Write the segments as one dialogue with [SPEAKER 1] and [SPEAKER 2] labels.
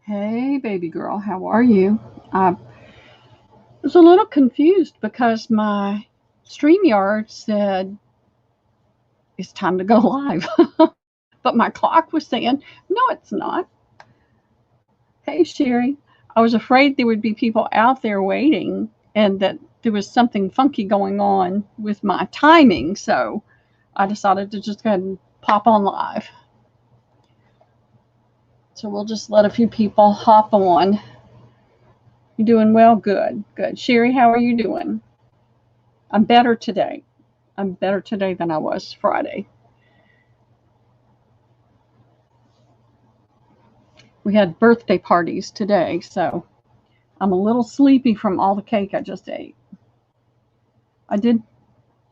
[SPEAKER 1] Hey, baby girl, how are you? I was a little confused because my StreamYard said it's time to go live, but my clock was saying, no, it's not. Hey, Sherry, I was afraid there would be people out there waiting and that there was something funky going on with my timing, so I decided to just go ahead and pop on live. So we'll just let a few people hop on. You doing well? Good, good. Sherry, how are you doing? I'm better today. I'm better today than I was Friday. We had birthday parties today, so I'm a little sleepy from all the cake I just ate. I did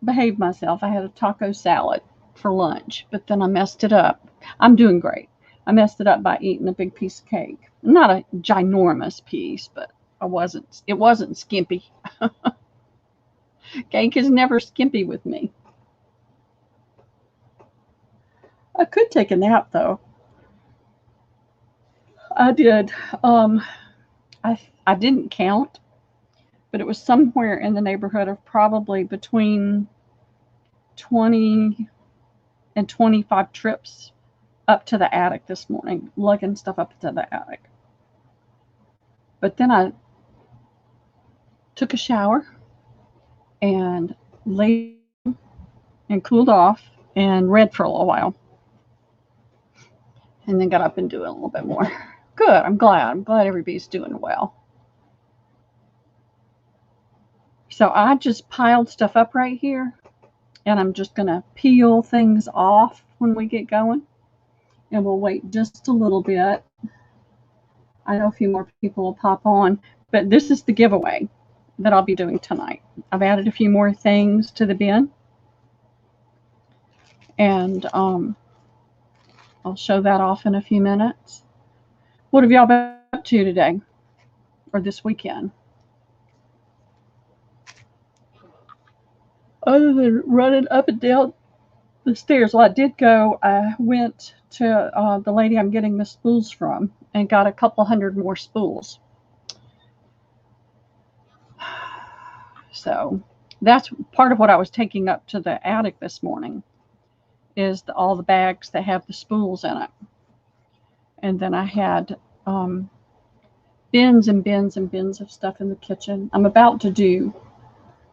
[SPEAKER 1] behave myself. I had a taco salad for lunch, but then I messed it up. I'm doing great. I messed it up by eating a big piece of cake. Not a ginormous piece, but it wasn't skimpy. Cake is never skimpy with me. I could take a nap though. I did. I didn't count, but it was somewhere in the neighborhood of probably between 20 and 25 trips up to the attic this morning, lugging stuff up to the attic. But then I took a shower and laid and cooled off and read for a little while. And then got up and doing a little bit more. Good. I'm glad. I'm glad everybody's doing well. So I just piled stuff up right here, and I'm just going to peel things off when we get going. And we'll wait just a little bit. I know a few more people will pop on, but this is the giveaway that I'll be doing tonight. I've added a few more things to the bin, and I'll show that off in a few minutes. What have y'all been up to today or this weekend? Other than running up and down the stairs. Well, I went to the lady I'm getting the spools from and got a couple hundred more spools. So that's part of what I was taking up to the attic this morning is all the bags that have the spools in it. And then I had bins and bins and bins of stuff in the kitchen. I'm about to do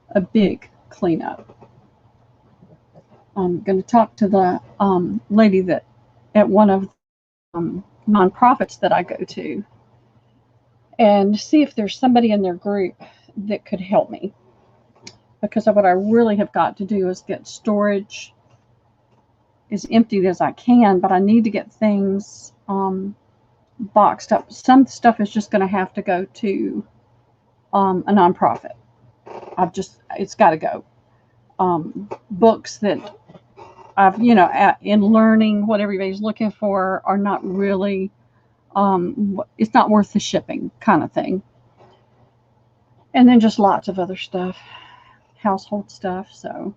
[SPEAKER 1] a big cleanup. I'm going to talk to the lady that at one of the nonprofits that I go to and see if there's somebody in their group that could help me. Because what I really have got to do is get storage as emptied as I can, but I need to get things boxed up. Some stuff is just going to have to go to a nonprofit. It's got to go. Books that I've, in learning what everybody's looking for are not really, it's not worth the shipping kind of thing. And then just lots of other stuff, household stuff. So I'm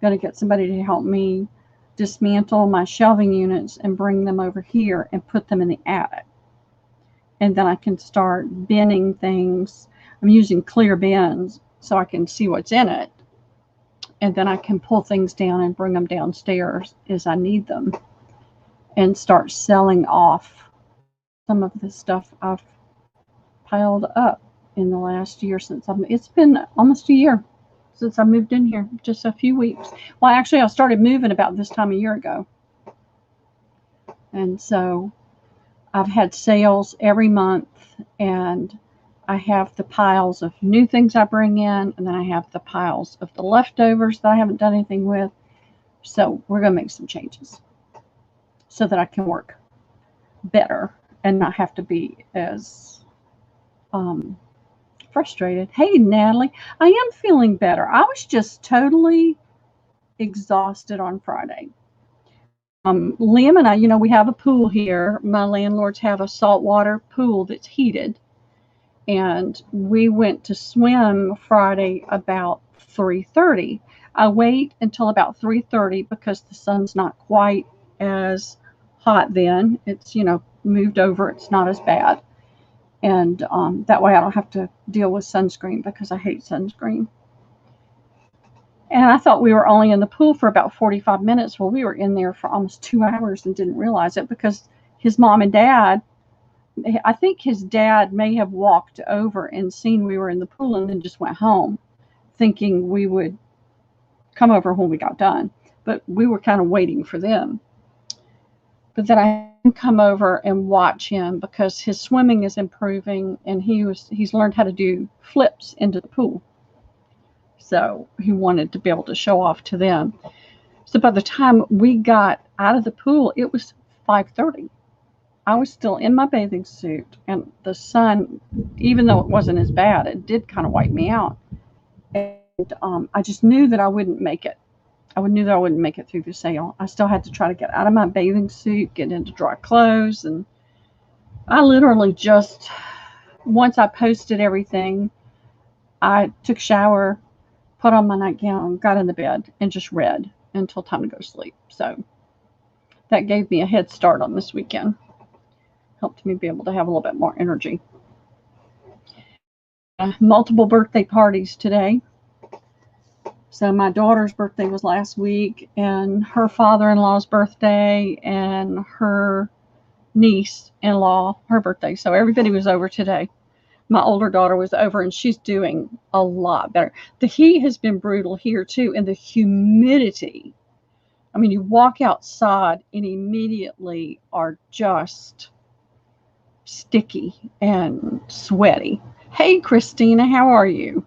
[SPEAKER 1] going to get somebody to help me dismantle my shelving units and bring them over here and put them in the attic. And then I can start binning things. I'm using clear bins so I can see what's in it. And then I can pull things down and bring them downstairs as I need them and start selling off some of the stuff I've piled up in the last year it's been almost a year since I moved in here, just a few weeks. Well, actually, I started moving about this time a year ago. And so I've had sales every month, and I have the piles of new things I bring in, and then I have the piles of the leftovers that I haven't done anything with. So we're going to make some changes so that I can work better and not have to be as frustrated. Hey, Natalie, I am feeling better. I was just totally exhausted on Friday. Liam and I, we have a pool here. My landlords have a saltwater pool that's heated. And we went to swim Friday about 3:30. I wait until about 3:30 because the sun's not quite as hot then. It's, moved over. It's not as bad. And that way I don't have to deal with sunscreen because I hate sunscreen. And I thought we were only in the pool for about 45 minutes. Well, we were in there for almost 2 hours and didn't realize it because his mom and dad, I think his dad may have walked over and seen we were in the pool and then just went home thinking we would come over when we got done. But we were kind of waiting for them. But then I come over and watch him because his swimming is improving and he's learned how to do flips into the pool. So he wanted to be able to show off to them. So by the time we got out of the pool, it was 5:30. I was still in my bathing suit, and the sun, even though it wasn't as bad, it did kind of wipe me out. And I just knew that I wouldn't make it. Knew that I wouldn't make it through the sale. I still had to try to get out of my bathing suit, get into dry clothes, and I literally just, once I posted everything, I took a shower, put on my nightgown, got in the bed, and just read until time to go to sleep. So that gave me a head start on this weekend. Helped me be able to have a little bit more energy. Multiple birthday parties today. So my daughter's birthday was last week, and her father-in-law's birthday, and her niece-in-law, her birthday. So everybody was over today. My older daughter was over, and she's doing a lot better. The heat has been brutal here too, and the humidity. I mean, you walk outside and immediately are just sticky and sweaty. Hey, Christina, how are you?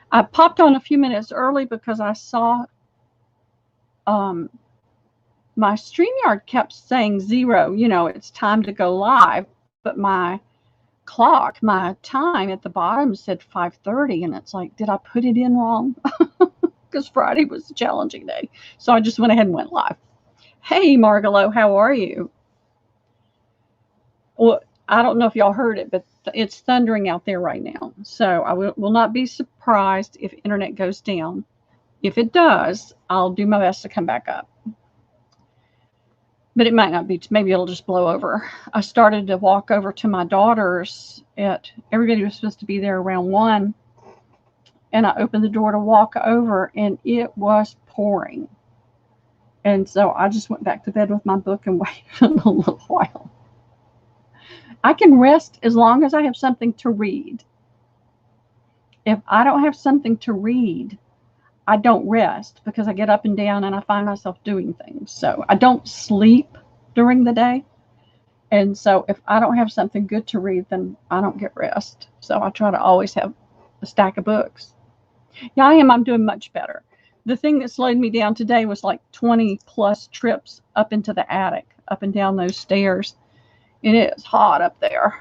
[SPEAKER 1] I popped on a few minutes early because I saw my StreamYard kept saying 0, it's time to go live, but my clock, my time at the bottom said 5:30, and it's like, did I put it in wrong? Because Friday was a challenging day. So I just went ahead and went live. Hey, Margalo, how are you? Well, I don't know if y'all heard it, but it's thundering out there right now. So I will not be surprised if internet goes down. If it does, I'll do my best to come back up. But it might not be. Maybe it'll just blow over. I started to walk over to my daughter's everybody was supposed to be there around 1. And I opened the door to walk over, and it was pouring. And so I just went back to bed with my book and waited a little while. I can rest as long as I have something to read. If I don't have something to read, I don't rest because I get up and down and I find myself doing things. So I don't sleep during the day. And so if I don't have something good to read, then I don't get rest. So I try to always have a stack of books. Yeah, I'm doing much better. The thing that slowed me down today was like 20 plus trips up into the attic, up and down those stairs. And it is hot up there.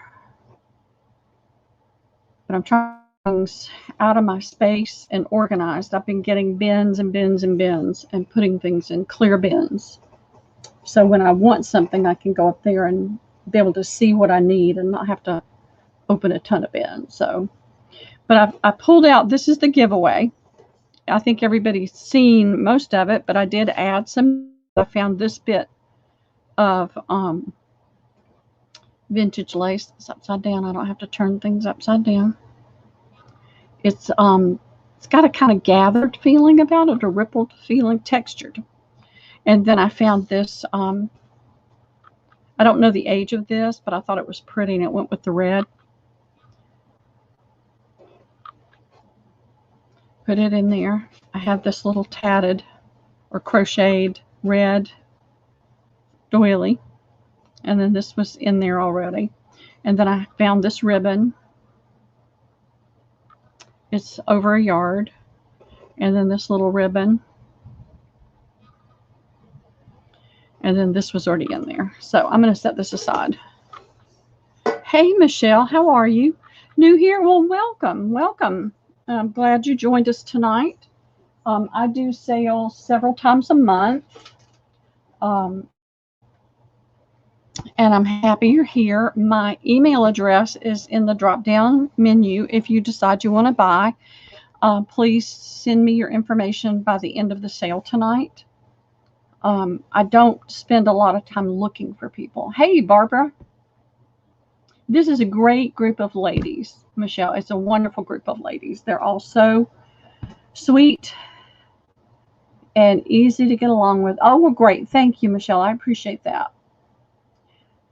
[SPEAKER 1] But I'm trying things out of my space and organized. I've been getting bins and bins and bins and putting things in clear bins. So when I want something, I can go up there and be able to see what I need and not have to open a ton of bins. So, but I pulled out, this is the giveaway. I think everybody's seen most of it, but I did add some. I found this bit of vintage lace. It's upside down. I don't have to turn things upside down. It's got a kind of gathered feeling about it, a rippled feeling, textured. And then I found this, I don't know the age of this, but I thought it was pretty, and it went with the red. Put it in there. I have this little tatted or crocheted red doily, and then this was in there already. And then I found this ribbon. It's over a yard. And then this little ribbon. And then this was already in there. So I'm going to set this aside. Hey, Michelle, how are you? New here? Well, welcome. Welcome. I'm glad you joined us tonight. I do sales several times a month. And I'm happy you're here. My email address is in the drop-down menu. If you decide you want to buy, please send me your information by the end of the sale tonight. I don't spend a lot of time looking for people. Hey, Barbara. This is a great group of ladies, Michelle. It's a wonderful group of ladies. They're all so sweet and easy to get along with. Oh, well, great. Thank you, Michelle. I appreciate that.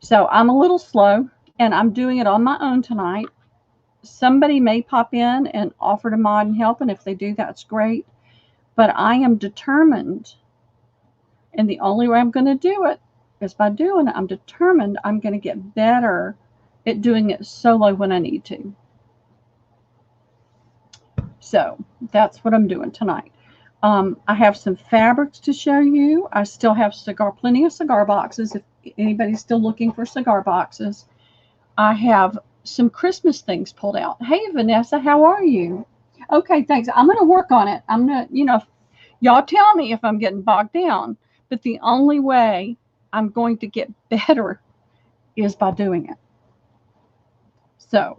[SPEAKER 1] So I'm a little slow, and I'm doing it on my own tonight. Somebody may pop in and offer to mod and help, and if they do, that's great. But I am determined, and the only way I'm going to do it is by doing it. I'm determined I'm going to get better at doing it solo when I need to. So that's what I'm doing tonight. I have some fabrics to show you. I still have plenty of cigar boxes if anybody's still looking for cigar boxes. I have some Christmas things pulled out. Hey, Vanessa, how are you? Okay, thanks. I'm going to work on it. I'm going to, y'all tell me if I'm getting bogged down. But the only way I'm going to get better is by doing it. So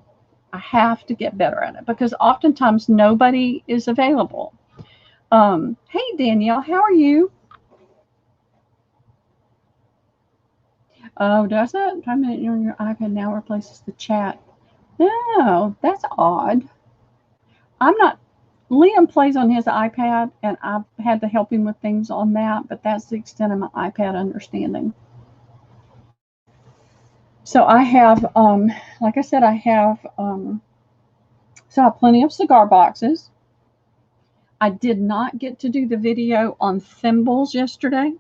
[SPEAKER 1] I have to get better at it because oftentimes nobody is available. Hey, Danielle, how are you? Oh, does it? Time on your iPad now replaces the chat. No, that's odd. I'm not. Liam plays on his iPad, and I've had to help him with things on that, but that's the extent of my iPad understanding. So I have, like I said, I have plenty of cigar boxes. I did not get to do the video on thimbles yesterday.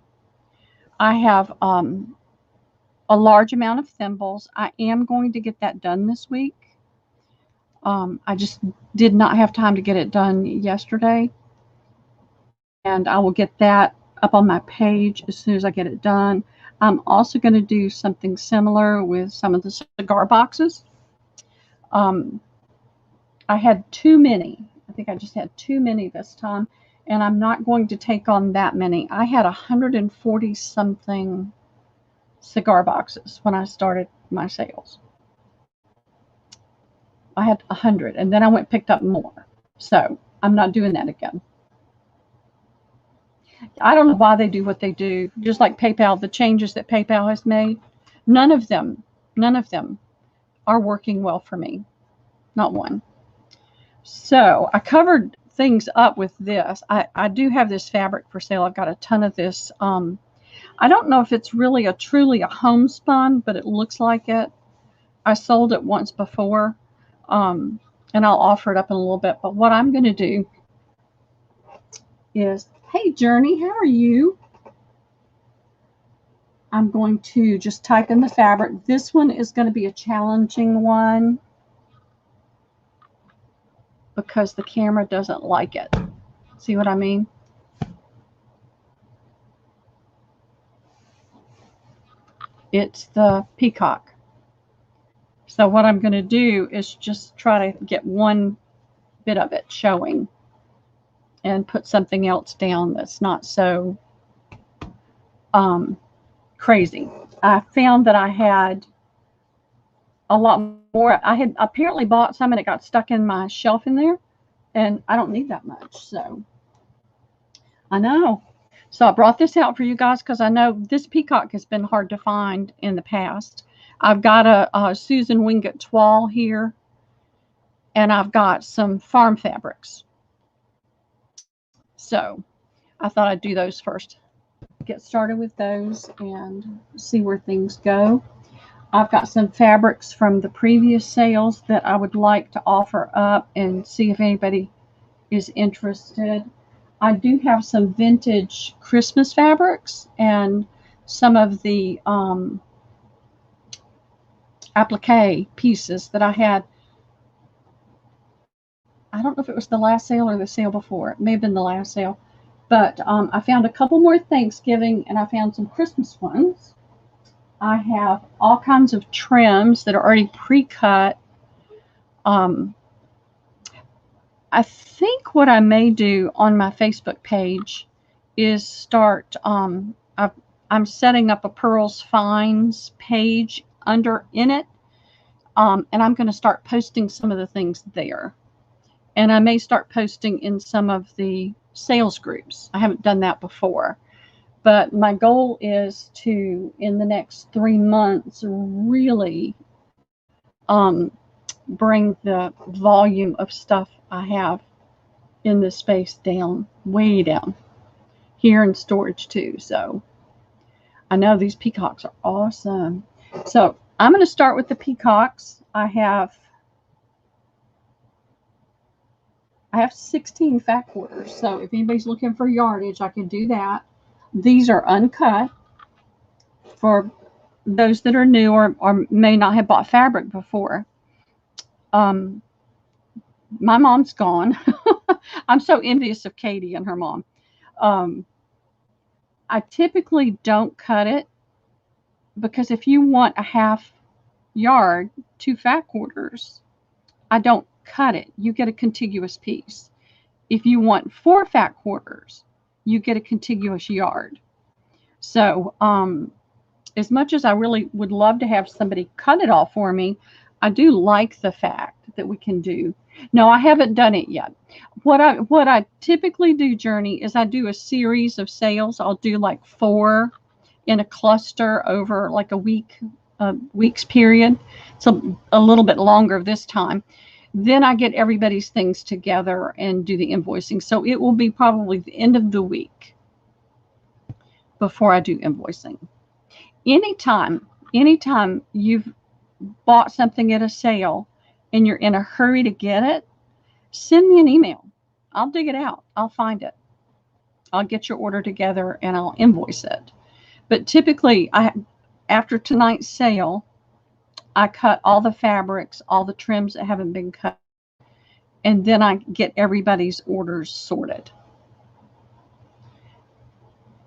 [SPEAKER 1] I have a large amount of thimbles. I am going to get that done this week. I just did not have time to get it done yesterday. And I will get that up on my page as soon as I get it done. I'm also going to do something similar with some of the cigar boxes. I had too many. I think I just had too many this time. And I'm not going to take on that many. I had 140 something cigar boxes when I started my sales. I had 100, and then I went and picked up more. So I'm not doing that again. I don't know why they do what they do. Just like PayPal, the changes that PayPal has made, none of them are working well for me. Not one. So I covered things up with this. I do have this fabric for sale. I've got a ton of this. I don't know if it's really truly a homespun, but it looks like it. I sold it once before, and I'll offer it up in a little bit. But what I'm going to do is, hey, Journey, how are you? I'm going to just type in the fabric. This one is going to be a challenging one because the camera doesn't like it. See what I mean? It's the peacock. So what I'm going to do is just try to get one bit of it showing and put something else down that's not so crazy. I found that I had a lot more. I had apparently bought some and it got stuck in my shelf in there, and I don't need that much. So I know. So I brought this out for you guys because I know this peacock has been hard to find in the past. I've got a Susan Wingate toile here, and I've got some farm fabrics. So I thought I'd do those first. Get started with those and see where things go. I've got some fabrics from the previous sales that I would like to offer up and see if anybody is interested. I do have some vintage Christmas fabrics and some of the applique pieces that I had. I don't know if it was the last sale or the sale before. It may have been the last sale. But I found a couple more Thanksgiving, and I found some Christmas ones. I have all kinds of trims that are already pre-cut. I think what I may do on my Facebook page is start, I'm setting up a Pearls Finds page in it, and I'm going to start posting some of the things there. And I may start posting in some of the sales groups. I haven't done that before. But my goal is to, in the next 3 months, really bring the volume of stuff I have in this space down, way down here in storage too. So I know these peacocks are awesome. So I'm going to start with the peacocks. I have 16 fat quarters. So if anybody's looking for yardage, I can do that. These are uncut for those that are new or may not have bought fabric before. My mom's gone. I'm so envious of Katie and her mom. I typically don't cut it because if you want a half yard, 2 fat quarters, I don't cut it. You get a contiguous piece. If you want 4 fat quarters, you get a contiguous yard. So as much as I really would love to have somebody cut it all for me, I do like the fact that we can do. No, I haven't done it yet. What I typically do, Journey, is I do a series of sales. I'll do like 4 in a cluster over like a week's period. So a little bit longer this time. Then I get everybody's things together and do the invoicing. So it will be probably the end of the week before I do invoicing. Anytime you've bought something at a sale and you're in a hurry to get it, send me an email. I'll dig it out. I'll find it. I'll get your order together and I'll invoice it. But typically, after tonight's sale, I cut all the fabrics, all the trims that haven't been cut, and then I get everybody's orders sorted.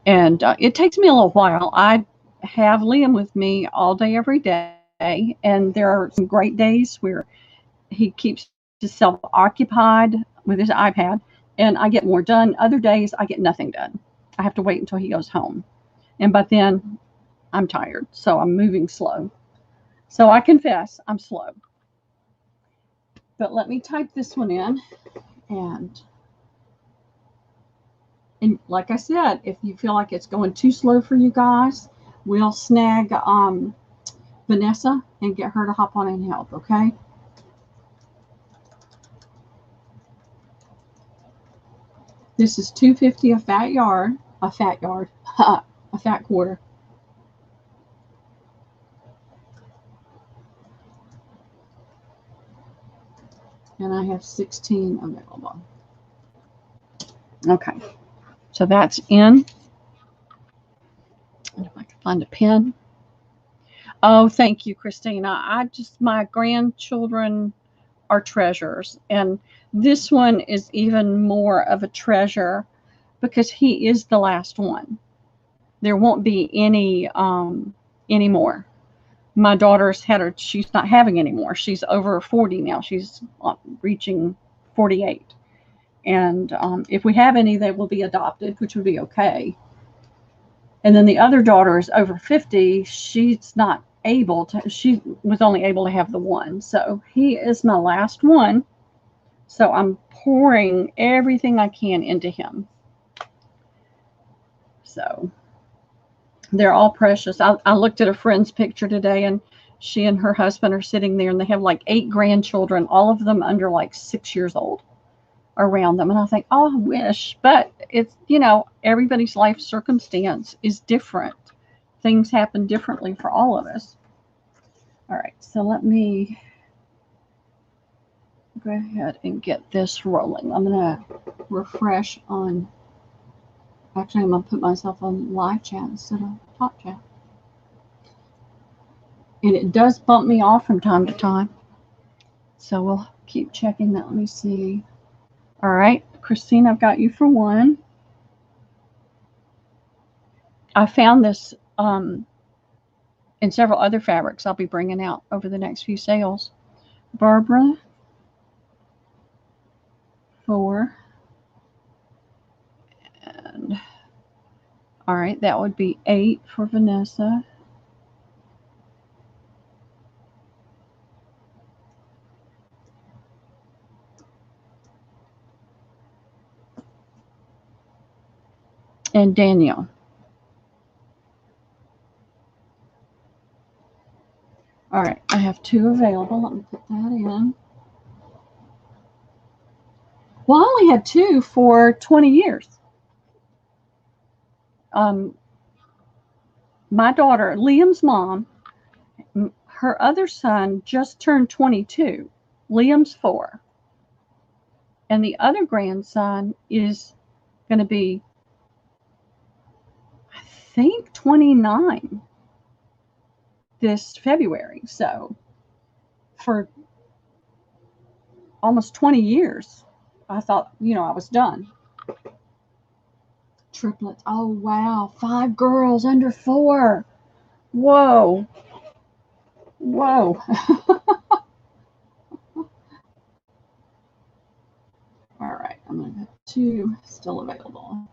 [SPEAKER 1] And it takes me a little while. I have Liam with me all day, every day, and there are some great days where he keeps himself occupied with his iPad, and I get more done. Other days, I get nothing done. I have to wait until he goes home. And by then, I'm tired, so I'm moving slow. So I confess, I'm slow. But let me type this one in. And like I said, if you feel like it's going too slow for you guys, we'll snag Vanessa and get her to hop on and help, okay? This is $2.50 a fat quarter. And I have 16 available. Okay, so that's in. And if I can find a pen. Oh, thank you, Christina. My grandchildren are treasures. And this one is even more of a treasure because he is the last one. There won't be any more. My daughter's she's not having any more. She's over 40 now. She's reaching 48. And if we have any, they will be adopted, which would be okay. And then the other daughter is over 50. She was only able to have the one. So he is my last one. So I'm pouring everything I can into him. So they're all precious. I looked at a friend's picture today, and she and her husband are sitting there, and they have like 8 grandchildren, all of them under like 6 years old around them. And I think, oh, I wish. But it's, everybody's life circumstance is different. Things happen differently for all of us. All right, so let me go ahead and get this rolling. I'm going to refresh on, actually, I'm going to put myself on live chat instead of talk chat. And it does bump me off from time to time. So we'll keep checking that. Let me see. All right, Christine, I've got you for 1. I found this in several other fabrics I'll be bringing out over the next few sales. Barbara, 4. And all right, that would be 8 for Vanessa. And Daniel. All right, I have 2 available. Let me put that in. Well, I only had 2 for 20 years. My daughter, Liam's mom, her other son just turned 22. Liam's 4. And the other grandson is going to be, I think, 29 this February. So for almost 20 years, I thought, I was done. Triplets. Oh, wow. 5 girls under 4. Whoa. Whoa. All right. I'm going to have 2 still available.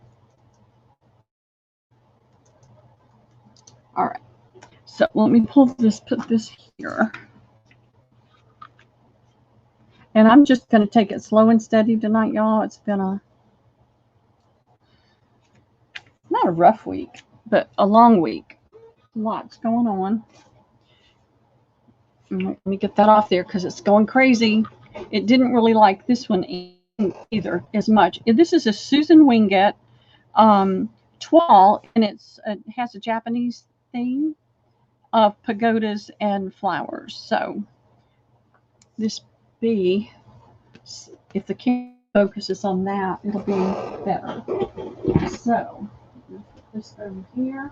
[SPEAKER 1] All right. So let me put this here. And I'm just going to take it slow and steady tonight, y'all. It's been not a rough week, but a long week. Lots going on. Let me get that off there because it's going crazy. It didn't really like this one either as much. This is a Susan Wingate toile, and it has a Japanese theme of pagodas and flowers. So this bee, if the camera focuses on that, it'll be better. So put this over here.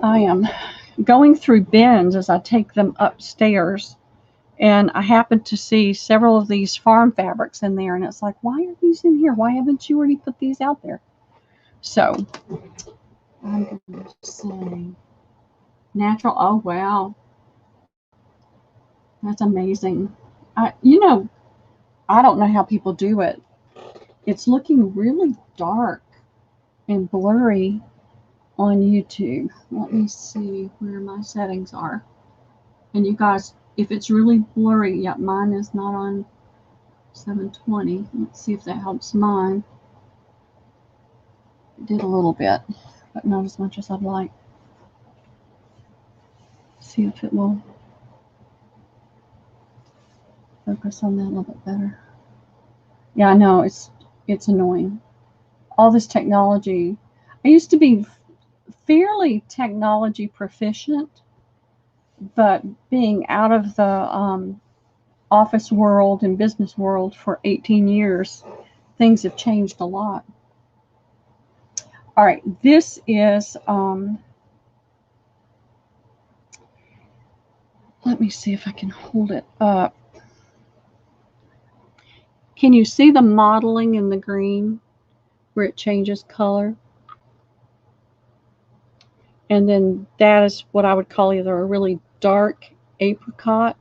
[SPEAKER 1] I am going through bins as I take them upstairs, and I happened to see several of these farm fabrics in there, and it's like, why are these in here? Why haven't you already put these out there? So I'm going to say natural. Oh, wow. That's amazing. I don't know how people do it. It's looking really dark and blurry on YouTube. Let me see where my settings are. And you guys, if it's really blurry, yeah, mine is not on 720. Let's see if that helps mine. It did a little bit, but not as much as I'd like. See if it will focus on that a little bit better. Yeah, I know, it's annoying. All this technology. I used to be fairly technology proficient, but being out of the office world and business world for 18 years, things have changed a lot. All right, this is, let me see if I can hold it up. Can you see the modeling in the green where it changes color? And then that is what I would call either a really dark apricot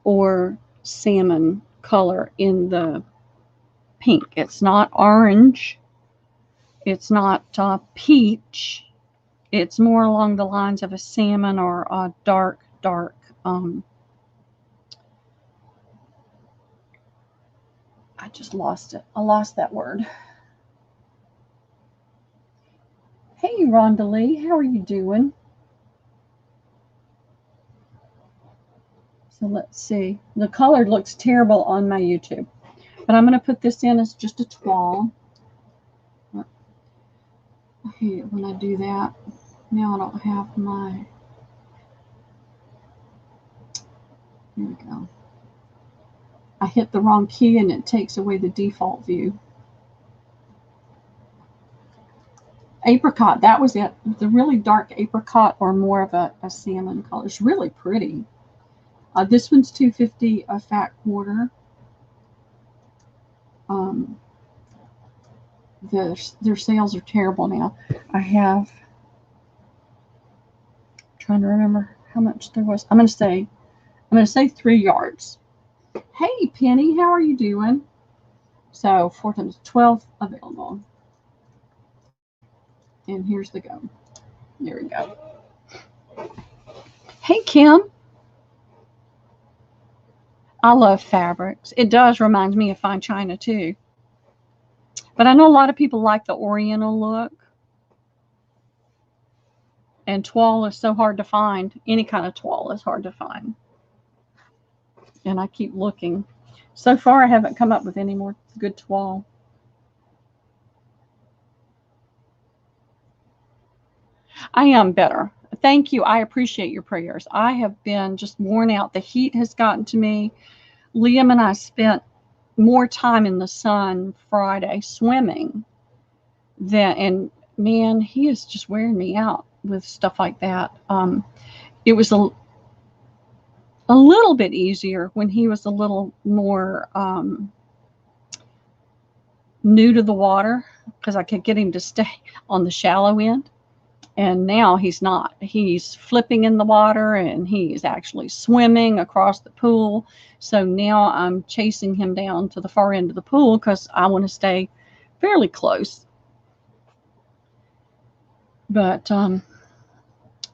[SPEAKER 1] or salmon color in the pink. It's not orange. It's not peach. It's more along the lines of a salmon or a dark. I just lost it. I lost that word. Hey, Rhonda Lee, how are you doing? So let's see. The color looks terrible on my YouTube, but I'm going to put this in as just a toile. I hate it when I do that. Now I don't have my, here we go. I hit the wrong key and it takes away the default view. Apricot, that was it. The really dark apricot or more of a salmon color. It's really pretty. This one's $2.50 a fat quarter. Their sales are terrible now. I have, I'm trying to remember how much there was. I'm going to say 3 yards. Hey, Penny, how are you doing? So 4 times 12 available. And here's the go. There we go. Hey, Kim. I love fabrics. It does remind me of fine china too. But I know a lot of people like the Oriental look. And toile is so hard to find. Any kind of toile is hard to find. And I keep looking. So far, I haven't come up with any more good toile. I am better. Thank you. I appreciate your prayers. I have been just worn out. The heat has gotten to me. Liam and I spent more time in the sun Friday swimming than, and man, he is just wearing me out with stuff like that. It was a little bit easier when he was a little more new to the water because I could get him to stay on the shallow end. And now he's not. He's flipping in the water and he's actually swimming across the pool. So now I'm chasing him down to the far end of the pool because I want to stay fairly close. But and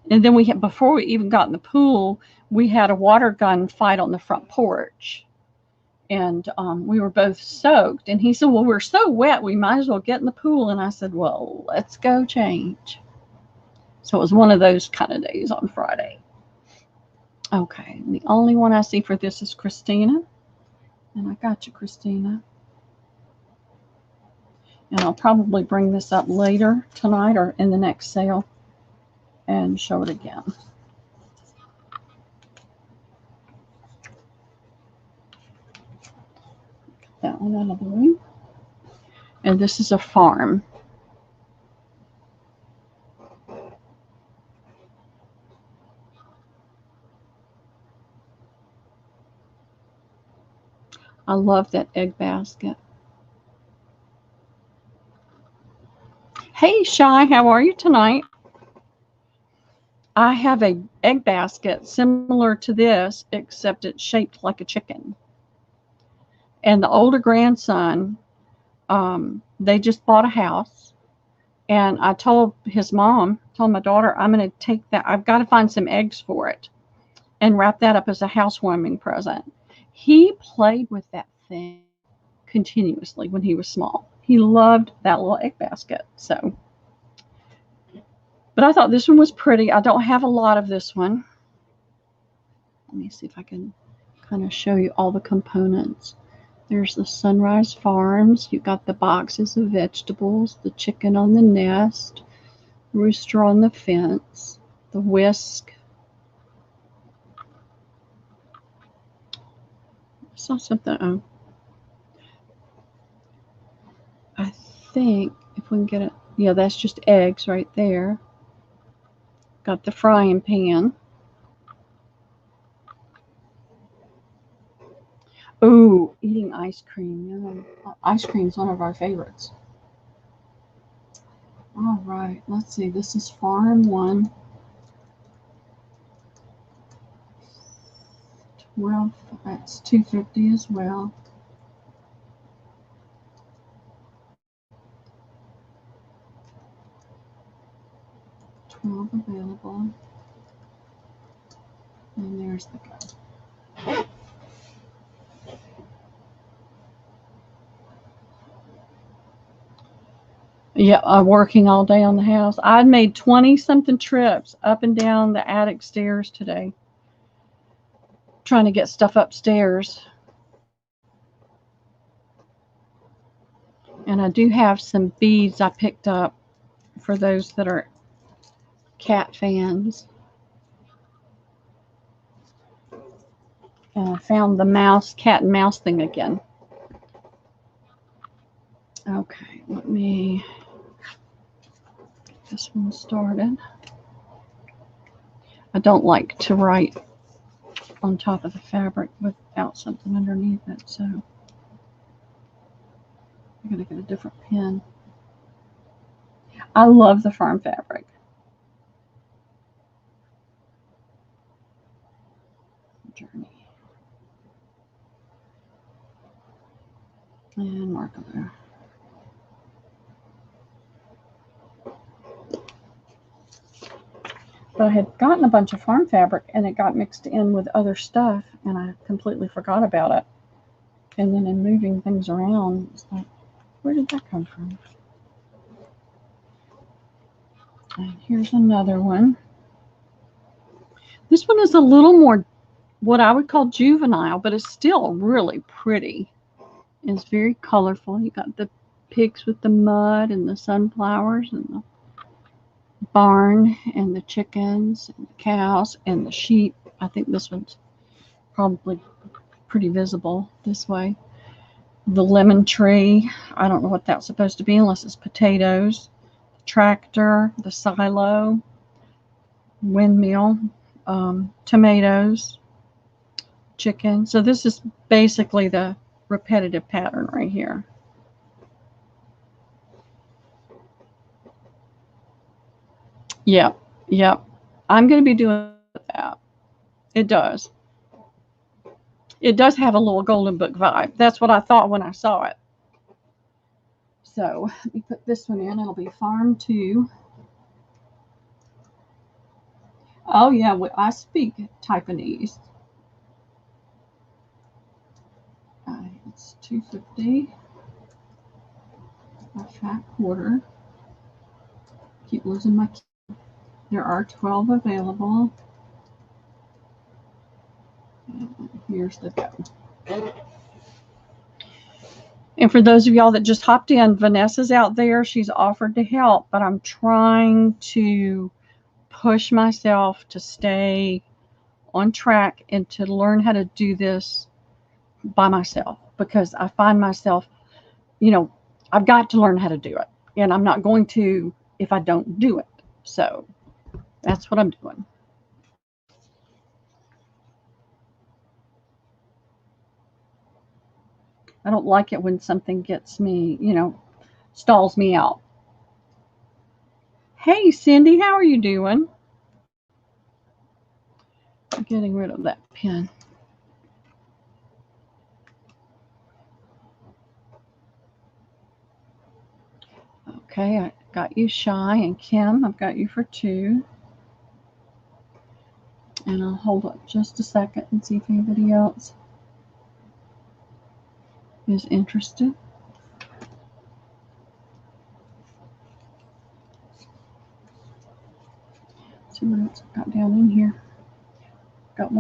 [SPEAKER 1] then we had, before we even got in the pool, we had a water gun fight on the front porch. And we were both soaked. And he said, well, we're so wet, we might as well get in the pool. And I said, well, let's go change. So it was one of those kind of days on Friday. Okay, the only one I see for this is Christina. And I got you, Christina. And I'll probably bring this up later tonight or in the next sale and show it again. Get that one out of the way. And this is a farm. I love that egg basket. Hey, Shy, how are you tonight? I have a egg basket similar to this, except it's shaped like a chicken. And the older grandson, they just bought a house. And I told my daughter, I'm going to take that. I've got to find some eggs for it and wrap that up as a housewarming present. He played with that thing continuously when he was small. He loved that little egg basket. So, but I thought this one was pretty. I don't have a lot of this one. Let me see if I can kind of show you all the components. There's the Sunrise Farms. You've got the boxes of vegetables, the chicken on the nest, rooster on the fence, the whisk. I saw something. Oh, I think if we can get it. Yeah, that's just eggs right there. Got the frying pan. Ooh, eating ice cream. Yeah, ice cream's one of our favorites. All right, let's see. This is farm 1. 12, that's $2.50 as well. $12 available. And there's the go. Yeah, I'm working all day on the house. I'd made 20-something trips up and down the attic stairs today, trying to get stuff upstairs. And I do have some beads I picked up for those that are cat fans. And I found the cat and mouse thing again. Okay, let me get this one started. I don't like to write on top of the fabric without something underneath it, so I'm going to get a different pen. I love the farm fabric. Journey. And marker there. But I had gotten a bunch of farm fabric and it got mixed in with other stuff and I completely forgot about it. And then in moving things around, it's like, where did that come from? And here's another one. This one is a little more what I would call juvenile, but it's still really pretty. It's very colorful. You got the pigs with the mud and the sunflowers and the barn and the chickens and the cows and the sheep. I think this one's probably pretty visible this way. The lemon tree. I don't know what that's supposed to be unless it's potatoes. The tractor, the silo, windmill, tomatoes, chicken. So this is basically the repetitive pattern right here. Yep, yep. I'm going to be doing that. It does. It does have a little golden book vibe. That's what I thought when I saw it. So let me put this one in. It'll be Farm 2. Oh yeah, well, I speak Taiwanese. It's $2.50. A fat quarter. Keep losing my key. There are 12 available. And here's the go. And for those of y'all that just hopped in, Vanessa's out there. She's offered to help, but I'm trying to push myself to stay on track and to learn how to do this by myself, because I find myself, I've got to learn how to do it, and I'm not going to if I don't do it. So that's what I'm doing. I don't like it when something gets me, stalls me out. Hey, Cindy, how are you doing? I'm getting rid of that pen. Okay, I got you, Shy, and Kim. I've got you for 2. And I'll hold up just a second and see if anybody else is interested. Let's see what else I've got down in here. Got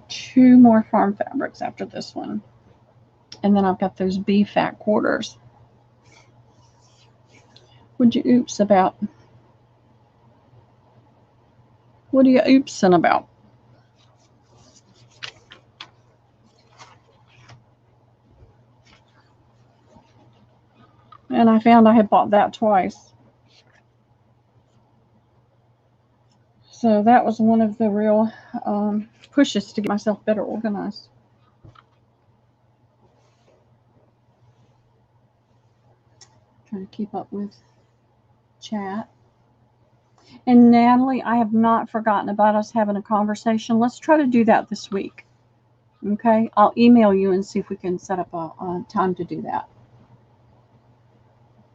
[SPEAKER 1] 2 more farm fabrics after this one. And then I've got those bee fat quarters. What'd you oops about? What are you oopsing about? And I found I had bought that twice. So that was one of the real pushes to get myself better organized. Trying to keep up with chat. And Natalie, I have not forgotten about us having a conversation. Let's try to do that this week. Okay, I'll email you and see if we can set up a time to do that.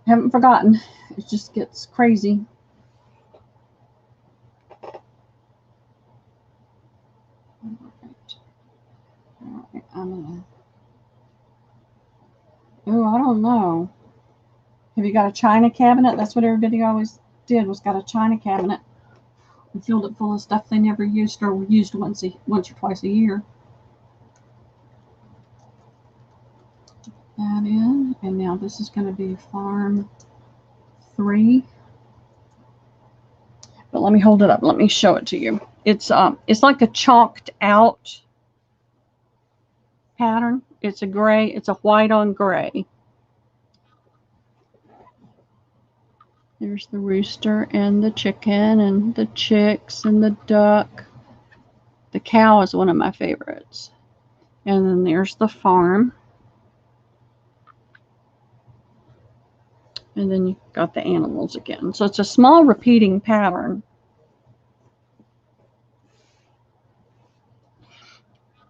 [SPEAKER 1] Haven't forgotten. It just gets crazy. All right, I don't know. Have you got a china cabinet? That's what everybody always did, was got a china cabinet and filled it full of stuff they never used or used once or twice a year. That in, and now this is going to be Farm 3. But let me hold it up. Let me show it to you. It's like a chalked out pattern. It's a gray. It's a white on gray. There's the rooster and the chicken and the chicks and the duck. The cow is one of my favorites. And then there's the farm. And then you've got the animals again. So it's a small repeating pattern.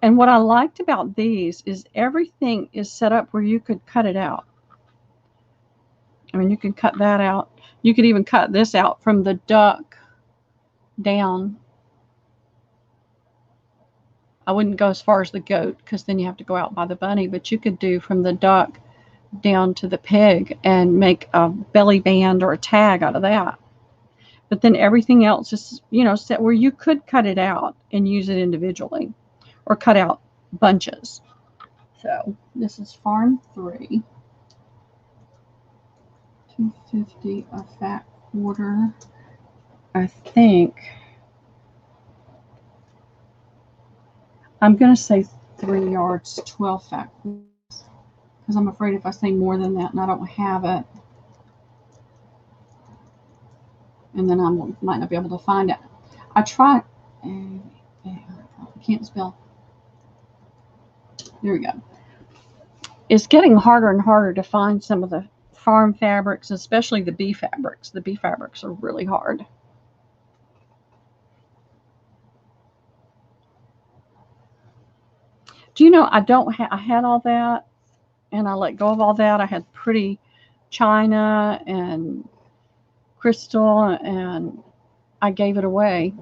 [SPEAKER 1] And what I liked about these is everything is set up where you could cut it out. I mean, you can cut that out. You could even cut this out from the duck down. I wouldn't go as far as the goat because then you have to go out by the bunny, but you could do from the duck down to the pig and make a belly band or a tag out of that. But then everything else is, you know, set where you could cut it out and use it individually or cut out bunches. So this is Farm 3. $2.50 a fat quarter. I think I'm going to say 3 yards, 12 fat quarters, because I'm afraid if I say more than that and I don't have it, and then I might not be able to find it. I tried. I can't spell. There we go. It's getting harder and harder to find some of the farm fabrics, especially the bee fabrics. The bee fabrics are really hard. Do you know, I had all that and I let go of all that. I had pretty china and crystal and I gave it away.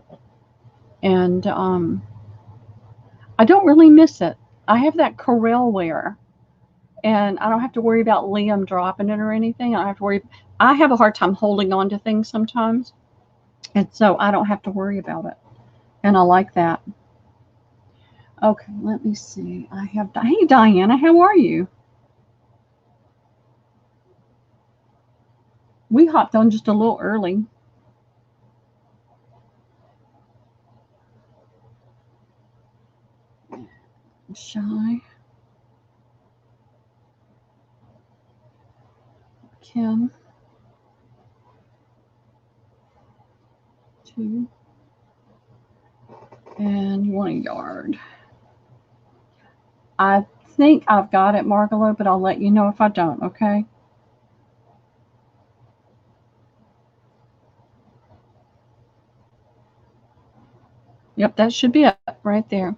[SPEAKER 1] And I don't really miss it. I have that Corel ware and I don't have to worry about Liam dropping it or anything. I don't have to worry. I have a hard time holding on to things sometimes. And so I don't have to worry about it. And I like that. Okay, let me see. Hey, Diana, how are you? We hopped on just a little early. Shy. Kim. 2. And you want a yard. I think I've got it, Margalo, but I'll let you know if I don't, okay? Yep, that should be it right there.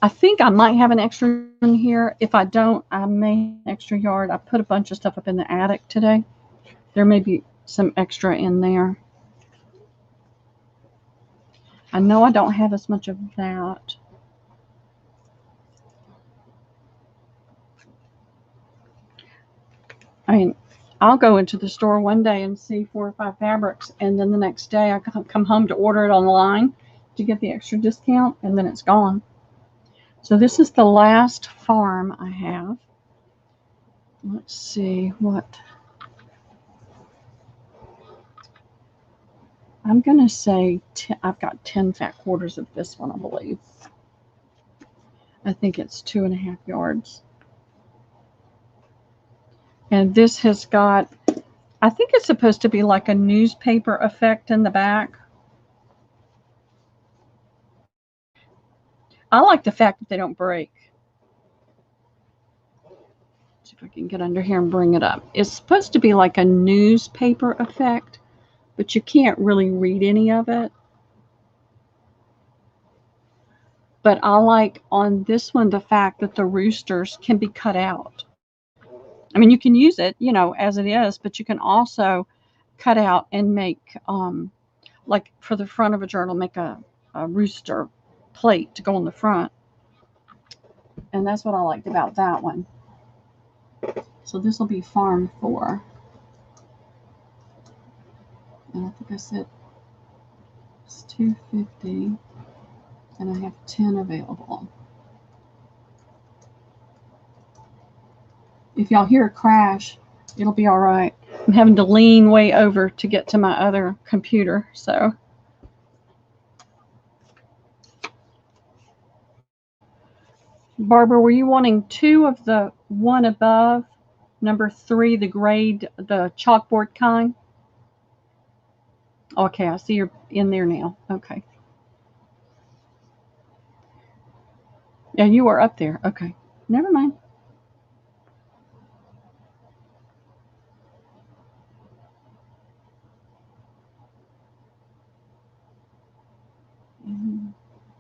[SPEAKER 1] I think I might have an extra in here. If I don't, I may have an extra yard. I put a bunch of stuff up in the attic today. There may be some extra in there. I know I don't have as much of that. I mean, I'll go into the store one day and see 4 or 5 fabrics, and then the next day I come home to order it online to get the extra discount, and then it's gone. So this is the last farm I have. Let's see what. I'm going to say I've got 10 fat quarters of this one, I believe. I think it's 2.5 yards. And this has got, I think it's supposed to be like a newspaper effect in the back. I like the fact that they don't break. Let's see if I can get under here and bring it up. It's supposed to be like a newspaper effect, but you can't really read any of it. But I like on this one the fact that the roosters can be cut out. I mean, you can use it, you know, as it is, but you can also cut out and make, like for the front of a journal, make a rooster plate to go on the front. And that's what I liked about that one. So this will be Farm 4. And I think I said it's $2.50. And I have 10 available. If y'all hear a crash, it'll be all right. I'm having to lean way over to get to my other computer, so. Barbara, were you wanting 2 of the one above, number 3, the grade, the chalkboard kind? Okay, I see you're in there now. Okay. Yeah, you are up there. Okay, never mind.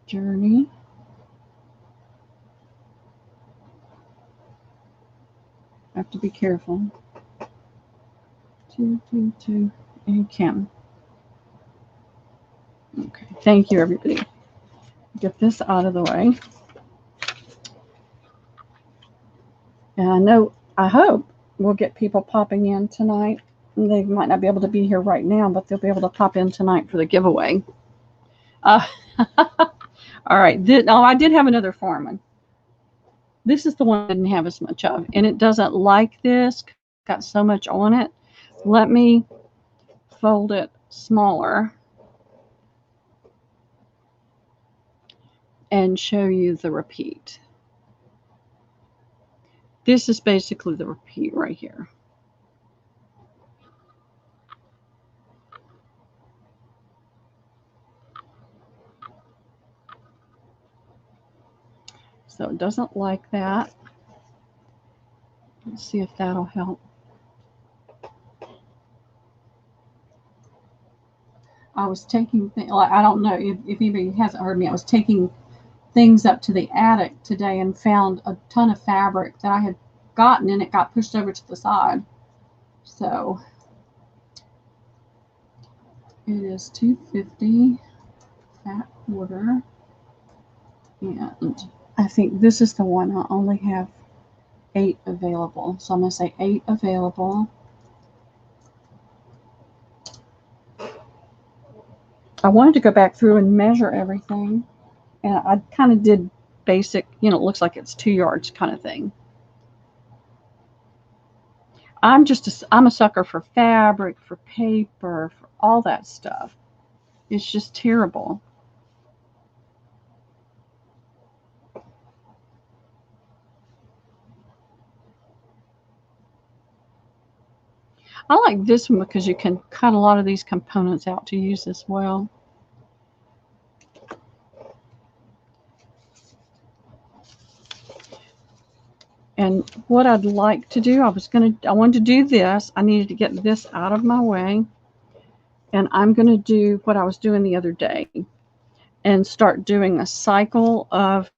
[SPEAKER 1] Journey. I have to be careful. 2, 2, 2, and Kim. Okay, thank you, everybody. Get this out of the way. And I hope we'll get people popping in tonight. They might not be able to be here right now, but they'll be able to pop in tonight for the giveaway. Uh, all right. Oh, I did have another foreman. This is the one I didn't have as much of, and it doesn't like this. Got so much on it. Let me fold it smaller and show you the repeat. This is basically the repeat right here. So it doesn't like that. Let's see if that'll help. I was taking, I don't know if anybody hasn't heard me, I was taking things up to the attic today and found a ton of fabric that I had gotten, and it got pushed over to the side. So it is $2.50 fat quarter, and I think this is the one I only have 8 available. So I'm going to say 8 available. I wanted to go back through and measure everything, and I kind of did basic, it looks like it's 2 yards kind of thing. I'm a sucker for fabric, for paper, for all that stuff. It's just terrible. I like this one because you can cut a lot of these components out to use as well. And what I'd like to do, I wanted to do this. I needed to get this out of my way. And I'm going to do what I was doing the other day and start doing a cycle of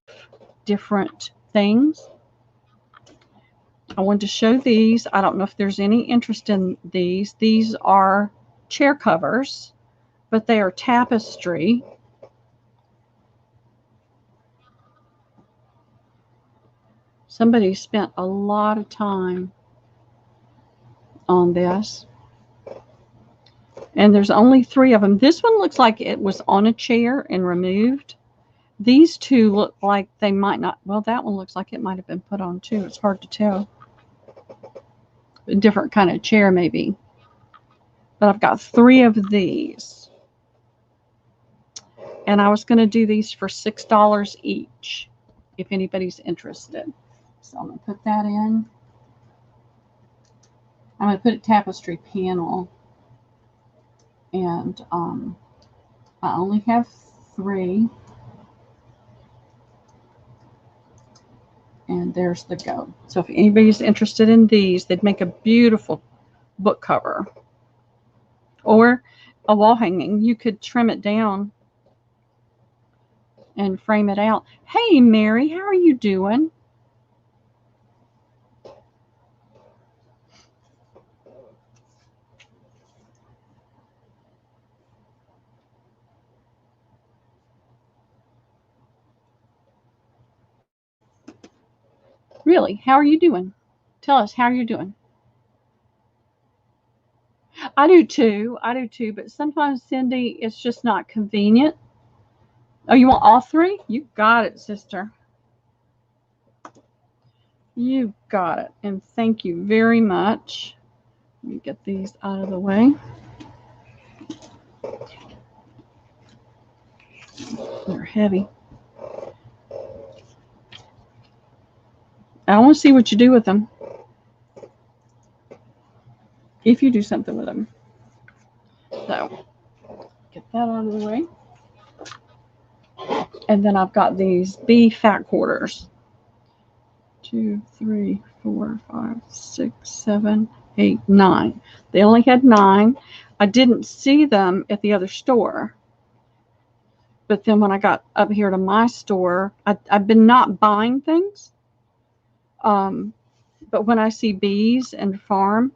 [SPEAKER 1] different things. I wanted to show these. I don't know if there's any interest in these. These are chair covers, but they are tapestry. Somebody spent a lot of time on this. And there's only 3 of them. This one looks like it was on a chair and removed. These 2 look like they might not. Well, that one looks like it might have been put on too. It's hard to tell. A different kind of chair maybe. But I've got 3 of these. And I was going to do these for $6 each if anybody's interested. So I'm going to put that in. I'm going to put a tapestry panel. And I only have 3. And there's the go. So if anybody's interested in these, they'd make a beautiful book cover. Or a wall hanging. You could trim it down and frame it out. Hey, Mary, how are you doing? Really, how are you doing? Tell us, how are you doing? I do too. But sometimes, Cindy, it's just not convenient. Oh, you want all 3? You got it, sister. You got it. And thank you very much. Let me get these out of the way. They're heavy. I want to see what you do with them. If you do something with them. So, get that out of the way. And then I've got these B fat quarters. 2, 3, 4, 5, 6, 7, 8, 9. They only had 9. I didn't see them at the other store. But then when I got up here to my store, I've been not buying things. But when I see Bees and Farm,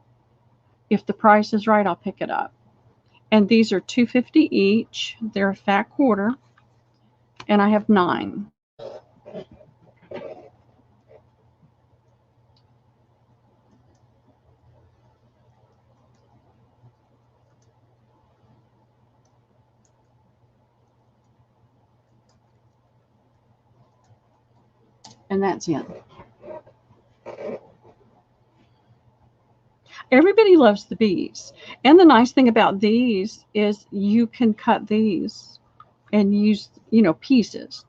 [SPEAKER 1] if the price is right, I'll pick it up. And these are $2.50 each. They're a fat quarter. And I have 9. And that's in. Everybody loves the bees. And the nice thing about these is you can cut these and use, pieces.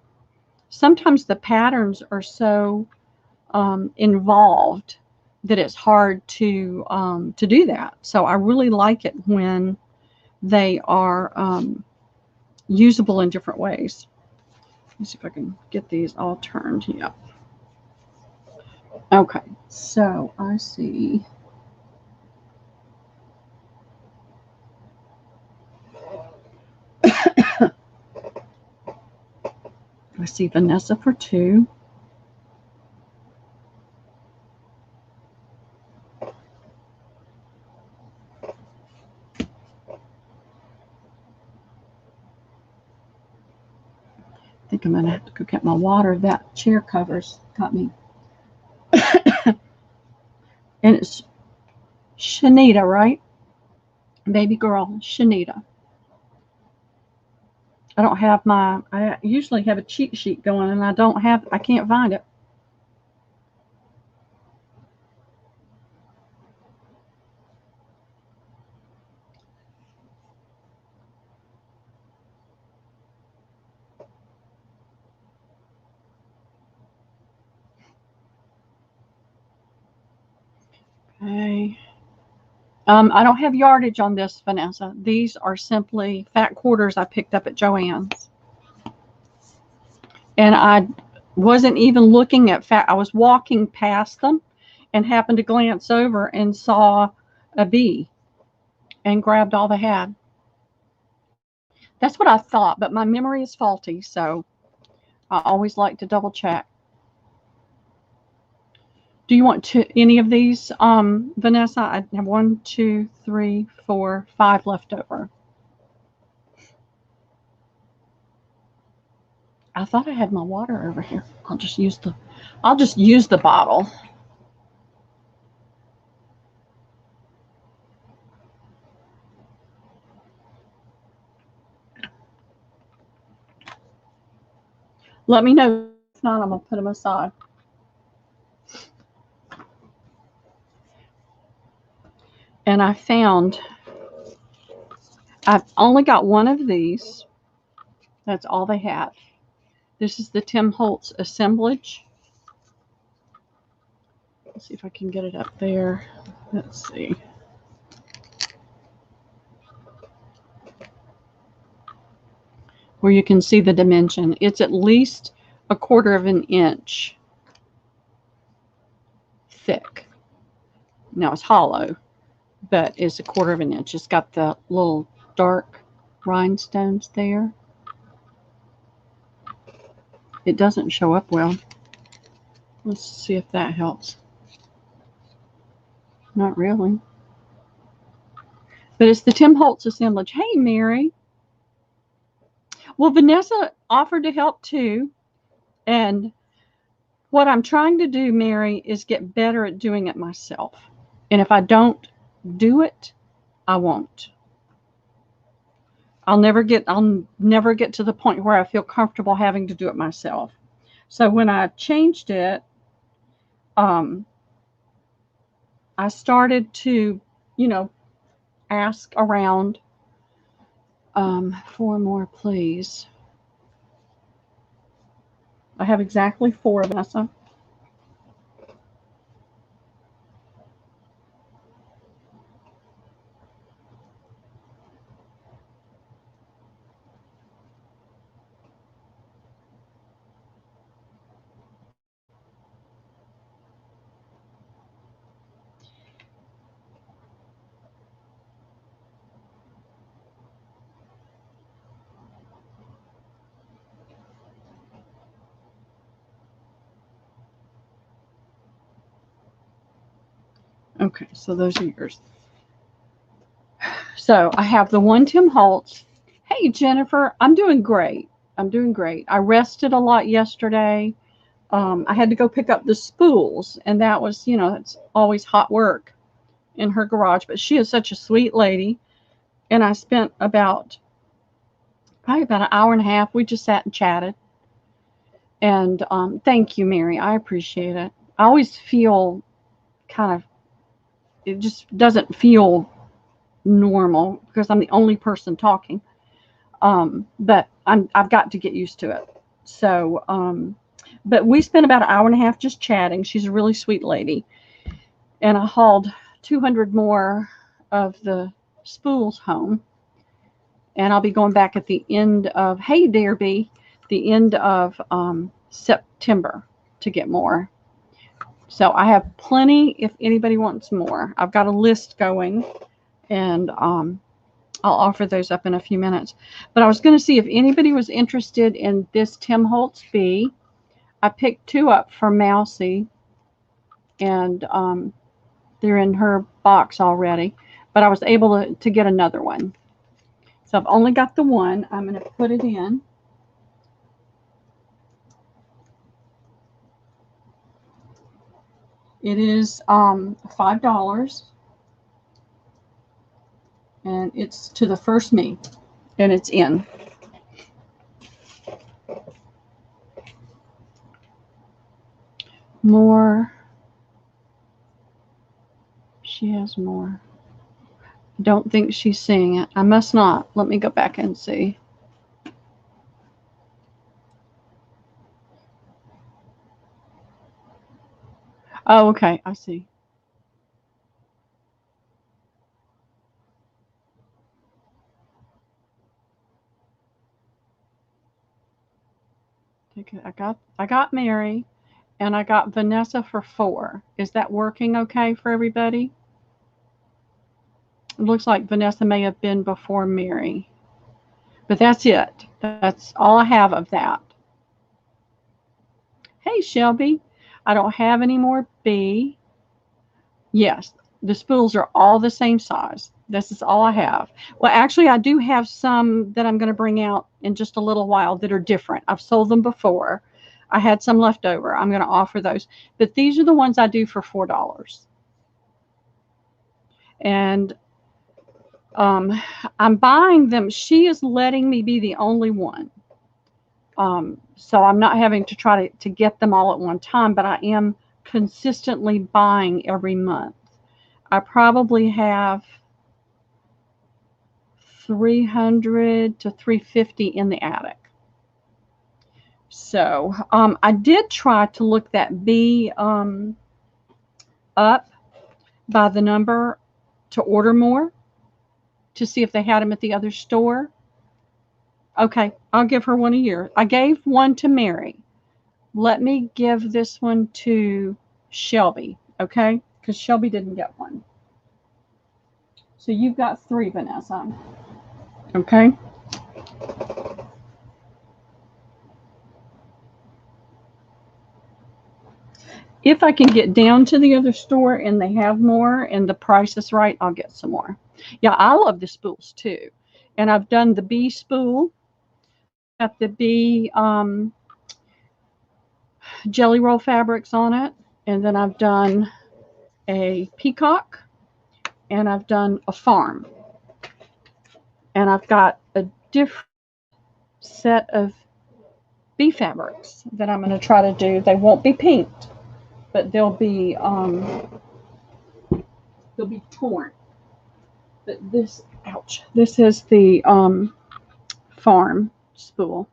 [SPEAKER 1] Sometimes the patterns are so involved that it's hard to do that. So I really like it when they are usable in different ways. Let me see if I can get these all turned. Yeah. Okay, so I see. I see Vanessa for 2. I think I'm going to have to go get my water. That chair covers got me. And it's Shanita, right? Baby girl, Shanita. I usually have a cheat sheet going and I can't find it. Okay. I don't have yardage on this, Vanessa. These are simply fat quarters I picked up at Joann's. And I wasn't even looking at fat. I was walking past them and happened to glance over and saw a bee and grabbed all they had. That's what I thought, but my memory is faulty, so I always like to double check. Do you want any of these, Vanessa? I have 1, 2, 3, 4, 5 left over. I thought I had my water over here. I'll just use the bottle. Let me know if not. I'm gonna put them aside. And I've only got one of these. That's all they had. This is the Tim Holtz assemblage. Let's see if I can get it up there. Let's see. Where you can see the dimension. It's at least 1/4 of an inch thick. Now it's hollow, but it's 1/4 of an inch. It's got the little dark rhinestones there. It doesn't show up well. Let's see if that helps. Not really. But it's the Tim Holtz assemblage. Hey, Mary. Well, Vanessa offered to help too. And what I'm trying to do, Mary, is get better at doing it myself. And if I don't do it, I won't. I'll never get to the point where I feel comfortable having to do it myself. So when I changed it, I started to, ask around. 4 more, please. I have exactly 4, Vanessa. Okay, so those are yours. So I have the one Tim Holtz. Hey, Jennifer, I'm doing great. I rested a lot yesterday. I had to go pick up the spools, and that was, it's always hot work in her garage. But she is such a sweet lady, and I spent probably about an hour and a half. We just sat and chatted, And thank you, Mary. I appreciate it. I always feel kind of, it just doesn't feel normal because I'm the only person talking. But I've got to get used to it. So, but we spent about an hour and a half just chatting. She's a really sweet lady. And I hauled 200 more of the spools home. And I'll be going back at the end of, hey, Dearby, the end of September to get more. So I have plenty if anybody wants more. I've got a list going, and I'll offer those up in a few minutes. But I was going to see if anybody was interested in this Tim Holtz bee. I picked 2 up for Mousie, and they're in her box already. But I was able to get another one. So I've only got the one. I'm going to put it in. It is $5, and it's to the first me, and it's in. More. She has more. Don't think she's seeing it. I must not. Let me go back and see. Oh, okay. I see. I got Mary, and I got Vanessa for 4. Is that working okay for everybody? It looks like Vanessa may have been before Mary. But that's it. That's all I have of that. Hey, Shelby. I don't have any more B. Yes, the spools are all the same size. This is all I have. Well, actually, I do have some that I'm going to bring out in just a little while that are different. I've sold them before. I had some left over. I'm going to offer those. But these are the ones I do for $4. And I'm buying them. She is letting me be the only one. So I'm not having to try to get them all at one time, but I am consistently buying every month. I probably have 300 to 350 in the attic. So I did try to look that bee up by the number to order more to see if they had them at the other store. Okay, I'll give her one a year. I gave one to Mary. Let me give this one to Shelby, okay? Because Shelby didn't get one. So you've got 3, Vanessa. Okay? If I can get down to the other store and they have more and the price is right, I'll get some more. Yeah, I love the spools too. And I've done the bee spool, got the bee jelly roll fabrics on it, and then I've done a peacock, and I've done a farm. And I've got a different set of bee fabrics that I'm going to try to do. They won't be pinked, but they'll be torn. But this, ouch, this is the farm spool.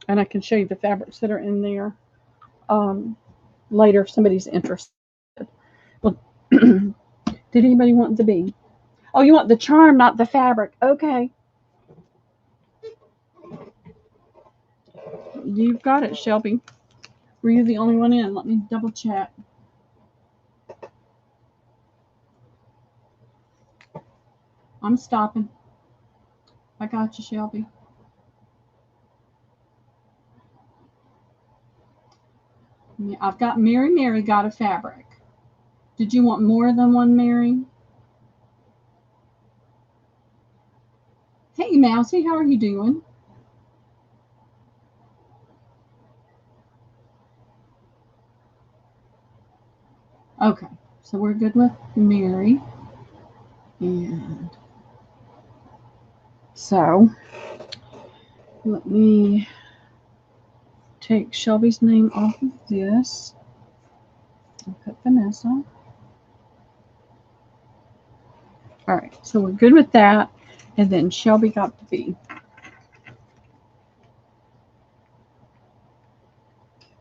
[SPEAKER 1] And I can show you the fabrics that are in there later if somebody's interested. Well, did anybody want the bee? Oh, you want the charm, not the fabric. Okay. You've got it, Shelby. Were you the only one in? Let me double check. I'm stopping. I got you, Shelby. I've got Mary got a fabric. Did you want more than one Mary? Hey, Mousy, how are you doing? Okay, so we're good with Mary. And So let me take Shelby's name off of this and put Vanessa. All right, so we're good with that. And then Shelby got the B.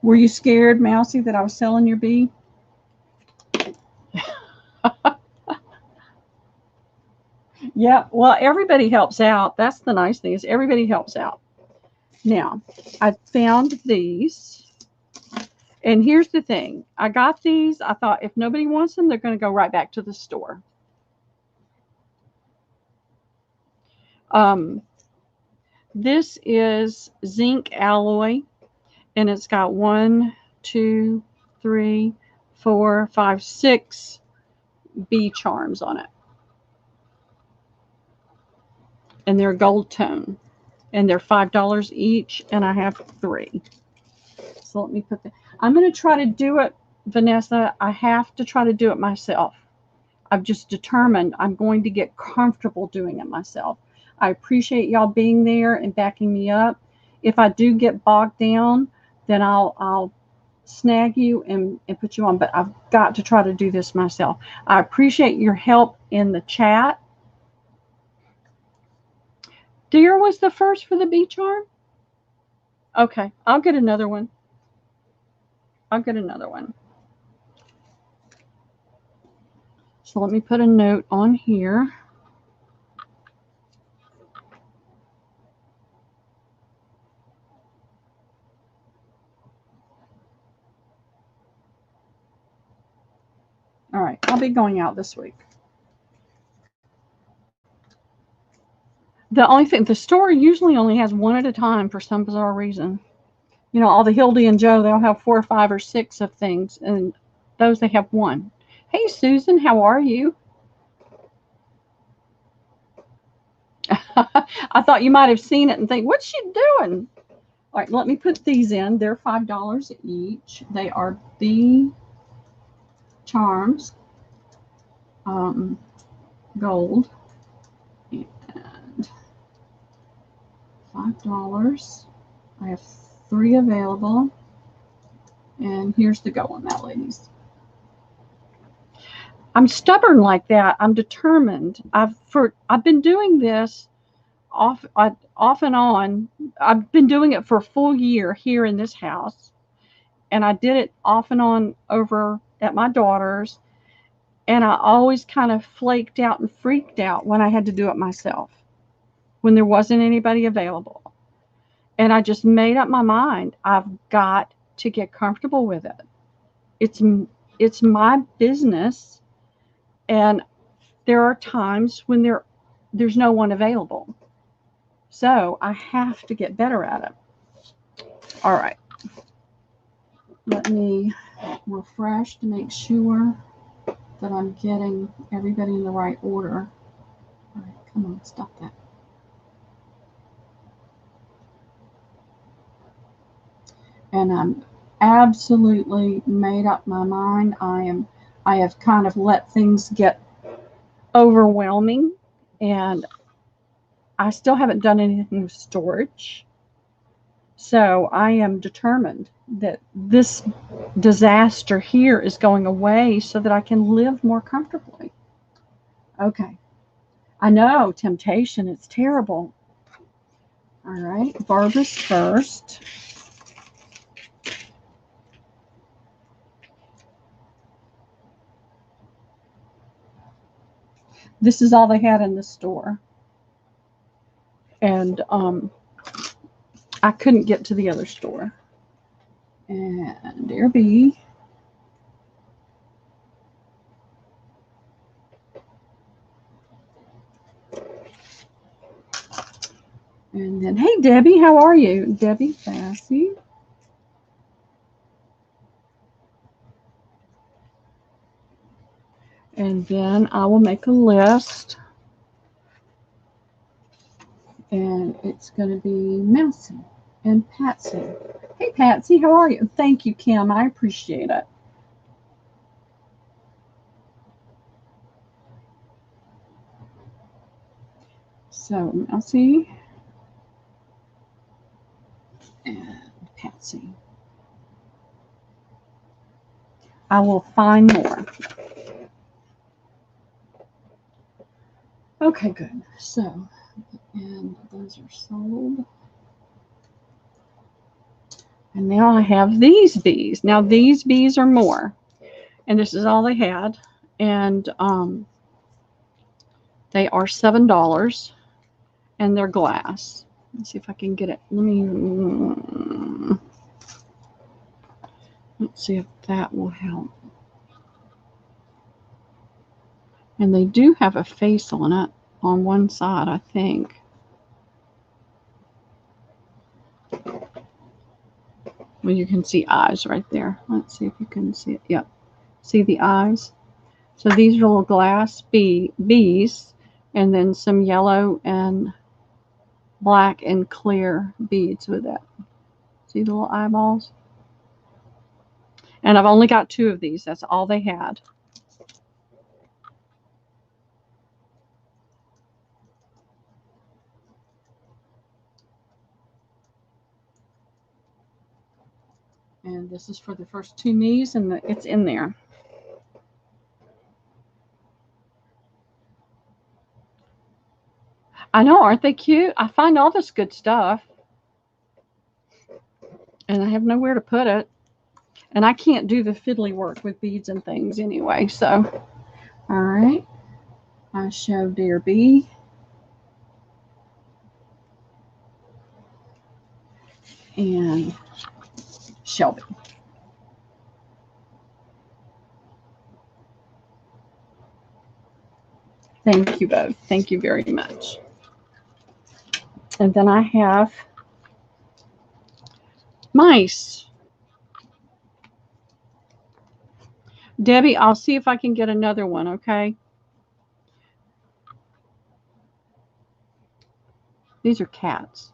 [SPEAKER 1] Were you scared, Mousy, that I was selling your B? Yeah, well, everybody helps out. That's the nice thing, is everybody helps out. Now, I found these. And here's the thing. I got these. I thought if nobody wants them, they're going to go right back to the store. This is zinc alloy, and it's got 1, 2, 3, 4, 5, 6 B charms on it. And they're gold tone. And they're $5 each, and I have 3. So let me put that. I'm going to try to do it, Vanessa. I have to try to do it myself. I've just determined I'm going to get comfortable doing it myself. I appreciate y'all being there and backing me up. If I do get bogged down, then I'll snag you and put you on. But I've got to try to do this myself. I appreciate your help in the chat. Deer was the first for the bee charm? Okay, I'll get another one. I'll get another one. So let me put a note on here. All right, I'll be going out this week. The only thing, the store usually only has one at a time for some bizarre reason. You know, all the Hildy and Joe, they'll have 4 or 5 or 6 of things, and those they have one. Hey, Susan, how are you? I thought you might have seen it and think, what's she doing? All right, let me put these in. They're $5 each. They are the charms, gold, and $5. I have 3 available, and here's the go on that, ladies. I'm stubborn like that. I'm determined. I've been doing this off and on. I've been doing it for a full year here in this house, and I did it off and on over at my daughter's, and I always kind of flaked out and freaked out when I had to do it myself, when there wasn't anybody available. And I just made up my mind. I've got to get comfortable with it. It's my business, and there are times when there's no one available. So I have to get better at it. All right. Let me refresh to make sure that I'm getting everybody in the right order. All right, come on, stop that. And I'm absolutely made up my mind. I have kind of let things get overwhelming, and I still haven't done anything with storage. So I am determined that this disaster here is going away so that I can live more comfortably. Okay. I know, temptation, it's terrible. All right, Barbara's first. This is all they had in the store. And I couldn't get to the other store. And there be. And then, hey, Debbie, how are you? Debbie Fassy. And then I will make a list. And it's going to be Mousy and Patsy. Hey, Patsy, how are you? Thank you, Kim. I appreciate it. So, Mousy and Patsy. I will find more. Okay, good. So, and those are sold. And now I have these bees. Now these bees are more. And this is all they had. And they are $7. And they're glass. Let's see if I can get it. Let's see if that will help. And they do have a face on it on one side, I think. Well, you can see eyes right there. Let's see if you can see it. Yep. See the eyes? So these are little glass bees, and then some yellow and black and clear beads with it. See the little eyeballs? And I've only got 2 of these. That's all they had. And this is for the first 2 me's, and it's in there. I know, aren't they cute? I find all this good stuff. And I have nowhere to put it. And I can't do the fiddly work with beads and things anyway. So, all right. I show Dear Bee. And Shelby. Thank you both. Thank you very much. And then I have mice. Debbie, I'll see if I can get another one, okay? These are cats.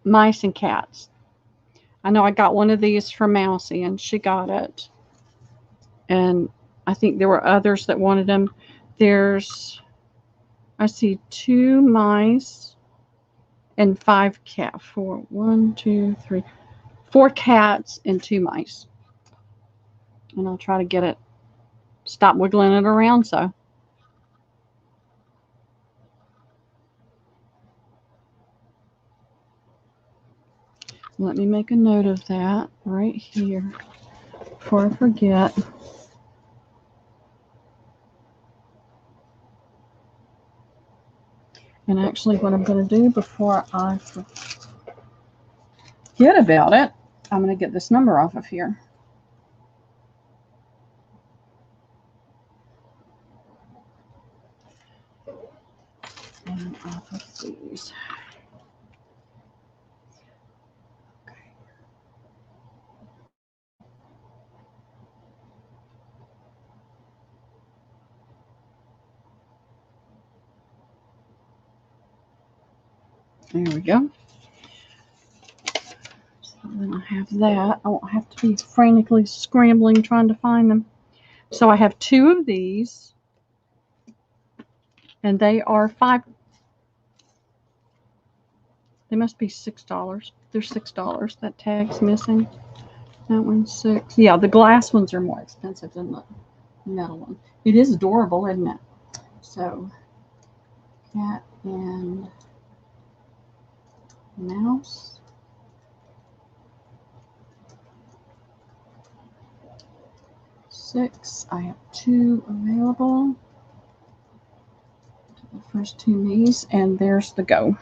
[SPEAKER 1] Mice and cats. I know I got one of these from Mousy, and she got it. And I think there were others that wanted them. I see 2 mice and 5 cats. 1, 2, 3, 4 cats and 2 mice. And I'll try to get it, stop wiggling it around so. Let me make a note of that right here before I forget. And actually what I'm going to do before I forget about it, I'm going to get this number off of here. And off of these. Okay. There we go. So then I have that. I won't have to be frantically scrambling trying to find them. So I have 2 of these. And they are they must be $6. They're $6. That tag's missing. That one's $6. Yeah, the glass ones are more expensive than the metal one. It is adorable, isn't it? So, cat and mouse. $6. I have 2 available. The first 2 knees, and there's the go.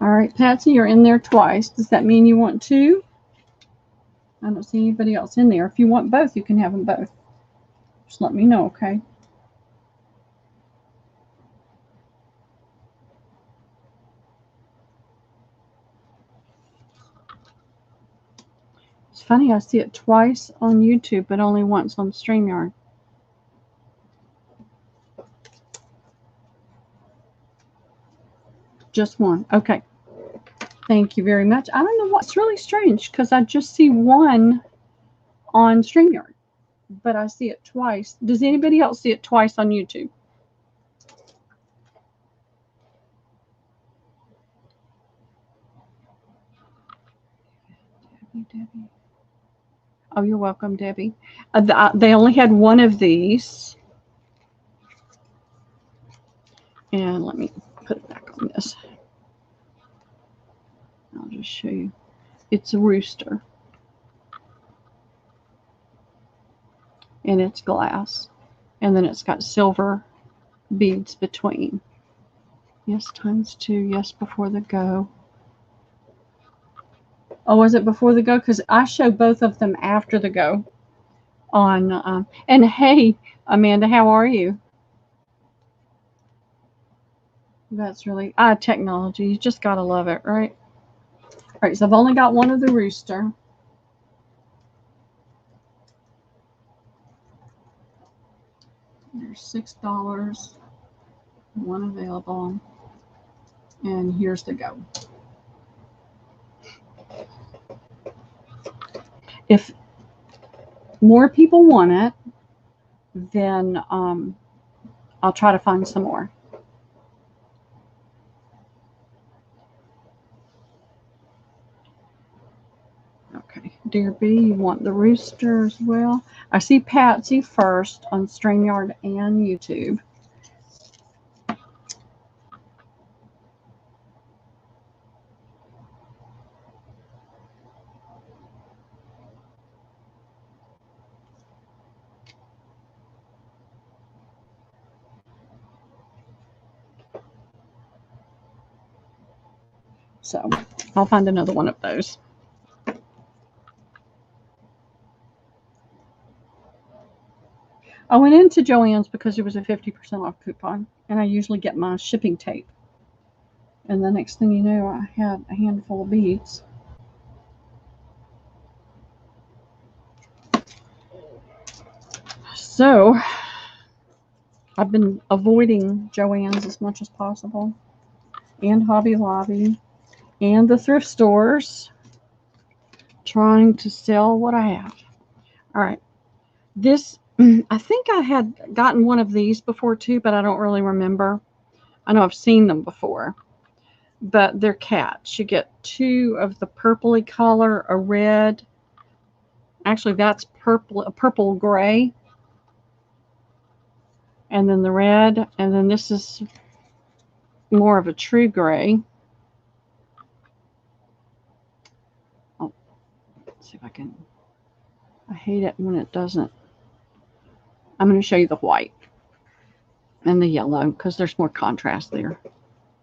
[SPEAKER 1] All right, Patsy, you're in there twice. Does that mean you want 2? I don't see anybody else in there. If you want both, you can have them both. Just let me know, okay? It's funny, I see it twice on YouTube, but only once on StreamYard. Just one. Okay. Thank you very much. I don't know what's really strange because I just see one on StreamYard, but I see it twice. Does anybody else see it twice on YouTube? Debbie. Oh, you're welcome, Debbie. They only had one of these. And let me put it back on this. I'll just show you. It's a rooster. And it's glass. And then it's got silver beads between. Yes, ×2. Yes, before the go. Oh, was it before the go? Because I show both of them after the go. On and hey, Amanda, how are you? That's really technology. You just gotta love it, right? All right, so I've only got one of the rooster. There's $6. One available. And here's the go. If more people want it, then I'll try to find some more. Okay, Dear B, you want the rooster as well? I see Patsy first on StreamYard and YouTube. So I'll find another one of those. I went into Joann's because it was a 50% off coupon, and I usually get my shipping tape. And the next thing you know, I had a handful of beads. So I've been avoiding Joann's as much as possible, and Hobby Lobby, and the thrift stores, trying to sell what I have. All right. This, I think I had gotten one of these before too, but I don't really remember. I know I've seen them before, but they're cats. You get two of the purpley color, a red. Actually, that's purple, a purple gray. And then the red. And then this is more of a true gray. Oh, let's see if I can. I hate it when it doesn't. I'm going to show you the white and the yellow because there's more contrast there.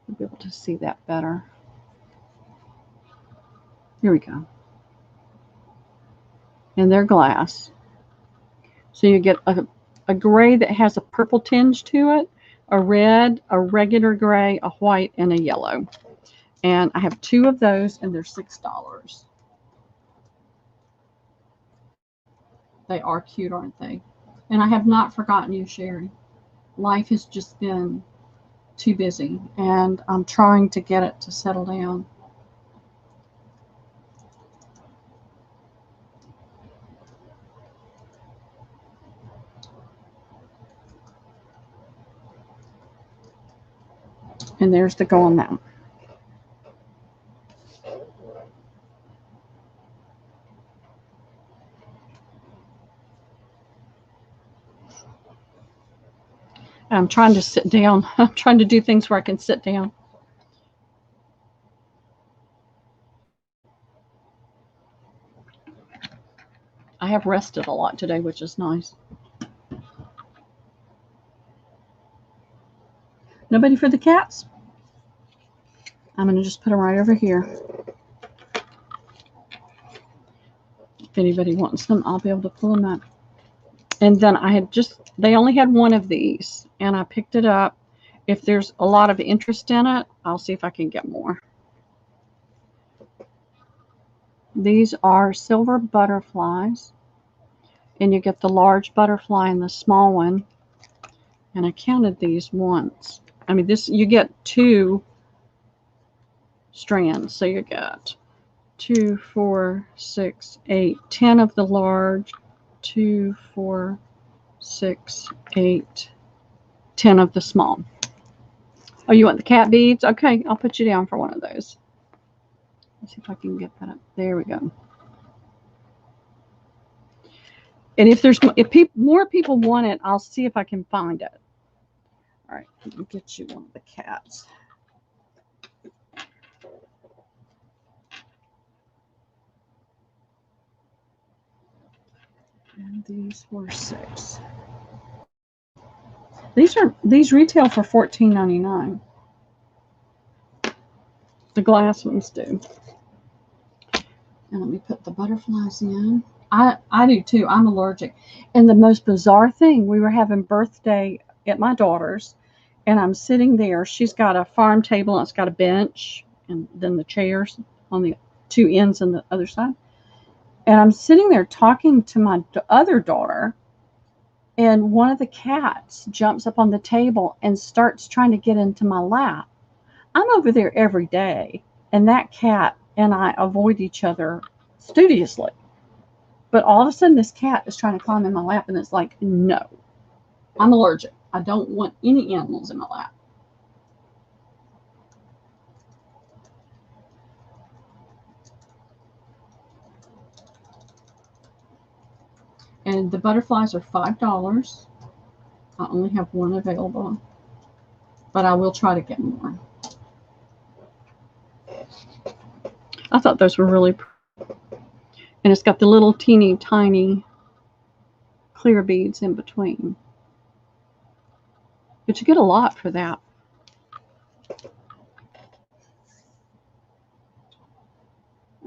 [SPEAKER 1] You'll be able to see that better. Here we go. And they're glass. So you get a gray that has a purple tinge to it, a red, a regular gray, a white, and a yellow. And I have two of those, and they're $6. They are cute, aren't they? And I have not forgotten you, Sherry. Life has just been too busy, and I'm trying to get it to settle down. And there's the go on that one. I'm trying to sit down. I'm trying to do things where I can sit down. I have rested a lot today, which is nice. Nobody for the cats? I'm going to just put them right over here. If anybody wants them, I'll be able to pull them up. And then they only had one of these, and I picked it up. If there's a lot of interest in it, I'll see if I can get more. These are silver butterflies, and you get the large butterfly and the small one. And I counted these once. I mean, you get two strands. So you got 2, 4, 6, 8, 10 of the large, 2, 4, 6, 8, 10 of the small. Oh, you want the cat beads? Okay, I'll put you down for one of those. Let's see if I can get that up. There we go. And if more people want it, I'll see if I can find it. All right, let me get you one of the cats. And these were 6. These retail for $14.99. The glass ones do. And let me put the butterflies in. I do too. I'm allergic. And the most bizarre thing, we were having birthday at my daughter's, and I'm sitting there. She's got a farm table, and it's got a bench, and then the chairs on the 2 ends on the other side. And I'm sitting there talking to my other daughter, and one of the cats jumps up on the table and starts trying to get into my lap. I'm over there every day, and that cat and I avoid each other studiously. But all of a sudden, this cat is trying to climb in my lap, and it's like, no, I'm allergic. I don't want any animals in my lap. And the butterflies are $5. I only have one available, but I will try to get more. I thought those were really pretty. And it's got the little teeny tiny clear beads in between. But you get a lot for that.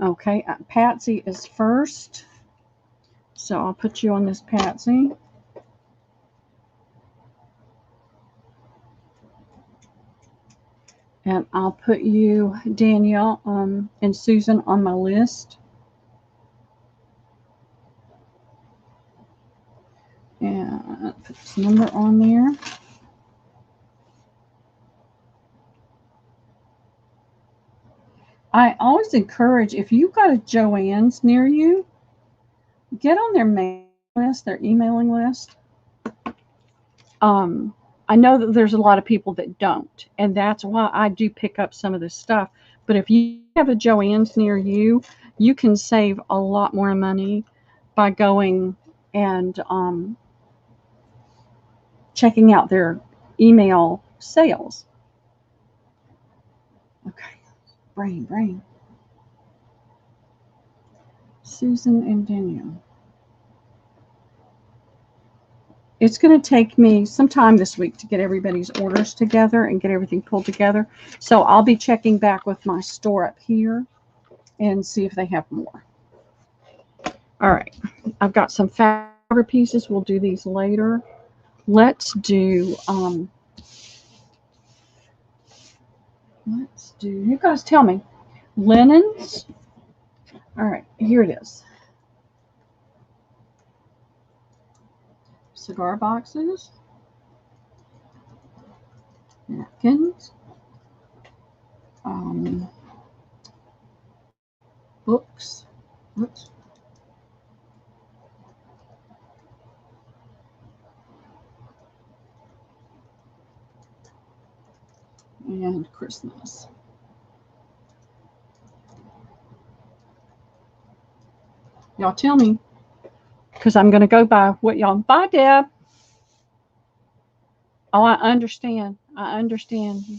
[SPEAKER 1] Okay, Patsy is first. So I'll put you on this Patsy. And I'll put you, Danielle, and Susan on my list. And put this number on there. I always encourage, if you've got a Joann's near you, get on their mailing list, their emailing list. I know that there's a lot of people that don't, and that's why I do pick up some of this stuff. But if you have a Joann's near you, you can save a lot more money by going and checking out their email sales. Okay, brain. Susan and Danielle. It's going to take me some time this week to get everybody's orders together and get everything pulled together. So I'll be checking back with my store up here and see if they have more. All right. I've got some fabric pieces. We'll do these later. Let's do, you guys tell me, linens. All right, here it is. Cigar boxes, napkins, books, oops, and Christmas. Y'all tell me, because I'm going to go by what y'all. Bye, Deb. Oh, I understand,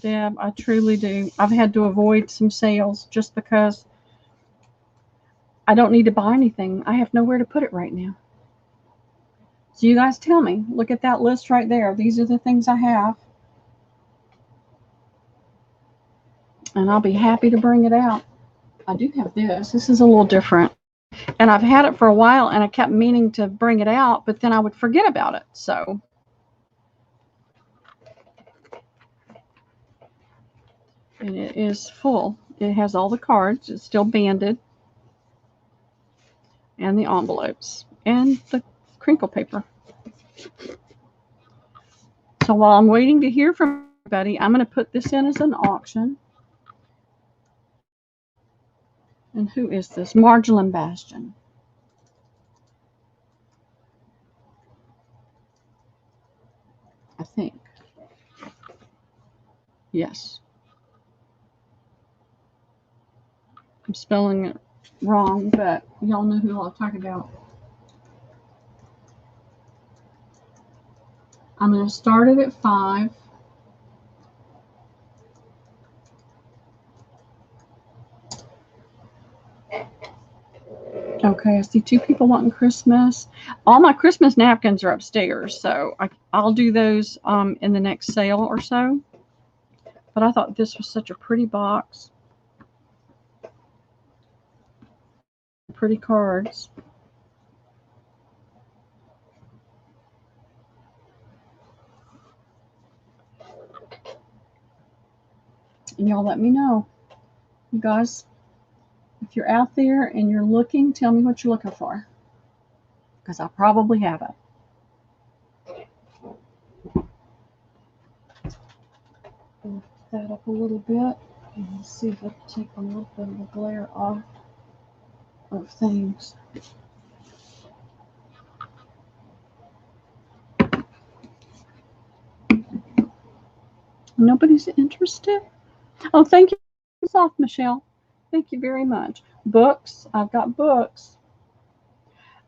[SPEAKER 1] Deb. I truly do. I've had to avoid some sales just because I don't need to buy anything. I have nowhere to put it right now. So you guys tell me. Look at that list right there. These are the things I have. And I'll be happy to bring it out. I do have this. This is a little different. And I've had it for a while, and I kept meaning to bring it out, but then I would forget about it. So and it is full. It has all the cards. It's still banded. And the envelopes. And the crinkle paper. So while I'm waiting to hear from everybody, I'm going to put this in as an auction. And who is this? Marjolaine Bastion. I think. Yes. I'm spelling it wrong, but y'all know who I'll talk about. I'm going to start it at 5. Okay, I see 2 people wanting Christmas. All my Christmas napkins are upstairs, so I'll do those in the next sale or so. But I thought this was such a pretty box. Pretty cards. And y'all let me know. You guys, if you're out there and you're looking, tell me what you're looking for. Because I probably have it. Lift that up a little bit and see if I can take a little bit of the glare off of things. Nobody's interested? Oh, thank you. Off, Michelle. Thank you very much. Books. I've got books.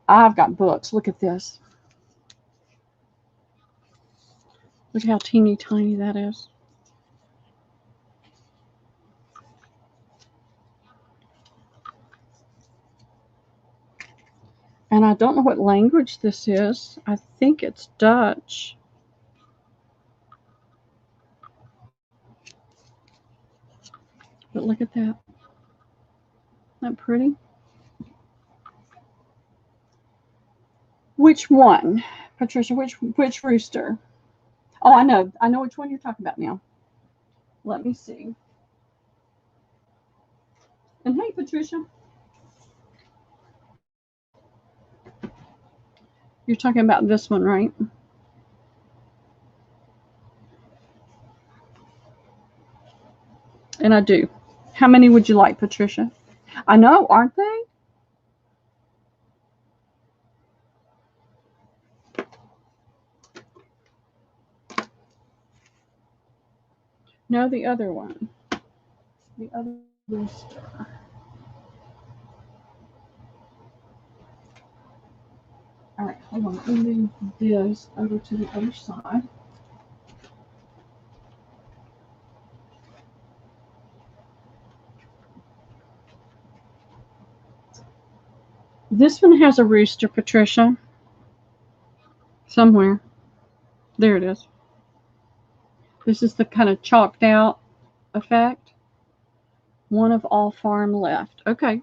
[SPEAKER 1] I've got books. Look at this. Look how teeny tiny that is. And I don't know what language this is. I think it's Dutch. But look at that. Isn't that pretty? Which one? Patricia, which rooster? Oh, I know. I know which one you're talking about now. Let me see. And hey, Patricia. You're talking about this one, right? And I do. How many would you like, Patricia? I know, aren't they? No, the other one. The other rooster. All right, hold on. Let me move this over to the other side. This one has a rooster, Patricia. Somewhere. There it is. This is the kind of chalked out effect. One of all farm left. Okay.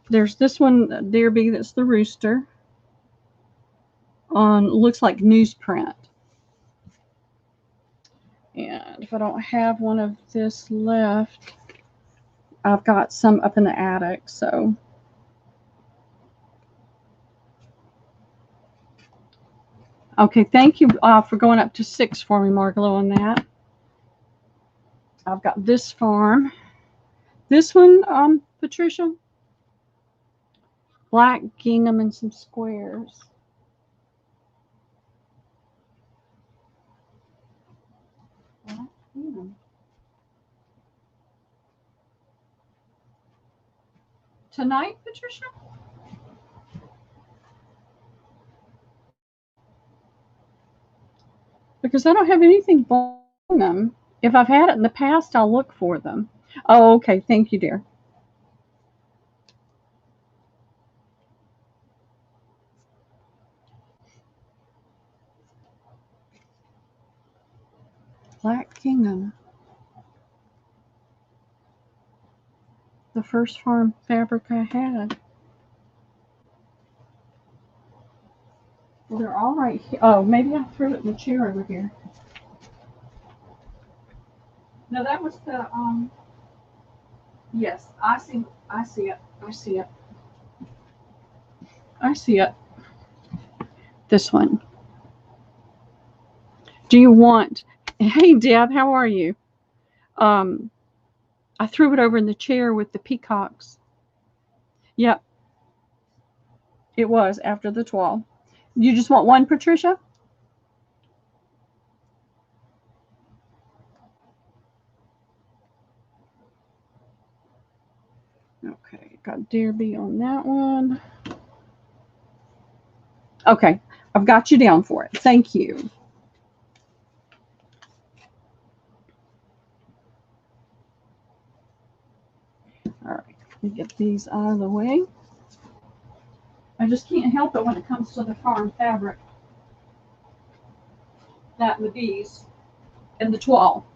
[SPEAKER 1] There's this one, Deerby, that's the rooster. On looks like newsprint. And if I don't have one of this left, I've got some up in the attic, so. Okay, thank you for going up to 6 for me, Margalo, on that. I've got this farm. This one, Patricia, black gingham and some squares. Black gingham. Tonight, Patricia? Because I don't have anything gingham. If I've had it in the past, I'll look for them. Oh, okay. Thank you, dear. Black gingham. The first farm fabric I had. Well, they're all right here. Oh, maybe I threw it in the chair over here. No, that was the yes, I see it. I see it. I see it. This one. Do you want Hey Deb, how are you? I threw it over in the chair with the peacocks. Yep, it was after the 12. You just want one, Patricia? Okay, got Derby on that one. Okay, I've got you down for it. Thank you. All right, let me get these out of the way. I just can't help it when it comes to the farm fabric. That and the bees and the toile.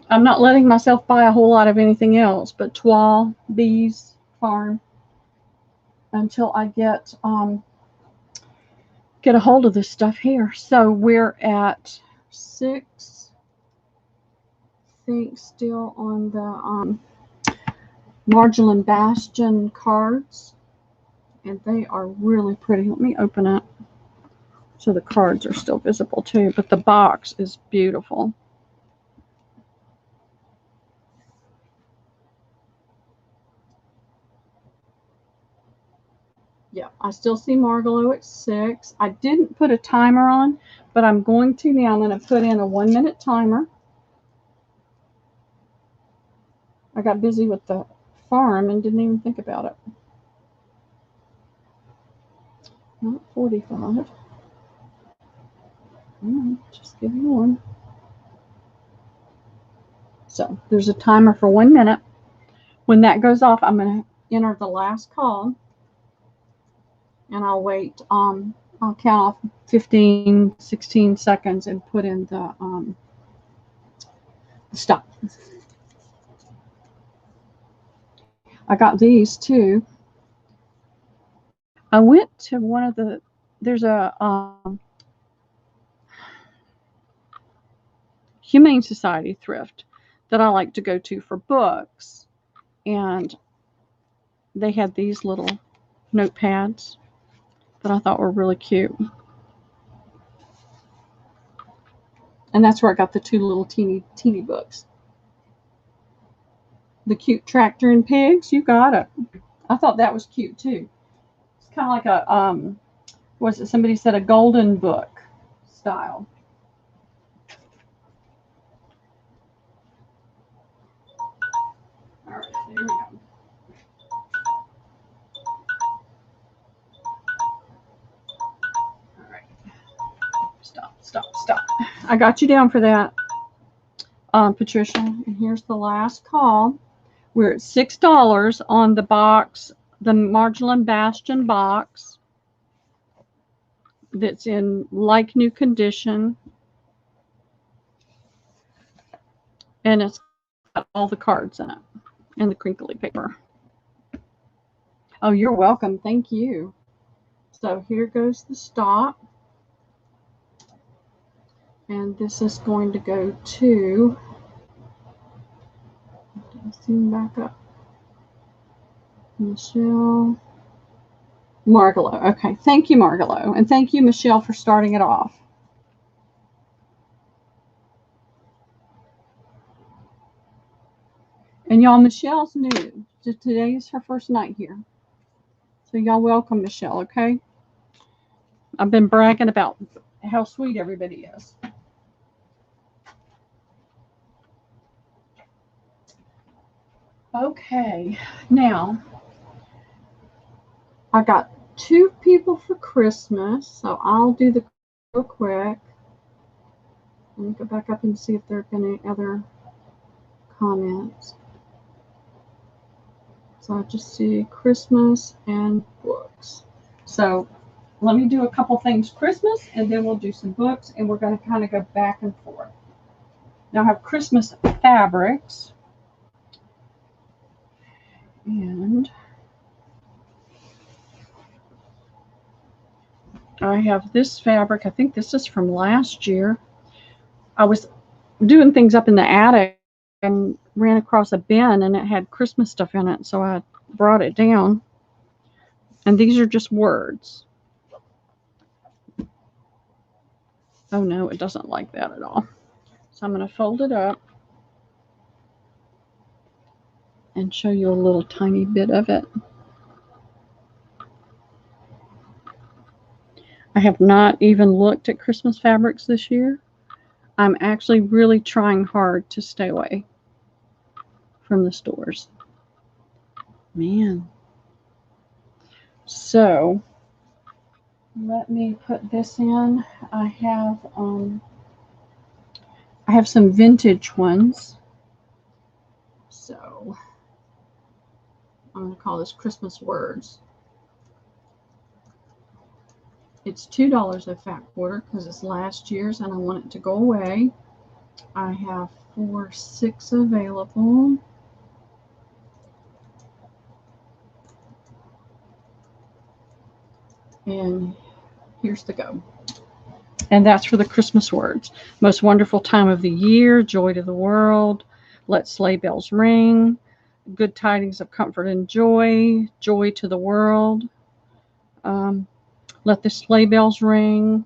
[SPEAKER 1] I'm not letting myself buy a whole lot of anything else but toile, bees, farm until I get a hold of this stuff here. So we're at 6. I think still on the Marjolaine Bastion cards, and they are really pretty. Let me open it so the cards are still visible too, but the box is beautiful. Yeah, I still see Margalo at 6. I didn't put a timer on, but I'm going to now. I'm going to put in a 1-minute timer. I got busy with the farm and didn't even think about it. Not 45. Just give you one. So there's a timer for 1 minute. When that goes off, I'm going to enter the last call, and I'll wait. I'll count off 15, 16 seconds and put in the stop. I got these too. I went to one of the. There's a Humane Society thrift that I like to go to for books, and they had these little notepads that I thought were really cute. And that's where I got the 2 little teeny books. The cute tractor and pigs, you got it. I thought that was cute too. It's kind of like a was it somebody said a golden book style. All right, there we go. All right. Stop. I got you down for that, Patricia. And here's the last call. We're at $6 on the box, the Marjolaine Bastion box that's in like new condition. And it's got all the cards in it and the crinkly paper. Oh, you're welcome. Thank you. So here goes the stop. And this is going to go to, zoom back up, Michelle Margalo. Okay, thank you, Margalo. And thank you, Michelle, for starting it off. And y'all, Michelle's new. Today is her first night here. So y'all welcome Michelle, okay? I've been bragging about how sweet everybody is. Okay, now I got 2 people for Christmas, so I'll do the real quick. Let me go back up and see if there have been any other comments. So I just see Christmas and books. So let me do a couple things Christmas, and then we'll do some books, and we're going to kind of go back and forth. Now I have Christmas fabrics. And I have this fabric. I think this is from last year. I was doing things up in the attic and ran across a bin, and it had Christmas stuff in it, so I brought it down. And these are just words. Oh no, it doesn't like that at all. So I'm going to fold it up. and show you a little tiny bit of it. I have not even looked at Christmas fabrics this year. I'm actually really trying hard to stay away from the stores. Man. So let me put this in. I have some vintage ones. So I'm going to call this Christmas Words. It's $2 a fat quarter because it's last year's and I want it to go away. I have 6 available. And here's the go. And that's for the Christmas Words. Most wonderful time of the year, joy to the world, let sleigh bells ring, good tidings of comfort and joy, joy to the world, let the sleigh bells ring.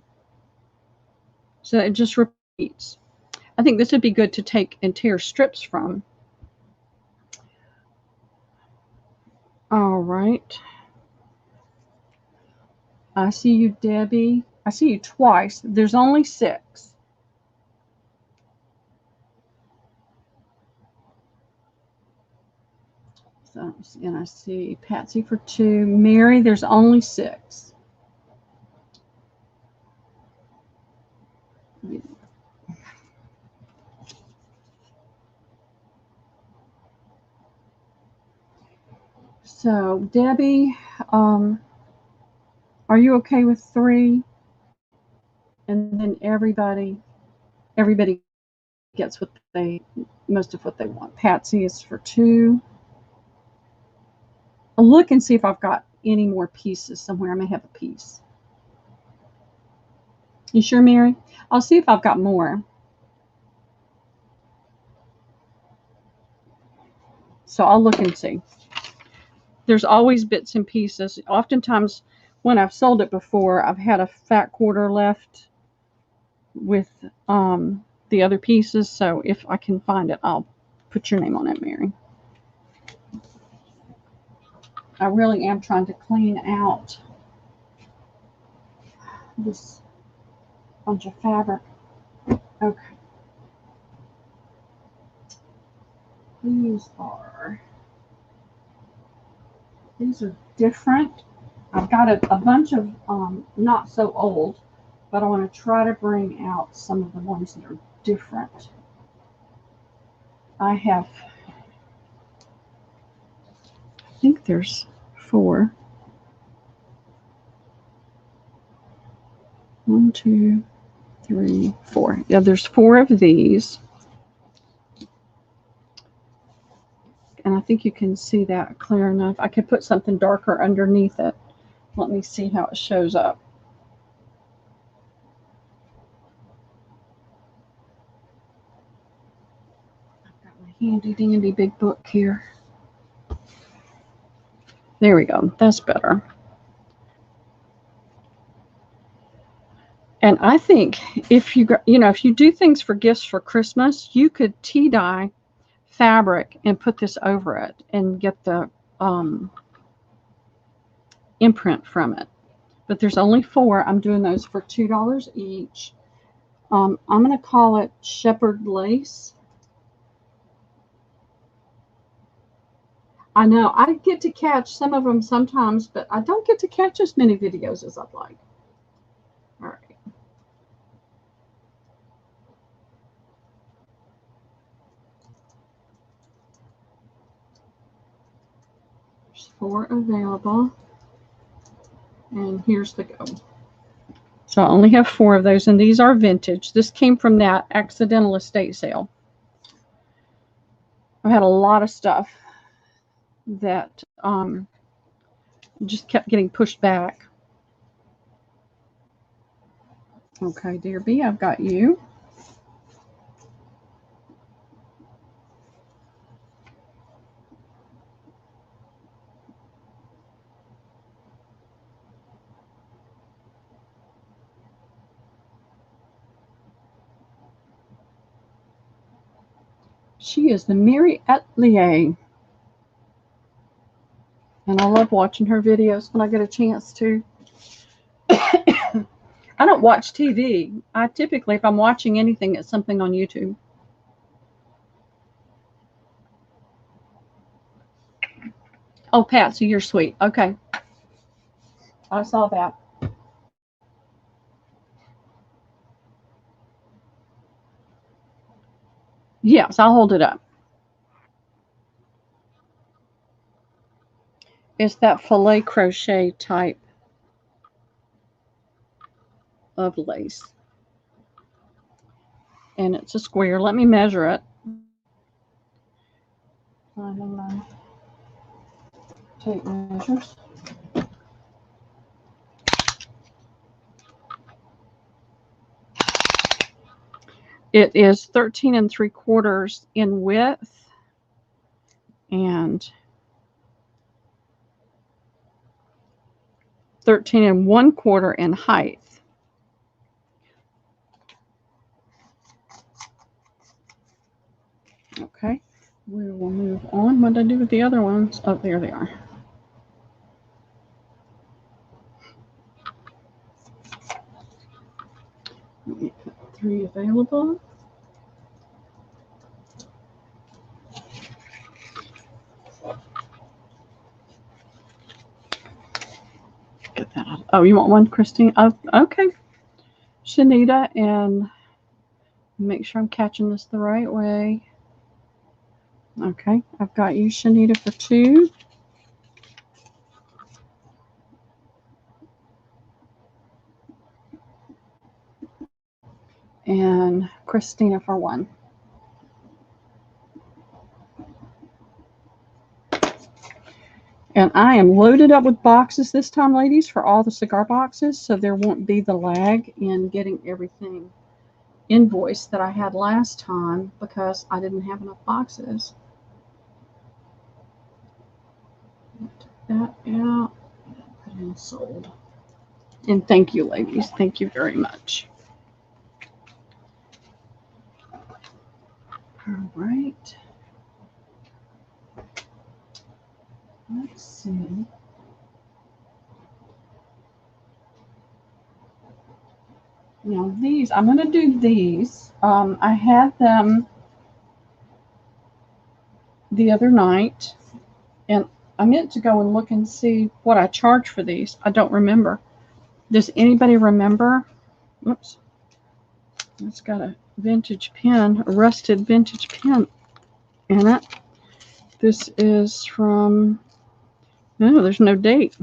[SPEAKER 1] So it just repeats. I think this would be good to take and tear strips from. All right. I see you, Debbie. I see you twice. There's only 6. So, and I see Patsy for 2. Mary, there's only 6. So, Debbie, are you okay with 3? And then everybody gets most of what they want. Patsy is for 2. I'll look and see if I've got any more pieces somewhere. I may have a piece. You sure, Mary? I'll see if I've got more. So I'll look and see. There's always bits and pieces. Oftentimes when I've sold it before, I've had a fat quarter left with the other pieces. So if I can find it, I'll put your name on it, Mary. I really am trying to clean out this bunch of fabric. Okay. These are different. I've got a bunch of not so old, but I want to try to bring out some of the ones that are different. I think there's 4. 1, 2, 3, 4. Yeah, there's 4 of these. And I think you can see that clear enough. I could put something darker underneath it. Let me see how it shows up. I've got my handy dandy big book here. There we go. That's better. And I think if you do things for gifts for Christmas, you could tea dye fabric and put this over it and get the imprint from it. But there's only 4. I'm doing those for $2 each. I'm going to call it Shepherd Lace. I know I get to catch some of them sometimes, but I don't get to catch as many videos as I'd like. All right. There's 4 available. And here's the go. So I only have 4 of those, and these are vintage. This came from that accidental estate sale. I've had a lot of stuff that just kept getting pushed back. Okay, dear B, I've got you. She is the Mary Atelier. And I love watching her videos when I get a chance to. I don't watch TV. I typically, if I'm watching anything, it's something on YouTube. Oh, Patsy, you're sweet. Okay. I saw that. Yes, I'll hold it up. It's that filet crochet type of lace. And it's a square. Let me measure it. Finding my tape measures. It is 13 3/4 in width and 13 1/4 in height. Okay, we will move on. What did I do with the other ones? Oh, there they are. Let me put 3 available. Get that out. Oh, you want one, Christine? Oh, okay. Shanita, and make sure I'm catching this the right way. Okay, I've got you, Shanita, for 2. And Christina for 1. And I am loaded up with boxes this time, ladies, for all the cigar boxes, so there won't be the lag in getting everything invoiced that I had last time because I didn't have enough boxes. Take that out, put in sold. And thank you, ladies. Thank you very much. All right. Let's see. Now these, I'm going to do these. I had them the other night, and I meant to go and look and see what I charged for these. I don't remember. Does anybody remember? Oops. It's got a vintage pen, a rusted vintage pen in it. This is from, no, there's no date.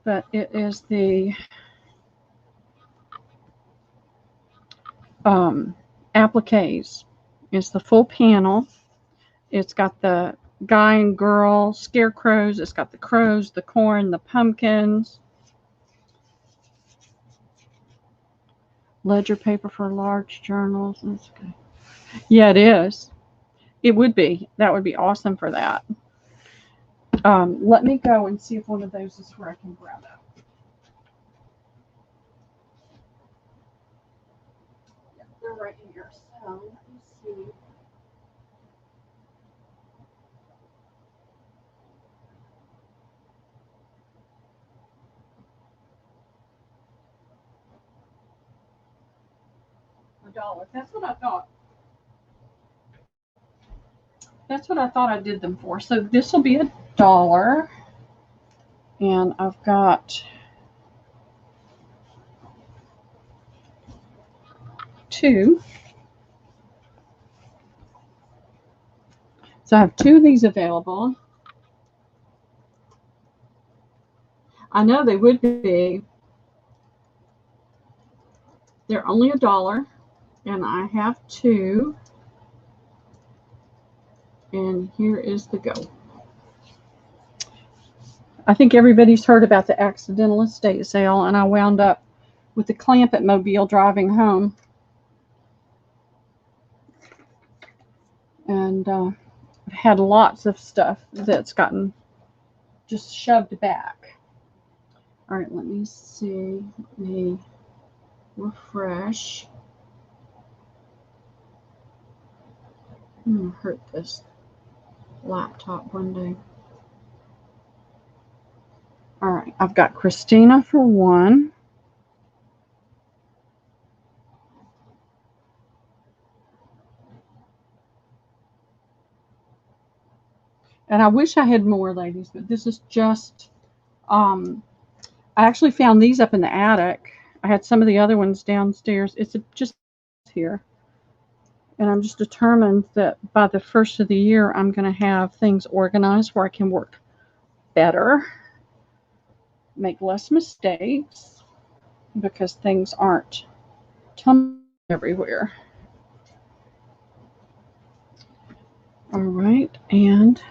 [SPEAKER 1] But it is the appliques. It's the full panel. It's got the guy and girl scarecrows. It's got the crows, the corn, the pumpkins. Ledger paper for large journals. That's good. Yeah, it is. It would be. That would be awesome for that. Let me go and see if one of those is where I can grab it. Yeah, they're right here. So let me see. $1. That's what I thought. That's what I thought I did them for. So this will be $1. And I've got 2. So I have 2 of these available. I know they would be. They're only $1. And I have 2. And here is the go. I think everybody's heard about the accidental estate sale, and I wound up with the clamp at Mobile driving home. And I've had lots of stuff that's gotten just shoved back. All right, let me see. refresh. I'm going to hurt this laptop one day. All right, I've got Christina for one. And I wish I had more, ladies, but this is just, I actually found these up in the attic. I had some of the other ones downstairs. It's just here. And I'm just determined that by the first of the year, I'm going to have things organized where I can work better, make less mistakes, because things aren't tumbling everywhere. All right, and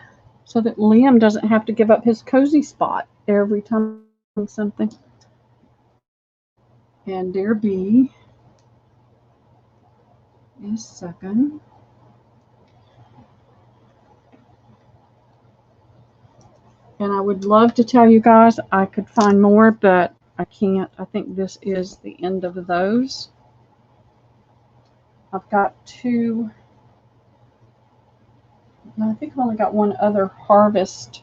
[SPEAKER 1] so that Liam doesn't have to give up his cozy spot every time something. And Dear B is second. And I would love to tell you guys I could find more, but I can't. I think this is the end of those. I've got two. I think I've only got one other harvest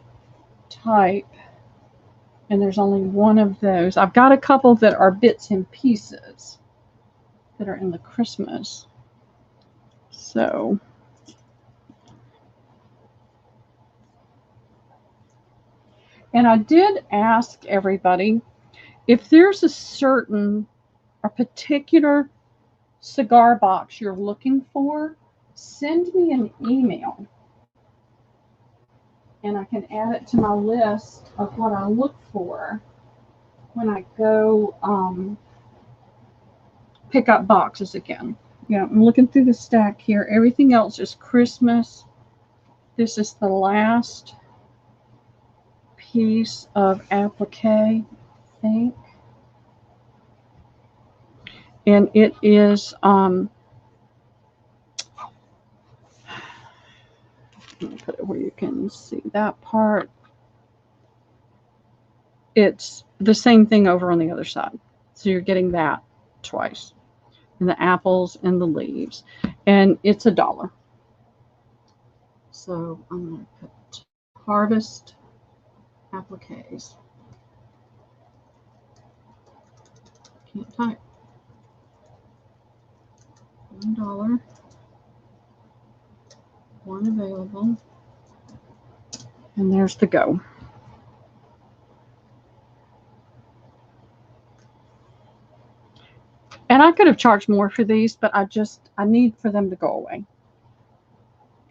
[SPEAKER 1] type. And there's only one of those. I've got a couple that are bits and pieces that are in the Christmas. So. And I did ask everybody if there's a particular cigar box you're looking for, send me an email. And I can add it to my list of what I look for when I go pick up boxes again. Yeah, I'm looking through the stack here. Everything else is Christmas. This is the last piece of applique, I think. And it is, let me put it where you can see that part. It's the same thing over on the other side. So you're getting that twice. And the apples and the leaves. And it's $1. So I'm going to put Harvest Appliques. Can't type. $1. One available. And there's the go. And I could have charged more for these, but I need for them to go away.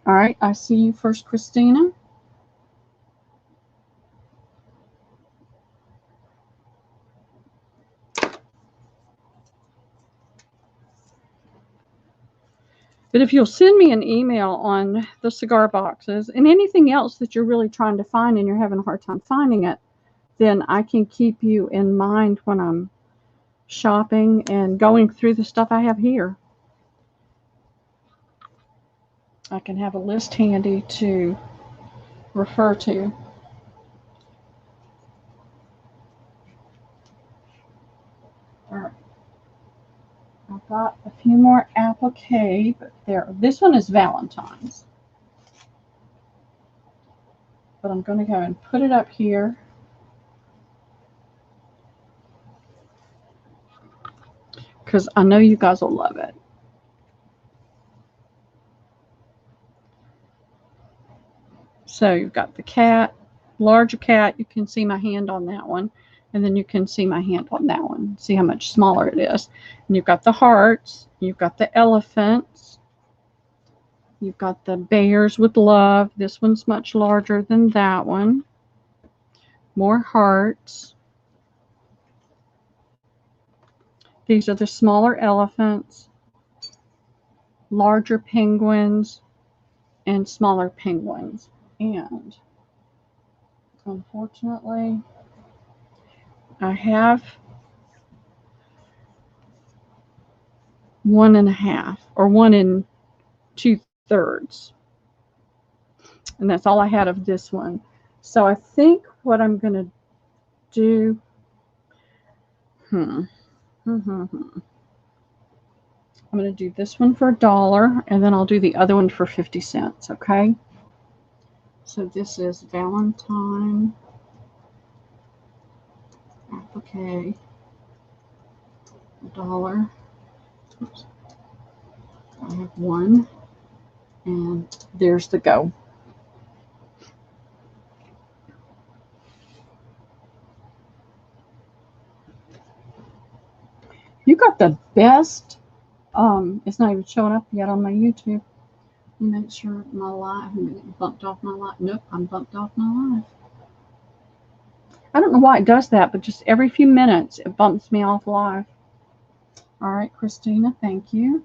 [SPEAKER 1] All right, I see you first, Christina. But if you'll send me an email on the cigar boxes and anything else that you're really trying to find and you're having a hard time finding it, then I can keep you in mind when I'm shopping and going through the stuff I have here. I can have a list handy to refer to. All right. I've got a few more applique, but this one is Valentine's. But I'm going to go and put it up here. Because I know you guys will love it. So you've got the cat, larger cat. You can see my hand on that one. And then you can see my hand on that one. See how much smaller it is. And you've got the hearts. You've got the elephants. You've got the bears with love. This one's much larger than that one. More hearts. These are the smaller elephants, larger penguins, and smaller penguins. And unfortunately, I have 1.5 or 1 2/3. And that's all I had of this one. So I think what I'm going to do, I'm going to do this one for $1, and then I'll do the other one for 50 cents, okay? So this is Valentine applique, $1. Oops. I have one, and there's the go. You got the best. It's not even showing up yet on my YouTube. Make sure my live. I'm getting bumped off my live. Nope, I'm bumped off my live. I don't know why it does that, but just every few minutes it bumps me off live. All right, Christina, thank you.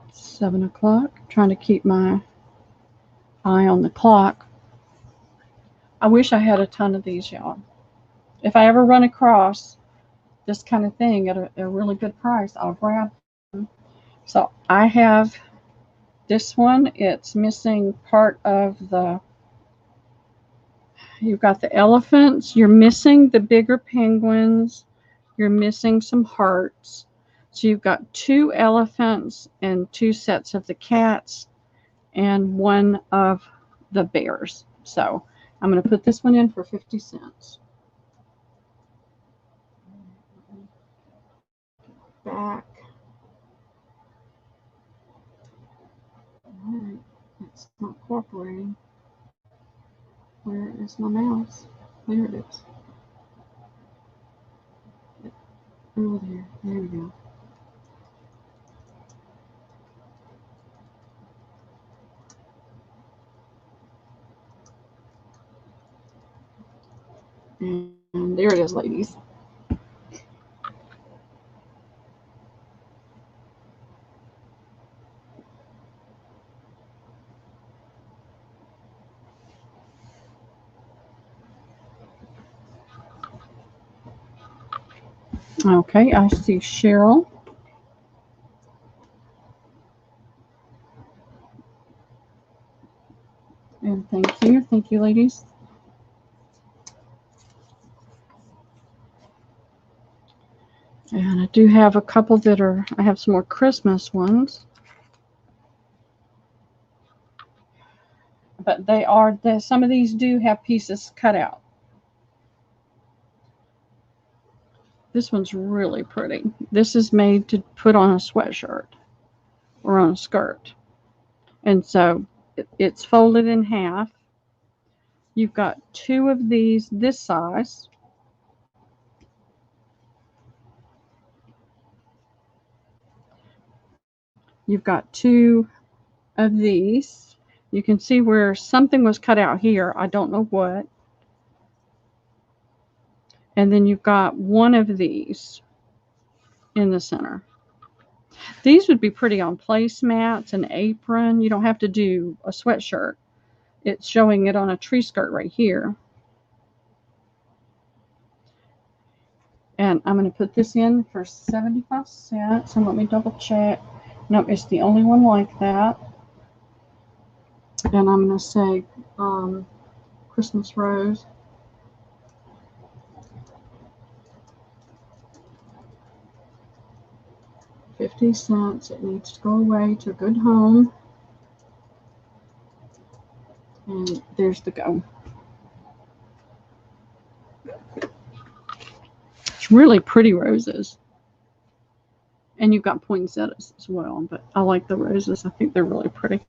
[SPEAKER 1] It's 7 o'clock. Trying to keep my eye on the clock. I wish I had a ton of these, y'all. If I ever run across this kind of thing at a really good price, I'll grab them. So I have this one. It's missing part of the, you've got the elephants, you're missing the bigger penguins, you're missing some hearts. So you've got 2 elephants and 2 sets of the cats and 1 of the bears. So I'm going to put this one in for 50 cents. Back. All right, it's not cooperating. Where is my mouse? There it is. Over there. There we go. And there it is, ladies. Okay, I see Cheryl. And thank you. Thank you, ladies. And I do have a couple that are, I have some more Christmas ones. But they are, some of these do have pieces cut out. This one's really pretty. This is made to put on a sweatshirt or on a skirt. And so it's folded in half. You've got 2 of these this size. You've got 2 of these. You can see where something was cut out here. I don't know what. And then you've got 1 of these in the center. These would be pretty on placemats, an apron. You don't have to do a sweatshirt. It's showing it on a tree skirt right here. And I'm going to put this in for 75 cents. And let me double check. Nope, it's the only one like that. And I'm going to say Christmas rose. $0.50. It needs to go away to a good home. And there's the go. It's really pretty roses. And you've got poinsettias as well, but I like the roses. I think they're really pretty.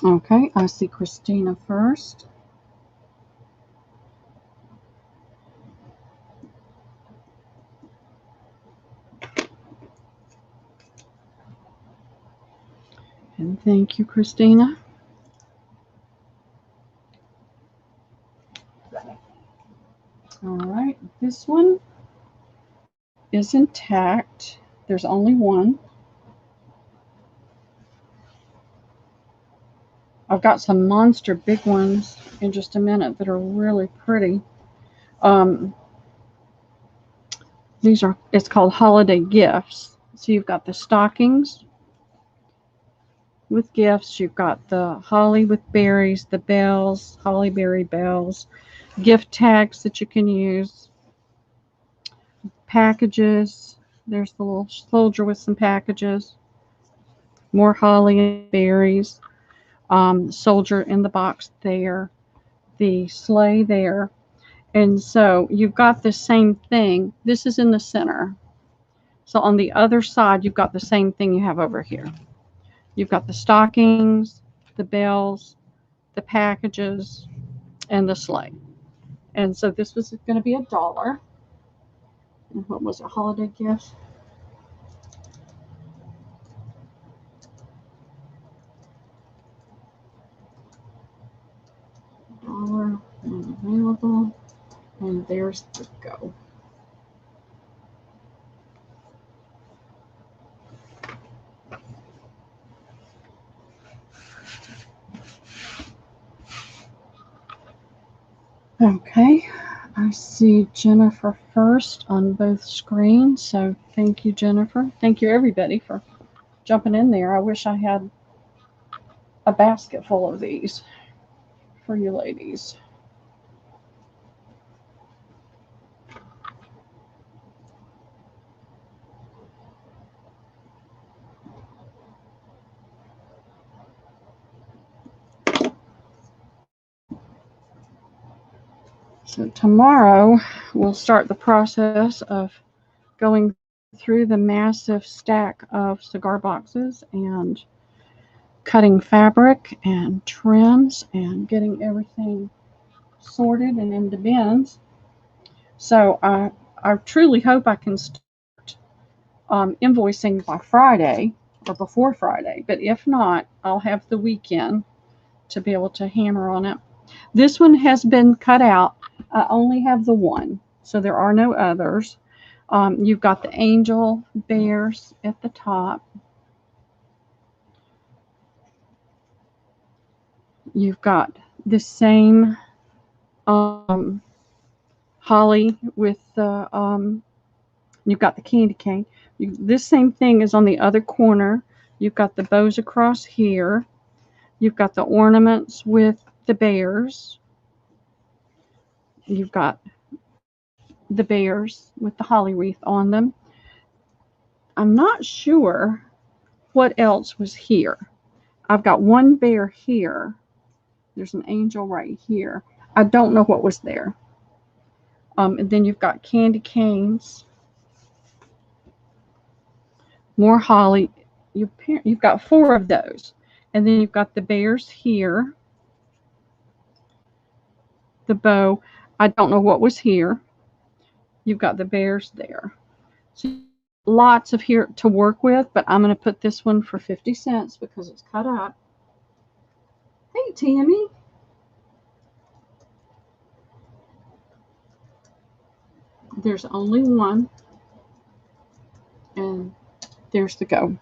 [SPEAKER 1] Okay, I see Christina first. And thank you, Christina. All right, this one is intact. There's only one. I've got some monster big ones in just a minute that are really pretty. Um, these are, it's called holiday gifts. So you've got the stockings with gifts. You've got the holly with berries, the bells, holly berry bells, gift tags that you can use, packages. There's the little soldier with some packages, more holly and berries, soldier in the box there, the sleigh there. And so you've got the same thing. This is in the center. So on the other side, you've got the same thing you have over here. You've got the stockings, the bells, the packages, and the sleigh. And so this was going to be $1. And what was it? Holiday gifts? $1 and available. And there's the go. Okay, I see Jennifer first on both screens. So thank you, Jennifer. Thank you, everybody, for jumping in there. I wish I had a basket full of these for you ladies. So tomorrow we'll start the process of going through the massive stack of cigar boxes and cutting fabric and trims and getting everything sorted and into bins. So I truly hope I can start invoicing by Friday or before Friday. But if not, I'll have the weekend to be able to hammer on it. This one has been cut out. I only have the one, so there are no others. You've got the angel bears at the top. You've got the same holly with the, you've got the candy cane. This same thing is on the other corner. You've got the bows across here. You've got the ornaments with the bears. You've got the bears with the holly wreath on them. I'm not sure what else was here. I've got one bear here. There's an angel right here. I don't know what was there. And then you've got candy canes, more holly. You've got 4 of those. And then you've got the bears here, the bow. I don't know what was here. You've got the bears there. So lots of here to work with, but I'm going to put this one for 50 cents because it's cut up. Hey, Tammy. There's only one. And there's the go.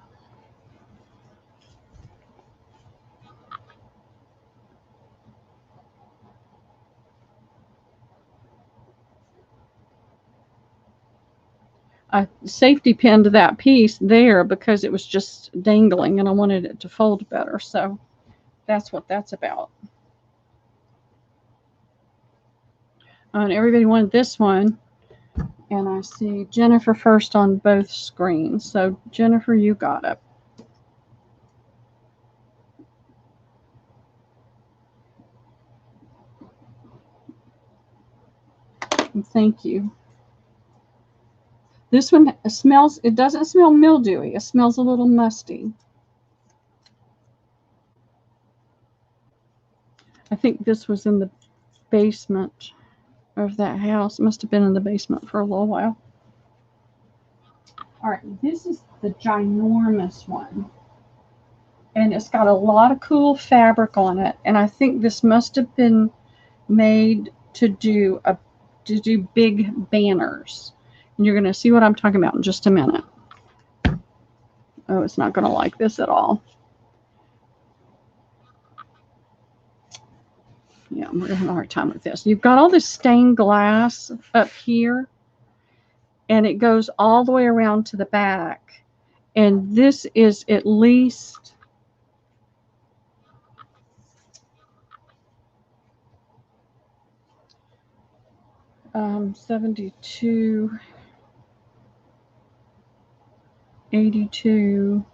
[SPEAKER 1] I safety pinned that piece there because it was just dangling and I wanted it to fold better. So that's what that's about. And everybody wanted this one. And I see Jennifer first on both screens. So Jennifer, you got it. And thank you. This one smells, it doesn't smell mildewy. It smells a little musty. I think this was in the basement of that house. It must have been in the basement for a little while. All right, this is the ginormous one. And it's got a lot of cool fabric on it. And I think this must have been made to do big banners. And you're going to see what I'm talking about in just a minute. Oh, it's not going to like this at all. Yeah, we're gonna have a hard time with this. You've got all this stained glass up here, and it goes all the way around to the back. And this is at least 72, 82,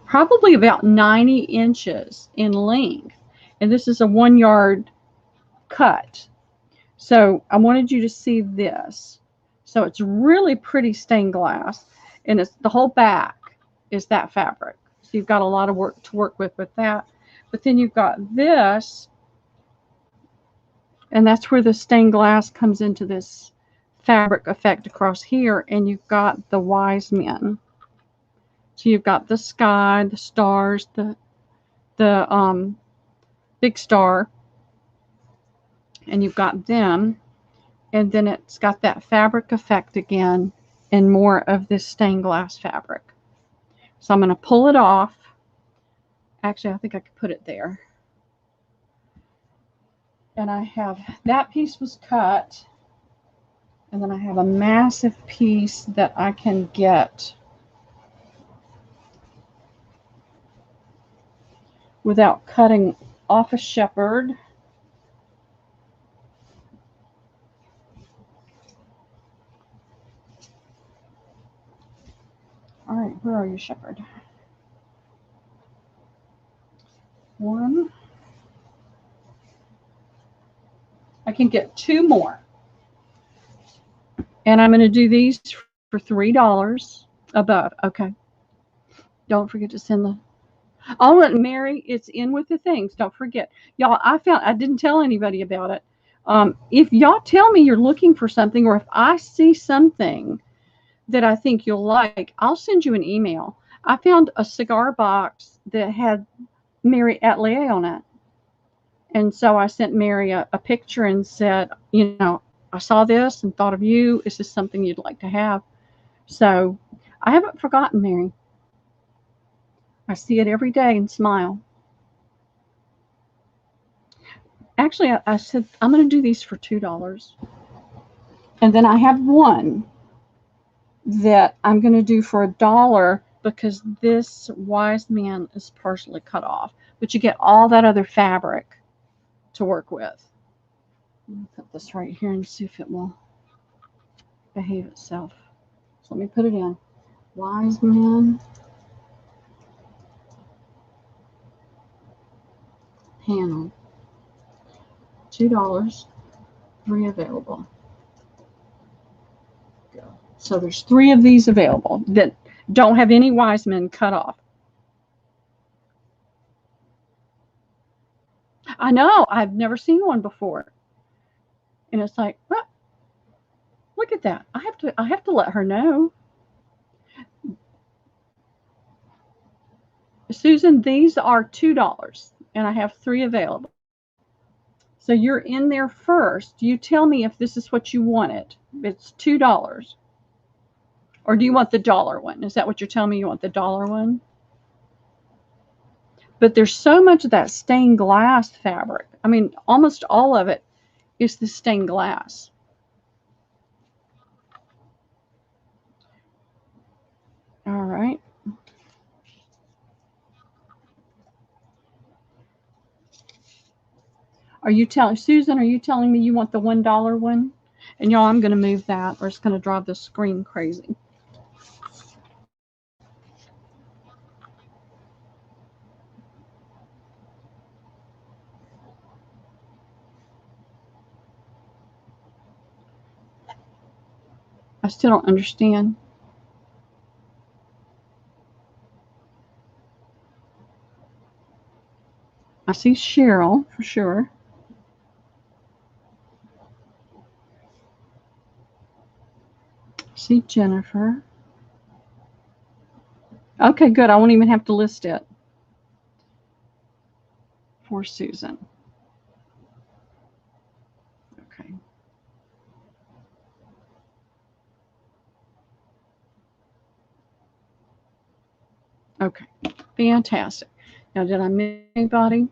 [SPEAKER 1] probably about 90 inches in length. And this is a 1 yard cut. So I wanted you to see this. So it's really pretty stained glass, and it's the whole back is that fabric. So you've got a lot of work to work with that. But then you've got this, and that's where the stained glass comes into this fabric effect across here, and you've got the wise men. So you've got the sky, the stars, the big star, and you've got them, and then it's got that fabric effect again and more of this stained glass fabric. So I'm going to pull it off. Actually, I think I could put it there. And I have, that piece was cut, and then I have a massive piece that I can get without cutting off a shepherd. All right, where are you, shepherd? One. I can get 2 more. And I'm going to do these for $3 above. Okay. Don't forget to send the. All right, Mary, it's in with the things. Don't forget. Y'all, I didn't tell anybody about it. If y'all tell me you're looking for something, or if I see something that I think you'll like, I'll send you an email. I found a cigar box that had Mary Atelier on it. And so I sent Mary a picture and said, I saw this and thought of you. Is this something you'd like to have? So I haven't forgotten, Mary. I see it every day and smile. Actually, I said, I'm going to do these for $2. And then I have one that I'm going to do for $1 because this wise man is partially cut off. But you get all that other fabric to work with. Let me put this right here and see if it will behave itself. So let me put it in. Wise man. Panel. $2. 3 available. Go. So there's 3 of these available that don't have any wise men cut off. I know. I've never seen one before. And it's like, well, look at that. I have to let her know. Susan, these are $2 and I have 3 available. So you're in there first. You tell me if this is what you wanted. It's $2. Or do you want the dollar one? Is that what you're telling me? You want the dollar one? But there's so much of that stained glass fabric. I mean, almost all of it is the stained glass. All right. Are you telling Susan, are you telling me you want the $1 one? And y'all, I'm going to move that or it's going to drive the screen crazy. I still don't understand. I see Cheryl for sure. I see Jennifer. Okay, good. I won't even have to list it for Susan. Okay. Okay. Fantastic. Now, did I miss anybody?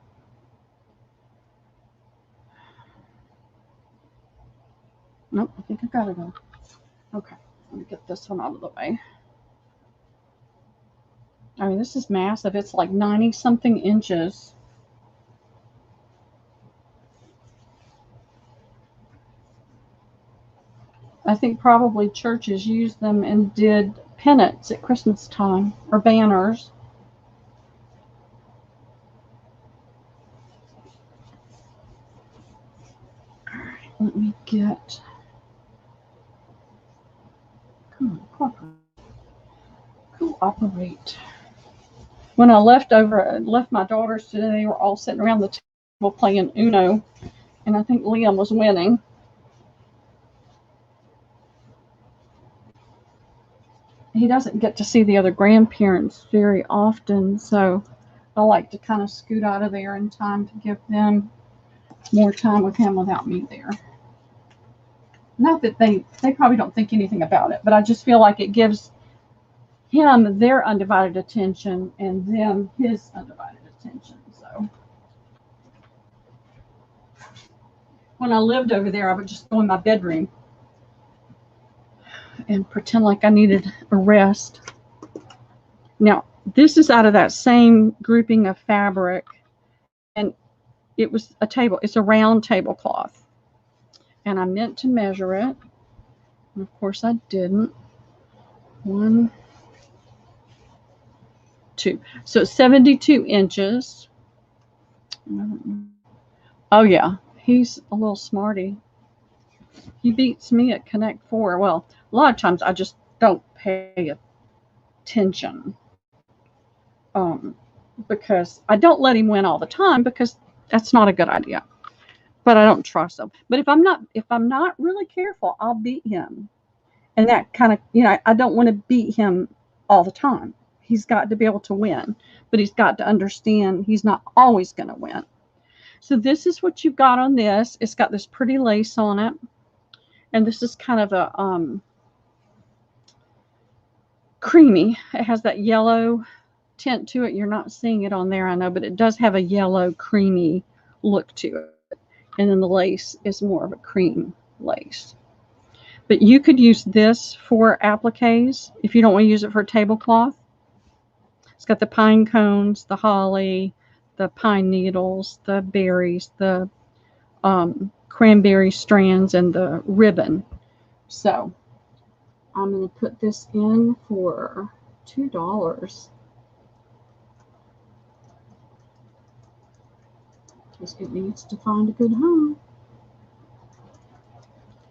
[SPEAKER 1] Nope, I think I got it all. Okay, let me get this one out of the way. I mean, this is massive. It's like 90 something inches. I think probably churches used them and did pennants at Christmas time, or banners. All right, let me get. Come on, cooperate. When I left my daughters today, they were all sitting around the table playing Uno, and I think Liam was winning. He doesn't get to see the other grandparents very often, so I like to kind of scoot out of there in time to give them more time with him without me there. Not that they probably don't think anything about it, but I just feel like it gives him their undivided attention and them his undivided attention. So when I lived over there, I would just go in my bedroom and pretend like I needed a rest. Now, this is out of that same grouping of fabric, and it was a table. It's a round tablecloth, and I meant to measure it, and of course I didn't. 1, 2. So it's 72 inches. Oh yeah, he's a little smarty. He beats me at Connect 4. Well, a lot of times I just don't pay attention. Because I don't let him win all the time, because that's not a good idea. But I don't trust him. But if I'm not really careful, I'll beat him. And that kind of, I don't want to beat him all the time. He's got to be able to win, but he's got to understand he's not always going to win. So this is what you've got on this. It's got this pretty lace on it. And this is kind of a creamy. It has that yellow tint to it. You're not seeing it on there, I know, but it does have a yellow creamy look to it. And then the lace is more of a cream lace. But you could use this for appliques if you don't want to use it for a tablecloth. It's got the pine cones, the holly, the pine needles, the berries, the cranberry strands, and the ribbon. So I'm going to put this in for $2. Because it needs to find a good home.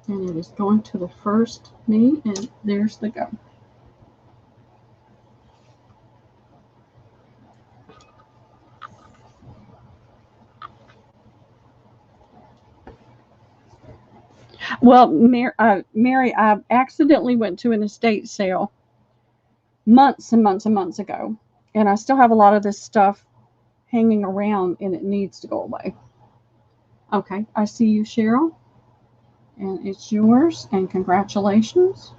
[SPEAKER 1] And it is going to the first knee, and there's the go. Well, Mary, I accidentally went to an estate sale months and months and months ago, and I still have a lot of this stuff hanging around, and it needs to go away. Okay, I see you, Cheryl, and it's yours, and congratulations.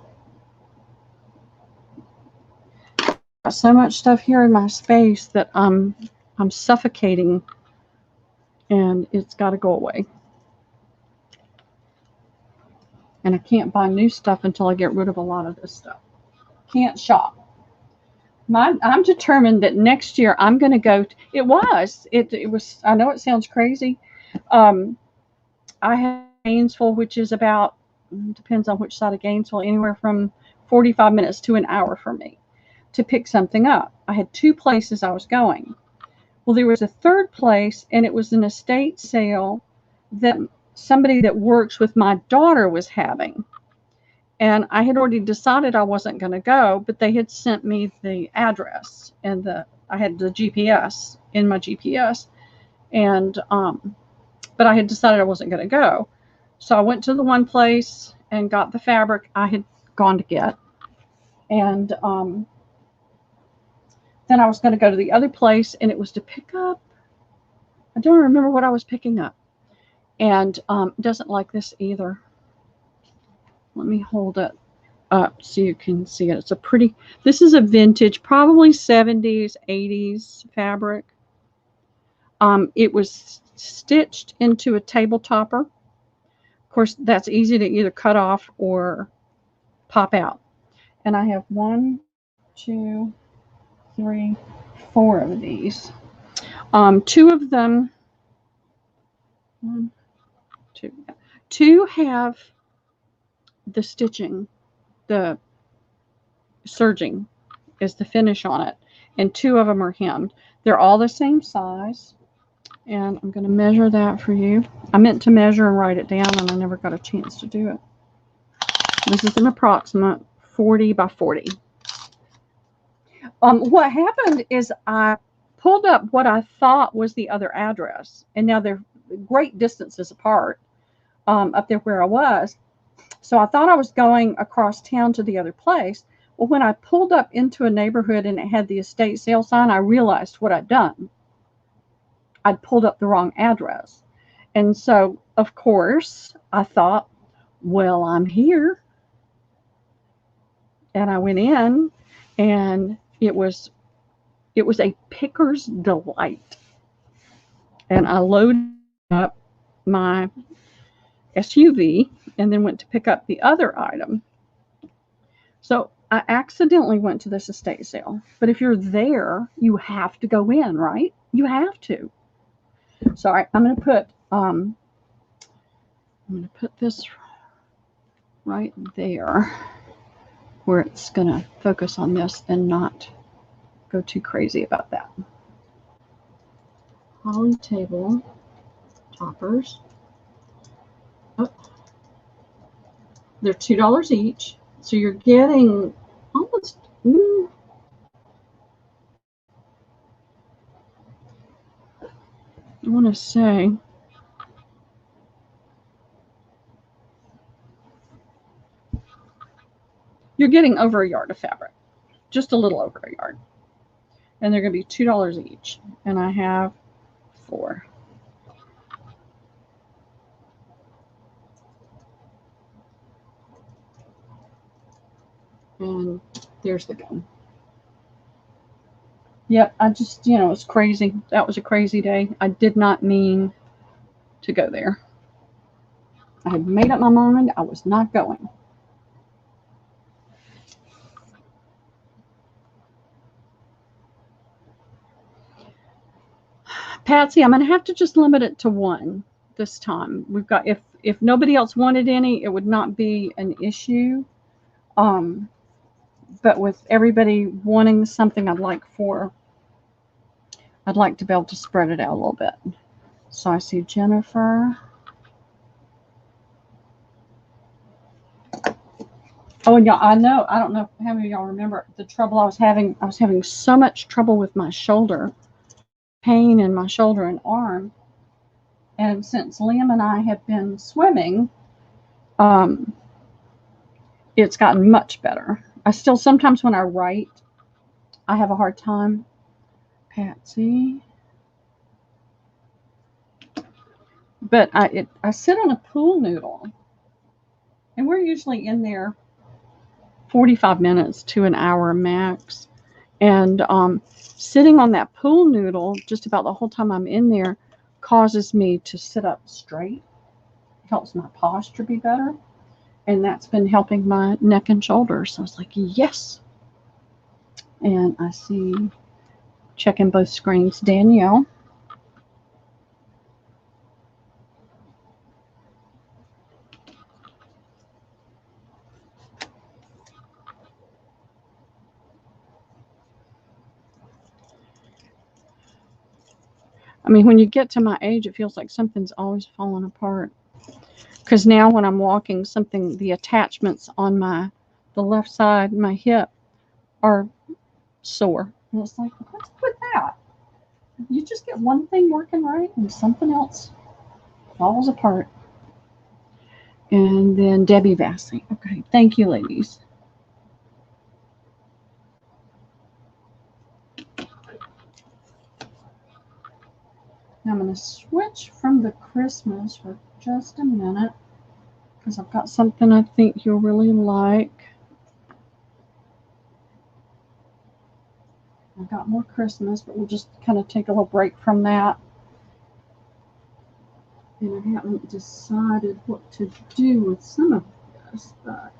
[SPEAKER 1] Got so much stuff here in my space that I'm suffocating, and it's got to go away. And I can't buy new stuff until I get rid of a lot of this stuff. Can't shop. I'm determined that next year I'm going to go. It was. I know it sounds crazy. I have Gainesville, which is about, depends on which side of Gainesville, anywhere from 45 minutes to an hour for me to pick something up. I had 2 places I was going. Well, there was a third place, and it was an estate sale that somebody that works with my daughter was having. And I had already decided I wasn't going to go, but they had sent me the address, and I had the GPS in my GPS, and but I had decided I wasn't going to go. So I went to the one place and got the fabric I had gone to get, and then I was going to go to the other place, and it was to pick up. I don't remember what I was picking up, and doesn't like this either. Let me hold it up so you can see it. It's a pretty, this is a vintage, probably 70s, 80s fabric. It was stitched into a table topper. Of course, that's easy to either cut off or pop out. And I have 1, 2, 3, 4 of these. 2 of them, 1, 2, 2 have the stitching, the serging is the finish on it, and 2 of them are hemmed. They're all the same size, and I'm going to measure that for you. I meant to measure and write it down, and I never got a chance to do it. This is an approximate 40 by 40. What happened is I pulled up what I thought was the other address, and now they're great distances apart up there where I was. So I thought I was going across town to the other place. Well, when I pulled up into a neighborhood and it had the estate sale sign, I realized what I'd done. I'd pulled up the wrong address. And so, of course, I thought, well, I'm here. And I went in, and it was a picker's delight. And I loaded up my SUV and then went to pick up the other item. So I accidentally went to this estate sale. But if you're there, you have to go in, right? You have to. So I'm going to put this right there where it's going to focus on this and not go too crazy about that. Holly table toppers. Oh, they're $2 each. So you're getting almost, I want to say, you're getting over a yard of fabric, just a little over a yard. And they're going to be $2 each. And I have 4. And there's the gun. Yep, I just, it was crazy. That was a crazy day. I did not mean to go there. I had made up my mind I was not going. Patsy, I'm going to have to just limit it to 1 this time. We've got, if nobody else wanted any, it would not be an issue. But with everybody wanting something, I'd like to be able to spread it out a little bit. So I see Jennifer. Oh, and y'all, I don't know how many of y'all remember the trouble I was having. I was having so much trouble with my shoulder, pain in my shoulder and arm. And since Liam and I have been swimming, it's gotten much better. I still, sometimes when I write, I have a hard time. Patsy. But I sit on a pool noodle, and we're usually in there 45 minutes to an hour max. And sitting on that pool noodle just about the whole time I'm in there causes me to sit up straight. It helps my posture be better. And that's been helping my neck and shoulders. So I was like, yes. And I see, checking both screens, Danielle. I mean, when you get to my age, it feels like something's always falling apart. Because now when I'm walking, the attachments on the left side, my hip, are sore. And it's like, what's with that? You just get one thing working right and something else falls apart. And then Debbie Vassy. Okay, thank you, ladies. Now I'm going to switch from the Christmas for just a minute because I've got something I think you'll really like. I've got more Christmas, but we'll just kind of take a little break from that. And I haven't decided what to do with some of this, but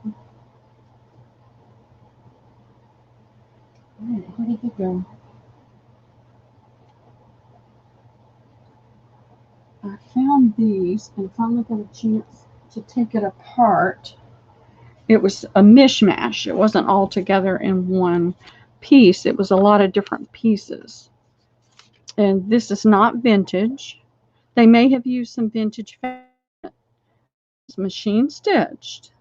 [SPEAKER 1] where did it go? I found these and finally got a chance to take it apart. It was a mishmash. It wasn't all together in one piece. It was a lot of different pieces. And this is not vintage. They may have used some vintage fabric. It's machine stitched.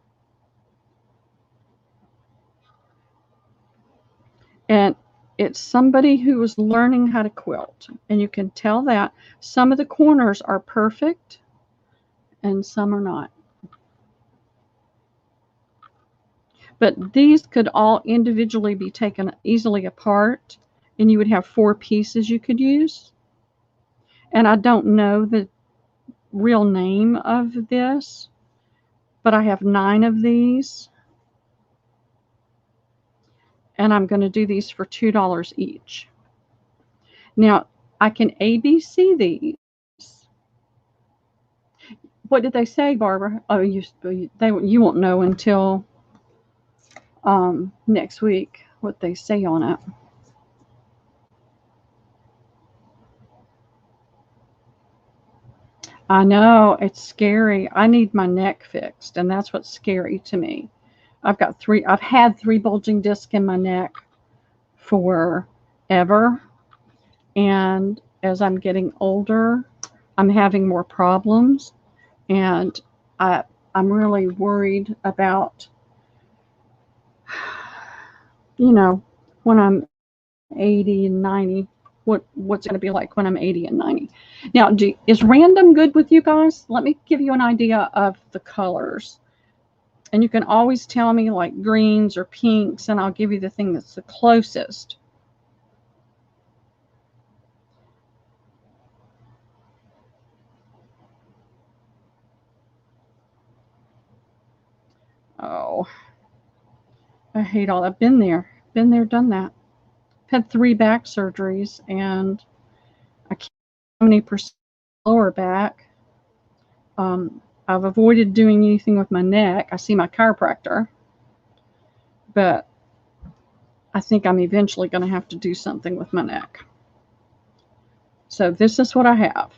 [SPEAKER 1] And it's somebody who was learning how to quilt. And you can tell that some of the corners are perfect and some are not. But these could all individually be taken easily apart, and you would have 4 pieces you could use. And I don't know the real name of this, but I have 9 of these. And I'm going to do these for $2 each. Now, I can ABC these. What did they say, Barbara? Oh, you won't know until next week what they say on it. I know, it's scary. I need my neck fixed, and that's what's scary to me. I've had 3 bulging discs in my neck forever, and as I'm getting older, I'm having more problems, and I'm really worried about, when I'm 80 and 90, what's going to be like when I'm 80 and 90. Now, is random good with you guys? Let me give you an idea of the colors. And you can always tell me like greens or pinks, and I'll give you the thing that's the closest. Oh, I hate all that. I've been there, done that. I've had 3 back surgeries, and I can't how many percent lower back. I've avoided doing anything with my neck. I see my chiropractor, but I think I'm eventually going to have to do something with my neck. So this is what I have.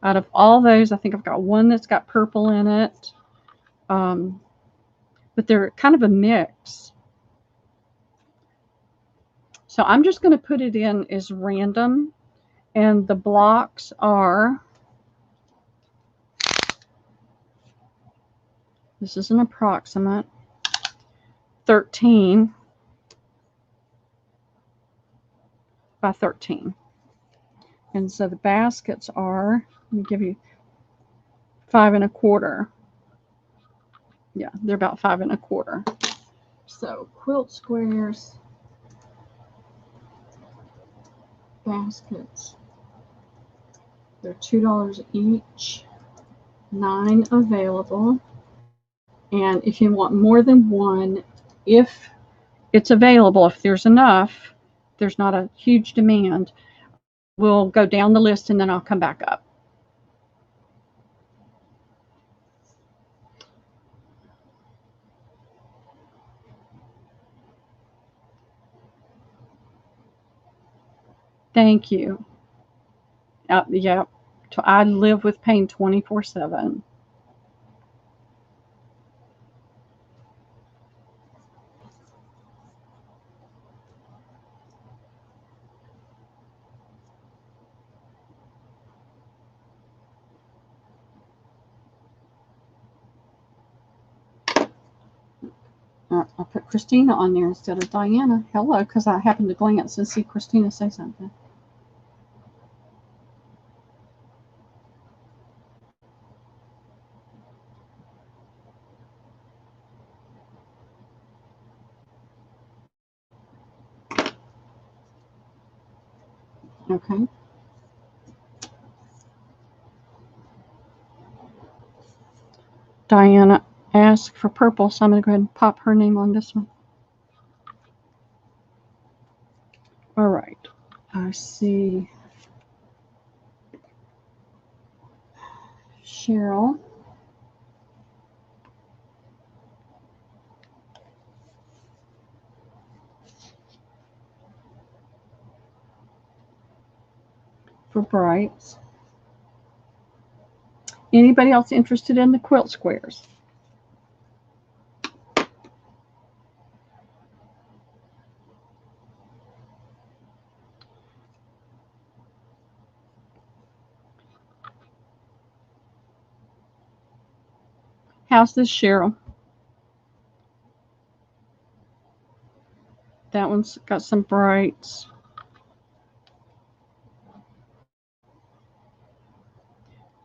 [SPEAKER 1] Out of all those, I think I've got one that's got purple in it, but they're kind of a mix. So I'm just going to put it in as random, and the blocks are, this is an approximate, 13 by 13. And so the baskets are, let me give you 5 1/4. Yeah, they're about 5 1/4. So quilt squares, baskets, they're $2 each, 9 available. And if you want more than one, if it's available, if there's enough, there's not a huge demand, we'll go down the list and then I'll come back up. Thank you. Yeah, I live with pain 24/7. I'll put Christina on there instead of Diana. Hello, because I happened to glance and see Christina say something. Okay. Diana asked for purple, so I'm going to go ahead and pop her name on this one. All right. I see Cheryl. For brights. Anybody else interested in the quilt squares? How's this, Cheryl? That one's got some brights.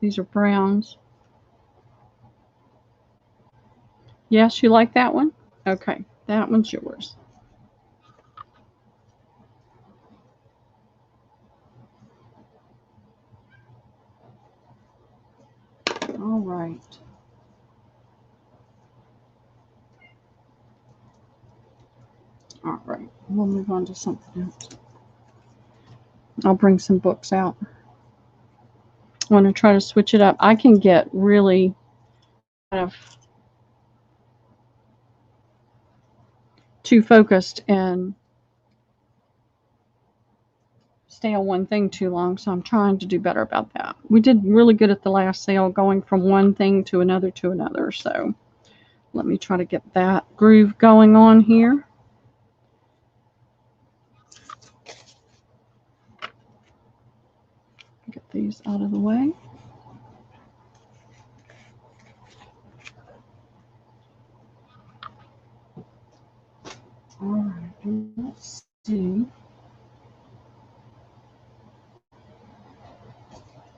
[SPEAKER 1] These are browns. Yes, you like that one? Okay, that one's yours. All right. All right, we'll move on to something else. I'll bring some books out. I want to try to switch it up. I can get really kind of too focused and stay on one thing too long, so I'm trying to do better about that. We did really good at the last sale, going from one thing to another, so let me try to get that groove going on here. Get these out of the way. All right, let's see.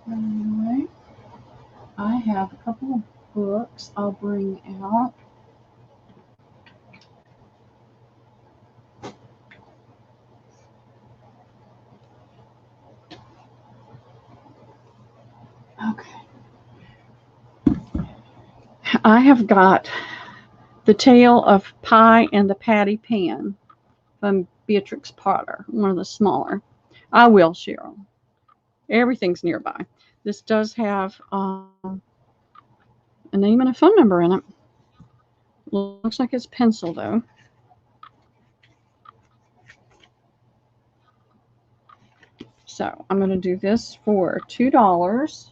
[SPEAKER 1] Anyway, I have a couple of books I'll bring out. Okay. I have got The Tale of Pie and the Patty Pan from Beatrix Potter, one of the smaller. I will, Cheryl. Everything's nearby. This does have a name and a phone number in it. Looks like it's pencil, though. So I'm going to do this for $2.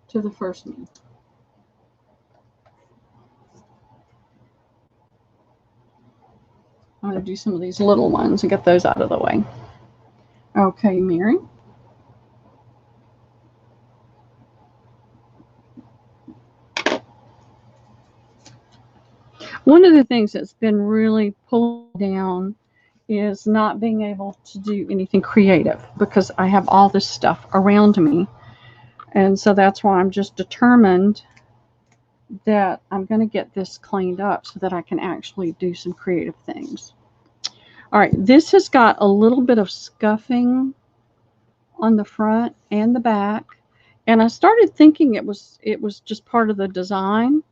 [SPEAKER 1] To the first one. I'm going to do some of these little ones and get those out of the way. Okay, Mary. One of the things that's been really pulled down is not being able to do anything creative because I have all this stuff around me. And so that's why I'm just determined that I'm going to get this cleaned up so that I can actually do some creative things. All right, this has got a little bit of scuffing on the front and the back. And I started thinking it was just part of the design.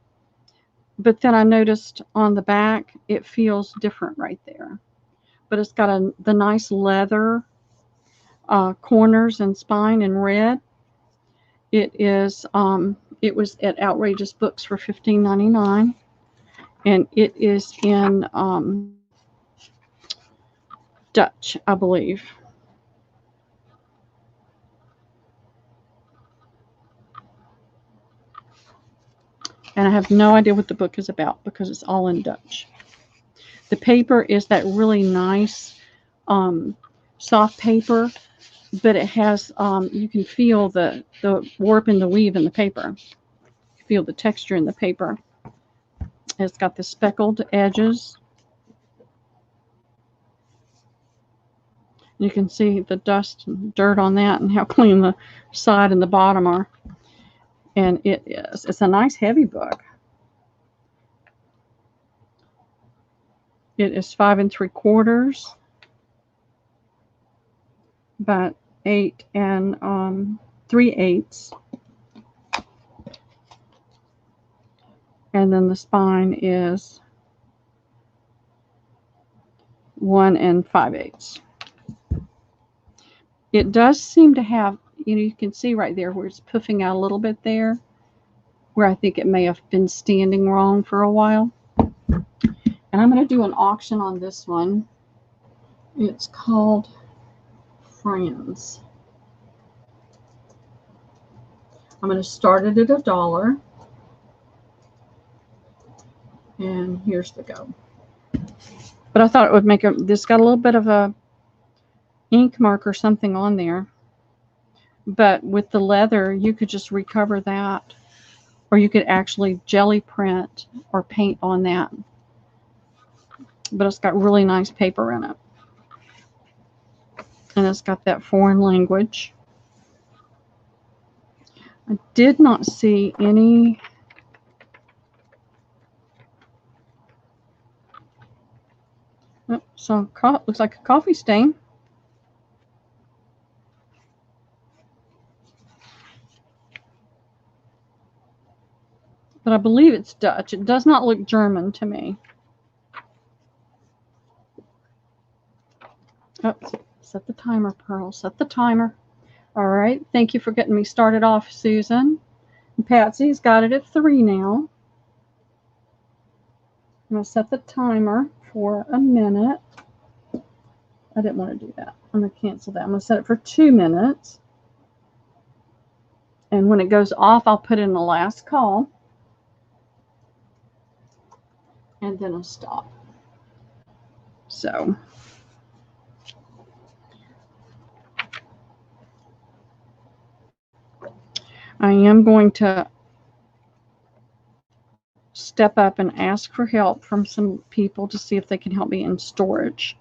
[SPEAKER 1] But then I noticed on the back, it feels different right there. But it's got the nice leather corners and spine in red. It is it was at Outrageous Books for $15.99, and it is in Dutch, I believe. And I have no idea what the book is about because it's all in Dutch. The paper is that really nice soft paper, but it has you can feel the warp and the weave in the paper. You feel the texture in the paper. It's got the speckled edges. You can see the dust and dirt on that and how clean the side and the bottom are. And it's a nice heavy book. It is 5 3/4 by 8 3/8. And then the spine is 1 5/8. It does seem to have, you can see right there where it's puffing out a little bit there, where I think it may have been standing wrong for a while. And I'm going to do an auction on this one. It's called Friends. I'm going to start it at $1. And here's the go. But I thought it would make this got a little bit of a ink mark or something on there. But with the leather, you could just recover that. Or you could actually jelly print or paint on that. But it's got really nice paper in it. And it's got that foreign language. I did not see any so looks like a coffee stain. But I believe it's Dutch. It does not look German to me. Oh, set the timer, Pearl. Set the timer. All right. Thank you for getting me started off, Susan. And Patsy's got it at 3 now. I'm going to set the timer for a minute. I didn't want to do that. I'm going to cancel that. I'm going to set it for 2 minutes. And when it goes off, I'll put in the last call. And then I'll stop. So I am going to step up and ask for help from some people to see if they can help me in storage.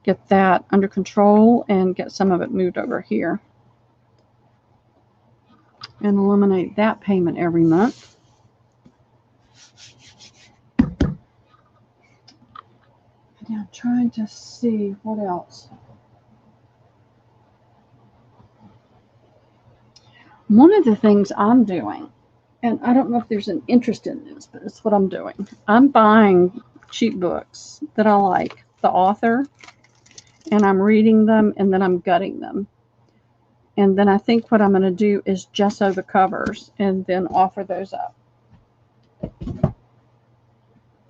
[SPEAKER 1] Get that under control and get some of it moved over here. And eliminate that payment every month. And I'm trying to see what else. One of the things I'm doing, and I don't know if there's an interest in this, but it's what I'm doing. I'm buying cheap books that I like, the author, and I'm reading them, and then I'm gutting them. And then I think what I'm going to do is gesso the covers and then offer those up.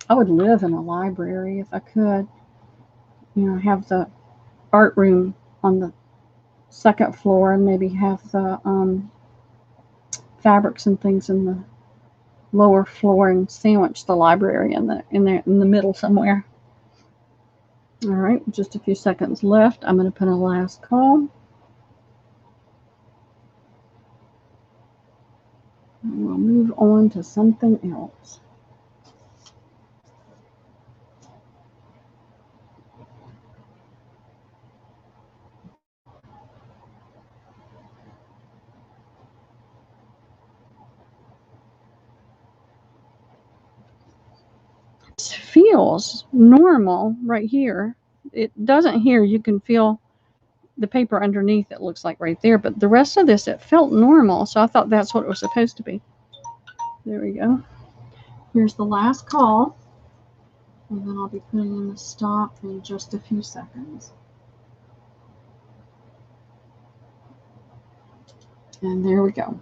[SPEAKER 1] I would live in a library if I could. Have the art room on the second floor and maybe have the fabrics and things in the lower floor and sandwich the library in the middle somewhere. All right, just a few seconds left. I'm going to put a last call. And we'll move on to something else. Feels normal right here. It doesn't here. You can feel the paper underneath, it looks like right there, but the rest of this, it felt normal, so I thought that's what it was supposed to be. There we go. Here's the last call, and then I'll be putting in the stop in just a few seconds. And there we go.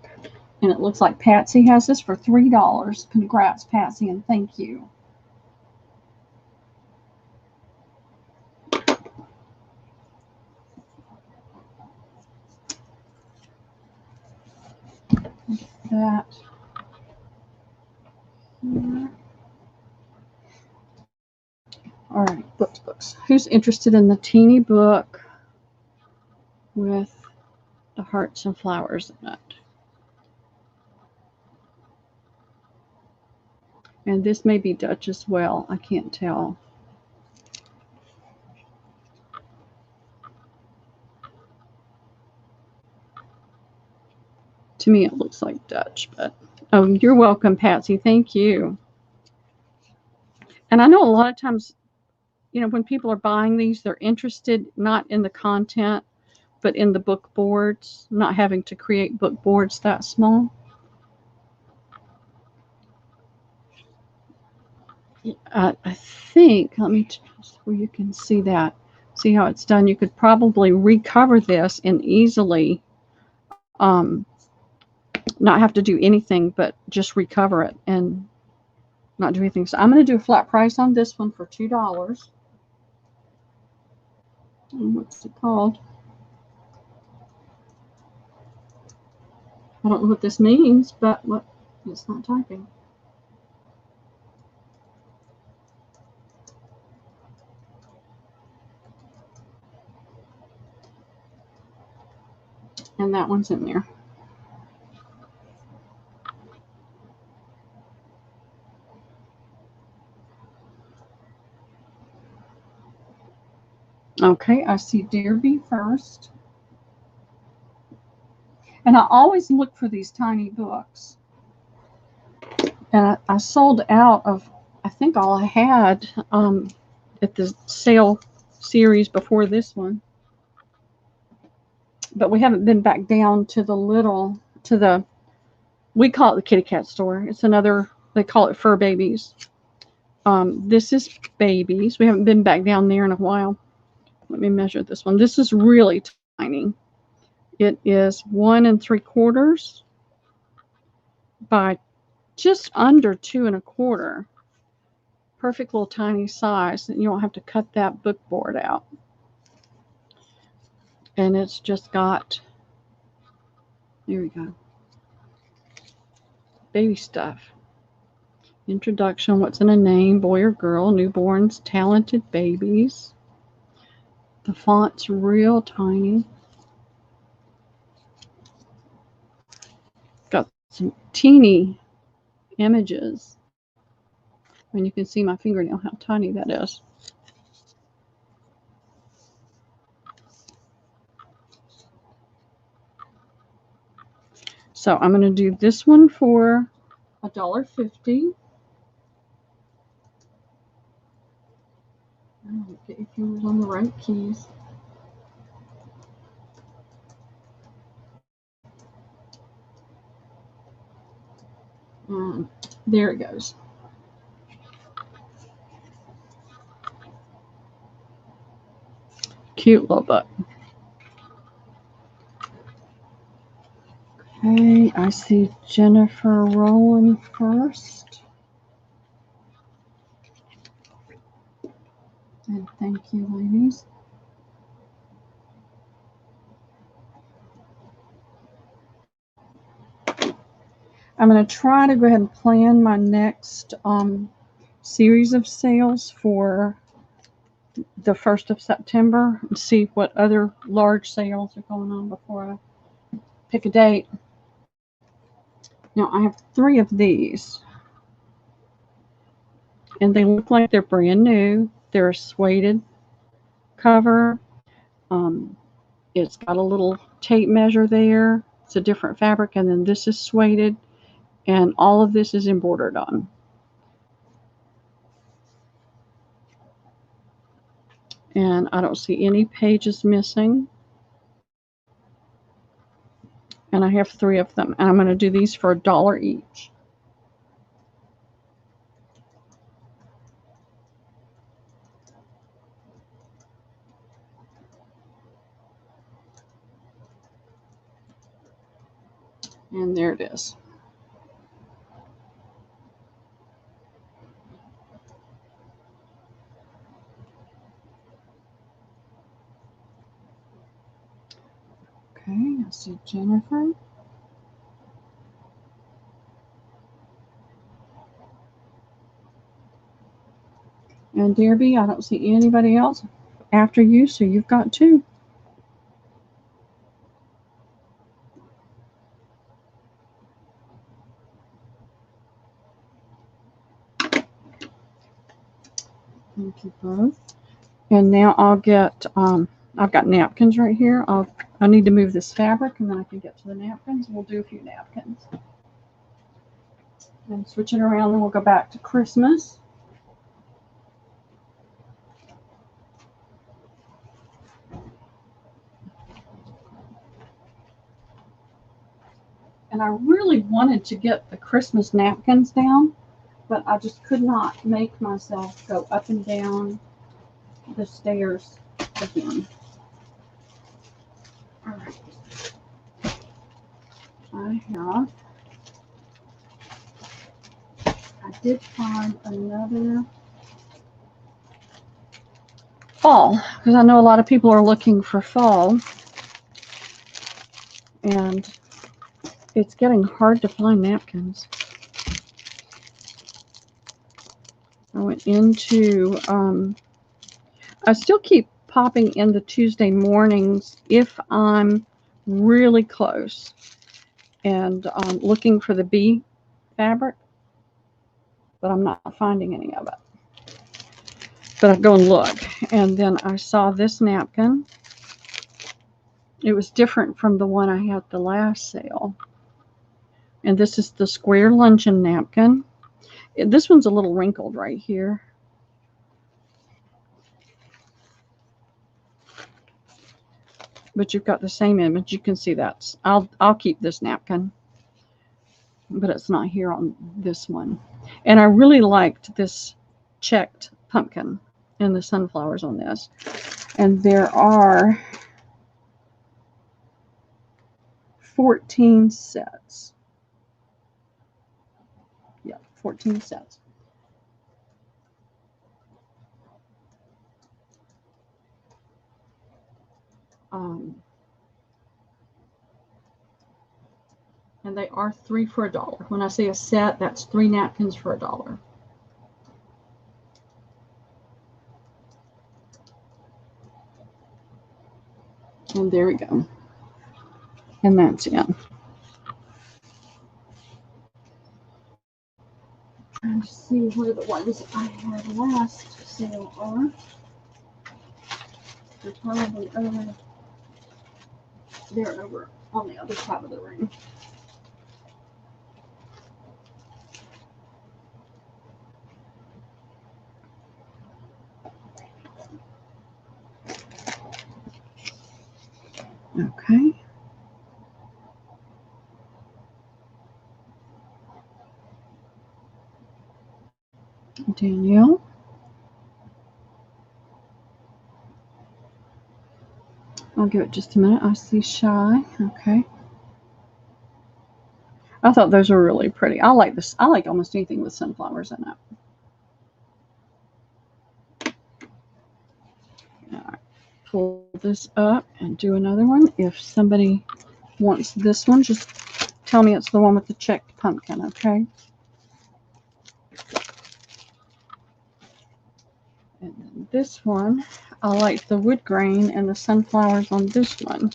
[SPEAKER 1] And it looks like Patsy has this for $3. Congrats, Patsy, and thank you. That here. All right, books. Who's interested in the teeny book with the hearts and flowers in it? And this may be Dutch as well. I can't tell. To me, it looks like Dutch, but oh, you're welcome, Patsy. Thank you. And I know a lot of times, when people are buying these, they're interested not in the content, but in the book boards, not having to create book boards that small. I think, let me where you can see that. See how it's done. You could probably recover this and easily not have to do anything but just recover it and not do anything. So I'm going to do a flat price on this one for $2. What's it called? I don't know what this means, but what? It's not typing. And that one's in there. Okay, I see Derby first. And I always look for these tiny books. And I sold out of, I think, all I had at the sale series before this one. But we haven't been back down to we call it the kitty cat store. It's another, they call it Fur Babies. This is babies. We haven't been back down there in a while. Let me measure this one. This is really tiny. It is 1 3/4 by just under 2 1/4. Perfect little tiny size. And you don't have to cut that book board out. And it's just got, here we go, baby stuff. Introduction, what's in a name, boy or girl, newborns, talented babies. The font's real tiny. Got some teeny images. And you can see my fingernail, how tiny that is. So I'm going to do this one for $1.50. Get your fingers on the right keys. And there it goes. Cute little book. Okay, I see Jennifer Rowland first. And thank you, ladies. I'm going to try to go ahead and plan my next series of sales for the 1st of September and see what other large sales are going on before I pick a date. Now, I have 3 of these. And they look like they're brand new. They're a suede cover. It's got a little tape measure there. It's a different fabric. And then this is suede. And all of this is embroidered on. And I don't see any pages missing. And I have 3 of them. And I'm going to do these for $1 each. And there it is. Okay, I see Jennifer. And Derby, I don't see anybody else after you, so you've got 2. Thank you both. And now I'll get, I've got napkins right here. I need to move this fabric and then I can get to the napkins. We'll do a few napkins. And switch it around and we'll go back to Christmas. And I really wanted to get the Christmas napkins down, but I just could not make myself go up and down the stairs again. All right. I did find another fall, because I know a lot of people are looking for fall, and it's getting hard to find napkins. I went into, I still keep popping into Tuesday mornings if I'm really close and looking for the bee fabric, but I'm not finding any of it. But I go and look, and then I saw this napkin. It was different from the one I had the last sale. And this is the square luncheon napkin. This one's a little wrinkled right here. But you've got the same image. You can see that. I'll keep this napkin, but it's not here on this one. And I really liked this checked pumpkin and the sunflowers on this. And there are 14 sets. Yeah, 14 sets. And they are 3 for $1. When I say a set, that's 3 napkins for $1. And there we go. And that's it. Trying to see where the ones I had last sale are. They're probably over. They're over on the other side of the room. Okay. Danielle. I'll give it just a minute. I see Shy. Okay. I thought those were really pretty. I like this. I like almost anything with sunflowers in it. All right. Pull this up and do another one. If somebody wants this one, just tell me it's the one with the checked pumpkin, okay? And then this one, I like the wood grain and the sunflowers on this one.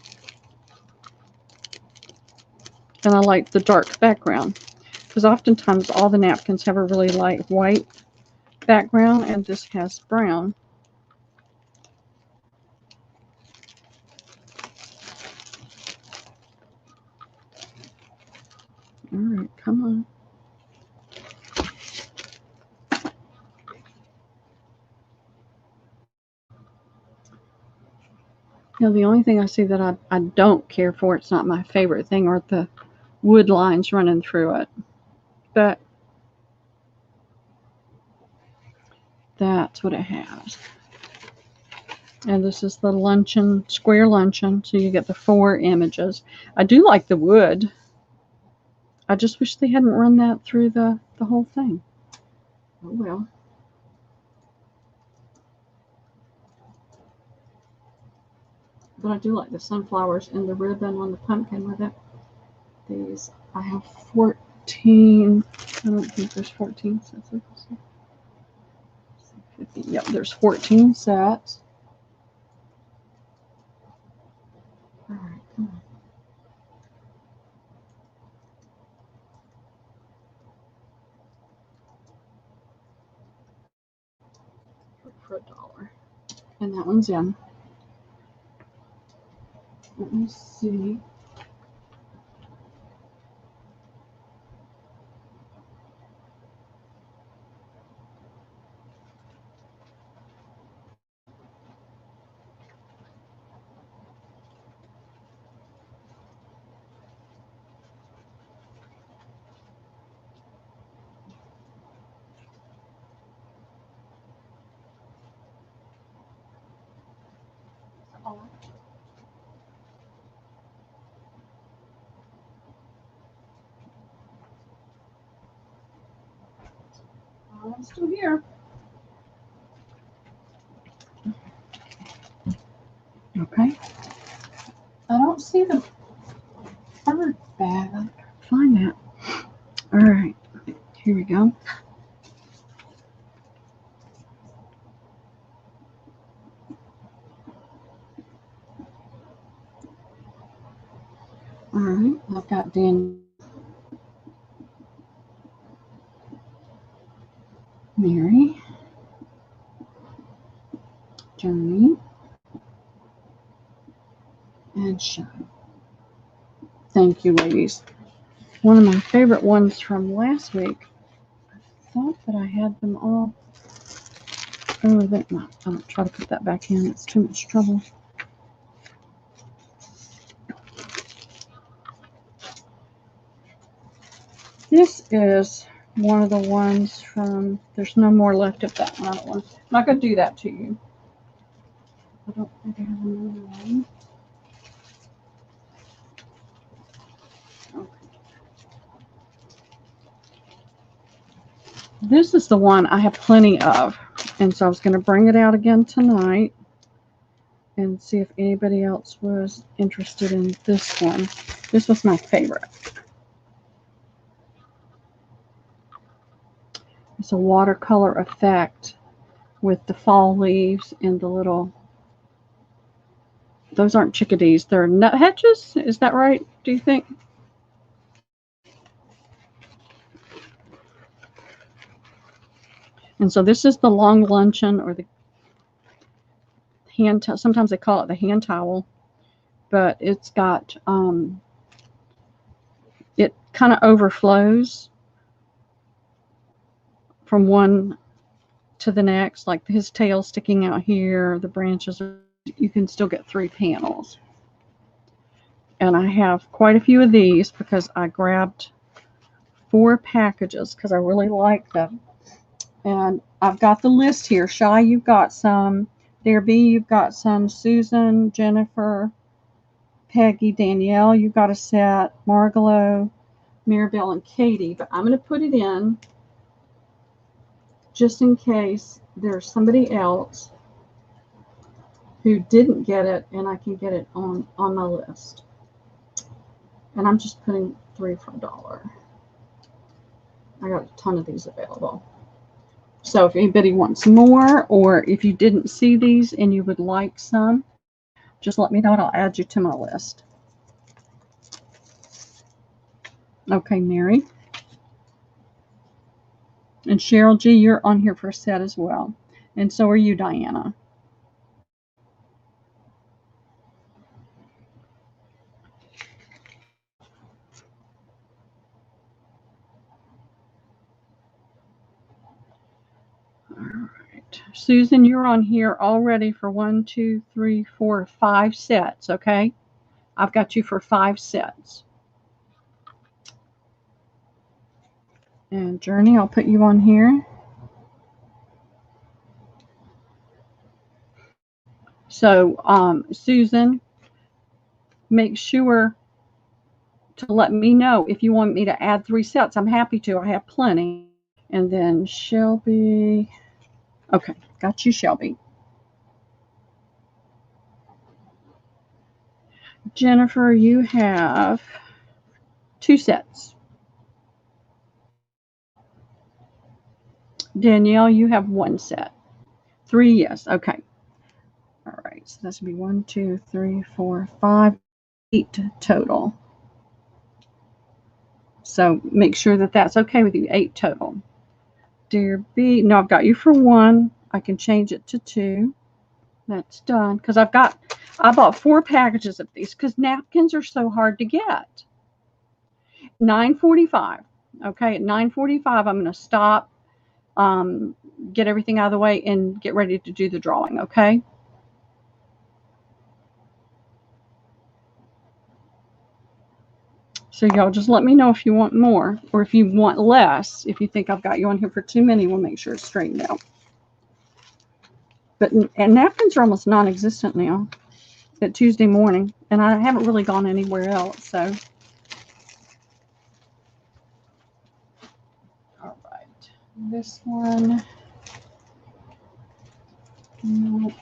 [SPEAKER 1] And I like the dark background, because oftentimes all the napkins have a really light white background, and this has brown. All right, come on. You know, the only thing I see that I don't care for, it's not my favorite thing, are the wood lines running through it. But that's what it has. And this is the luncheon, square luncheon, so you get the 4 images. I do like the wood. I just wish they hadn't run that through the whole thing. Oh well. But I do like the sunflowers and the ribbon on the pumpkin with it. These, I have 14. I don't think there's 14 sets. 50. Yep, there's 14 sets. All right, come on. For $1. And that one's in. Let me see. I'm still here. Okay. I don't see the bird bag. I'll find that. All right. Here we go. All right. I've got Dan, Mary, Journey, and Sean. Thank you, ladies. One of my favorite ones from last week. I thought that I had them all. Oh, no, I'll try to put that back in. It's too much trouble. This is one of the ones from, there's no more left of that one. I'm not going to do that to you. I don't think I have another one. Okay. This is the one I have plenty of. And so I was going to bring it out again tonight and see if anybody else was interested in this one. This was my favorite. It's a watercolor effect with the fall leaves and the little, those aren't chickadees, they're nuthatches. Is that right? Do you think? And so this is the long luncheon, or the hand towel. Sometimes they call it the hand towel, but it's got, it kind of overflows from one to the next, like his tail sticking out here, the branches, you can still get 3 panels. And I have quite a few of these because I grabbed 4 packages because I really like them. And I've got the list here. Shy, you've got some. Dear B, you've got some. Susan, Jennifer, Peggy, Danielle, you've got a set. Margalo, Maribel, and Katie. But I'm going to put it in just in case there's somebody else who didn't get it, and I can get it on my list. And I'm just putting 3 for $1. I got a ton of these available. So if anybody wants more, or if you didn't see these and you would like some, just let me know and I'll add you to my list. Okay, Mary. And Cheryl G, you're on here for a set as well. And so are you, Diana. All right. Susan, you're on here already for 1, 2, 3, 4, 5 sets, okay? I've got you for 5 sets. And Journey, I'll put you on here. So, Susan, make sure to let me know if you want me to add 3 sets. I'm happy to. I have plenty. And then Shelby. Okay, got you, Shelby. Jennifer, you have 2 sets. Danielle, you have 1 set. 3, yes. Okay. All right. So that's going to be 1, 2, 3, 4, 5, 8 total. So make sure that that's okay with you. 8 total. Dear B, no, I've got you for 1. I can change it to 2. That's done. Because I bought 4 packages of these because napkins are so hard to get. $9.45. Okay, at $9.45, I'm going to stop, get everything out of the way, and get ready to do the drawing, okay? So y'all just let me know if you want more, or if you want less. If you think I've got you on here for too many, we'll make sure it's straightened out. And napkins are almost non-existent now. at Tuesday morning, and I haven't really gone anywhere else. So, all right, this one. No,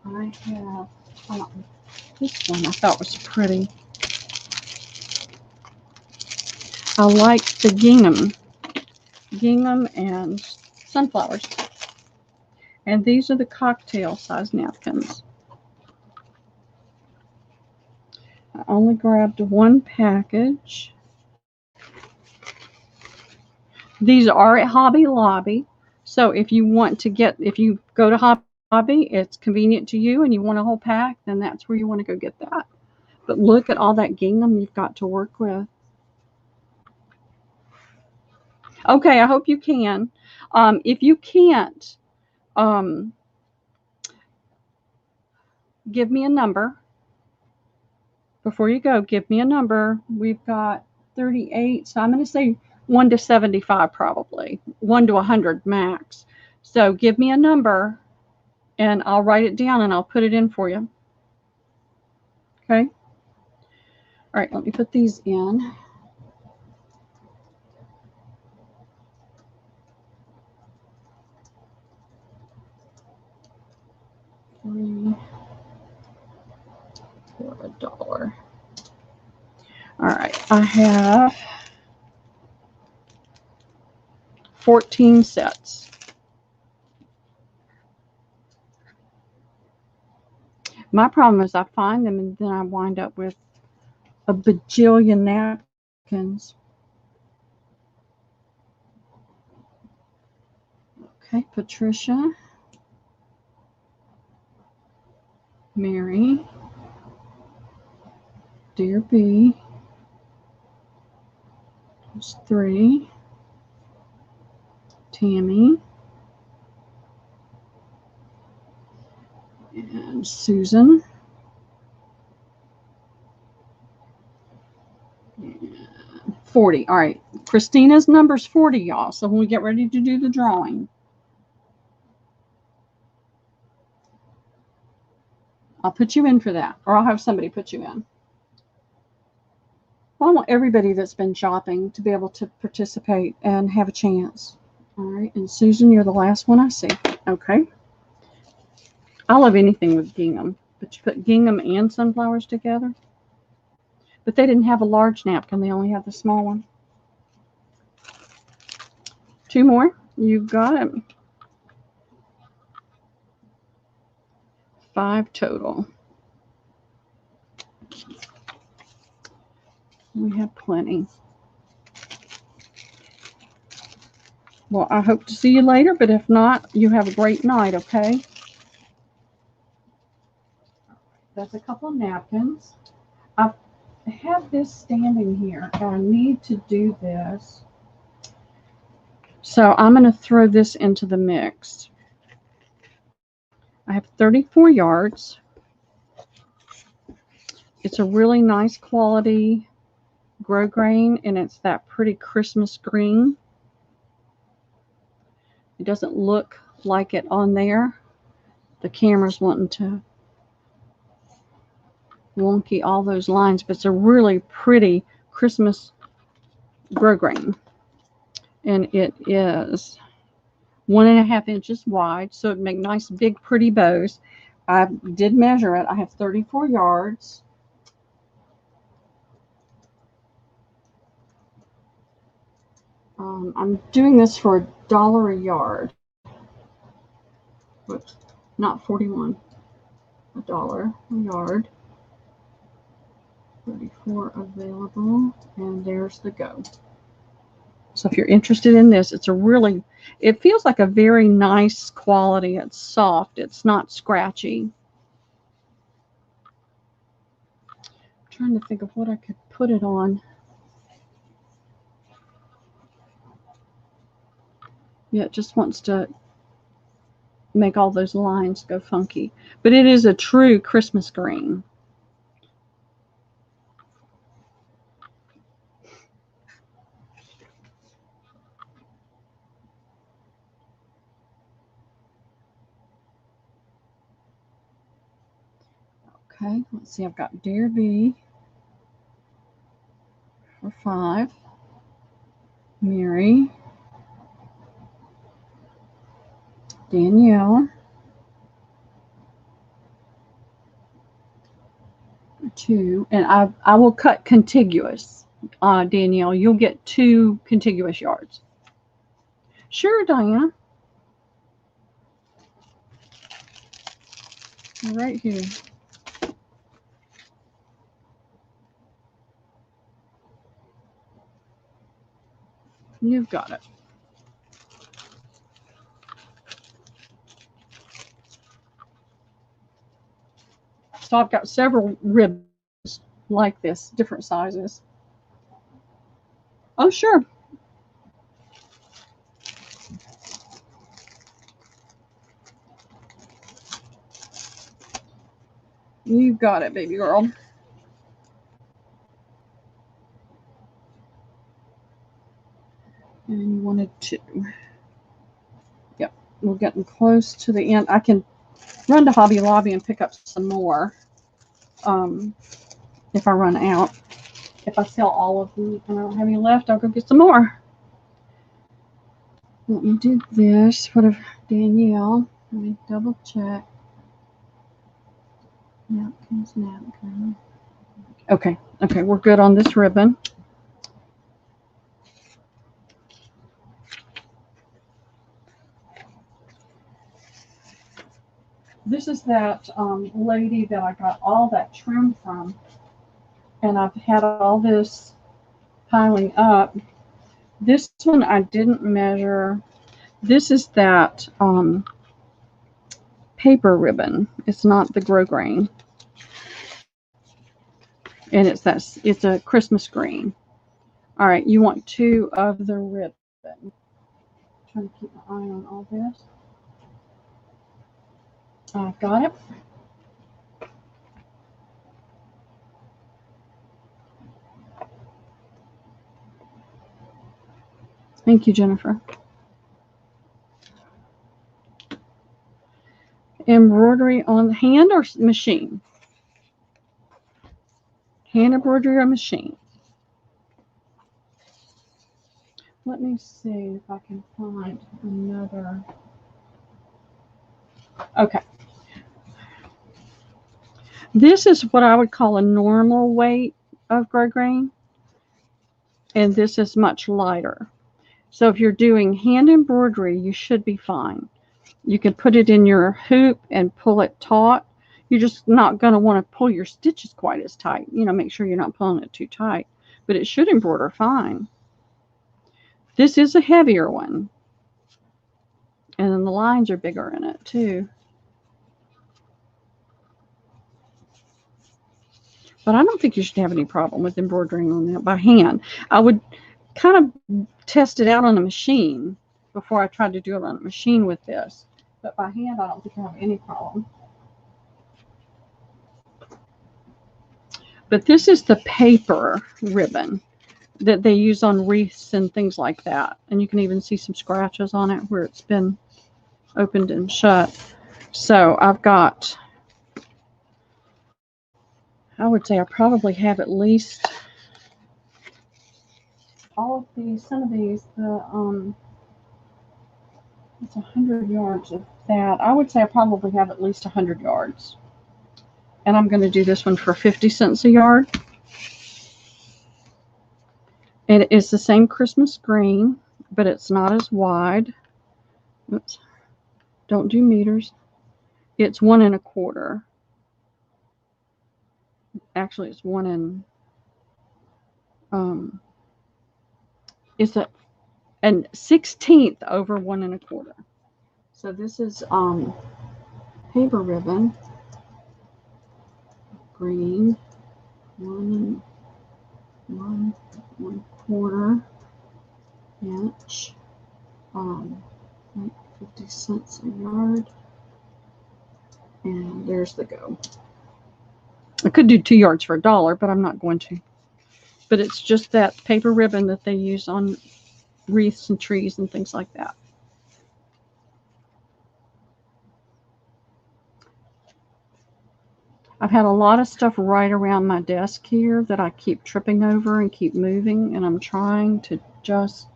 [SPEAKER 1] I have this one. I thought was pretty. I like the gingham and sunflowers. And these are the cocktail size napkins. I only grabbed one package. These are at Hobby Lobby. So if you want to if you go to Hobby Lobby, it's convenient to you and you want a whole pack, then that's where you want to go get that. But look at all that gingham you've got to work with. Okay, I hope you can. If you can't, give me a number. Before you go, give me a number. We've got 38, so I'm going to say 1 to 75 probably, 1 to 100 max. So give me a number, and I'll write it down, and I'll put it in for you. Okay? All right, let me put these in. $3 for $1. All right, I have 14 sets. My problem is I find them and then I wind up with a bajillion napkins. Okay, Patricia, Mary, Dear B, there's 3, Tammy, and Susan, and 40. All right, Christina's number's 40, y'all. So when we get ready to do the drawing, I'll put you in for that, or I'll have somebody put you in. Well, I want everybody that's been shopping to be able to participate and have a chance. All right, and Susan, you're the last one I see. Okay. I love anything with gingham, but you put gingham and sunflowers together. But they didn't have a large napkin. They only had the small one. 2 more. You got it. 5 total. We have plenty. Well, I hope to see you later, but if not, you have a great night, okay? That's a couple of napkins. I have this standing here, and I need to do this. So I'm going to throw this into the mix. I have 34 yards. It's a really nice quality grow grain, and it's that pretty Christmas green. It doesn't look like it on there. The camera's wanting to wonky all those lines, but it's a really pretty Christmas grow grain. And it is 1.5 inches wide, so it'd make nice big pretty bows. I did measure it. I have 34 yards. I'm doing this for $1 a yard. Whoops, not 41. $1 a yard. 34 available, and there's the go. So if you're interested in this, it's a really, it feels like a very nice quality. It's soft. It's not scratchy. I'm trying to think of what I could put it on. Yeah, it just wants to make all those lines go funky. But it is a true Christmas green. Okay, let's see. I've got Dear B for 5. Mary. Danielle. 2. And I will cut contiguous. Danielle, you'll get 2 contiguous yards. Sure, Diana. Right here. You've got it. So I've got several ribbons like this, different sizes. Oh, sure. You've got it, baby girl. And you wanted 2. Yep, we're getting close to the end. I can run to Hobby Lobby and pick up some more if I run out. If I sell all of them and I don't have any left, I'll go get some more. Let me do this. What if Danielle? Let me double check. Napkins. Okay, we're good on this ribbon. This is that lady that I got all that trim from, and I've had all this piling up. This one I didn't measure. This is that paper ribbon. It's not the grosgrain, and it's a Christmas green. All right, you want 2 of the ribbon. I'm trying to keep my eye on all this. I've got it. Thank you, Jennifer. Embroidery on hand or machine? Hand embroidery or machine? Let me see if I can find another. Okay. This is what I would call a normal weight of grosgrain, and this is much lighter. So if you're doing hand embroidery, you should be fine. You can put it in your hoop and pull it taut. You're just not going to want to pull your stitches quite as tight. Make sure you're not pulling it too tight, but it should embroider fine. This is a heavier one, and then the lines are bigger in it too. But I don't think you should have any problem with embroidering on that by hand. I would kind of test it out on a machine before I tried to do it on a machine with this. But by hand, I don't think I have any problem. But this is the paper ribbon that they use on wreaths and things like that. And you can even see some scratches on it where it's been opened and shut. So I've got, I would say I probably have at least all of these, some of these, it's 100 yards of that. I would say I probably have at least 100 yards. And I'm going to do this one for 50 cents a yard. It is the same Christmas green, but it's not as wide. Oops. Don't do meters. It's 1 1/4. Actually, it's 1 it's a 1/16 over 1 1/4. So this is paper ribbon, green, 1 1/4 inch, 50 cents a yard, and there's the go. I could do 2 yards for $1, but I'm not going to. But it's just that paper ribbon that they use on wreaths and trees and things like that. I've had a lot of stuff right around my desk here that I keep tripping over and keep moving, and I'm trying to just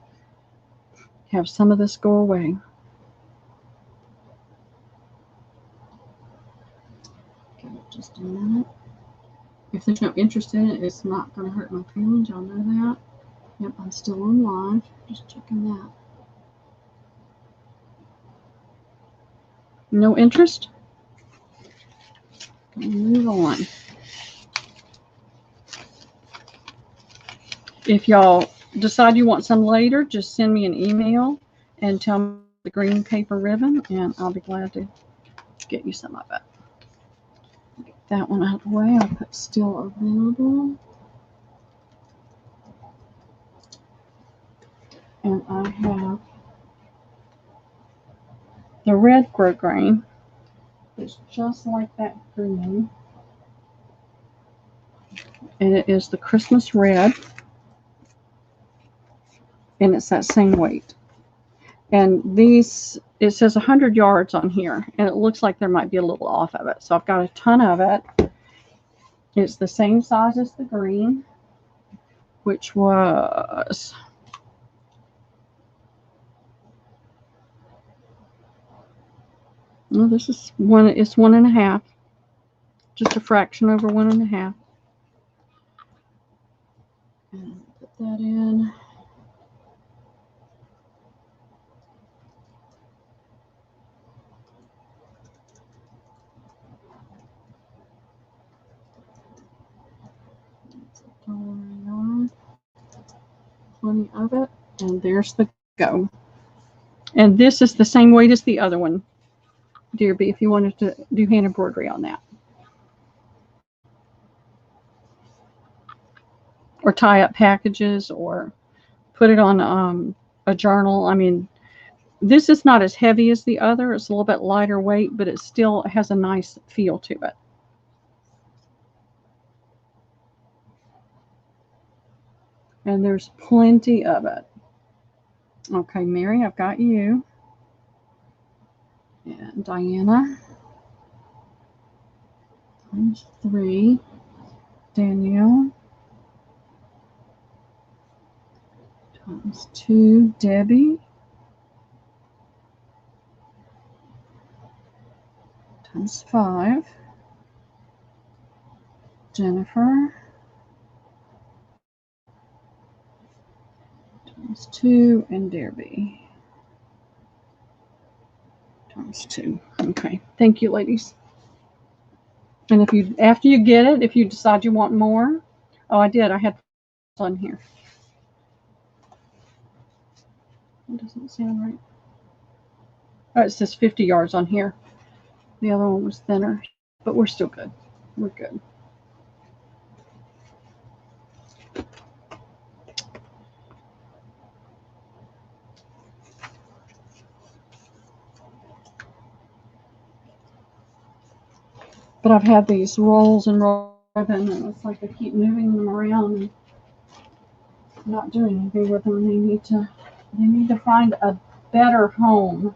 [SPEAKER 1] have some of this go away. Give it just a minute. If there's no interest in it, it's not going to hurt my feelings. Y'all know that. Yep, I'm still on live. Just checking that. No interest? Gonna move on. If y'all decide you want some later, just send me an email and tell me the green paper ribbon, and I'll be glad to get you some of it. Get that one out of the way. I'll put still available. And I have the red grosgrain. It's just like that green. And it is the Christmas red. And it's that same weight. And these, it says 100 yards on here. And it looks like there might be a little off of it. So I've got a ton of it. It's the same size as the green, which was... Well, this is one, it's 1.5. Just a fraction over 1.5. And put that in. It's $1 a yard. Plenty of it. And there's the go. And this is the same weight as the other one, Dear B, if you wanted to do hand embroidery on that. Or tie up packages or put it on a journal. I mean, this is not as heavy as the other. It's a little bit lighter weight, but it still has a nice feel to it. And there's plenty of it. Okay, Mary, I've got you. And Diana. Times 3. Danielle. Times 2. Debbie. Times 5. Jennifer. Times 2. And Derby. Times 2. Okay. Thank you, ladies. And if you, after you get it, if you decide you want more, oh, I did. I had on here. That doesn't sound right. Oh, it says 50 yards on here. The other one was thinner, but we're still good. We're good. But I've had these rolls and rolls, and it's like I keep moving them around and not doing anything with them. They need to find a better home.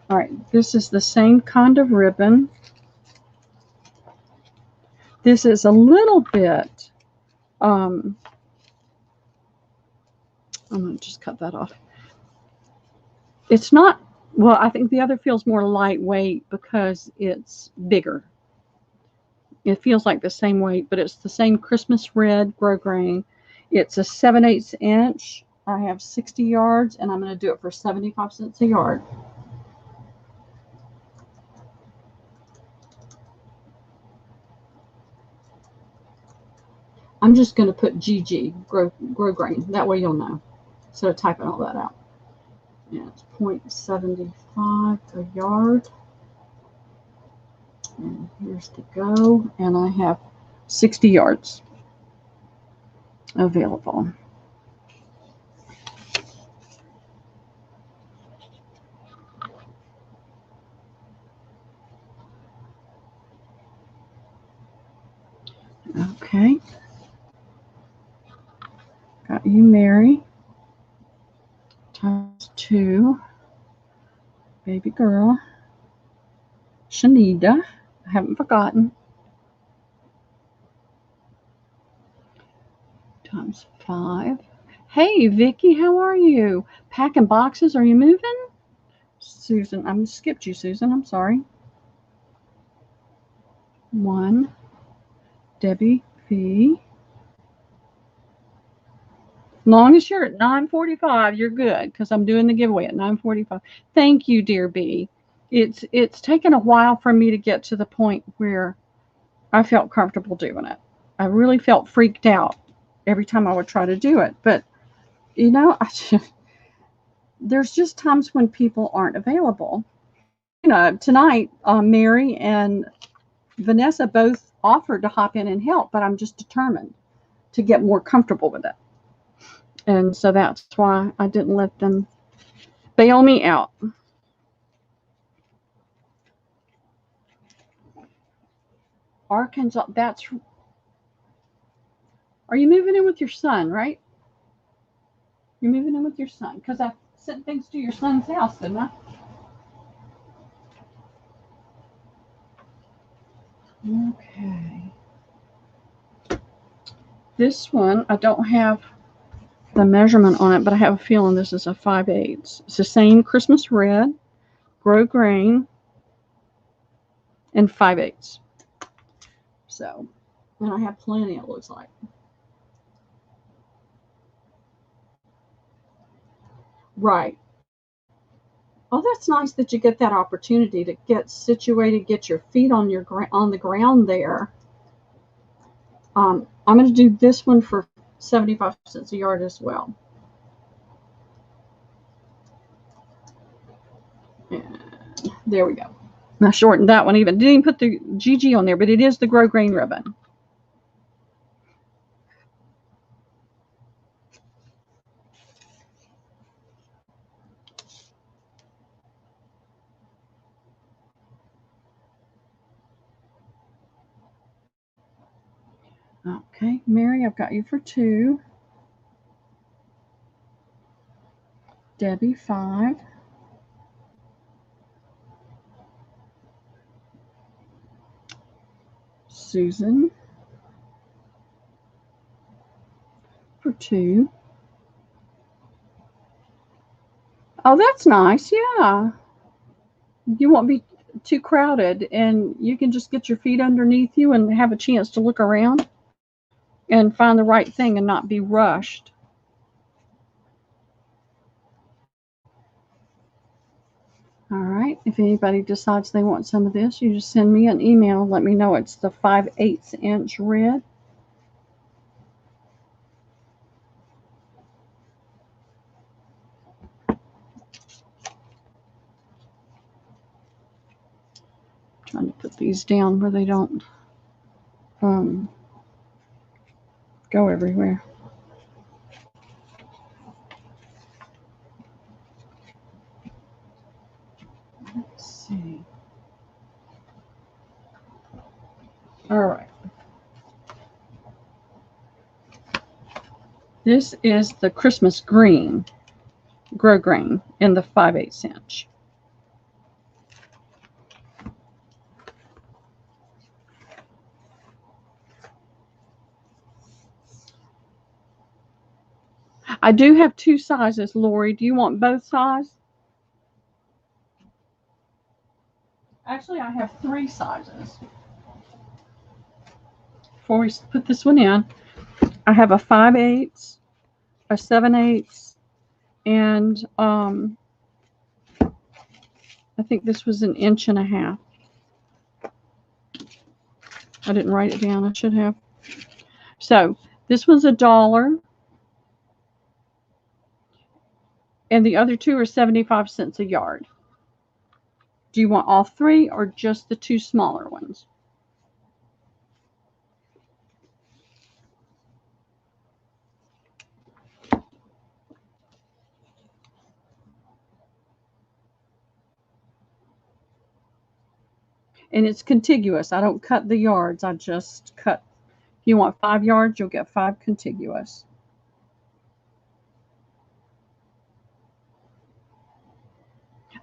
[SPEAKER 1] All right, this is the same kind of ribbon. This is a little bit, I'm going to just cut that off. It's not, well, I think the other feels more lightweight because it's bigger. It feels like the same weight, but it's the same Christmas red grosgrain. It's a 7/8 inch. I have 60 yards, and I'm going to do it for 75 cents a yard. I'm just going to put GG, grosgrain. That way you'll know. Instead of typing all that out. Yeah, it's 0.75 a yard. And here's the go. And I have 60 yards available. Okay. Got you, Mary. Times 2. Baby girl. Shanida. I haven't forgotten. times 5. Hey, Vicky, how are you? Packing boxes. Are you moving? Susan, I skipped you, Susan. I'm sorry. 1. Debbie V. Long as you're at 9:45, you're good because I'm doing the giveaway at 9:45. Thank you, dear B. It's taken a while for me to get to the point where I felt comfortable doing it. I really felt freaked out every time I would try to do it, but you know, there's just times when people aren't available. You know, tonight, Mary and Vanessa both offered to hop in and help, but I'm just determined to get more comfortable with it. And so that's why I didn't let them bail me out. Arkansas, are you moving in with your son, right? You're moving in with your son, because I sent things to your son's house, didn't I? Okay. This one, I don't have the measurement on it, but I have a feeling this is a 5/8. It's the same Christmas red, grow grain, and 5/8. So, and I have plenty, it looks like. Right. Oh, that's nice that you get that opportunity to get situated, get your feet on the ground there. I'm going to do this one for 75 cents a yard as well. And there we go. I shortened that one even. Didn't even put the GG on there, but it is the grow grain ribbon. Okay, Mary, I've got you for 2. Debbie, 5. Susan for 2. Oh, that's nice. Yeah. You won't be too crowded, and you can just get your feet underneath you and have a chance to look around and find the right thing and not be rushed. All right. If anybody decides they want some of this, you just send me an email. Let me know it's the 5/8 inch red. Trying to put these down where they don't go everywhere. Let's see. All right. This is the Christmas green, grow grain in the 5/8 inch. I do have 2 sizes, Lori. Do you want both sizes? Actually, I have 3 sizes. Before we put this one in, I have a 5/8, a 7/8, and I think this was 1.5 inches. I didn't write it down. I should have. So this one's $1, and the other 2 are 75 cents a yard. Do you want all 3 or just the 2 smaller ones? And it's contiguous. I don't cut the yards. I just cut. If you want 5 yards, you'll get 5 contiguous.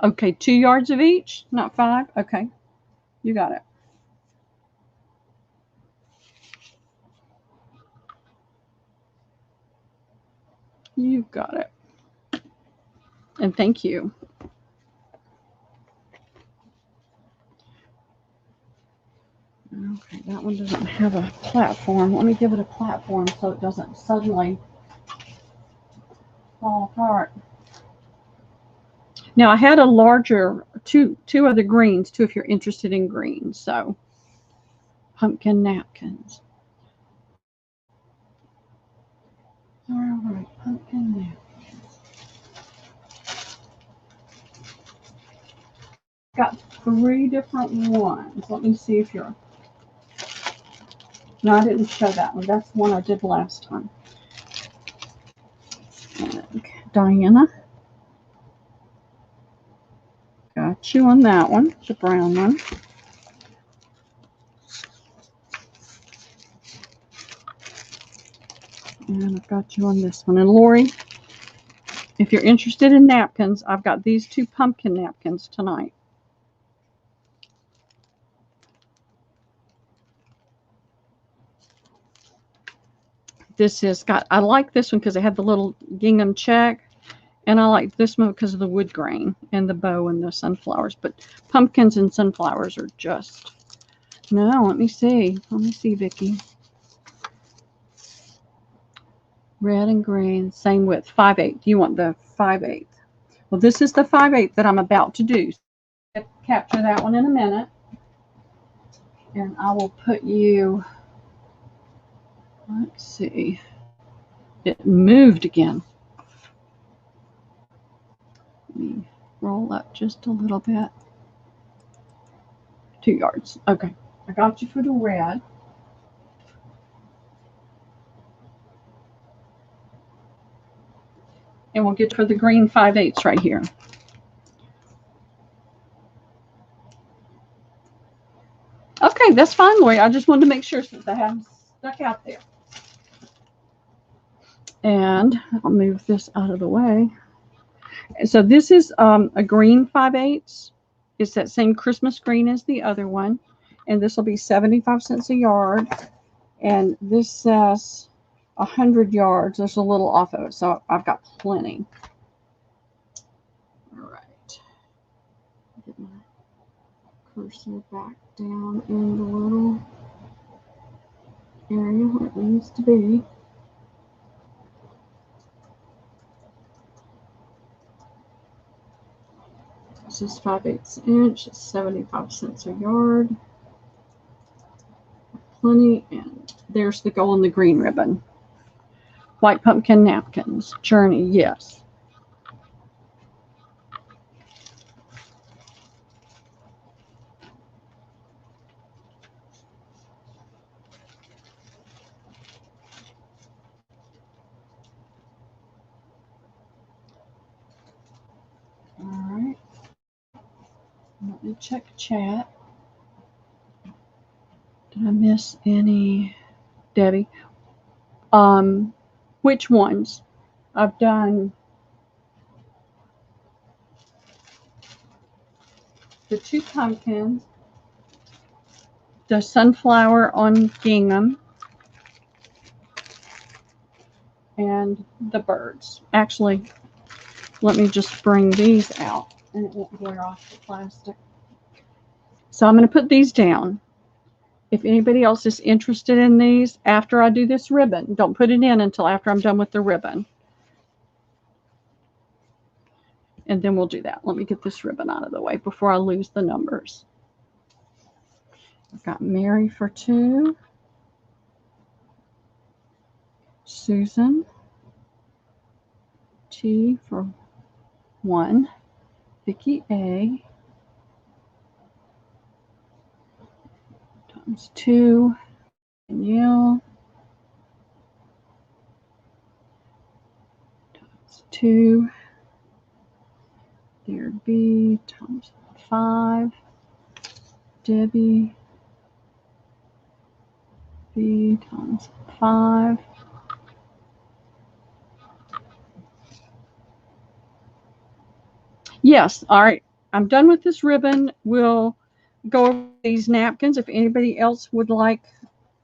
[SPEAKER 1] Okay, 2 yards of each, not 5. Okay, you got it. You got it. And thank you. Okay, that one doesn't have a platform. Let me give it a platform so it doesn't suddenly fall apart. Now I had a larger two other greens too if you're interested in greens. So pumpkin napkins. All right, pumpkin napkins. Got 3 different ones. Let me see if you're. No, I didn't show that one. That's one I did last time. Okay. Diana. Got you on that one, the brown one. And I've got you on this one. And Lori, if you're interested in napkins, I've got these 2 pumpkin napkins tonight. This has got, I like this one because it had the little gingham check. And I like this one because of the wood grain and the bow and the sunflowers. But pumpkins and sunflowers are just, no, let me see. Let me see, Vicki. Red and green, same width, 5/8. You want the 5/8. Well, this is the 5/8 that I'm about to do. I'll capture that one in a minute. And I will put you, let's see. It moved again. Let me roll up just a little bit. 2 yards. Okay, I got you for the red. And we'll get for the green 5/8 right here. Okay, that's fine, Lori. I just wanted to make sure since I hadn't stuck out there. And I'll move this out of the way. So this is a green 5/8. It's that same Christmas green as the other one. And this will be 75 cents a yard. And this says 100 yards. There's a little off of it, so I've got plenty. All right. Get my cursor back down in the little area where it needs to be. This is 5/8 inch. It's 75 cents a yard. Plenty. And there's the gold and the green ribbon. White pumpkin napkins. Journey, yes. All right. Let me check chat. Did I miss any? Debbie? Which ones? I've done the 2 pumpkins, the sunflower on gingham, and the birds. Actually, let me just bring these out and it won't wear off the plastic. So I'm going to put these down. If anybody else is interested in these after I do this ribbon, don't put it in until after I'm done with the ribbon. And then we'll do that. Let me get this ribbon out of the way before I lose the numbers. I've got Mary for 2. Susan. T for 1. Vicki A. Times 2. Danielle. Times 2. There B times 5. Debbie. B times 5. Yes, all right. I'm done with this ribbon. We'll go over these napkins. If anybody else would like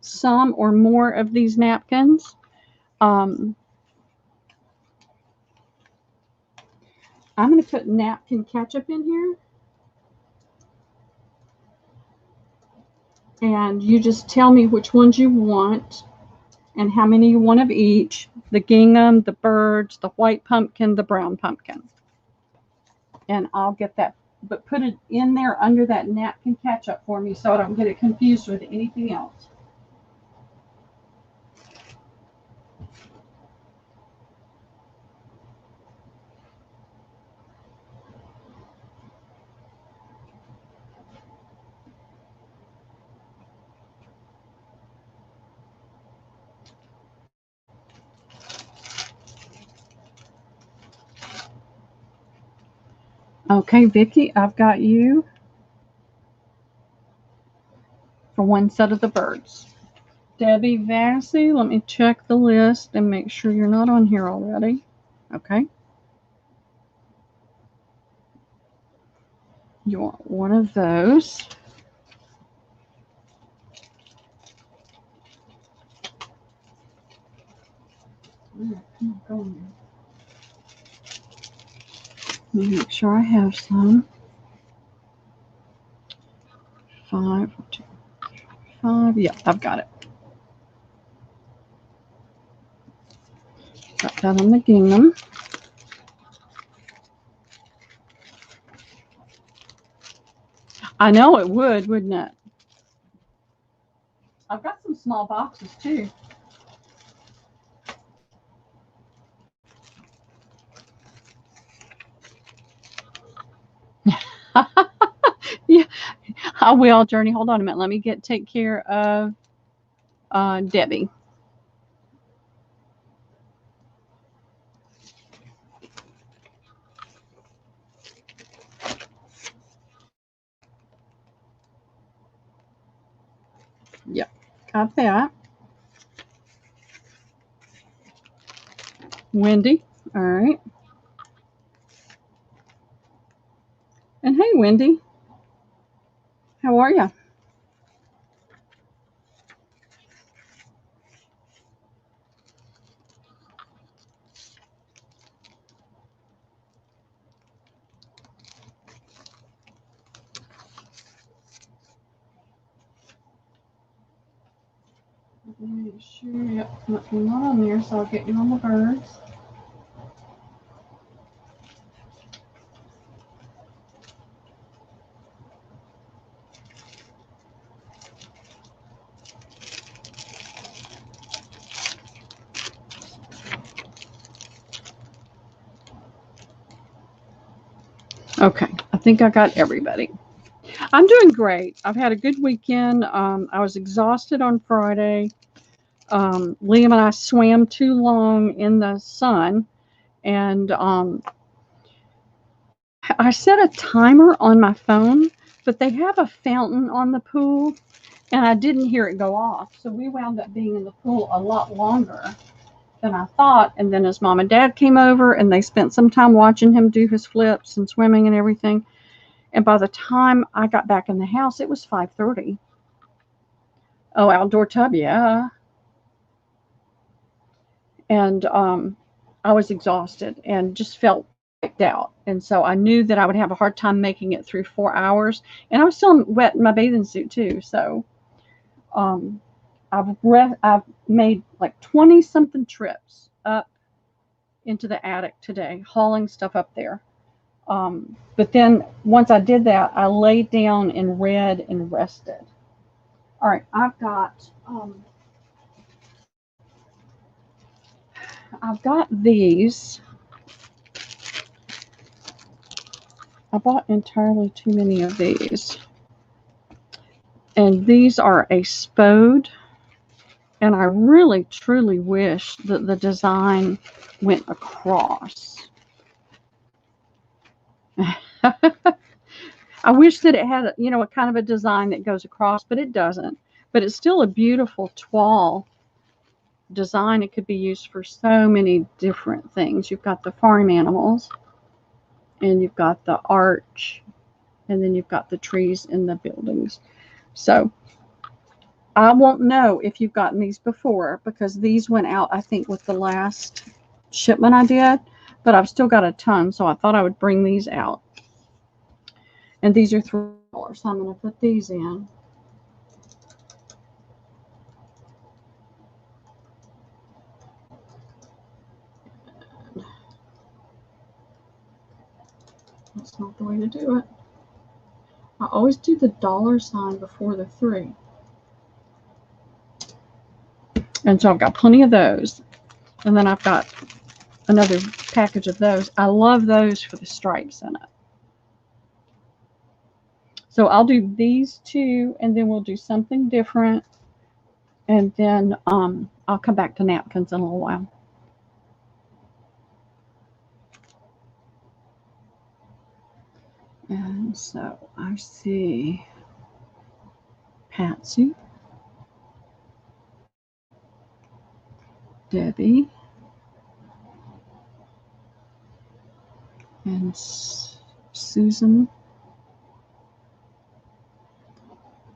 [SPEAKER 1] some or more of these napkins, I'm going to put napkin ketchup in here. And you just tell me which ones you want and how many you want of each. The gingham, the birds, the white pumpkin, the brown pumpkin. And I'll get that, but put it in there under that napkin ketchup for me so I don't get it confused with anything else. Okay, Vicki, I've got you for one set of the birds. Debbie Vassy, let me check the list and make sure you're not on here already. Okay. You want one of those. Go on there. Let me make sure I have some. 5, 2, 5. Yeah, I've got it. Got that on the gingham. I know it would, wouldn't it? I've got some small boxes too. Yeah, I will, Journey. Hold on a minute. Let me take care of Debbie. Yep, got that. Wendy, all right. And hey, Wendy, how are you? Make sure, yep, you're not on there, so I'll get you on the birds. Okay, I think I got everybody. I'm doing great. I've had a good weekend. I was exhausted on Friday. Liam and I swam too long in the sun, and I set a timer on my phone, but they have a fountain on the pool, and I didn't hear it go off. So we wound up being in the pool a lot longer than I thought. And then his mom and dad came over, and they spent some time watching him do his flips and swimming and everything. And by the time I got back in the house, it was 5:30. Oh, outdoor tub, yeah. And I was exhausted and just felt wiped out. And so I knew that I would have a hard time making it through 4 hours. And I was still wet in my bathing suit too. So um, I've made like 20 something trips up into the attic today, hauling stuff up there. But then once I did that, I laid down and read and rested. All right, I've got these. I bought entirely too many of these. And these are a spode. And I really, truly wish that the design went across. I wish that it had, a kind of a design that goes across, but it doesn't. But it's still a beautiful toile design. It could be used for so many different things. You've got the farm animals, and you've got the arch, and then you've got the trees and the buildings. So I won't know if you've gotten these before because these went out, I think, with the last shipment I did. but I've still got a ton, so I thought I would bring these out. And these are $3, so I'm going to put these in. That's not the way to do it. I always do the $sign before the 3. And so I've got plenty of those. And then I've got another package of those. I love those for the stripes in it. So I'll do these 2, and then we'll do something different. And then I'll come back to napkins in a little while. And so I see Patsy, Debbie, and Susan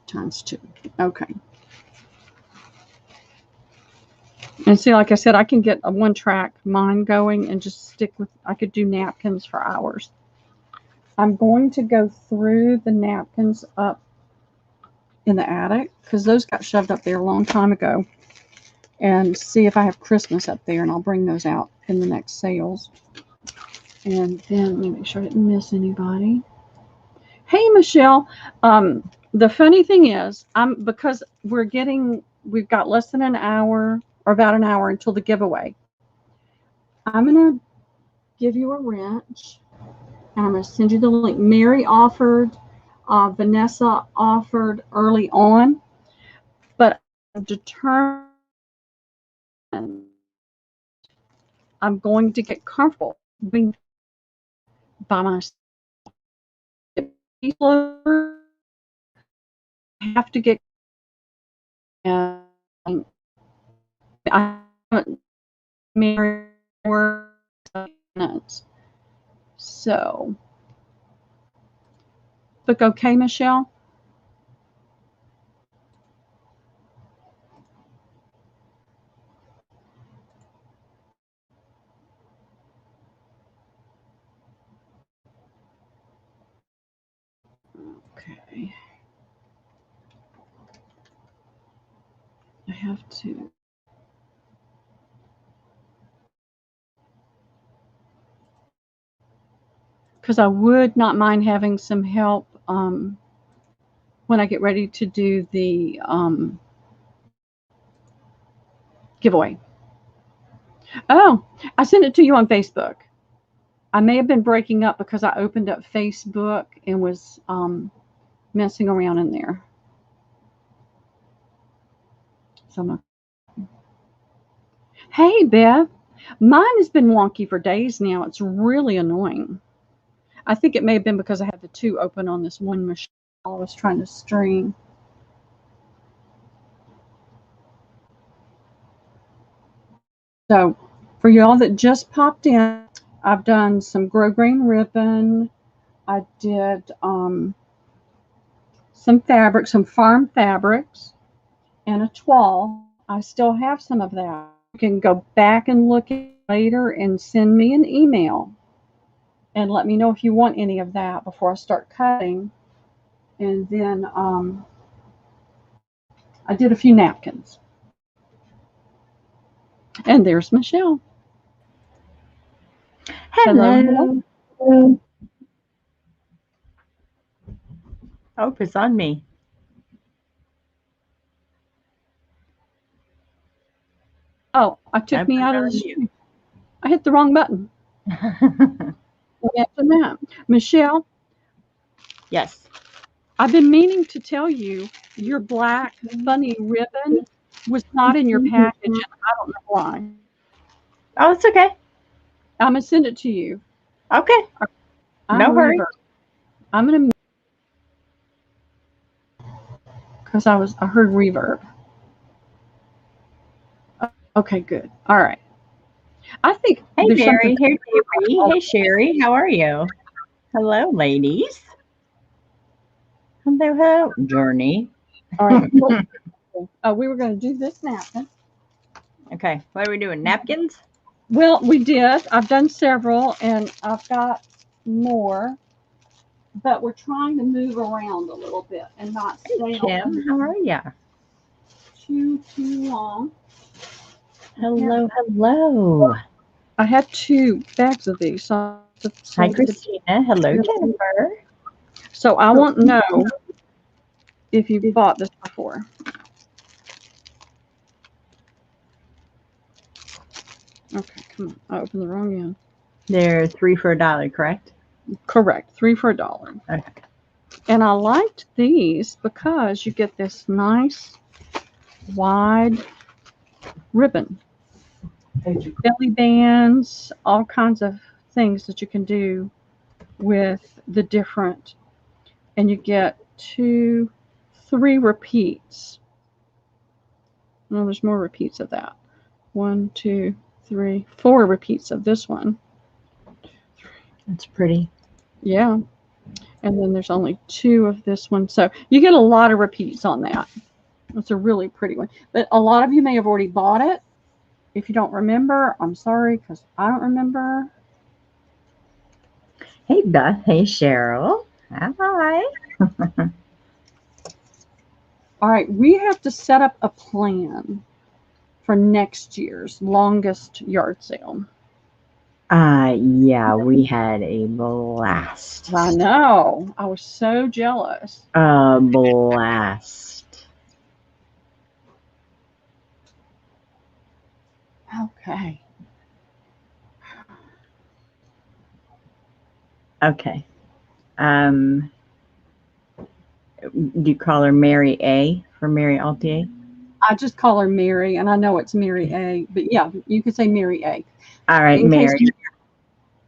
[SPEAKER 1] times 2. Okay. And see, like I said, I can get a 1-track mind going and just stick with, I could do napkins for hours. I'm going to go through the napkins up in the attic because those got shoved up there a long time ago, and see if I have Christmas up there, and I'll bring those out in the next sales. And then let me make sure I didn't miss anybody. Hey, Michelle. The funny thing is, because we've got less than an hour or about an hour until the giveaway. I'm going to give you a wrench, and I'm going to send you the link. Mary offered, Vanessa offered early on, but I'm determined I'm going to get comfortable being by myself. I have to get, and I haven't married for minutes. So, look okay, Michelle? Okay. I have to. Because I would not mind having some help when I get ready to do the giveaway. Oh, I sent it to you on Facebook. I may have been breaking up because I opened up Facebook and was messing around in there. So I'm not. Hey, Bev. Mine has been wonky for days now. It's really annoying. I think it may have been because I had the 2 open on this one machine I was trying to stream. So for y'all that just popped in, I've done some grosgrain ribbon. I did some fabric, some farm fabrics, and a toile. I still have some of that. You can go back and look at it later and send me an email and let me know if you want any of that before I start cutting. And then I did a few napkins. And there's Michelle.
[SPEAKER 2] Hello. Hello. Oh, it's on me.
[SPEAKER 1] Oh, I took me out of the stream. I hit the wrong button. After that, Michelle.
[SPEAKER 2] Yes.
[SPEAKER 1] I've been meaning to tell you your black funny ribbon was not in your package, and I don't know why.
[SPEAKER 2] Oh, it's okay.
[SPEAKER 1] I'm gonna send it to you.
[SPEAKER 2] Okay. No hurry.
[SPEAKER 1] I'm gonna, because I heard reverb. Okay, good. All right. I think.
[SPEAKER 2] Hey, Mary. Hey, Debbie. Hey, Sherry. How are you? Hello, ladies. Hello, Journey.
[SPEAKER 1] All right. We were going to do this napkin.
[SPEAKER 2] Okay. What are we doing? Napkins?
[SPEAKER 1] Well, we did. I've done several, and I've got more, but we're trying to move around a little bit and not stay
[SPEAKER 2] Kim, how are ya?
[SPEAKER 1] too long.
[SPEAKER 2] Hello, hello.
[SPEAKER 1] I had 2 bags of these. So
[SPEAKER 2] Hi, Christina. Hello, Jennifer.
[SPEAKER 1] So I won't know if you've bought this before. Okay, come on. I opened the wrong end.
[SPEAKER 2] They're 3 for $1, correct?
[SPEAKER 1] Correct. 3 for $1.
[SPEAKER 2] Okay.
[SPEAKER 1] And I liked these because you get this nice wide ribbon. Belly bands, all kinds of things that you can do with the different, and you get 2, 3 repeats. No, there's more repeats of that. 1, 2, 3, 4 repeats of this one.
[SPEAKER 2] That's pretty.
[SPEAKER 1] Yeah. And then there's only 2 of this one. So you get a lot of repeats on that. It's a really pretty one. But a lot of you may have already bought it. If you don't remember, I'm sorry because I don't remember.
[SPEAKER 2] Hey, Beth. Hey, Cheryl. Hi.
[SPEAKER 1] All right, we have to set up a plan for next year's longest yard sale.
[SPEAKER 2] Yeah, we had a blast.
[SPEAKER 1] I know. I was so jealous.
[SPEAKER 2] A blast.
[SPEAKER 1] Okay.
[SPEAKER 2] Okay. Do you call her Mary A for Mary Altier?
[SPEAKER 1] I just call her Mary, and I know it's Mary A, but yeah, you could say Mary A.
[SPEAKER 2] All right, Mary.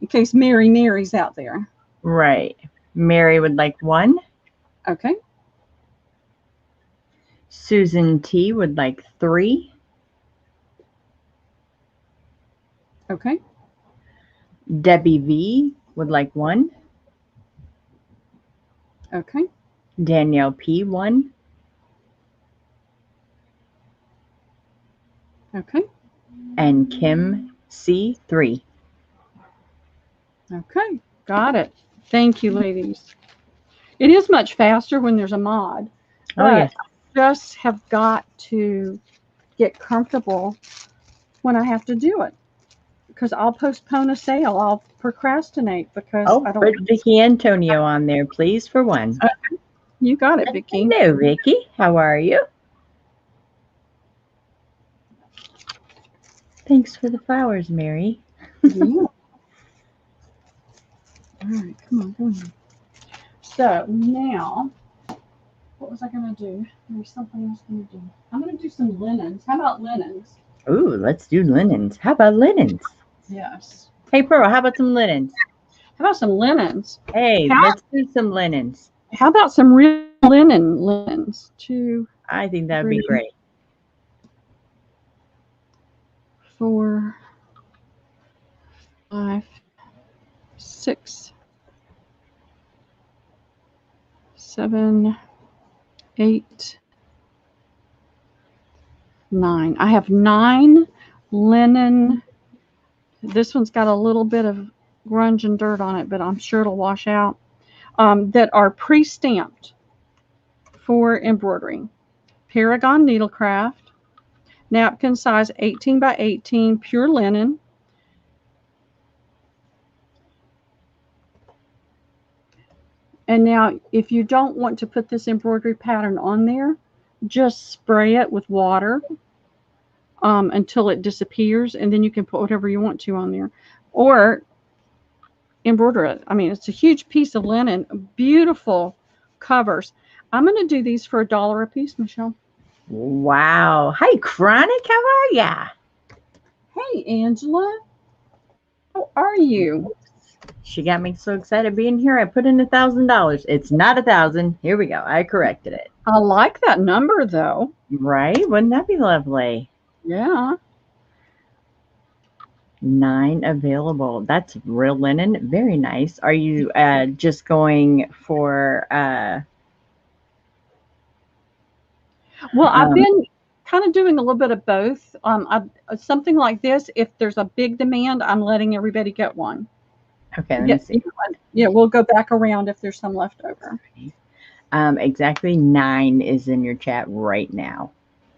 [SPEAKER 1] In case Mary's out there.
[SPEAKER 2] Right. Mary would like 1.
[SPEAKER 1] Okay.
[SPEAKER 2] Susan T would like 3.
[SPEAKER 1] Okay.
[SPEAKER 2] Debbie V would like 1.
[SPEAKER 1] Okay.
[SPEAKER 2] Danielle P 1.
[SPEAKER 1] Okay.
[SPEAKER 2] And Kim C 3.
[SPEAKER 1] Okay. Got it. Thank you, ladies. It is much faster when there's a mod.
[SPEAKER 2] Oh, yes.
[SPEAKER 1] I just have got to get comfortable when I have to do it. Because I'll postpone a sale. I'll procrastinate because I don't.
[SPEAKER 2] Put Vicki Antonio on there, please, for 1.
[SPEAKER 1] You got it, Vicki.
[SPEAKER 2] Hello, Vicki. How are you? Thanks for the flowers, Mary.
[SPEAKER 1] Yeah. All right, come on, go ahead. So now, what was I going to do? There's something else going to do. I'm going to do some linens. How about linens?
[SPEAKER 2] Ooh, let's do linens. How about linens?
[SPEAKER 1] Yes.
[SPEAKER 2] Hey, Pearl, how about some linens?
[SPEAKER 1] How about some linens?
[SPEAKER 2] Hey, let's do some linens.
[SPEAKER 1] How about some real linens? 2,
[SPEAKER 2] I think that'd be great.
[SPEAKER 1] 4, 5, 6, 7, 8, 9. I have 9 linen. This one's got a little bit of grunge and dirt on it, but I'm sure it'll wash out. That are pre-stamped for embroidery. Paragon Needlecraft, napkin size 18 by 18, pure linen. And now, if you don't want to put this embroidery pattern on there, just spray it with water until it disappears, and then you can put whatever you want to on there. Or embroider it. I mean, it's a huge piece of linen, beautiful covers. I'm going to do these for $1 a piece, Michelle.
[SPEAKER 2] Wow. Hi, Chronic. How are ya?
[SPEAKER 1] Hey, Angela. How are you?
[SPEAKER 2] She got me so excited being here. I put in $1,000. It's not 1,000. Here we go. I corrected it.
[SPEAKER 1] I like that number, though.
[SPEAKER 2] Right? Wouldn't that be lovely?
[SPEAKER 1] Yeah.
[SPEAKER 2] 9 available. That's real linen. Very nice. Are you just going for
[SPEAKER 1] well, I've been kind of doing a little bit of both. Something like this, if there's a big demand, I'm letting everybody get one.
[SPEAKER 2] Okay, let me see.
[SPEAKER 1] Yeah, we'll go back around if there's some left over.
[SPEAKER 2] Exactly 9 is in your chat right now.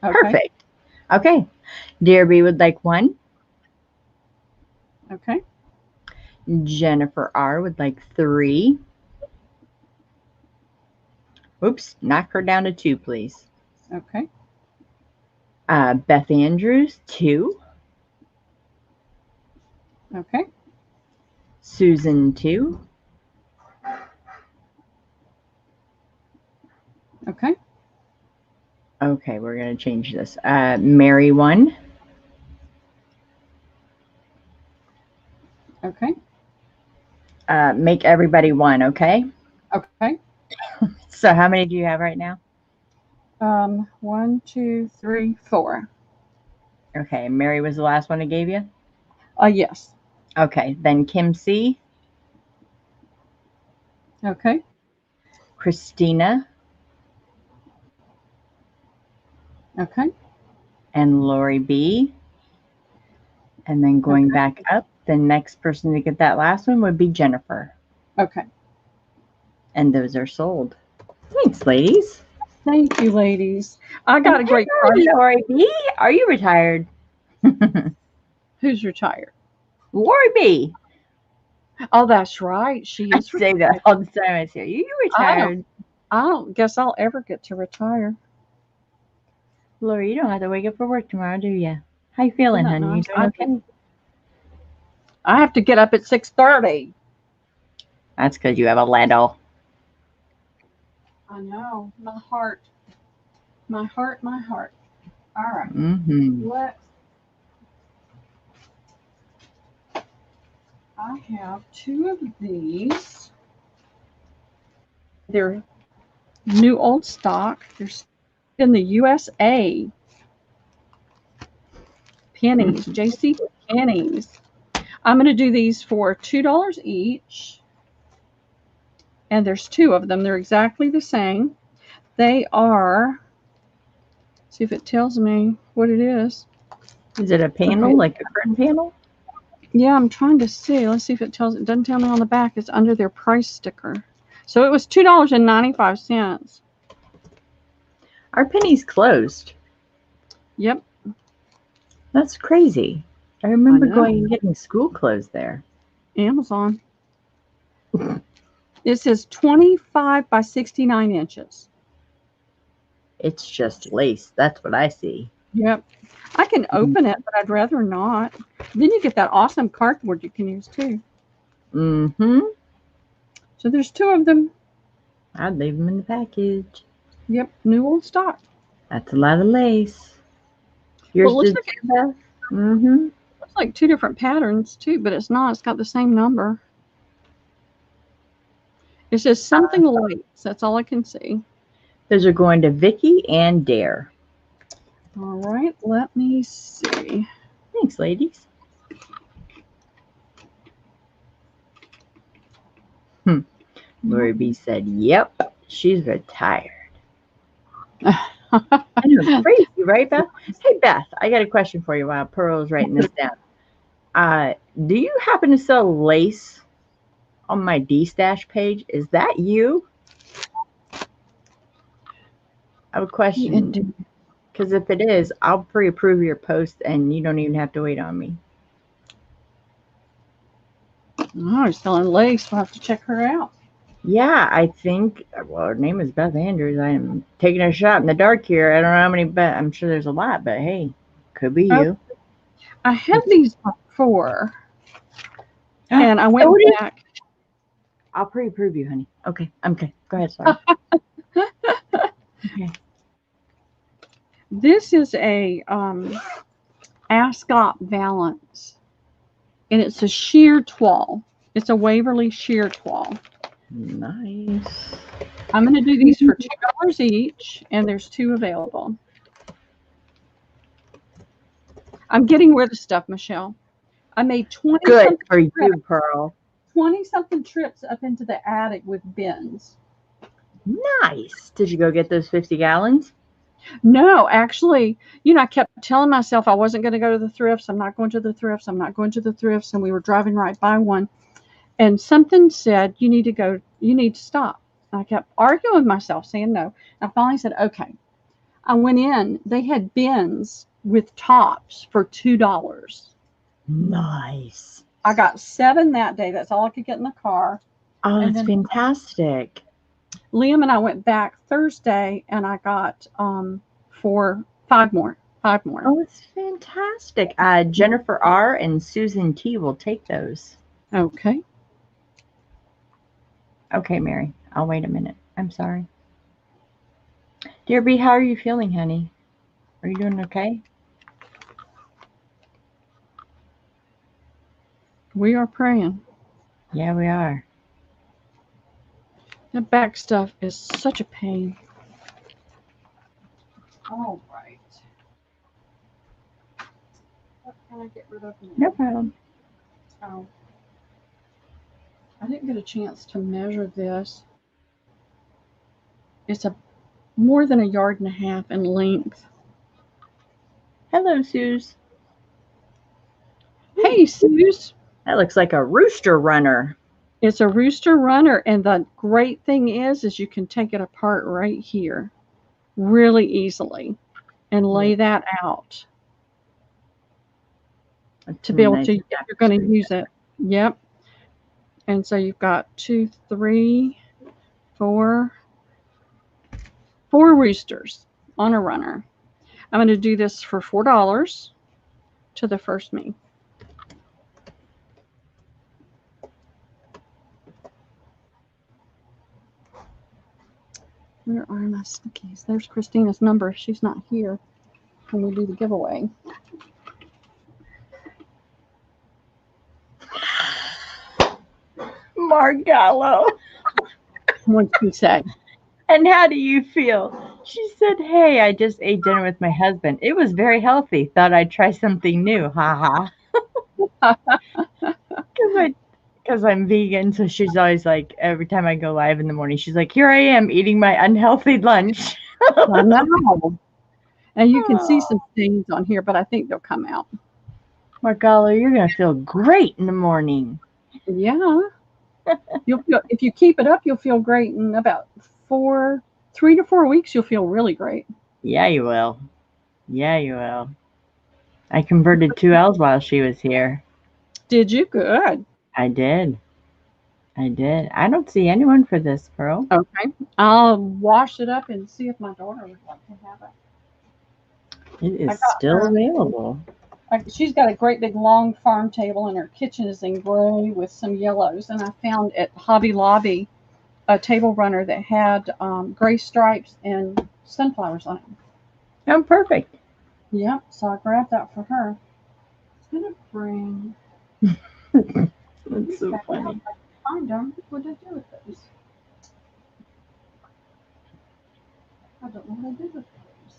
[SPEAKER 1] Okay.
[SPEAKER 2] Perfect. Okay. Dear B would like 1.
[SPEAKER 1] Okay.
[SPEAKER 2] Jennifer R would like 3. Oops, knock her down to 2, please.
[SPEAKER 1] Okay.
[SPEAKER 2] Beth Andrews, 2.
[SPEAKER 1] Okay.
[SPEAKER 2] Susan, 2.
[SPEAKER 1] Okay.
[SPEAKER 2] Okay, we're going to change this. Mary, 1.
[SPEAKER 1] Okay.
[SPEAKER 2] Make everybody 1, okay?
[SPEAKER 1] Okay.
[SPEAKER 2] So how many do you have right now?
[SPEAKER 1] 1, 2, 3, 4.
[SPEAKER 2] Okay, Mary was the last one I gave you?
[SPEAKER 1] Yes.
[SPEAKER 2] Okay, then Kim C.
[SPEAKER 1] Okay.
[SPEAKER 2] Christina.
[SPEAKER 1] Okay.
[SPEAKER 2] And Lori B. And then going back up, the next person to get that last one would be Jennifer.
[SPEAKER 1] Okay.
[SPEAKER 2] And those are sold. Thanks, ladies.
[SPEAKER 1] Thank you, ladies. I got a great
[SPEAKER 2] party. Lori B, are you retired?
[SPEAKER 1] Who's retired?
[SPEAKER 2] Lori B.
[SPEAKER 1] Oh, that's right. She is.
[SPEAKER 2] I say that all the time. I say, are you retired?
[SPEAKER 1] I don't guess I'll ever get to retire.
[SPEAKER 2] Lori, you don't have to wake up for work tomorrow, do you? How you feeling, honey?
[SPEAKER 1] Nice?
[SPEAKER 2] You doing okay?
[SPEAKER 1] I have to get up at 6:30.
[SPEAKER 2] That's because you have a little.
[SPEAKER 1] I know. My heart. My heart. All right.
[SPEAKER 2] Mm-hmm.
[SPEAKER 1] I have 2 of these. They're new old stock. They're in the USA. Pennies. JC Pennies. I'm going to do these for $2 each. And there's 2 of them. They're exactly the same. They are, see if it tells me what it is.
[SPEAKER 2] Is it a panel, like a curtain panel?
[SPEAKER 1] Yeah, I'm trying to see. Let's see if it tells. It doesn't tell me on the back. It's under their price sticker. So it was $2.95.
[SPEAKER 2] Our penny's closed.
[SPEAKER 1] Yep.
[SPEAKER 2] That's crazy. I remember going and getting school clothes there.
[SPEAKER 1] Amazon. It says 25 by 69 inches.
[SPEAKER 2] It's just lace. That's what I see.
[SPEAKER 1] Yep. I can open it, but I'd rather not. Then you get that awesome cardboard you can use too.
[SPEAKER 2] Mm-hmm.
[SPEAKER 1] So there's 2 of them.
[SPEAKER 2] I'd leave them in the package.
[SPEAKER 1] Yep. New old stock.
[SPEAKER 2] That's a lot of lace. Yours
[SPEAKER 1] well, looks like
[SPEAKER 2] Beth? Mm-hmm.
[SPEAKER 1] Looks like 2 different patterns too, but it's not. It's got the same number. It says something light. So that's all I can see.
[SPEAKER 2] Those are going to Vicky and Dare.
[SPEAKER 1] All right. Let me see.
[SPEAKER 2] Thanks, ladies. Lori B said, yep, she's retired. I know, crazy, right, Beth? Hey, Beth, I got a question for you while Pearl's writing this down. Do you happen to sell lace on my D-Stash page? Is that you? I have a question. Because if it is, I'll pre-approve your post and you don't even have to wait on me.
[SPEAKER 1] Oh, he's selling lace. We'll have to check her out.
[SPEAKER 2] Yeah, I think, well, her name is Beth Andrews. I'm taking a shot in the dark here. I don't know how many, but I'm sure there's a lot, but hey, could be you.
[SPEAKER 1] I had these before, and I went back.
[SPEAKER 2] I'll pre-approve you, honey. Okay, I'm okay. Go ahead, sorry. Okay.
[SPEAKER 1] This is a Ascot Valance, and it's a sheer toile. It's a Waverly sheer toile.
[SPEAKER 2] Nice.
[SPEAKER 1] I'm going to do these for $2 each, and there's 2 available. I'm getting rid of stuff, Michelle. I made 20.
[SPEAKER 2] Good for you, Pearl.
[SPEAKER 1] 20-something trips up into the attic with bins.
[SPEAKER 2] Nice. Did you go get those 50 gallons?
[SPEAKER 1] No, actually, I kept telling myself I wasn't going to go to the thrifts. I'm not going to the thrifts. I'm not going to the thrifts. And we were driving right by one. And something said, you need to go, you need to stop. I kept arguing with myself, saying no. I finally said, okay. I went in. They had bins with tops for $2.
[SPEAKER 2] Nice.
[SPEAKER 1] I got 7 that day. That's all I could get in the car.
[SPEAKER 2] Oh,
[SPEAKER 1] And
[SPEAKER 2] that's
[SPEAKER 1] then
[SPEAKER 2] fantastic.
[SPEAKER 1] Liam and I went back Thursday, and I got 5 more. 5 more.
[SPEAKER 2] Oh, it's fantastic. Jennifer R. and Susan T. will take those.
[SPEAKER 1] Okay.
[SPEAKER 2] Okay, Mary. I'll wait a minute. I'm sorry. Dear B, how are you feeling, honey? Are you doing okay?
[SPEAKER 1] We are praying.
[SPEAKER 2] Yeah, we are.
[SPEAKER 1] That back stuff is such a pain. All right. What can I get rid of now?
[SPEAKER 2] No problem.
[SPEAKER 1] Oh. I didn't get a chance to measure this. It's more than 1.5 yards in length.
[SPEAKER 2] Hello, Suze.
[SPEAKER 1] Hey, Suze.
[SPEAKER 2] That looks like a rooster runner.
[SPEAKER 1] It's a rooster runner, and the great thing is you can take it apart right here really easily and lay that out to be able to, if you're going to use it. Yep. And so you've got 2, 3, 4 roosters on a runner. I'm going to do this for $4 to the first me. Where are my stickies? There's Christina's number if she's not here when we do the giveaway.
[SPEAKER 2] Margallo.
[SPEAKER 1] What'd she say?
[SPEAKER 2] And how do you feel? She said, hey, I just ate dinner with my husband. It was very healthy. Thought I'd try something new. Ha ha. Because I'm vegan, so she's always like, every time I go live in the morning, she's like, here I am eating my unhealthy lunch.
[SPEAKER 1] I know. And you can see some things on here, but I think they'll come out.
[SPEAKER 2] Margallo, you're going to feel great in the morning.
[SPEAKER 1] Yeah. You'll feel, if you keep it up, you'll feel great in about 3 to 4 weeks. You'll feel really great.
[SPEAKER 2] Yeah, you will. Yeah, you will. I converted 2 L's while she was here.
[SPEAKER 1] Did you? Good.
[SPEAKER 2] I did. I don't see anyone for this, Pearl.
[SPEAKER 1] Okay. I'll wash it up and see if my daughter would like to have it.
[SPEAKER 2] It is still available.
[SPEAKER 1] She's got a great big long farm table, and her kitchen is in gray with some yellows. And I found at Hobby Lobby a table runner that had gray stripes and sunflowers on it.
[SPEAKER 2] Oh, perfect.
[SPEAKER 1] Yep. So I grabbed that for her. It's gonna bring.
[SPEAKER 2] That's so funny.
[SPEAKER 1] Find them. What did I do with those? I don't know what I did with those.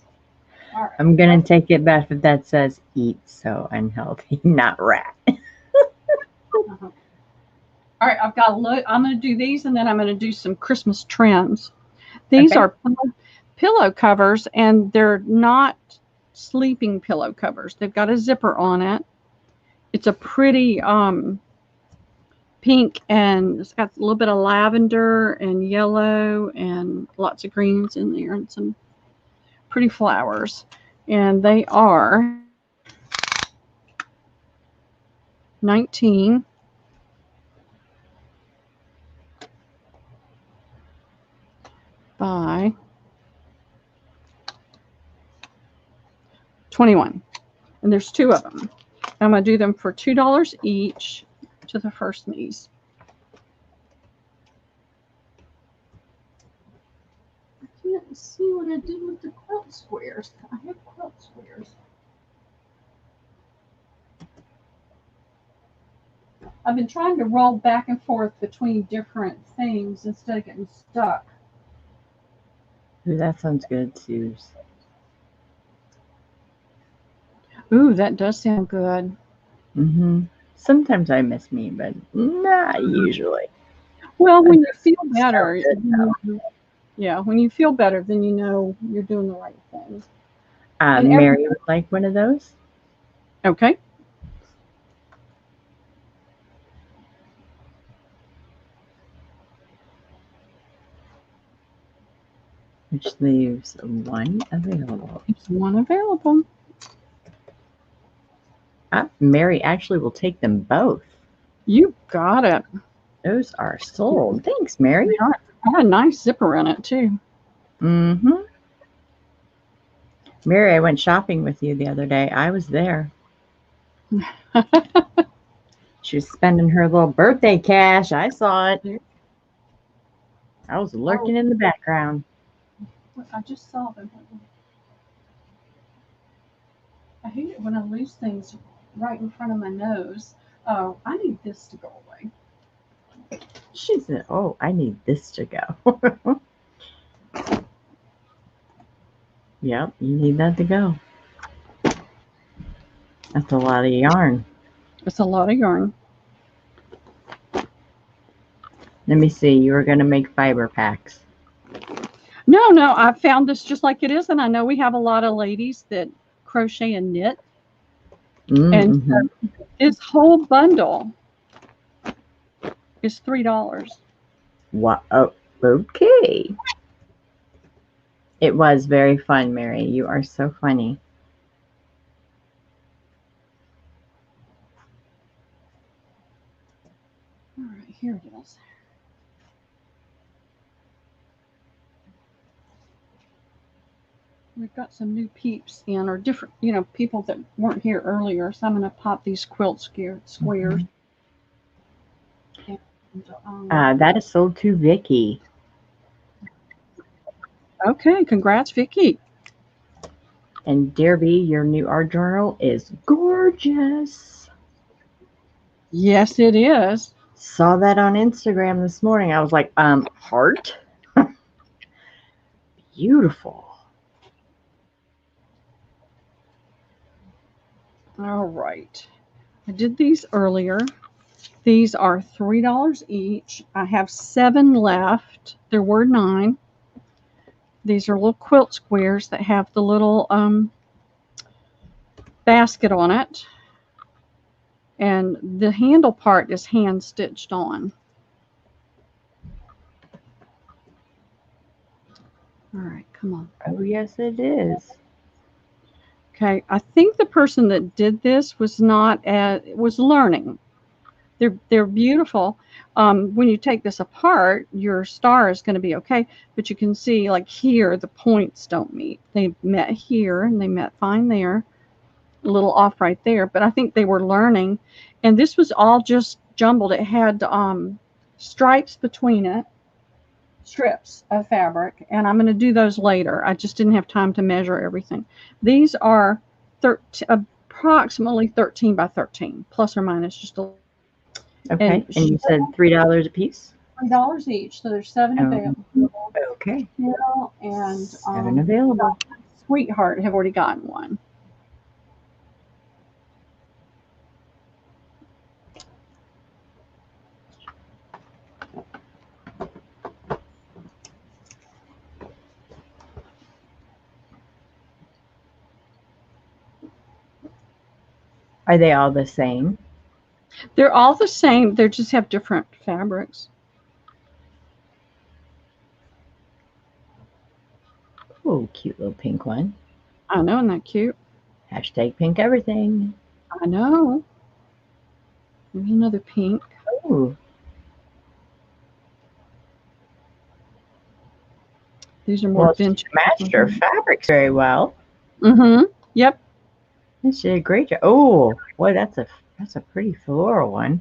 [SPEAKER 1] All right.
[SPEAKER 2] I'm gonna take it back if that says eat so unhealthy, not rat.
[SPEAKER 1] Uh-huh. All right, I've got a look. I'm going to do these, and then I'm going to do some Christmas trims. These are pillow covers, and they're not sleeping pillow covers. They've got a zipper on it. It's a pretty pink, and it's got a little bit of lavender and yellow and lots of greens in there and some pretty flowers. And they are $19. By $21, and there's 2 of them. I'm going to do them for $2 each to the first me's. I can't see what I did with the quilt squares. I have quilt squares. I've been trying to roll back and forth between different things instead of getting stuck.
[SPEAKER 2] Ooh, that sounds good, Suze.
[SPEAKER 1] Ooh, that does sound good.
[SPEAKER 2] Sometimes I miss me, but not usually.
[SPEAKER 1] Well, when you feel better, yeah, when you feel better, then you know you're doing the right thing. And
[SPEAKER 2] Mary would like one of those.
[SPEAKER 1] Okay.
[SPEAKER 2] Which leaves one available.
[SPEAKER 1] There's one available.
[SPEAKER 2] Mary actually will take them both.
[SPEAKER 1] You got it.
[SPEAKER 2] Those are sold. Thanks, Mary.
[SPEAKER 1] I had a nice zipper in it too.
[SPEAKER 2] Mm-hmm. Mary, I went shopping with you the other day. I was there. She was spending her little birthday cash. I saw it. I was lurking in the background.
[SPEAKER 1] I just saw them. I hate it when I lose things right in front of my nose. Oh, I need this to go away.
[SPEAKER 2] She said, "Oh, I need this to go." Yep, you need that to go. That's a lot of yarn.
[SPEAKER 1] It's a lot of yarn.
[SPEAKER 2] Let me see. You were going to make fiber packs.
[SPEAKER 1] No, I found this just like it is, and I know we have a lot of ladies that crochet and knit. And this whole bundle is $3.
[SPEAKER 2] Wow. Oh, okay. It was very fun, Mary. You are so funny.
[SPEAKER 1] All right, here it is. We've got some new peeps in, or different, people that weren't here earlier. So I'm going to pop these quilt squares.
[SPEAKER 2] And, that is sold to Vicky.
[SPEAKER 1] Okay, congrats, Vicky.
[SPEAKER 2] And Dearby, your new art journal is gorgeous.
[SPEAKER 1] Yes, it is.
[SPEAKER 2] Saw that on Instagram this morning. I was like, heart? Beautiful.
[SPEAKER 1] All right. I did these earlier. These are $3 each. I have 7 left. There were 9. These are little quilt squares that have the little basket on it. And the handle part is hand stitched on. All right, come on.
[SPEAKER 2] Oh, yes, it is.
[SPEAKER 1] Okay, I think the person that did this was was learning. They're beautiful. When you take this apart, your star is going to be okay, but you can see like here the points don't meet. They met here and they met fine there. A little off right there, but I think they were learning. And this was all just jumbled. It had stripes between it, strips of fabric, and I'm going to do those later. I just didn't have time to measure everything. These are approximately 13 by 13, plus or minus just a little.
[SPEAKER 2] Okay, and you said $3 a piece?
[SPEAKER 1] $3 each, so there's 7 available.
[SPEAKER 2] Okay.
[SPEAKER 1] And
[SPEAKER 2] 7 available.
[SPEAKER 1] Sweetheart have already gotten one.
[SPEAKER 2] Are they all the same?
[SPEAKER 1] They're all the same. They just have different fabrics.
[SPEAKER 2] Oh, cute little pink one.
[SPEAKER 1] I know, isn't that cute?
[SPEAKER 2] Hashtag pink everything.
[SPEAKER 1] I know. There's another pink.
[SPEAKER 2] Oh.
[SPEAKER 1] These are more vintage.
[SPEAKER 2] Matched her fabrics very well.
[SPEAKER 1] Yep.
[SPEAKER 2] She did a great job. Oh, boy, that's a pretty floral one.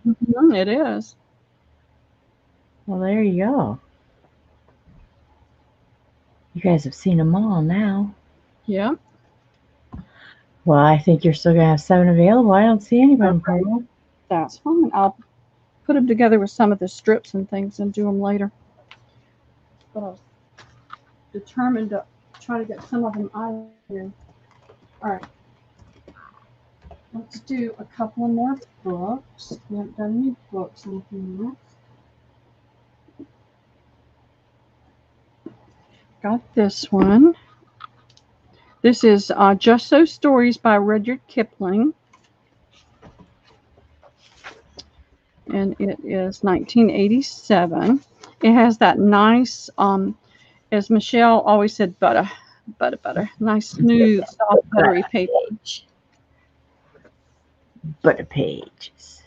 [SPEAKER 1] It is.
[SPEAKER 2] Well, there you go. You guys have seen them all now.
[SPEAKER 1] Yeah.
[SPEAKER 2] Well, I think you're still going to have 7 available. I don't see anyone, Pearl.
[SPEAKER 1] That's fine. I'll put them together with some of the strips and things and do them later. But I was determined to try to get some of them out of here. All right. Let's do a couple more books. We haven't done any books in a few minutes. Got this one. This is Just So Stories by Rudyard Kipling. And it is 1987. It has that nice, as Michelle always said, butter. Nice, smooth, soft, buttery paper.
[SPEAKER 2] Butter pages.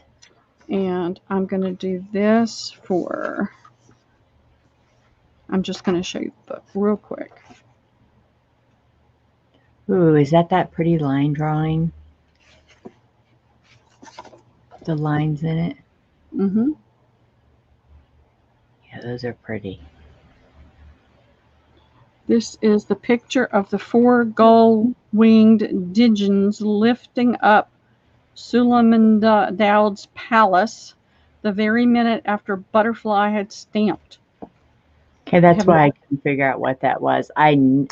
[SPEAKER 1] And I'm going to do this for, I'm just going to show you the book real quick.
[SPEAKER 2] Ooh, is that pretty line drawing? The lines in it?
[SPEAKER 1] Mm-hmm.
[SPEAKER 2] Yeah, those are pretty.
[SPEAKER 1] This is the picture of the 4 gull-winged Digens lifting up Suleiman Daud's palace the very minute after Butterfly had stamped.
[SPEAKER 2] Okay, that's why I couldn't figure out what that was.
[SPEAKER 1] I know,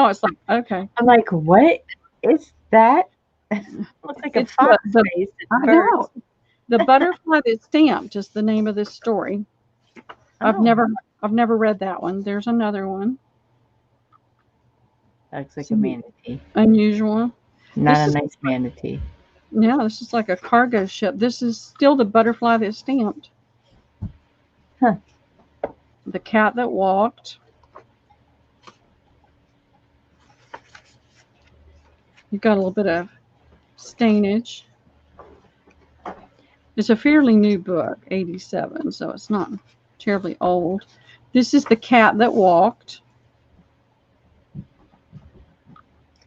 [SPEAKER 1] it's like, okay.
[SPEAKER 2] I'm like, what is that? It looks like a fox face.
[SPEAKER 1] I know. The Butterfly That Stamped is the name of this story. I've never read that one. There's another one.
[SPEAKER 2] That looks like a manatee.
[SPEAKER 1] Unusual.
[SPEAKER 2] Not a nice manatee.
[SPEAKER 1] Yeah, this is like a cargo ship. This is still the Butterfly That Stamped.
[SPEAKER 2] Huh.
[SPEAKER 1] The Cat That Walked. You've got a little bit of stainage. It's a fairly new book, 87, so it's not terribly old. This is The Cat That Walked.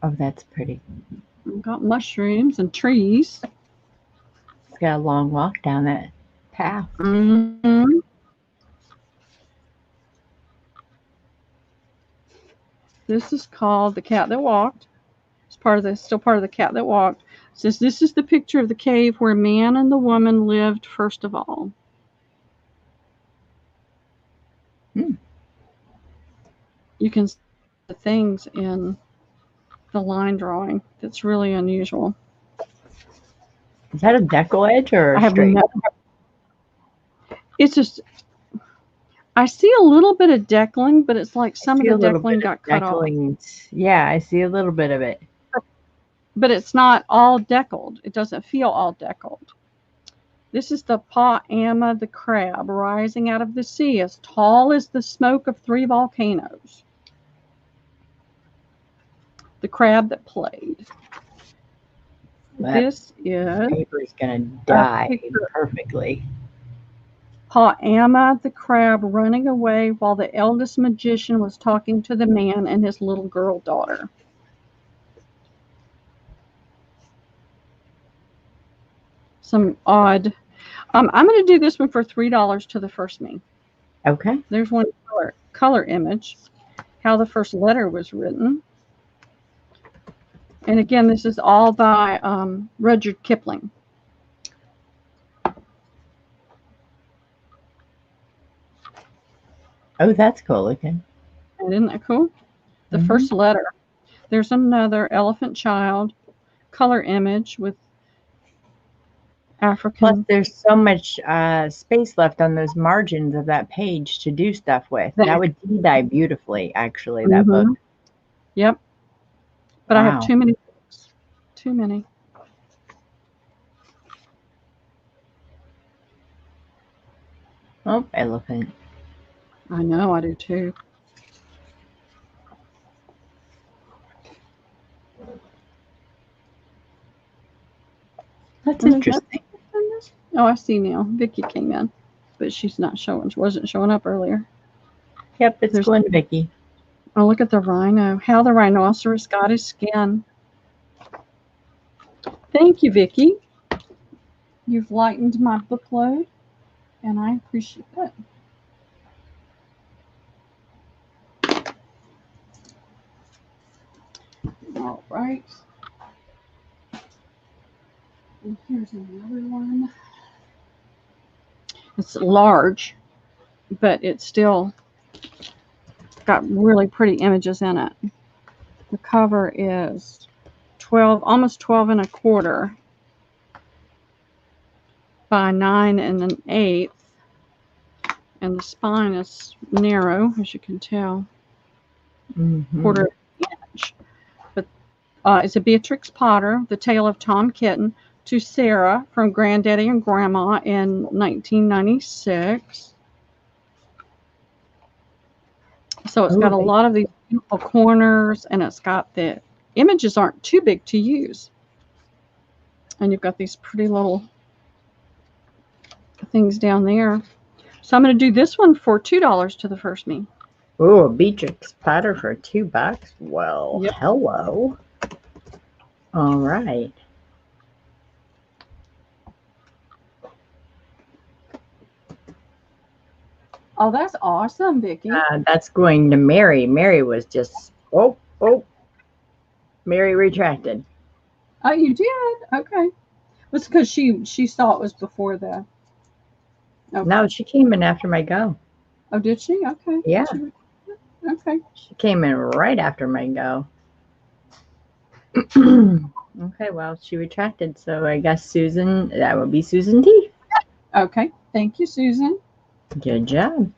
[SPEAKER 2] Oh, that's pretty.
[SPEAKER 1] We've got mushrooms and trees.
[SPEAKER 2] It's got a long walk down that path.
[SPEAKER 1] Mm-hmm. This is called The Cat That Walked. It's still part of The Cat That Walked. It says this is the picture of the cave where man and the woman lived first of all. You can see the things in the line drawing that's really unusual.
[SPEAKER 2] Is that a decal edge or a straight?
[SPEAKER 1] It's just, I see a little bit of deckling, but it's like some of the deckling got cut off.
[SPEAKER 2] Yeah, I see a little bit of it.
[SPEAKER 1] But it's not all deckled. It doesn't feel all deckled. This is the Pa-ama the crab rising out of the sea as tall as the smoke of 3 volcanoes. The crab that played. This is
[SPEAKER 2] paper is going to die perfectly.
[SPEAKER 1] Pa-ama the crab running away while the eldest magician was talking to the man and his little girl daughter. Some odd. I'm going to do this one for $3 to the first me.
[SPEAKER 2] Okay.
[SPEAKER 1] There's one color image. How the first letter was written. And again, this is all by Rudyard Kipling.
[SPEAKER 2] Oh, that's cool looking.
[SPEAKER 1] And isn't that cool? The first letter. There's another elephant child color image with African.
[SPEAKER 2] Plus, there's so much space left on those margins of that page to do stuff with. That would die beautifully, actually, that book.
[SPEAKER 1] Yep. But I have too many books. Too many.
[SPEAKER 2] Oh, elephant.
[SPEAKER 1] I know, I do too.
[SPEAKER 2] That's interesting.
[SPEAKER 1] Oh, I see now. Vicky came in, but she's not showing. She wasn't showing up earlier.
[SPEAKER 2] Yep, it's going to Vicky.
[SPEAKER 1] Oh, look at the rhino. How the rhinoceros got his skin. Thank you, Vicky. You've lightened my book load, and I appreciate it. All right. And here's another one. It's large, but it's still got really pretty images in it. The cover is 12, almost 12 1/4 by 9 1/8, and the spine is narrow, as you can tell, 1/4 inch. It's a Beatrix Potter, The Tale of Tom Kitten, to Sarah from Granddaddy and Grandma in 1996. So it's got a lot of these beautiful corners, and it's got the images aren't too big to use. And you've got these pretty little things down there. So I'm going to do this one for $2 to the first me.
[SPEAKER 2] Oh, Beatrix Potter for $2. Well,
[SPEAKER 1] Yep.
[SPEAKER 2] Hello. All right.
[SPEAKER 1] Oh, that's awesome, Vicki.
[SPEAKER 2] That's going to Mary. Mary was just, Mary retracted.
[SPEAKER 1] Oh, you did? Okay. It's because she saw it was before the.
[SPEAKER 2] Okay. No, she came in after my go.
[SPEAKER 1] Oh, did she? Okay.
[SPEAKER 2] Yeah.
[SPEAKER 1] Okay.
[SPEAKER 2] She came in right after my go. Okay, well, she retracted, so I guess Susan, that would be Susan T.
[SPEAKER 1] Okay. Thank you, Susan.
[SPEAKER 2] Good job.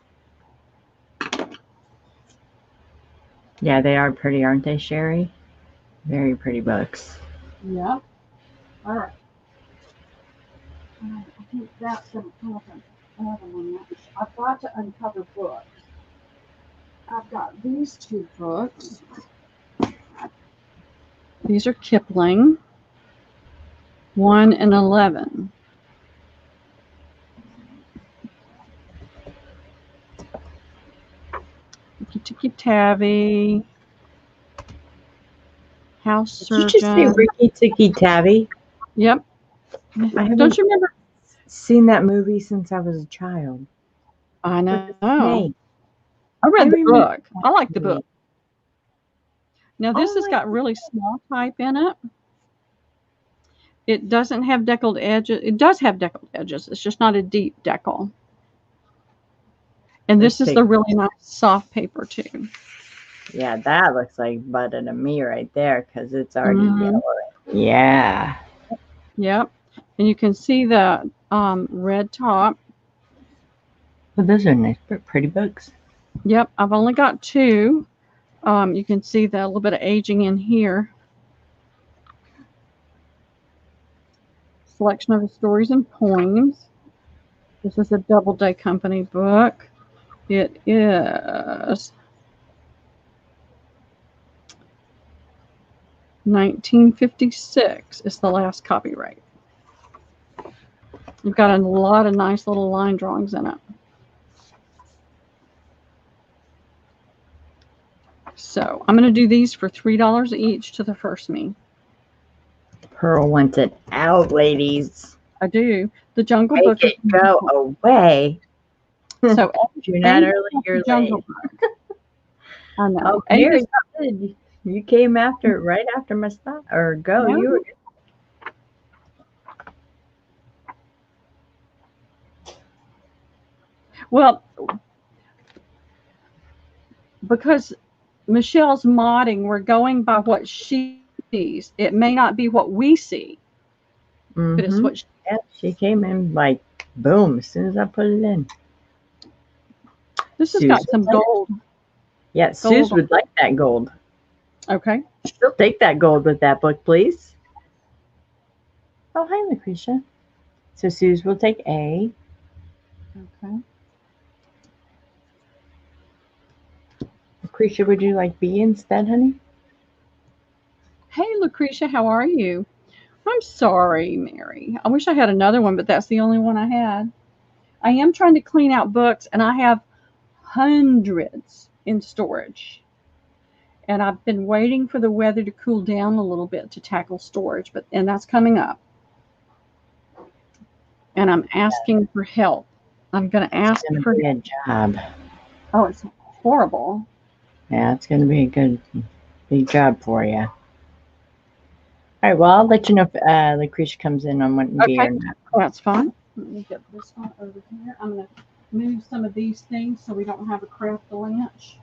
[SPEAKER 2] Yeah, they are pretty, aren't they, Sherry? Very pretty books.
[SPEAKER 1] Yep. All right. I think that's going to happen. Another one. I've got to uncover books. I've got these two books. These are Kipling, 1 and 11. Tiki Tiki Tavi, House Surgeon.
[SPEAKER 2] Did you just say Ricky Tiki Tavi?
[SPEAKER 1] Yep. Don't you remember?
[SPEAKER 2] Seen that movie since I was a child.
[SPEAKER 1] I know. I read the book. I like the book. Now this has got really small type in it. It doesn't have deckled edges. It does have deckled edges. It's just not a deep decal. And this is the really nice soft paper too.
[SPEAKER 2] Yeah, that looks like butter to me right there because it's already yellow. Yeah.
[SPEAKER 1] Yep. And you can see the red top.
[SPEAKER 2] Well, those are nice, pretty books.
[SPEAKER 1] Yep. I've only got 2. You can see the little bit of aging in here. Selection of his stories and poems. This is a Doubleday Company book. It is 1956 is the last copyright. You've got a lot of nice little line drawings in it. So I'm going to do these for $3 each to the first me.
[SPEAKER 2] Pearl wants it out, ladies.
[SPEAKER 1] I do. The Jungle
[SPEAKER 2] Make
[SPEAKER 1] Book.
[SPEAKER 2] It go away.
[SPEAKER 1] So
[SPEAKER 2] you're not early, you're late.
[SPEAKER 1] I know.
[SPEAKER 2] Oh, Mary, you came after right after my stop or go.
[SPEAKER 1] Yeah.
[SPEAKER 2] You were.
[SPEAKER 1] Well, because Michelle's modding, we're going by what she sees. It may not be what we see, but it's what
[SPEAKER 2] she came in like boom as soon as I put it in.
[SPEAKER 1] This has got some gold.
[SPEAKER 2] Yeah, Suze would like that gold.
[SPEAKER 1] Okay.
[SPEAKER 2] She'll take that gold with that book, please. Oh, hi, Lucretia. So Suze will take A.
[SPEAKER 1] Okay.
[SPEAKER 2] Lucretia, would you like B instead, honey?
[SPEAKER 1] Hey, Lucretia, how are you? I'm sorry, Mary. I wish I had another one, but that's the only one I had. I am trying to clean out books, and I have hundreds in storage. And I've been waiting for the weather to cool down a little bit to tackle storage, and that's coming up. And I'm asking for help. I'm going to ask for
[SPEAKER 2] a job.
[SPEAKER 1] Oh, it's horrible.
[SPEAKER 2] Yeah, it's going to be a big job for you. All right, well, I'll let you know if Lucretia comes in on wanting B or not.
[SPEAKER 1] Oh, that's fine. Let me get this one over here. I'm going to move some of these things so we don't have a craft lunch.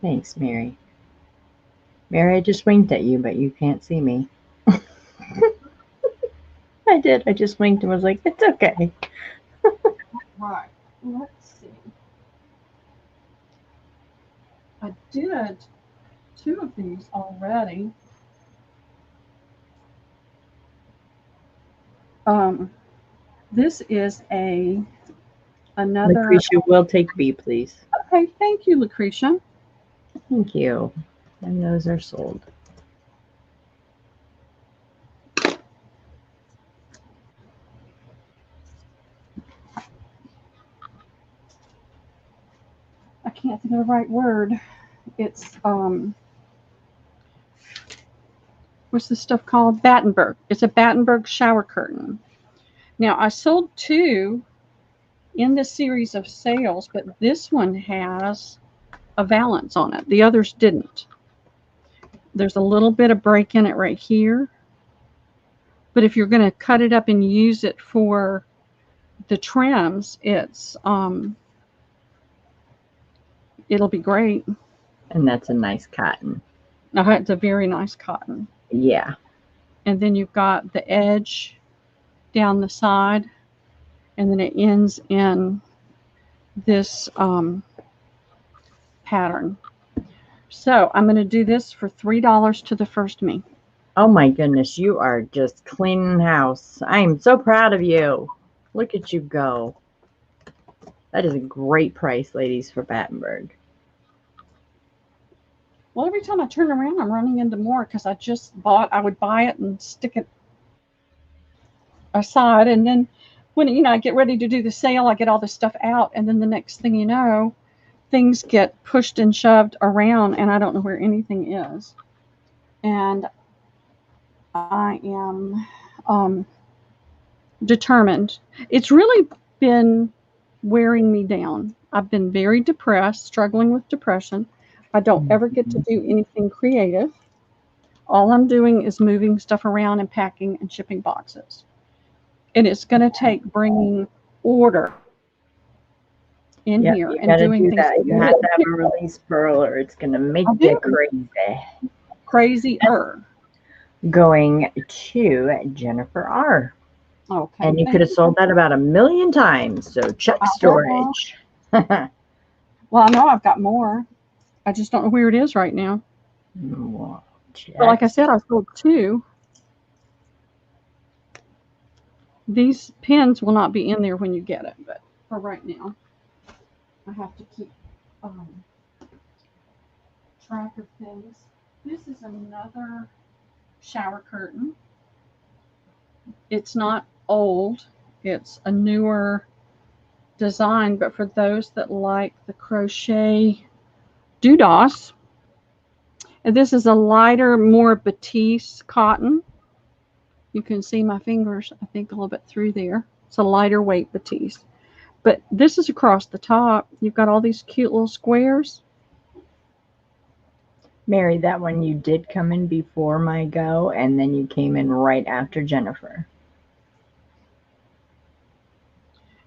[SPEAKER 2] Thanks, Mary. Mary, I just winked at you, but you can't see me. I did. I just winked and was like, it's okay.
[SPEAKER 1] Right. Let's see. I did 2 of these already. This is another.
[SPEAKER 2] Lucretia will take B, please.
[SPEAKER 1] Okay, thank you, Lucretia.
[SPEAKER 2] Thank you. And those are sold.
[SPEAKER 1] I can't think of the right word. It's what's this stuff called? Battenberg. It's a Battenberg shower curtain. Now I sold 2 in this series of sales, but this one has a valance on it. The others didn't. There's a little bit of break in it right here. But if you're going to cut it up and use it for the trims, it'll be great.
[SPEAKER 2] And that's a nice cotton.
[SPEAKER 1] It's a very nice cotton.
[SPEAKER 2] Yeah.
[SPEAKER 1] And then you've got the edge down the side, and then it ends in this pattern. So I'm going to do this for $3 to the first me.
[SPEAKER 2] Oh my goodness, you are just cleaning house. I am so proud of you. Look at you go. That is a great price, ladies, for Battenberg.
[SPEAKER 1] Well, every time I turn around, I'm running into more because I would buy it and stick it aside. And then when, I get ready to do the sale, I get all this stuff out. And then the next thing you know, things get pushed and shoved around and I don't know where anything is. And I am determined. It's really been wearing me down. I've been very depressed, struggling with depression. I don't ever get to do anything creative. All I'm doing is moving stuff around and packing and shipping boxes. And it's going to take bringing order in here and doing things.
[SPEAKER 2] You have to have a release, Pearl, or it's going to make you crazy.
[SPEAKER 1] Crazier.
[SPEAKER 2] Going to Jennifer R.
[SPEAKER 1] Okay.
[SPEAKER 2] And you could have sold that about 1 million times. So check storage.
[SPEAKER 1] Well, I know I've got more. I just don't know where it is right now.
[SPEAKER 2] Well,
[SPEAKER 1] but like I said, I sold 2. These pins will not be in there when you get it, but for right now, I have to keep track of things. This is another shower curtain. It's not old. It's a newer design, but for those that like the crochet doodahs, and this is a lighter, more batiste cotton. You can see my fingers, I think, a little bit through there. It's a lighter weight batiste. But this is across the top. You've got all these cute little squares.
[SPEAKER 2] Mary, that one you did come in before my go, and then you came in right after Jennifer.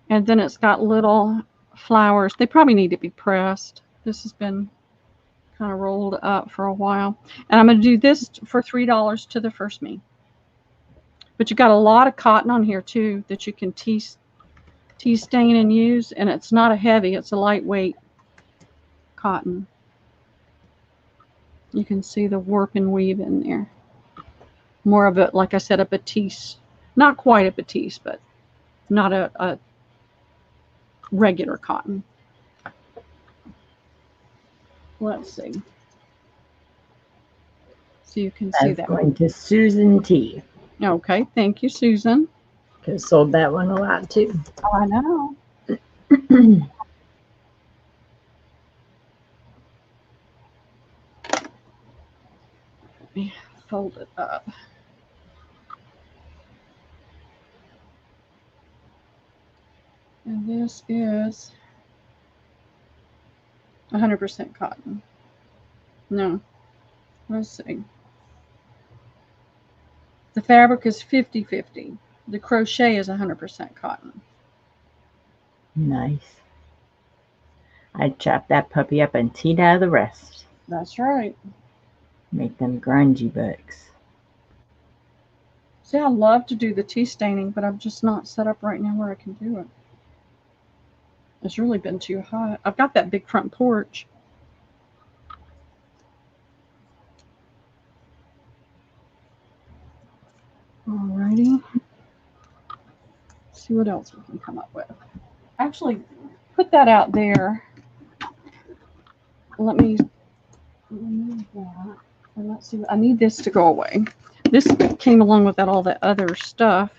[SPEAKER 1] And then it's got little flowers. They probably need to be pressed. This has been kind of rolled up for a while. And I'm going to do this for $3 to the first me. But you got a lot of cotton on here too that you can tea stain and use, and it's not a heavy, it's a lightweight cotton. You can see the warp and weave in there. More of it, like I said, a batiste. Not quite a batiste, but not a regular cotton. Let's see. So you can see that.
[SPEAKER 2] Going to Susan T.
[SPEAKER 1] Okay, thank you, Susan.
[SPEAKER 2] Could have sold that one a lot too.
[SPEAKER 1] Oh, I know. Let me fold it up. And this is 100% cotton. No, let's see. The fabric is 50-50. The crochet is 100% cotton.
[SPEAKER 2] Nice. I'd chop that puppy up and teed out of the rest.
[SPEAKER 1] That's right.
[SPEAKER 2] Make them grungy books.
[SPEAKER 1] See, I love to do the tea staining, but I'm just not set up right now where I can do it. It's really been too hot. I've got that big front porch. Alrighty. See what else we can come up with. Actually, put that out there. Let me remove that. And let's see. I need this to go away. This came along with all that other stuff.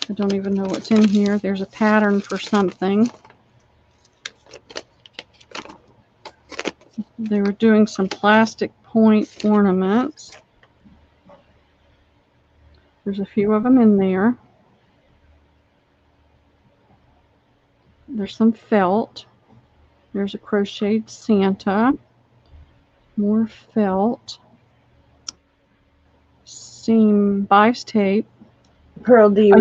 [SPEAKER 1] I don't even know what's in here. There's a pattern for something. They were doing some plastic point ornaments. There's a few of them in there. There's some felt. There's a crocheted Santa. More felt. Seam bias tape.
[SPEAKER 2] Pearl, do you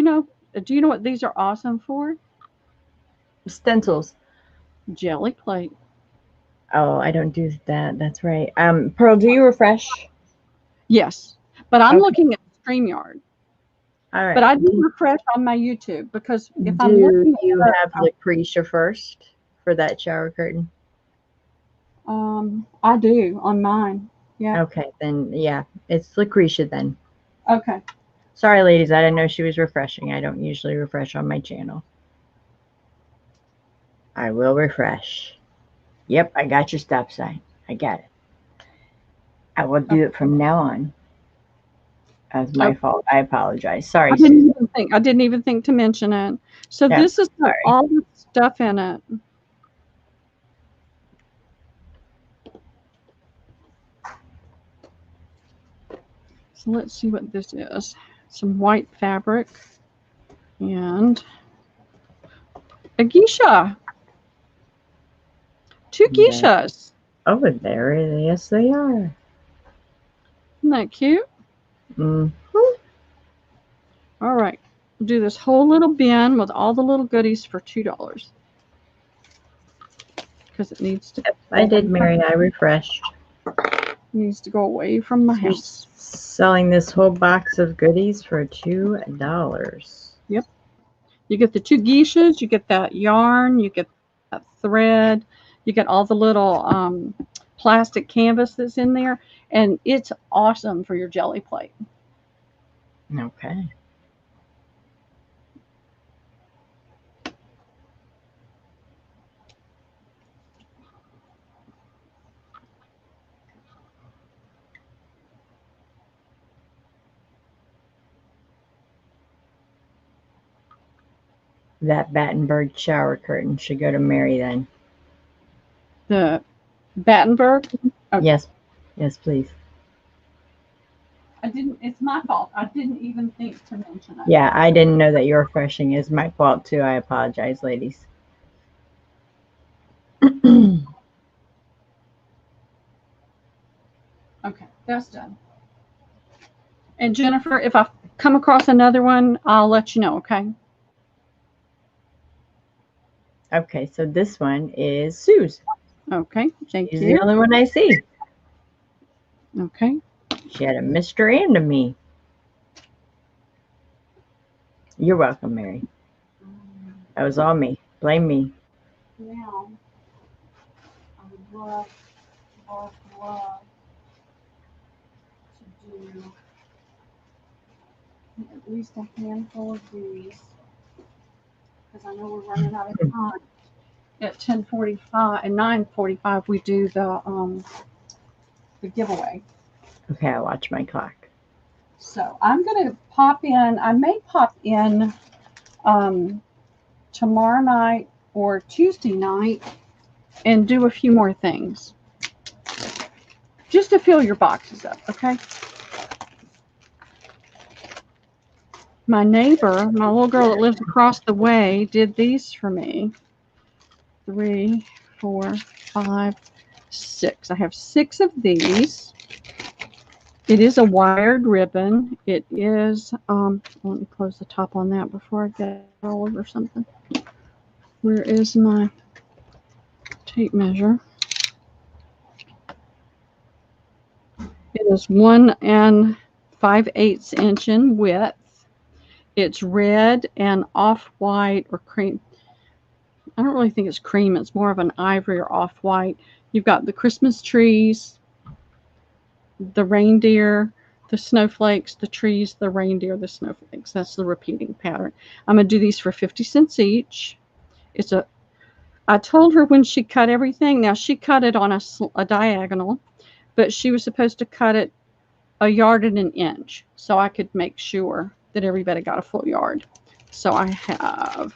[SPEAKER 1] know what these are awesome for?
[SPEAKER 2] stencils?
[SPEAKER 1] Jelly plate.
[SPEAKER 2] Oh, I don't do that. That's right. Pearl, do you refresh?
[SPEAKER 1] Yes, but I'm
[SPEAKER 2] Okay.
[SPEAKER 1] looking at StreamYard.
[SPEAKER 2] All right.
[SPEAKER 1] But I do refresh on my YouTube because if I'm
[SPEAKER 2] Do
[SPEAKER 1] looking
[SPEAKER 2] you
[SPEAKER 1] at
[SPEAKER 2] have Lucretia first for that shower curtain?
[SPEAKER 1] I do on mine. Yeah.
[SPEAKER 2] Okay, then yeah, it's Lucretia then.
[SPEAKER 1] Okay.
[SPEAKER 2] Sorry, ladies, I didn't know she was refreshing. I don't usually refresh on my channel. I will refresh. Yep, I got your stop sign. I got it. I will do it from now on. That was my fault. I apologize. Sorry.
[SPEAKER 1] I didn't even think to mention it. So
[SPEAKER 2] Yeah,
[SPEAKER 1] this is all the stuff in it. So let's see what this is. Some white fabric and a geisha. Two geishas.
[SPEAKER 2] Over there, yes, they are.
[SPEAKER 1] Isn't that cute?
[SPEAKER 2] Mm-hmm.
[SPEAKER 1] All right. We'll do this whole little bin with all the little goodies for $2. Because it needs to.
[SPEAKER 2] I did, Mary. I refreshed.
[SPEAKER 1] Needs to go away from my house.
[SPEAKER 2] Selling this whole box of goodies for $2.
[SPEAKER 1] Yep. You get the two geishas, you get that yarn, you get that thread, you get all the little plastic canvas that's in there, and it's awesome for your jelly plate.
[SPEAKER 2] Okay. That Battenberg shower curtain should go to Mary then.
[SPEAKER 1] The Battenberg?
[SPEAKER 2] Okay. Yes. Yes, please.
[SPEAKER 1] It's my fault. I didn't even think to mention it.
[SPEAKER 2] Yeah, I didn't know that your refreshing is my fault too. I apologize, ladies.
[SPEAKER 1] Okay, that's done. And Jennifer, if I come across another one, I'll let you know, okay?
[SPEAKER 2] Okay, so this one is Sue's.
[SPEAKER 1] Okay, thank you.
[SPEAKER 2] She's the only one I see.
[SPEAKER 1] Okay.
[SPEAKER 2] She had a Mr. and a me. You're welcome, Mary. That was all me. Blame me.
[SPEAKER 1] Now, I would love to do at least a handful of these because I know we're running out of time. At 10:45 and 9:45 we do the giveaway.
[SPEAKER 2] Okay, I'll watch my clock.
[SPEAKER 1] So I'm gonna pop in. I may pop in tomorrow night or Tuesday night and do a few more things just to fill your boxes up, okay? My neighbor, my little girl that lives across the way, did these for me. 3, 4, 5, 6. I have 6 of these. It is a wired ribbon. It is, let me close the top on that before I get all over something. Where is my tape measure? It is 1 5/8 inch in width. It's red and off-white or cream. I don't really think it's cream. It's more of an ivory or off-white. You've got the Christmas trees. the reindeer, the snowflakes, the trees, the reindeer, the snowflakes. That's the repeating pattern. I'm going to do these for 50 cents each. I told her when she cut everything, now she cut it on a diagonal, but she was supposed to cut it a yard and an inch so I could make sure that everybody got a full yard. So I have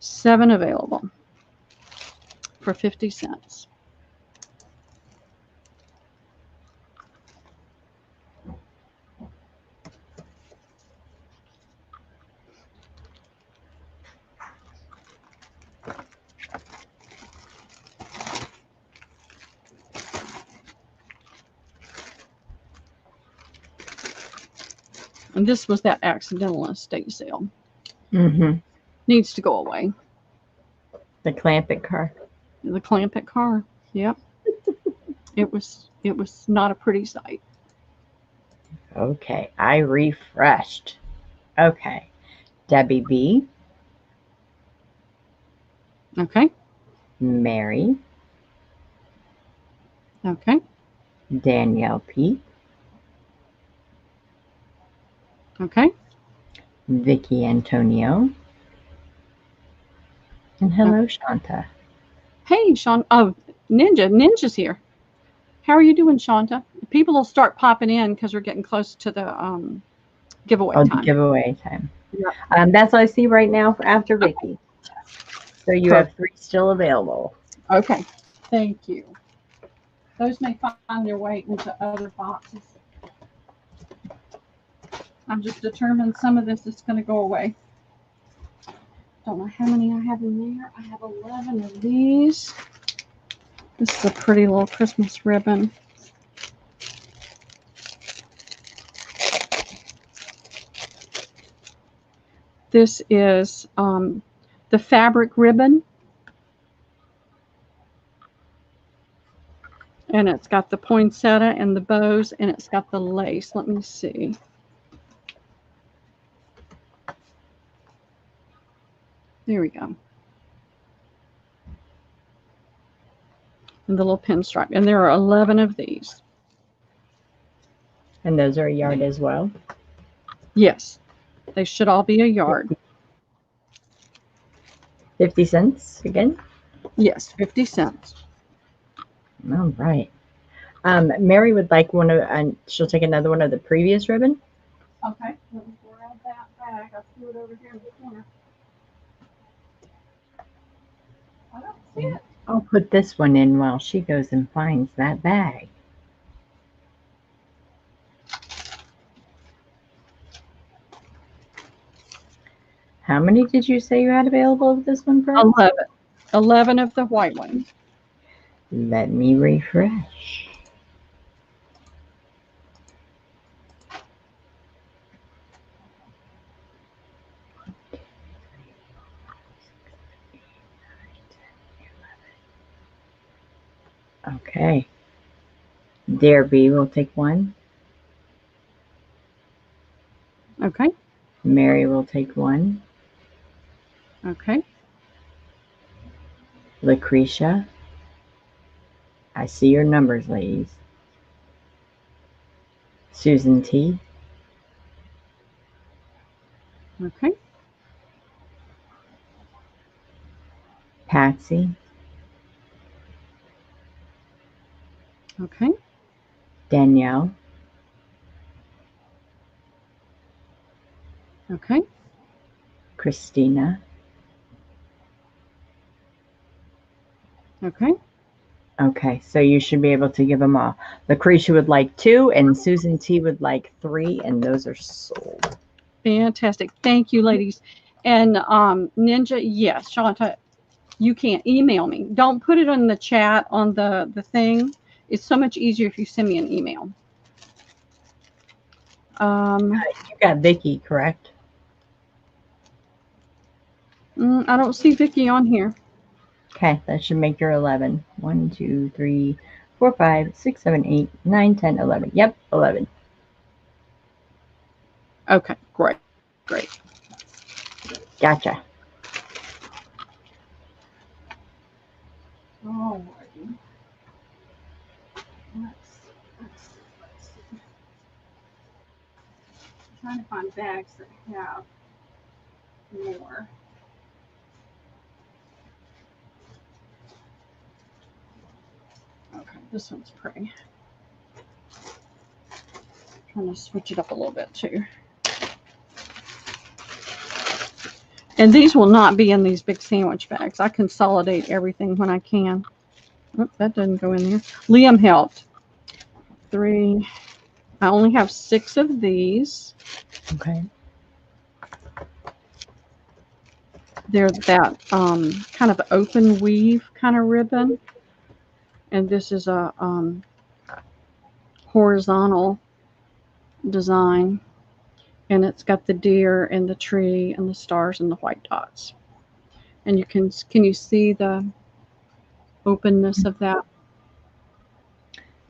[SPEAKER 1] 7 available for 50 cents. And this was that accidental estate sale.
[SPEAKER 2] Mm-hmm.
[SPEAKER 1] Needs to go away.
[SPEAKER 2] The Clampett car.
[SPEAKER 1] The Clampett car. Yep. It was not a pretty sight.
[SPEAKER 2] Okay, I refreshed. Okay, Debbie B,
[SPEAKER 1] Okay.
[SPEAKER 2] Mary,
[SPEAKER 1] Okay.
[SPEAKER 2] Danielle P,
[SPEAKER 1] Okay.
[SPEAKER 2] Vicky Antonio, and hello, Shanta.
[SPEAKER 1] Hey, Sean. Oh, Ninja's here. How are you doing, Shanta? People will start popping in because we're getting close to the giveaway
[SPEAKER 2] Oh, the
[SPEAKER 1] time.
[SPEAKER 2] giveaway time.
[SPEAKER 1] Yeah.
[SPEAKER 2] That's all I see right now after Vicky. So you have 3 still available.
[SPEAKER 1] Okay. Thank you. Those may find their way into other boxes. I'm just determined some of this is going to go away. Don't know how many I have in there. I have 11 of these. This is a pretty little Christmas ribbon. This is the fabric ribbon. And it's got the poinsettia and the bows, and it's got the lace. Let me see. There we go. And the little pinstripe. And there are 11 of these.
[SPEAKER 2] And those are a yard as well?
[SPEAKER 1] Yes. They should all be a yard.
[SPEAKER 2] 50 cents again?
[SPEAKER 1] Yes, 50 cents.
[SPEAKER 2] All right. Mary would like one of, and she'll take another one of the previous ribbon.
[SPEAKER 1] Okay. Let me grab that bag. I threw it over here in the corner. I don't see it.
[SPEAKER 2] I'll put this one in while she goes and finds that bag. How many did you say you had available of this one, Fred?
[SPEAKER 1] 11. 11 of the white ones.
[SPEAKER 2] Let me refresh. Okay. Dare B will take 1.
[SPEAKER 1] Okay.
[SPEAKER 2] Mary will take 1.
[SPEAKER 1] Okay.
[SPEAKER 2] Lucretia. I see your numbers, ladies. Susan T.
[SPEAKER 1] Okay.
[SPEAKER 2] Patsy.
[SPEAKER 1] Okay.
[SPEAKER 2] Danielle.
[SPEAKER 1] Okay.
[SPEAKER 2] Christina.
[SPEAKER 1] Okay.
[SPEAKER 2] Okay, so you should be able to give them all. Lucretia would like 2, and Susan T would like 3, and those are sold.
[SPEAKER 1] Fantastic. Thank you, ladies. And Ninja, yes, Shanta, you can email me. Don't put it on the chat on the thing. It's so much easier if you send me an email.
[SPEAKER 2] You got Vicky, correct?
[SPEAKER 1] I don't see Vicky on here.
[SPEAKER 2] Okay, that should make your 11. 1, 2, 3, 4, 5, 6, 7, 8, 9, 10, 11. Yep, 11.
[SPEAKER 1] Okay, great. Great.
[SPEAKER 2] Gotcha.
[SPEAKER 1] Alrighty. Let's bags that have more. Okay, this one's pretty. Trying to switch it up a little bit too. And these will not be in these big sandwich bags. I consolidate everything when I can. Oh, that doesn't go in there. Liam helped. 3. I only have 6 of these.
[SPEAKER 2] Okay.
[SPEAKER 1] They're that kind of open weave kind of ribbon. And this is a horizontal design. And it's got the deer and the tree and the stars and the white dots. And you can you see the openness of that?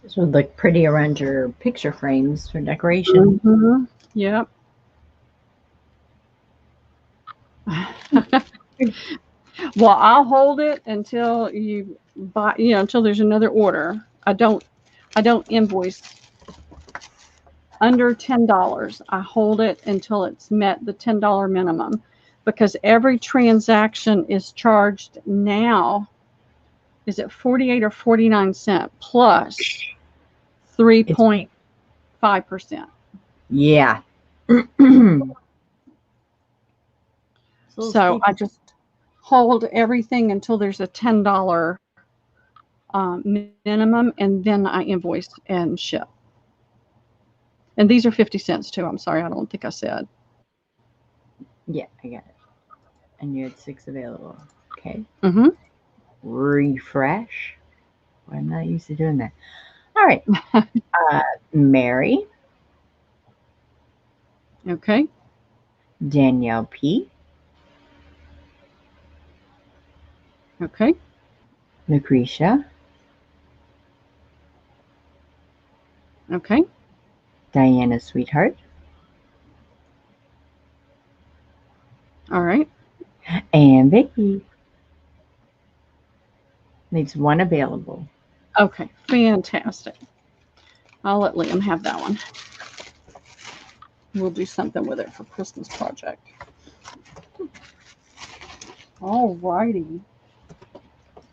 [SPEAKER 2] This would look pretty around your picture frames for decoration.
[SPEAKER 1] Mm-hmm. Yep. Well, I'll hold it until you buy, until there's another order. I don't invoice under $10. I hold it until it's met the $10 minimum, because every transaction is charged now. Is it 48 or 49 cents plus 3.5%?
[SPEAKER 2] Yeah.
[SPEAKER 1] So I just hold everything until there's a $10 minimum, and then I invoice and ship. And these are 50 cents too. I'm sorry, I don't think I said.
[SPEAKER 2] Yeah, I got it. And you had 6 available. Okay.
[SPEAKER 1] Mm-hmm.
[SPEAKER 2] Refresh. Well, I'm not used to doing that. All right. Mary.
[SPEAKER 1] Okay.
[SPEAKER 2] Danielle P.
[SPEAKER 1] Okay.
[SPEAKER 2] Lucretia.
[SPEAKER 1] Okay.
[SPEAKER 2] Diana Sweetheart.
[SPEAKER 1] All right.
[SPEAKER 2] And Vicki. Leaves 1 available.
[SPEAKER 1] Okay. Fantastic. I'll let Liam have that one. We'll do something with it for Christmas project. All righty.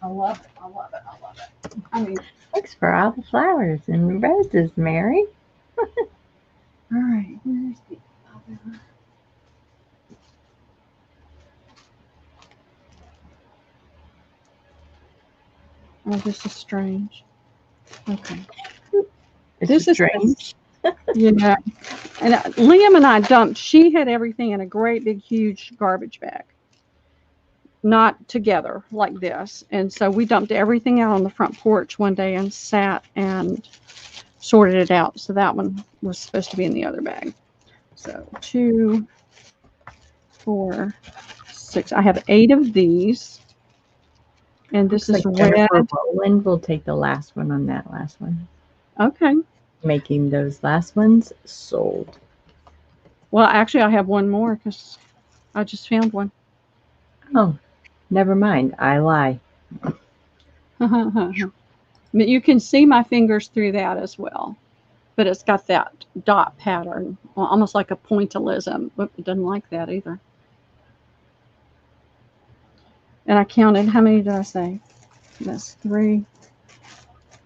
[SPEAKER 1] I love it. I love it. I love it. I mean,
[SPEAKER 2] Thanks for all the flowers and roses, Mary.
[SPEAKER 1] all right. Where's the other? Oh, this is strange. Okay.
[SPEAKER 2] This is strange.
[SPEAKER 1] Yeah. And Liam and I dumped, she had everything in a great big huge garbage bag. Not together like this. And so we dumped everything out on the front porch one day and sat and sorted it out. So that one was supposed to be in the other bag. So 2, 4, 6. I have 8 of these. And this is red.
[SPEAKER 2] Jennifer Rowland will take the last one on that last one.
[SPEAKER 1] Okay.
[SPEAKER 2] Making those last ones sold.
[SPEAKER 1] Well, actually, I have one more because I just found one.
[SPEAKER 2] Oh, never mind. I lie.
[SPEAKER 1] You can see my fingers through that as well. But it's got that dot pattern, almost like a pointillism. It doesn't like that either. And I counted, how many did I say? That's 3,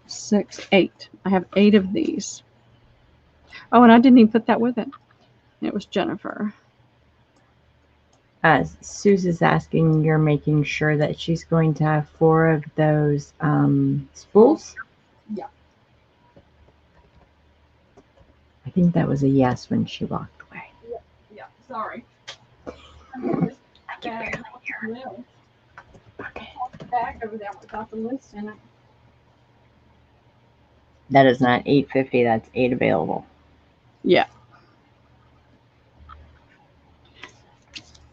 [SPEAKER 1] 6, 8. I have 8 of these. Oh, and I didn't even put that with it. It was Jennifer.
[SPEAKER 2] Susan's asking, you're making sure that she's going to have 4 of those spools?
[SPEAKER 1] Yeah.
[SPEAKER 2] I think that was a yes when she walked away.
[SPEAKER 1] Yeah. Sorry.
[SPEAKER 2] I can barely hear. Okay.
[SPEAKER 1] Bag over there without the list in it.
[SPEAKER 2] That is not 850. That's 8 available.
[SPEAKER 1] Yeah.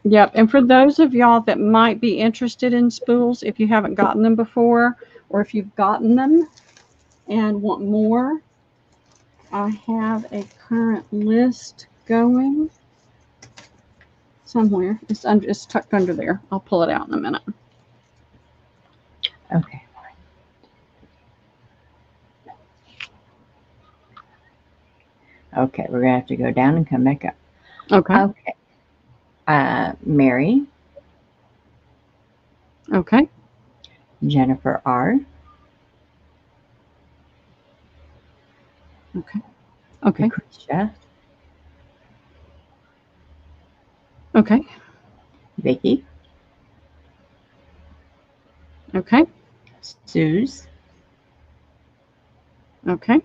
[SPEAKER 1] Yep. And for those of y'all that might be interested in spools, if you haven't gotten them before, or if you've gotten them and want more, I have a current list going somewhere. It's tucked under there. I'll pull it out in a minute.
[SPEAKER 2] Okay. Okay, we're going to have to go down and come back up.
[SPEAKER 1] Okay.
[SPEAKER 2] Okay. Mary,
[SPEAKER 1] Okay.
[SPEAKER 2] Jennifer R,
[SPEAKER 1] Okay. Okay.
[SPEAKER 2] Lucretia,
[SPEAKER 1] Okay.
[SPEAKER 2] Vicky,
[SPEAKER 1] Okay.
[SPEAKER 2] Suze,
[SPEAKER 1] Okay.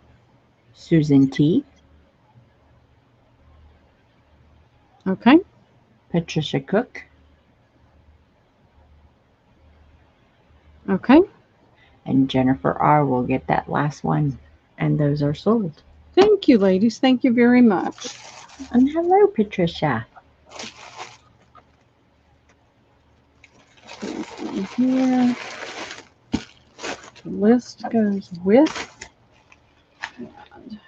[SPEAKER 2] Susan T,
[SPEAKER 1] Okay.
[SPEAKER 2] Patricia Cook,
[SPEAKER 1] Okay.
[SPEAKER 2] and Jennifer R will get that last one. And those are sold.
[SPEAKER 1] Thank you, ladies. Thank you very much.
[SPEAKER 2] And hello, Patricia.
[SPEAKER 1] Here. The list goes with. And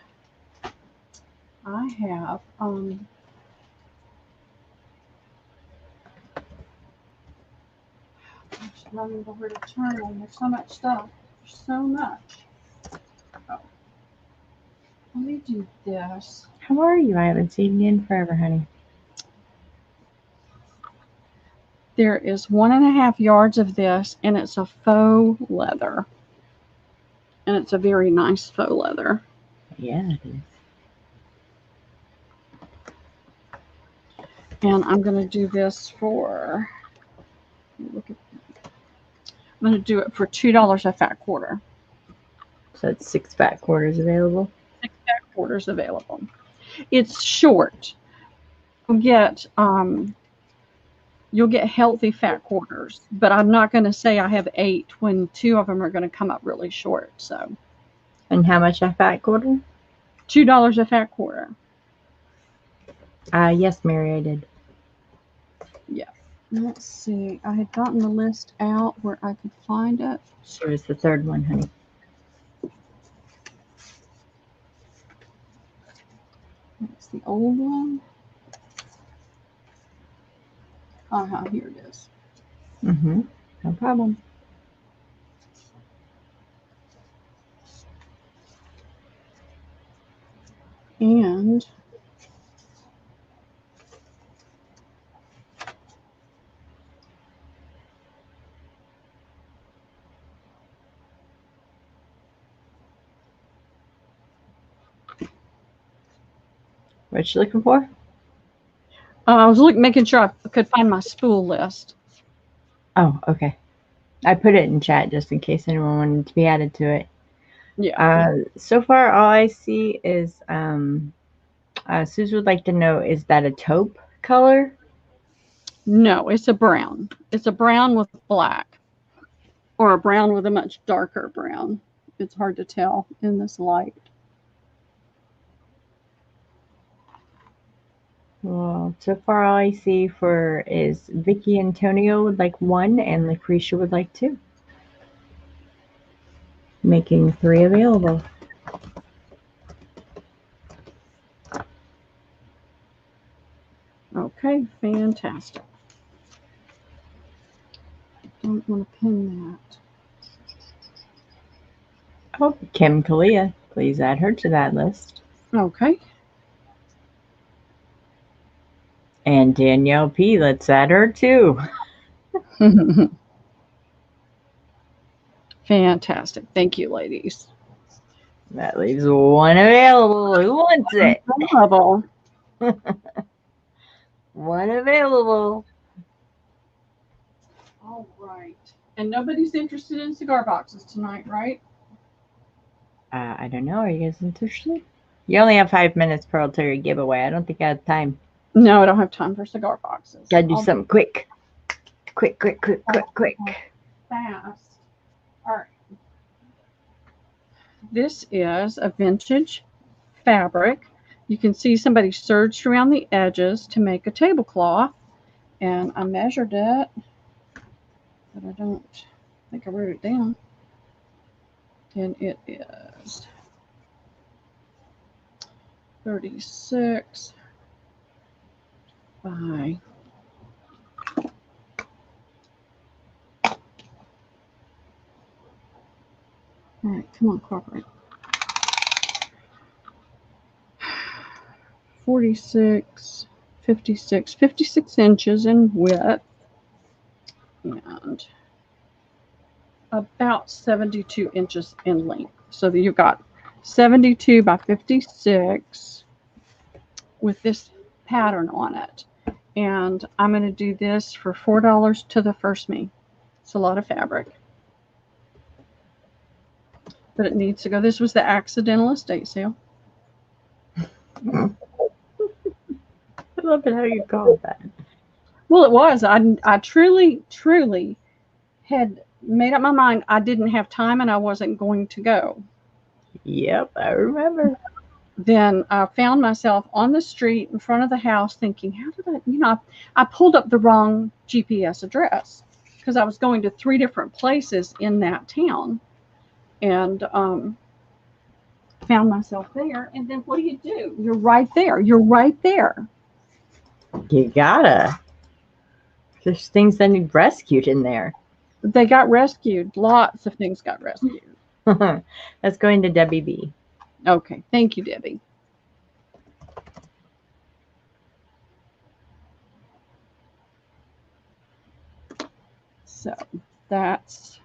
[SPEAKER 1] I have I'm just running over to turn on. There's so much stuff. There's so much. Oh. Let me do this.
[SPEAKER 2] How are you? I haven't seen you in forever, honey.
[SPEAKER 1] There is 1.5 yards of this, and it's a faux leather. And it's a very nice faux leather.
[SPEAKER 2] Yeah, it is.
[SPEAKER 1] And I'm going to do this for, I'm going to do it for $2 a fat quarter.
[SPEAKER 2] So it's 6 fat quarters available.
[SPEAKER 1] 6 fat quarters available. It's short. You'll get healthy fat quarters, but I'm not going to say I have 8 when 2 of them are going to come up really short. So.
[SPEAKER 2] And how much a fat quarter?
[SPEAKER 1] $2 a fat quarter.
[SPEAKER 2] Yes, Mary, I did.
[SPEAKER 1] Yeah. Let's see. I had gotten the list out where I could find it.
[SPEAKER 2] She was the third one, honey.
[SPEAKER 1] That's the old one. Here it is.
[SPEAKER 2] Mm-hmm. No problem.
[SPEAKER 1] And
[SPEAKER 2] What you looking for?
[SPEAKER 1] I was making sure I could find my spool list.
[SPEAKER 2] Oh, okay. I put it in chat just in case anyone wanted to be added to it.
[SPEAKER 1] Yeah.
[SPEAKER 2] So far, all I see is Suze would like to know, is that a taupe color?
[SPEAKER 1] No, it's a brown. It's a brown with black, or a brown with a much darker brown. It's hard to tell in this light.
[SPEAKER 2] Well, so far all I see for is Vicky Antonio would like 1 and Lucretia would like 2. Making 3 available.
[SPEAKER 1] Okay, fantastic. Don't want to pin that.
[SPEAKER 2] Oh, Kim Kalia, please add her to that list.
[SPEAKER 1] Okay.
[SPEAKER 2] And Danielle P, let's add her too.
[SPEAKER 1] Fantastic. Thank you, ladies.
[SPEAKER 2] That leaves 1 available. Who wants it?
[SPEAKER 1] Level.
[SPEAKER 2] 1 available.
[SPEAKER 1] All right. And nobody's interested in cigar boxes tonight, right?
[SPEAKER 2] I don't know. Are you guys interested? You only have 5 minutes, Pearl, till your giveaway. I don't think I have time.
[SPEAKER 1] No, I don't have time for cigar boxes.
[SPEAKER 2] Gotta do something quick. Quick.
[SPEAKER 1] Fast. All right. This is a vintage fabric. You can see somebody serged around the edges to make a tablecloth. And I measured it, but I don't think I wrote it down. And it is 36 by 46, 56 inches in width and about 72 inches in length. So you've got 72 by 56 with this pattern on it. And I'm going to do this for $4 to the first me. It's a lot of fabric. But it needs to go. This was the accidental estate sale.
[SPEAKER 2] I love it how you call that.
[SPEAKER 1] Well, it was. I truly, truly had made up my mind I didn't have time and I wasn't going to go.
[SPEAKER 2] Yep, I remember.
[SPEAKER 1] Then I found myself on the street in front of the house thinking, how did I pulled up the wrong GPS address because I was going to 3 different places in that town and found myself there. And then what do? You're right there. You're right there.
[SPEAKER 2] You gotta. There's things that need rescued in there.
[SPEAKER 1] They got rescued. Lots of things got rescued.
[SPEAKER 2] That's going to Debbie B.
[SPEAKER 1] Okay. Thank you, Debbie. So that's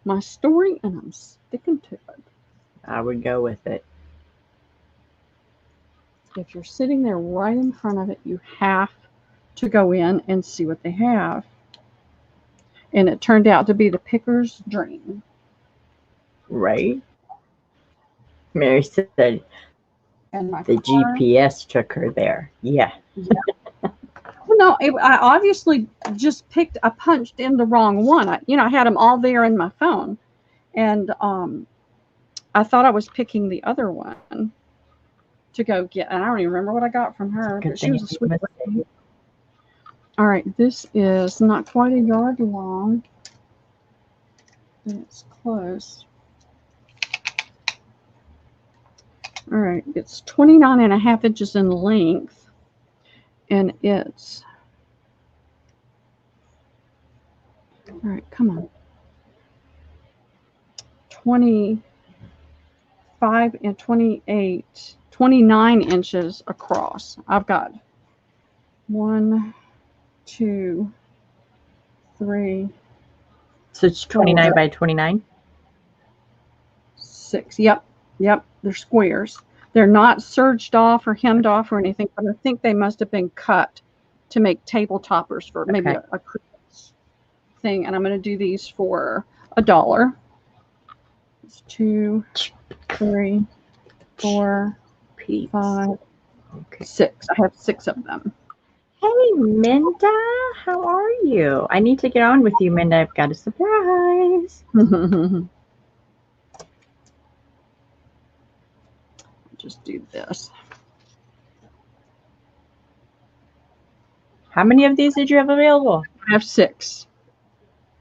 [SPEAKER 1] my story, and I'm sticking to it.
[SPEAKER 2] I would go with it.
[SPEAKER 1] If you're sitting there right in front of it, you have to go in and see what they have. And it turned out to be the picker's dream.
[SPEAKER 2] Right? Mary said
[SPEAKER 1] And
[SPEAKER 2] the GPS took her there. Yeah.
[SPEAKER 1] Well, no, I obviously just I punched in the wrong one. I had them all there in my phone. And I thought I was picking the other one to go get. And I don't even remember what I got from her. But she was a sweet lady. All right, this is not quite a yard long. It's close. All right, it's 29.5 inches in length, and it's, all right, come on, 25 and 28, 29 inches across. I've got 1, 2, 3.
[SPEAKER 2] So it's 29 by 29?
[SPEAKER 1] 6. Yep. They're squares. They're not serged off or hemmed off or anything, but I think they must have been cut to make table toppers for maybe a Christmas thing. And I'm going to do these for $1. It's 2, 3, 4, 5, 6. I have 6 of them.
[SPEAKER 2] Hey, Minda, how are you? I need to get on with you, Minda. I've got a surprise.
[SPEAKER 1] Just do this.
[SPEAKER 2] How many of these did you have available?
[SPEAKER 1] I have 6.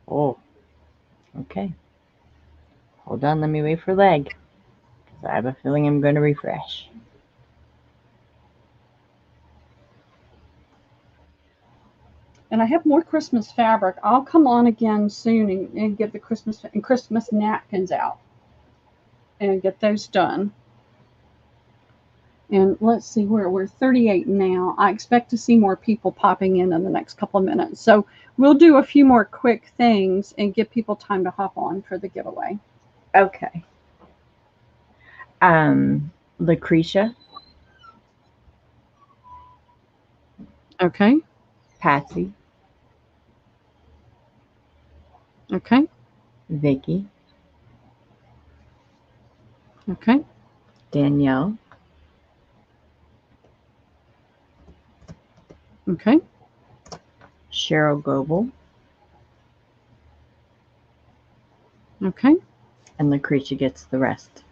[SPEAKER 2] Oh, okay. Hold on, let me wait for leg. Because I have a feeling I'm going to refresh.
[SPEAKER 1] And I have more Christmas fabric. I'll come on again soon and get the Christmas napkins out and get those done. And let's see where we're 38 now. I expect to see more people popping in the next couple of minutes. So we'll do a few more quick things and give people time to hop on for the giveaway.
[SPEAKER 2] Okay. Lucretia.
[SPEAKER 1] Okay.
[SPEAKER 2] Patsy.
[SPEAKER 1] Okay.
[SPEAKER 2] Vicky.
[SPEAKER 1] Okay.
[SPEAKER 2] Danielle.
[SPEAKER 1] Okay.
[SPEAKER 2] Cheryl Goebel.
[SPEAKER 1] Okay.
[SPEAKER 2] And Lucretia gets the rest.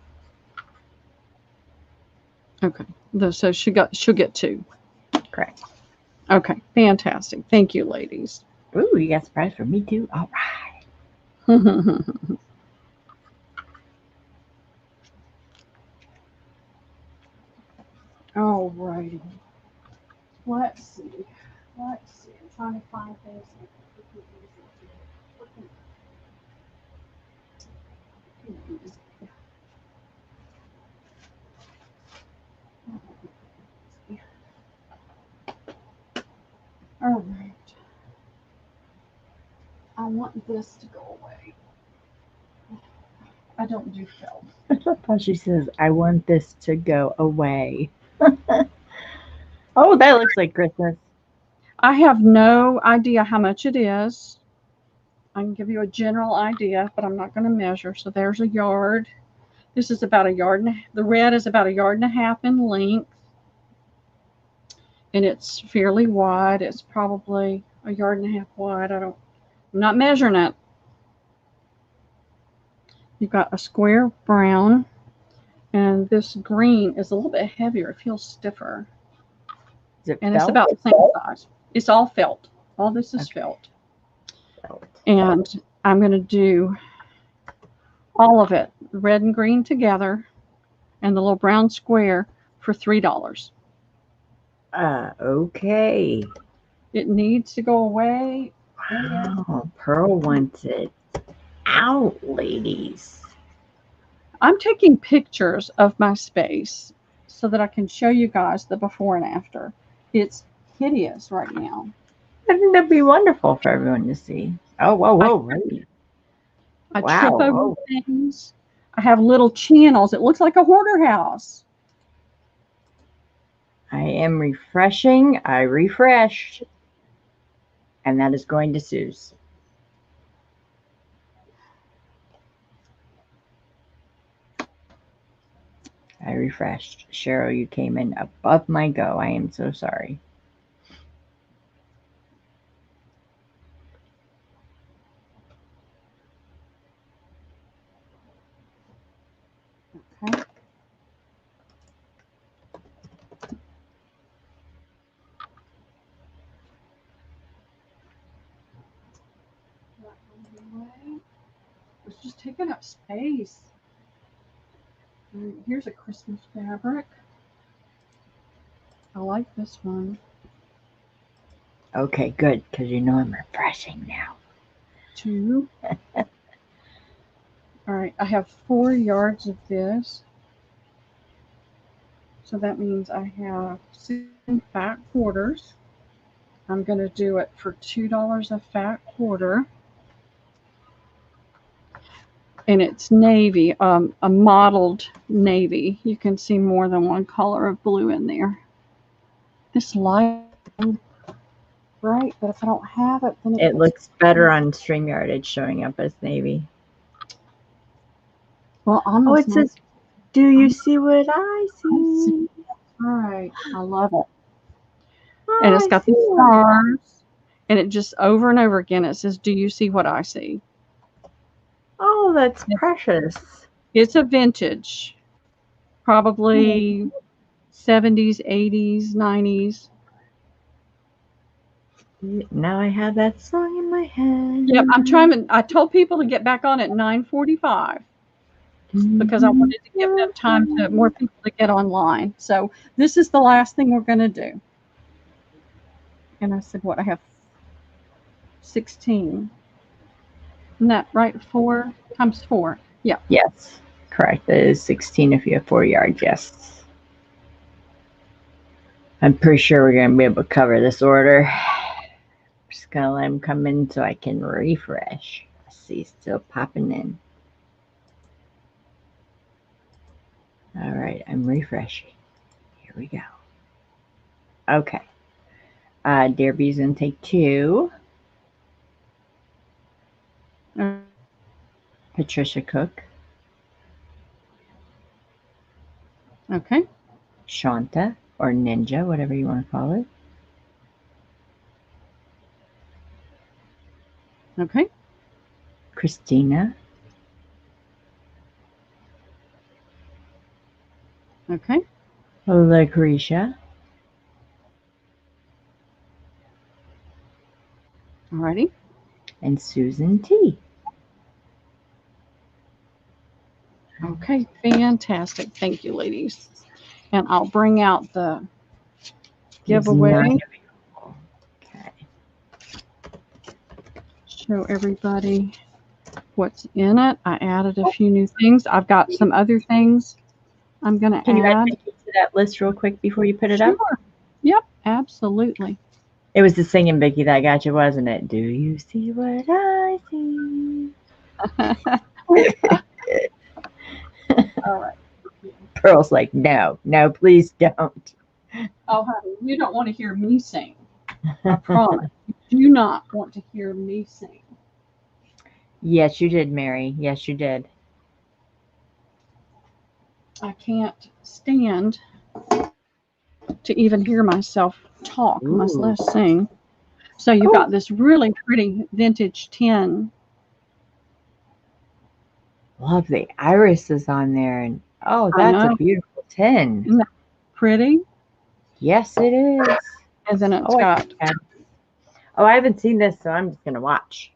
[SPEAKER 1] Okay. So she'll get 2.
[SPEAKER 2] Correct.
[SPEAKER 1] Okay. Fantastic. Thank you, ladies.
[SPEAKER 2] Ooh, you got a surprise for me too. All right.
[SPEAKER 1] All righty. Let's see. I'm trying to find things. I want this to go away. I don't do felt.
[SPEAKER 2] I love how she says, I want this to go away. Oh, that looks like Christmas.
[SPEAKER 1] I have no idea how much it is. I can give you a general idea, but I'm not going to measure. So there's a yard. This is about a yard and the red is about a yard and a half in length. And it's fairly wide. It's probably a yard and a half wide. I'm not measuring it. You've got a square brown, and this green is a little bit heavier. It feels stiffer.
[SPEAKER 2] Is it
[SPEAKER 1] And
[SPEAKER 2] felt?
[SPEAKER 1] it's about the same size. It's all felt. All this is felt. And I'm going to do all of it, red and green together, and the little brown square for $3.
[SPEAKER 2] Okay.
[SPEAKER 1] It needs to go away.
[SPEAKER 2] Wow, Pearl wants it out, ladies.
[SPEAKER 1] I'm taking pictures of my space so that I can show you guys the before and after. It's hideous right now.
[SPEAKER 2] I think that'd be wonderful for everyone to see. Oh, whoa, whoa, right.
[SPEAKER 1] I trip over things. I have little channels. It looks like a hoarder house.
[SPEAKER 2] I am refreshing. I refreshed. And that is going to Sue's. I refreshed. Cheryl, you came in above my go. I am so sorry.
[SPEAKER 1] Okay. It's just taking up space. Here's a Christmas fabric. I like this one.
[SPEAKER 2] Okay, good, because you know I'm refreshing now.
[SPEAKER 1] 2. All right, I have 4 yards of this. So that means I have 6 fat quarters. I'm going to do it for $2 a fat quarter. And it's navy, a mottled navy. You can see more than one color of blue in there. This light, right? But if I don't have it, then
[SPEAKER 2] it looks better on StreamYard. It's showing up as navy.
[SPEAKER 1] Well,
[SPEAKER 2] oh, it says, "Do you see what I see?"
[SPEAKER 1] All right, I love it. Oh, and it's got these stars, and it just over and over again it says, "Do you see what I see?"
[SPEAKER 2] Oh, that's precious.
[SPEAKER 1] It's a vintage, probably 70s, 80s, 90s.
[SPEAKER 2] Now I have that song in my head.
[SPEAKER 1] Yep, I told people to get back on at 9:45 because I wanted to give them time to more people to get online. So this is the last thing we're going to do. And I said, what? I have 16. Isn't that right? 4 times 4. Yeah.
[SPEAKER 2] Yes, correct. That is 16 if you have 4 yards. Yes. I'm pretty sure we're going to be able to cover this order. Just going to let him come in so I can refresh. I see, still popping in. All right, I'm refreshing. Here we go. Okay. Dearby's going to take 2. Patricia Cook.
[SPEAKER 1] Okay.
[SPEAKER 2] Shanta or Ninja, whatever you want to call it.
[SPEAKER 1] Okay.
[SPEAKER 2] Christina.
[SPEAKER 1] Okay.
[SPEAKER 2] Lucretia.
[SPEAKER 1] Alrighty.
[SPEAKER 2] And Susan T.
[SPEAKER 1] Okay, fantastic. Thank you, ladies. And I'll bring out the giveaway.
[SPEAKER 2] Okay.
[SPEAKER 1] Show everybody what's in it. I added a few new things. I've got some other things I'm going to add.
[SPEAKER 2] Can you add to that list real quick before you put it up?
[SPEAKER 1] Yep, absolutely.
[SPEAKER 2] It was the singing Vicky that got you, wasn't it? Do you see what I pricey.
[SPEAKER 1] All right.
[SPEAKER 2] Pearl's like, no, please don't.
[SPEAKER 1] Oh, honey, you don't want to hear me sing. I promise. You do not want to hear me sing.
[SPEAKER 2] Yes, you did, Mary. Yes, you did.
[SPEAKER 1] I can't stand to even hear myself talk, much
[SPEAKER 2] Ooh.
[SPEAKER 1] less sing. So you've got this really pretty vintage tin.
[SPEAKER 2] Love the irises on there. And oh,
[SPEAKER 1] I
[SPEAKER 2] that's a
[SPEAKER 1] know.
[SPEAKER 2] beautiful tin.
[SPEAKER 1] Isn't that pretty?
[SPEAKER 2] Yes, it is.
[SPEAKER 1] And then it's
[SPEAKER 2] Oh,
[SPEAKER 1] got,
[SPEAKER 2] I haven't seen this, so I'm just going to watch.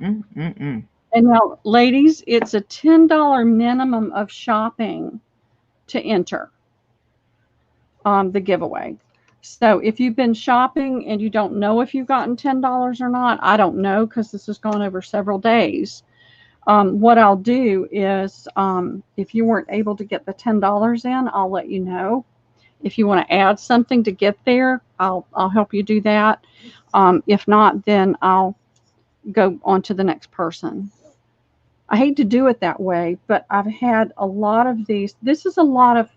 [SPEAKER 2] Mm-mm-mm.
[SPEAKER 1] and now, ladies, it's a $10 minimum of shopping to enter the giveaway. So if you've been shopping and you don't know if you've gotten $10 or not, I don't know because this has gone over several days. What I'll do is if you weren't able to get the $10 in, I'll let you know. If you want to add something to get there, I'll help you do that. If not, then I'll go on to the next person. I hate to do it that way, but I've had a lot of these. This is a lot of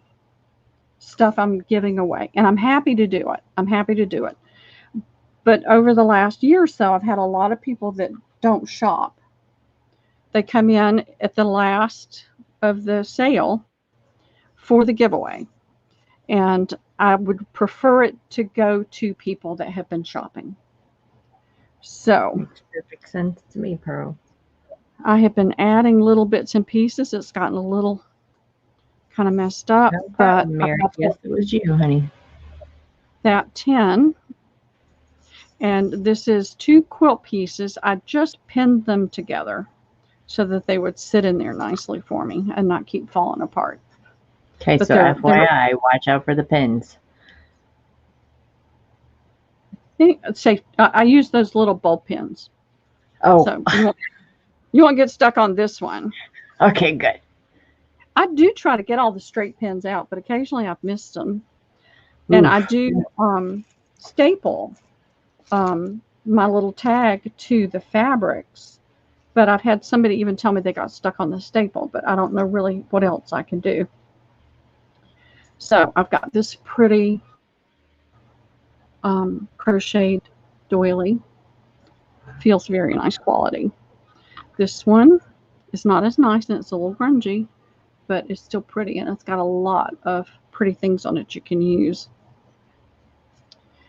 [SPEAKER 1] stuff I'm giving away, and I'm happy to do it. I'm happy to do it. But over the last year or so, I've had a lot of people that don't shop. They come in at the last of the sale for the giveaway. And I would prefer it to go to people that have been shopping. So
[SPEAKER 2] Makes perfect sense to me, Pearl.
[SPEAKER 1] I have been adding little bits and pieces. It's gotten a little kind of messed up,
[SPEAKER 2] No
[SPEAKER 1] but
[SPEAKER 2] problem, Mary. Yes, it was you, honey.
[SPEAKER 1] that 10, and this is 2 quilt pieces. I just pinned them together so that they would sit in there nicely for me and not keep falling apart.
[SPEAKER 2] Okay,
[SPEAKER 1] But
[SPEAKER 2] so FYI, watch out for the pins.
[SPEAKER 1] I use those little bulb pins.
[SPEAKER 2] Oh,
[SPEAKER 1] So you won't get stuck on this one.
[SPEAKER 2] okay, good.
[SPEAKER 1] I do try to get all the straight pins out, but occasionally I've missed them.
[SPEAKER 2] Oof.
[SPEAKER 1] And I do staple my little tag to the fabrics. But I've had somebody even tell me they got stuck on the staple, but I don't know really what else I can do. So I've got this pretty crocheted doily. Feels very nice quality. This one is not as nice and it's a little grungy, but it's still pretty and it's got a lot of pretty things on it you can use.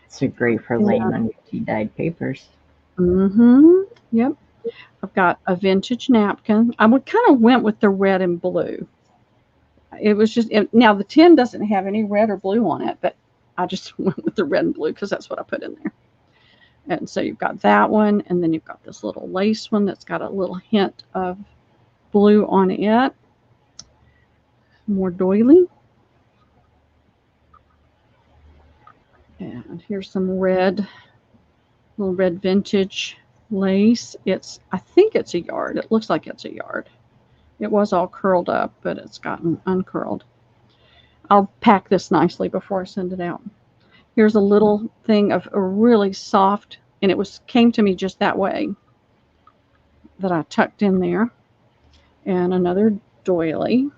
[SPEAKER 2] It's great for laying on your tea-dyed papers.
[SPEAKER 1] Yep. I've got a vintage napkin. I kind of went with the red and blue. It was just, now the tin doesn't have any red or blue on it, but I just went with the red and blue because that's what I put in there. And so you've got that one, and then you've got this little lace one that's got a little hint of blue on it. More doily. And here's some red, little red vintage lace. I think it's a yard. It looks like it's a yard. It was all curled up, but it's gotten uncurled. I'll pack this nicely before I send it out. Here's a little thing of a really soft, and it came to me just that way, that I tucked in there. And another doily.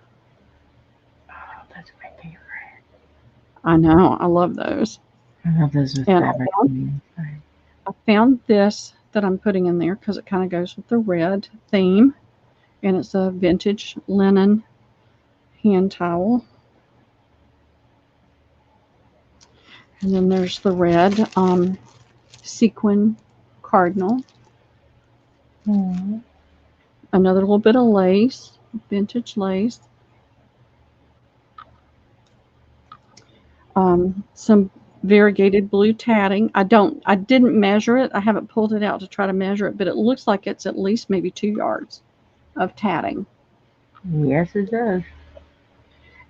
[SPEAKER 2] Oh, that's my favorite.
[SPEAKER 1] I know. I love those.
[SPEAKER 2] I love those with fabric.
[SPEAKER 1] I found this that I'm putting in there because it kind of goes with the red theme. And it's a vintage linen hand towel. And then there's the red sequin cardinal.
[SPEAKER 2] Aww.
[SPEAKER 1] Another little bit of lace, vintage lace. Some variegated blue tatting. I didn't measure it. I haven't pulled it out to try to measure it, but it looks like it's at least maybe 2 yards of tatting.
[SPEAKER 2] Yes, it does.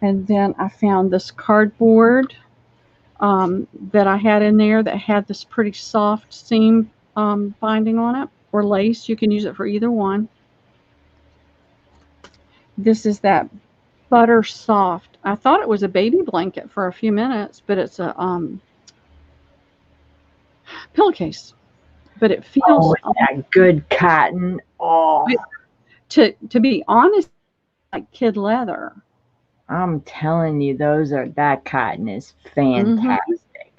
[SPEAKER 1] And then I found this cardboard that I had in there that had this pretty soft seam binding on it, or lace. You can use it for either one. This is that butter soft. I thought it was a baby blanket for a few minutes, but it's a pillowcase. but it
[SPEAKER 2] Oh,
[SPEAKER 1] feels
[SPEAKER 2] that good cotton. Oh,
[SPEAKER 1] to be honest, like kid leather.
[SPEAKER 2] I'm telling you, that cotton is
[SPEAKER 1] hmm
[SPEAKER 2] fantastic.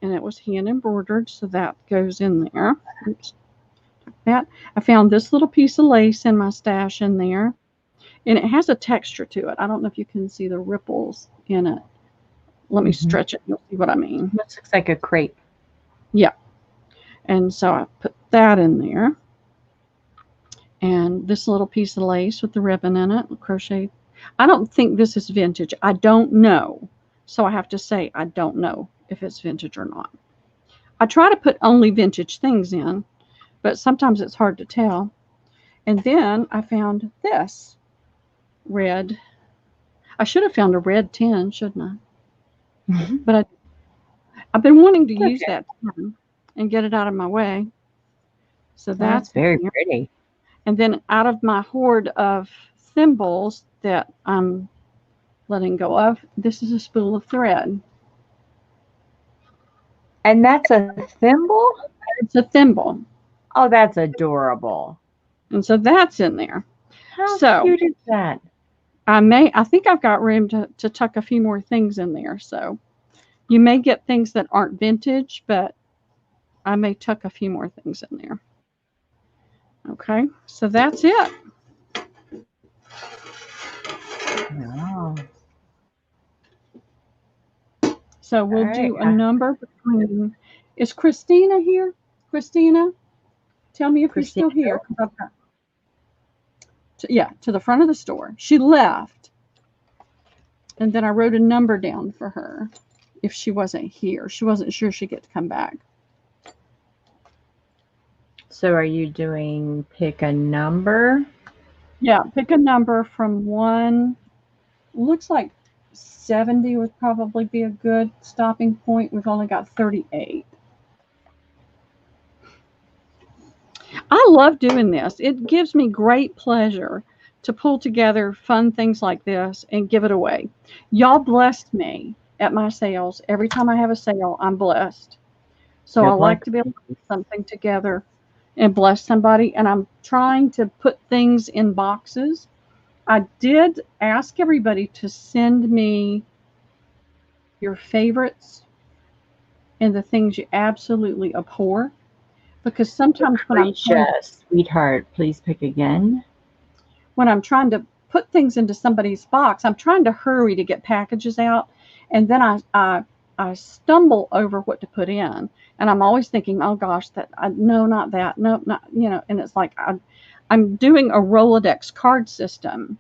[SPEAKER 1] And it was hand embroidered, so that goes in there. Oops. That I found this little piece of lace in my stash in there, and it has a texture to it. I don't know if you can see the ripples in it. Let me stretch it. You'll see what I mean.
[SPEAKER 2] This looks like a crepe.
[SPEAKER 1] Yeah. And so I put that in there. And this little piece of lace with the ribbon in it, crochet. I don't think this is vintage. I don't know. So I have to say, I don't know if it's vintage or not. I try to put only vintage things in, but sometimes it's hard to tell. And then I found this red. I should have found a red tin, shouldn't I? But I've been wanting to use that tin and get it out of my way. So
[SPEAKER 2] That's
[SPEAKER 1] that's
[SPEAKER 2] very
[SPEAKER 1] there.
[SPEAKER 2] pretty.
[SPEAKER 1] And then out of my hoard of thimbles that I'm letting go of, this is a spool of thread.
[SPEAKER 2] And that's a thimble?
[SPEAKER 1] It's a thimble.
[SPEAKER 2] Oh, that's adorable.
[SPEAKER 1] And so that's in there.
[SPEAKER 2] How
[SPEAKER 1] So
[SPEAKER 2] cute is that?
[SPEAKER 1] I think I've got room to tuck a few more things in there. So you may get things that aren't vintage, but I may tuck a few more things in there. Okay, so that's it.
[SPEAKER 2] Oh.
[SPEAKER 1] So we'll do a number between. Is Christina here? Christina, tell me if you're still here. Yeah, to the front of the store. She left. And then I wrote a number down for her if she wasn't here. She wasn't sure she'd get to come back.
[SPEAKER 2] So are you doing pick a number?
[SPEAKER 1] Yeah, pick a number from 1. Looks like 70 would probably be a good stopping point. We've only got 38. I love doing this. It gives me great pleasure to pull together fun things like this and give it away. Y'all blessed me at my sales. Every time I have a sale, I'm blessed. So I like to be able to put something together and bless somebody. And I'm trying to put things in boxes. I did ask everybody to send me your favorites and the things you absolutely abhor. Because sometimes
[SPEAKER 2] Sweetheart, please pick again.
[SPEAKER 1] When I'm trying to put things into somebody's box, I'm trying to hurry to get packages out. And then I stumble over what to put in. And I'm always thinking, oh gosh, no, not that. No, not, and it's like I'm doing a Rolodex card system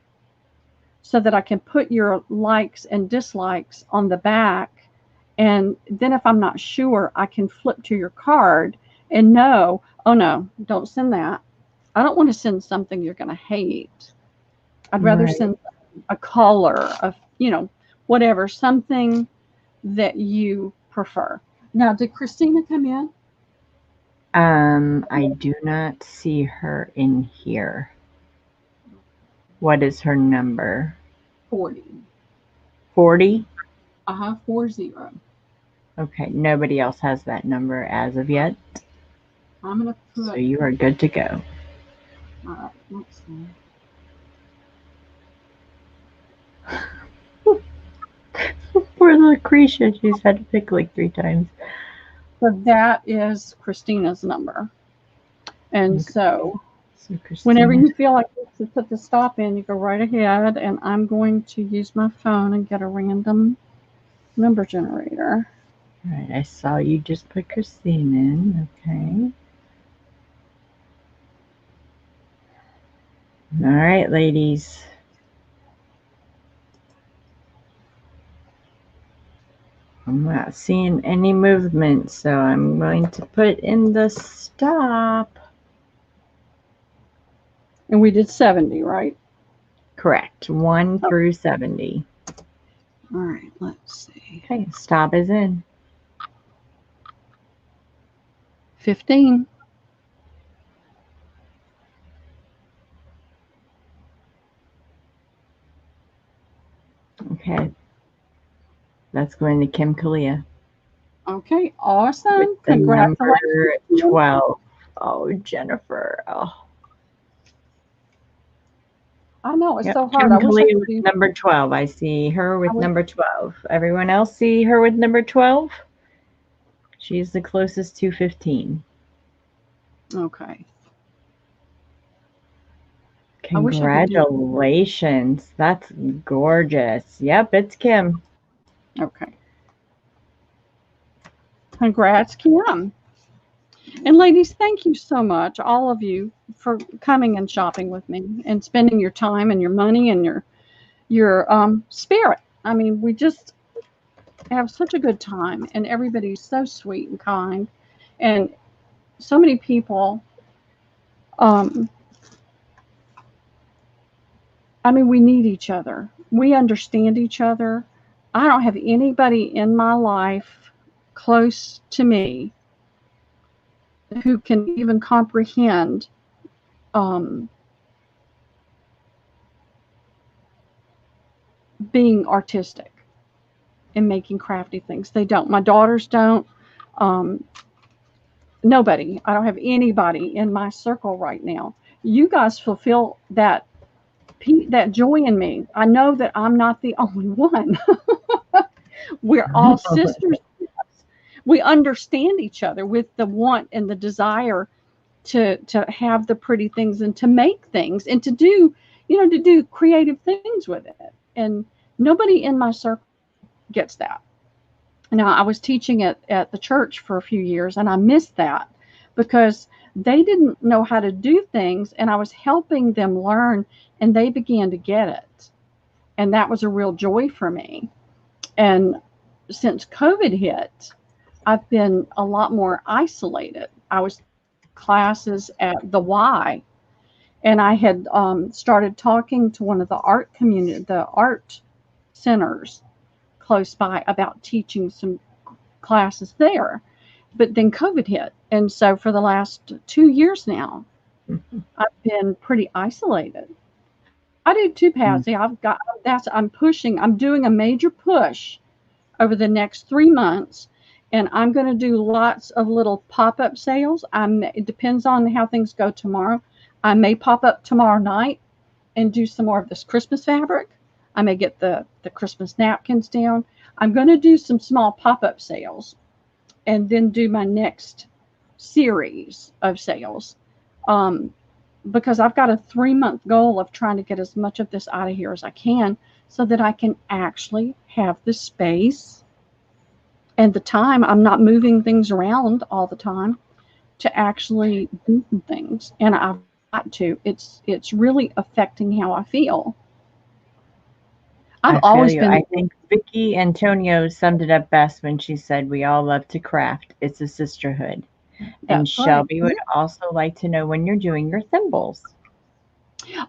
[SPEAKER 1] so that I can put your likes and dislikes on the back. And then if I'm not sure, I can flip to your card and know, oh no, don't send that. I don't want to send something you're going to hate. I'd rather send a color of, whatever, something that you prefer. Now, did Christina come in?
[SPEAKER 2] I do not see her in here. What is her number?
[SPEAKER 1] 40.
[SPEAKER 2] 40?
[SPEAKER 1] 40.
[SPEAKER 2] Okay, nobody else has that number as of yet.
[SPEAKER 1] I'm going to put.
[SPEAKER 2] So you are good to go.
[SPEAKER 1] All right, let's see.
[SPEAKER 2] Poor Lucretia, she's had to pick like 3 times.
[SPEAKER 1] So that is Christina's number. And so whenever you feel like to put the stop in, you go right ahead, and I'm going to use my phone and get a random number generator.
[SPEAKER 2] All right, I saw you just put Christine in. Okay. All right, ladies. I'm not seeing any movement, so I'm going to put in the stop.
[SPEAKER 1] And we did 70, right?
[SPEAKER 2] Correct. 1 through 70.
[SPEAKER 1] All right, let's see.
[SPEAKER 2] Okay, stop is in.
[SPEAKER 1] 15.
[SPEAKER 2] Okay. That's going to Kim Kalia.
[SPEAKER 1] Okay, awesome.
[SPEAKER 2] Congratulations. Number 12. Oh, Jennifer. Oh.
[SPEAKER 1] I know, it's
[SPEAKER 2] Yep.
[SPEAKER 1] so hard. I wish I
[SPEAKER 2] Kimberly
[SPEAKER 1] could
[SPEAKER 2] with
[SPEAKER 1] do.
[SPEAKER 2] number 12. I see her with
[SPEAKER 1] I wish,
[SPEAKER 2] number 12. Everyone else see her with number 12? She's the closest to 15.
[SPEAKER 1] okay. I wish I could do.
[SPEAKER 2] Congratulations. That's gorgeous. Yep, it's Kim.
[SPEAKER 1] Okay. Congrats, Kim. And ladies, thank you so much, all of you, for coming and shopping with me and spending your time and your money and your spirit. I mean, we just have such a good time, and everybody's so sweet and kind, and so many people. Um, I mean, we need each other. We understand each other. I don't have anybody in my life close to me who can even comprehend um, being artistic and making crafty things. They don't. My daughters don't. Um, Nobody. I don't have anybody in my circle right now. You guys fulfill that joy in me. I know that I'm not the only one. We're all sisters. We understand each other with the want and the desire to have the pretty things and to make things and to do, to do creative things with it. And nobody in my circle gets that. Now, I was teaching at the church for a few years, and I missed that because they didn't know how to do things, and I was helping them learn, and they began to get it. And that was a real joy for me. And since COVID hit, I've been a lot more isolated. I was classes at the Y, and I had started talking to one of the art centers close by about teaching some classes there. But then COVID hit. And so for the last 2 years now, I've been pretty isolated. I do too, Patsy. I'm doing a major push over the next 3 months. And I'm going to do lots of little pop-up sales. It depends on how things go tomorrow. I may pop up tomorrow night and do some more of this Christmas fabric. I may get the Christmas napkins down. I'm going to do some small pop-up sales and then do my next series of sales because I've got a 3-month goal of trying to get as much of this out of here as I can so that I can actually have the space and the time. I'm not moving things around all the time to actually do some things. And I've got to. It's really affecting how I feel. I've
[SPEAKER 2] I feel
[SPEAKER 1] always
[SPEAKER 2] you.
[SPEAKER 1] been.
[SPEAKER 2] I think Vicky Antonio summed it up best when she said, "We all love to craft. It's a sisterhood." And
[SPEAKER 1] That's right.
[SPEAKER 2] Shelby would also like to know when you're doing your thimbles.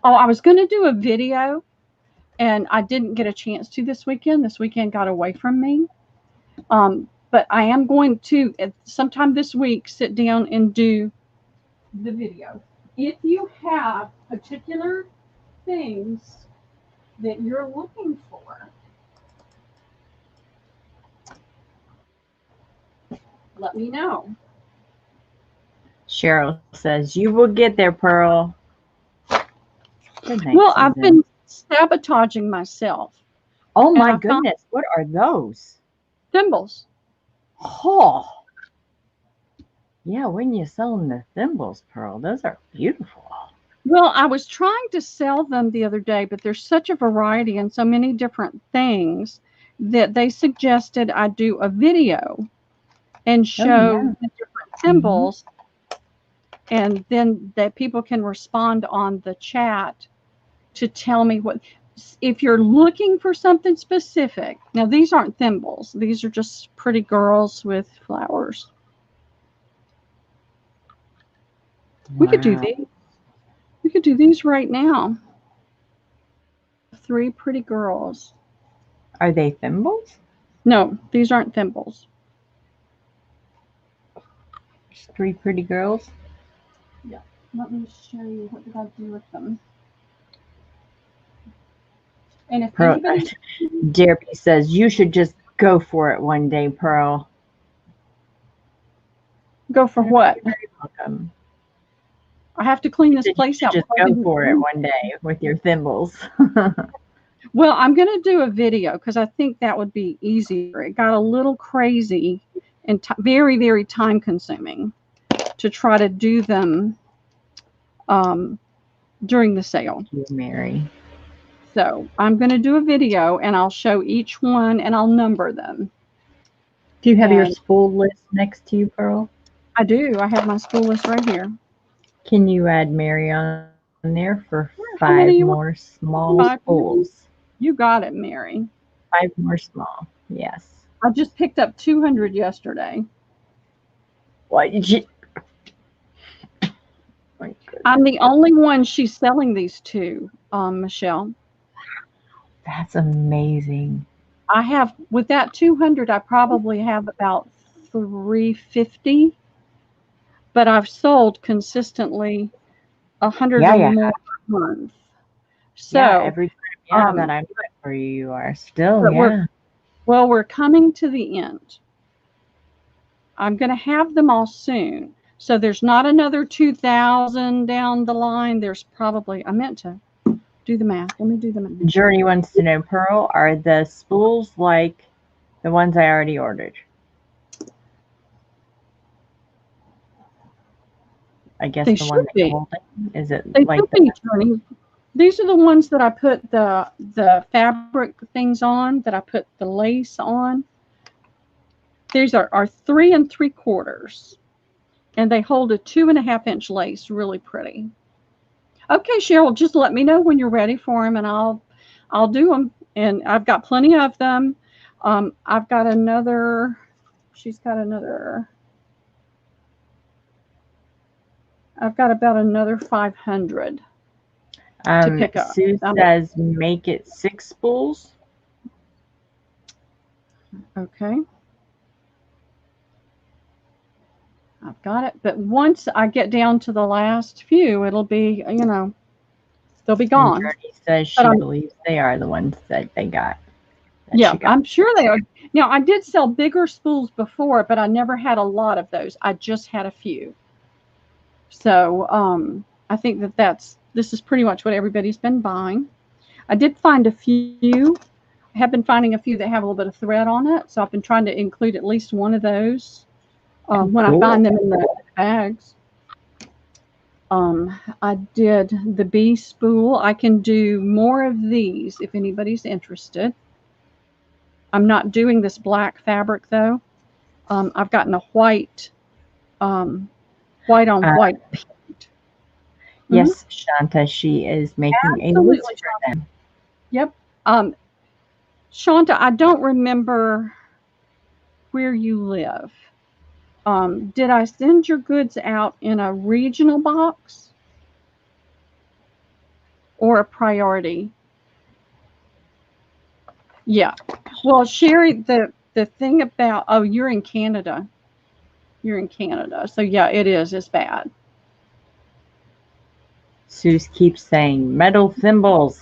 [SPEAKER 1] Oh, I was going to do a video, and I didn't get a chance to this weekend. This weekend got away from me. But I am going to, sometime this week, sit down and do the video. If you have particular things that you're looking for, let me know.
[SPEAKER 2] Cheryl says, "You will get there, Pearl." Good night,
[SPEAKER 1] Well, I've
[SPEAKER 2] Susan.
[SPEAKER 1] been sabotaging myself.
[SPEAKER 2] Oh my
[SPEAKER 1] I found
[SPEAKER 2] goodness, what are those?
[SPEAKER 1] thimbles.
[SPEAKER 2] Oh, yeah, when you sell them the thimbles, Pearl, those are beautiful.
[SPEAKER 1] Well, I was trying to sell them the other day, but there's such a variety and so many different things that they suggested I do a video and show the different thimbles, and then that people can respond on the chat to tell me what. If you're looking for something specific, now these aren't thimbles. These are just pretty girls with flowers.
[SPEAKER 2] Wow.
[SPEAKER 1] We could do these. We could do these right now. 3 pretty girls.
[SPEAKER 2] Are they thimbles?
[SPEAKER 1] No, these aren't thimbles.
[SPEAKER 2] Just 3 pretty girls?
[SPEAKER 1] Yeah. Let me show you what did I do with them. And if
[SPEAKER 2] Pearl,
[SPEAKER 1] anybody,
[SPEAKER 2] Derby says, "You should just go for it one day, Pearl."
[SPEAKER 1] go for what?
[SPEAKER 2] You're very welcome.
[SPEAKER 1] I have to clean this
[SPEAKER 2] You
[SPEAKER 1] place
[SPEAKER 2] should
[SPEAKER 1] out.
[SPEAKER 2] just go for it one day with your thimbles.
[SPEAKER 1] Well, I'm going to do a video because I think that would be easier. It got a little crazy and very, very time consuming to try to do them during the sale.
[SPEAKER 2] You, Mary.
[SPEAKER 1] So I'm going to do a video and I'll show each one and I'll number them.
[SPEAKER 2] Do you have your spool list next to you, Pearl?
[SPEAKER 1] I do. I have my spool list right here.
[SPEAKER 2] Can you add Mary on there for 5 more small spools?
[SPEAKER 1] You got it, Mary.
[SPEAKER 2] 5 more small. Yes.
[SPEAKER 1] I just picked up 200 yesterday.
[SPEAKER 2] What?
[SPEAKER 1] I'm the only one she's selling these to, Michelle.
[SPEAKER 2] That's amazing.
[SPEAKER 1] I have, with that 200, I probably have about 350, but I've sold consistently 100 or more a month. So
[SPEAKER 2] every time that I do it for you, you are still,
[SPEAKER 1] we're coming to the end. I'm going to have them all soon. So there's not another 2,000 down the line. There's probably, I meant to do the math. Let me do the math.
[SPEAKER 2] Journey wants to know, Pearl, are the spools like the ones I already ordered? I guess the one that you're holding. Is it like
[SPEAKER 1] that? These are the ones that I put the fabric things on, that I put the lace on. These are 3 3/4, and they hold a 2.5-inch lace, really pretty. Okay, Cheryl, just let me know when you're ready for them, and I'll do them. And I've got plenty of them. I've got another. She's got another. I've got about another 500 to pick up.
[SPEAKER 2] Sue says make it 6 spools.
[SPEAKER 1] Okay. I've got it. But once I get down to the last few, it'll be, they'll be gone.
[SPEAKER 2] Journey says she believes they are the ones that they got.
[SPEAKER 1] Yeah, I'm sure they are. Now, I did sell bigger spools before, but I never had a lot of those. I just had a few. So I think this is pretty much what everybody's been buying. I did find a few. I have been finding a few that have a little bit of thread on it. So I've been trying to include at least one of those when I find them in the bags. I did the bee spool. I can do more of these if anybody's interested. I'm not doing this black fabric though. I've gotten a white on white paint.
[SPEAKER 2] Yes, Shanta, she is making a list for them.
[SPEAKER 1] Yep. Shanta, I don't remember where you live. Did I send your goods out in a regional box or a priority? Yeah. Well, Sherry, the thing about, you're in Canada. You're in Canada. So yeah, it is. It's bad.
[SPEAKER 2] Sue keeps saying metal thimbles.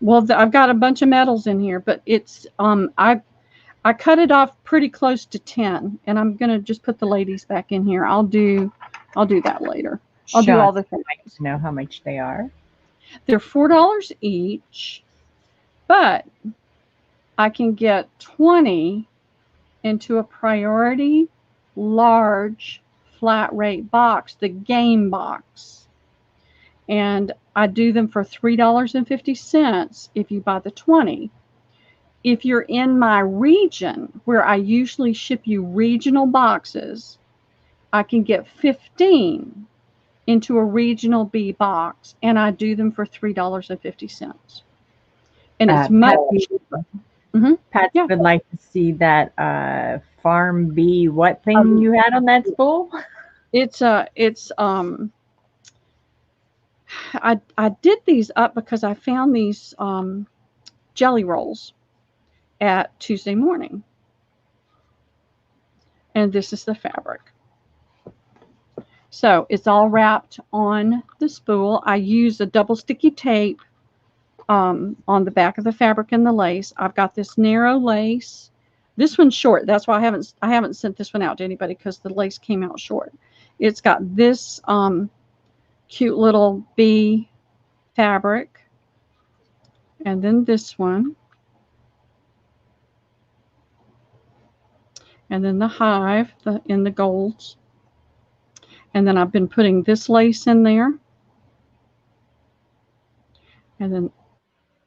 [SPEAKER 1] Well, I've got a bunch of metals in here, but it's, I cut it off pretty close to 10, and I'm going to just put the ladies back in here. I'll do that later. I'll do all the things.
[SPEAKER 2] I'd like to know how much they are.
[SPEAKER 1] They're $4 each, but I can get 20 into a priority large flat rate box, the game box. And I do them for $3.50 if you buy the 20. If you're in my region, where I usually ship you regional boxes, I can get 15 into a regional B box, and I do them for $3.50. And it's much cheaper.
[SPEAKER 2] Pat would like to see that Farm Bee what thing you had on that spool?
[SPEAKER 1] I did these up because I found these jelly rolls at Tuesday morning. And this is the fabric. So it's all wrapped on the spool. I use a double sticky tape on the back of the fabric and the lace. I've got this narrow lace. This one's short. That's why I haven't sent this one out to anybody, because the lace came out short. It's got this cute little bee fabric, and then this one, and then the hive in the golds, and then I've been putting this lace in there, and then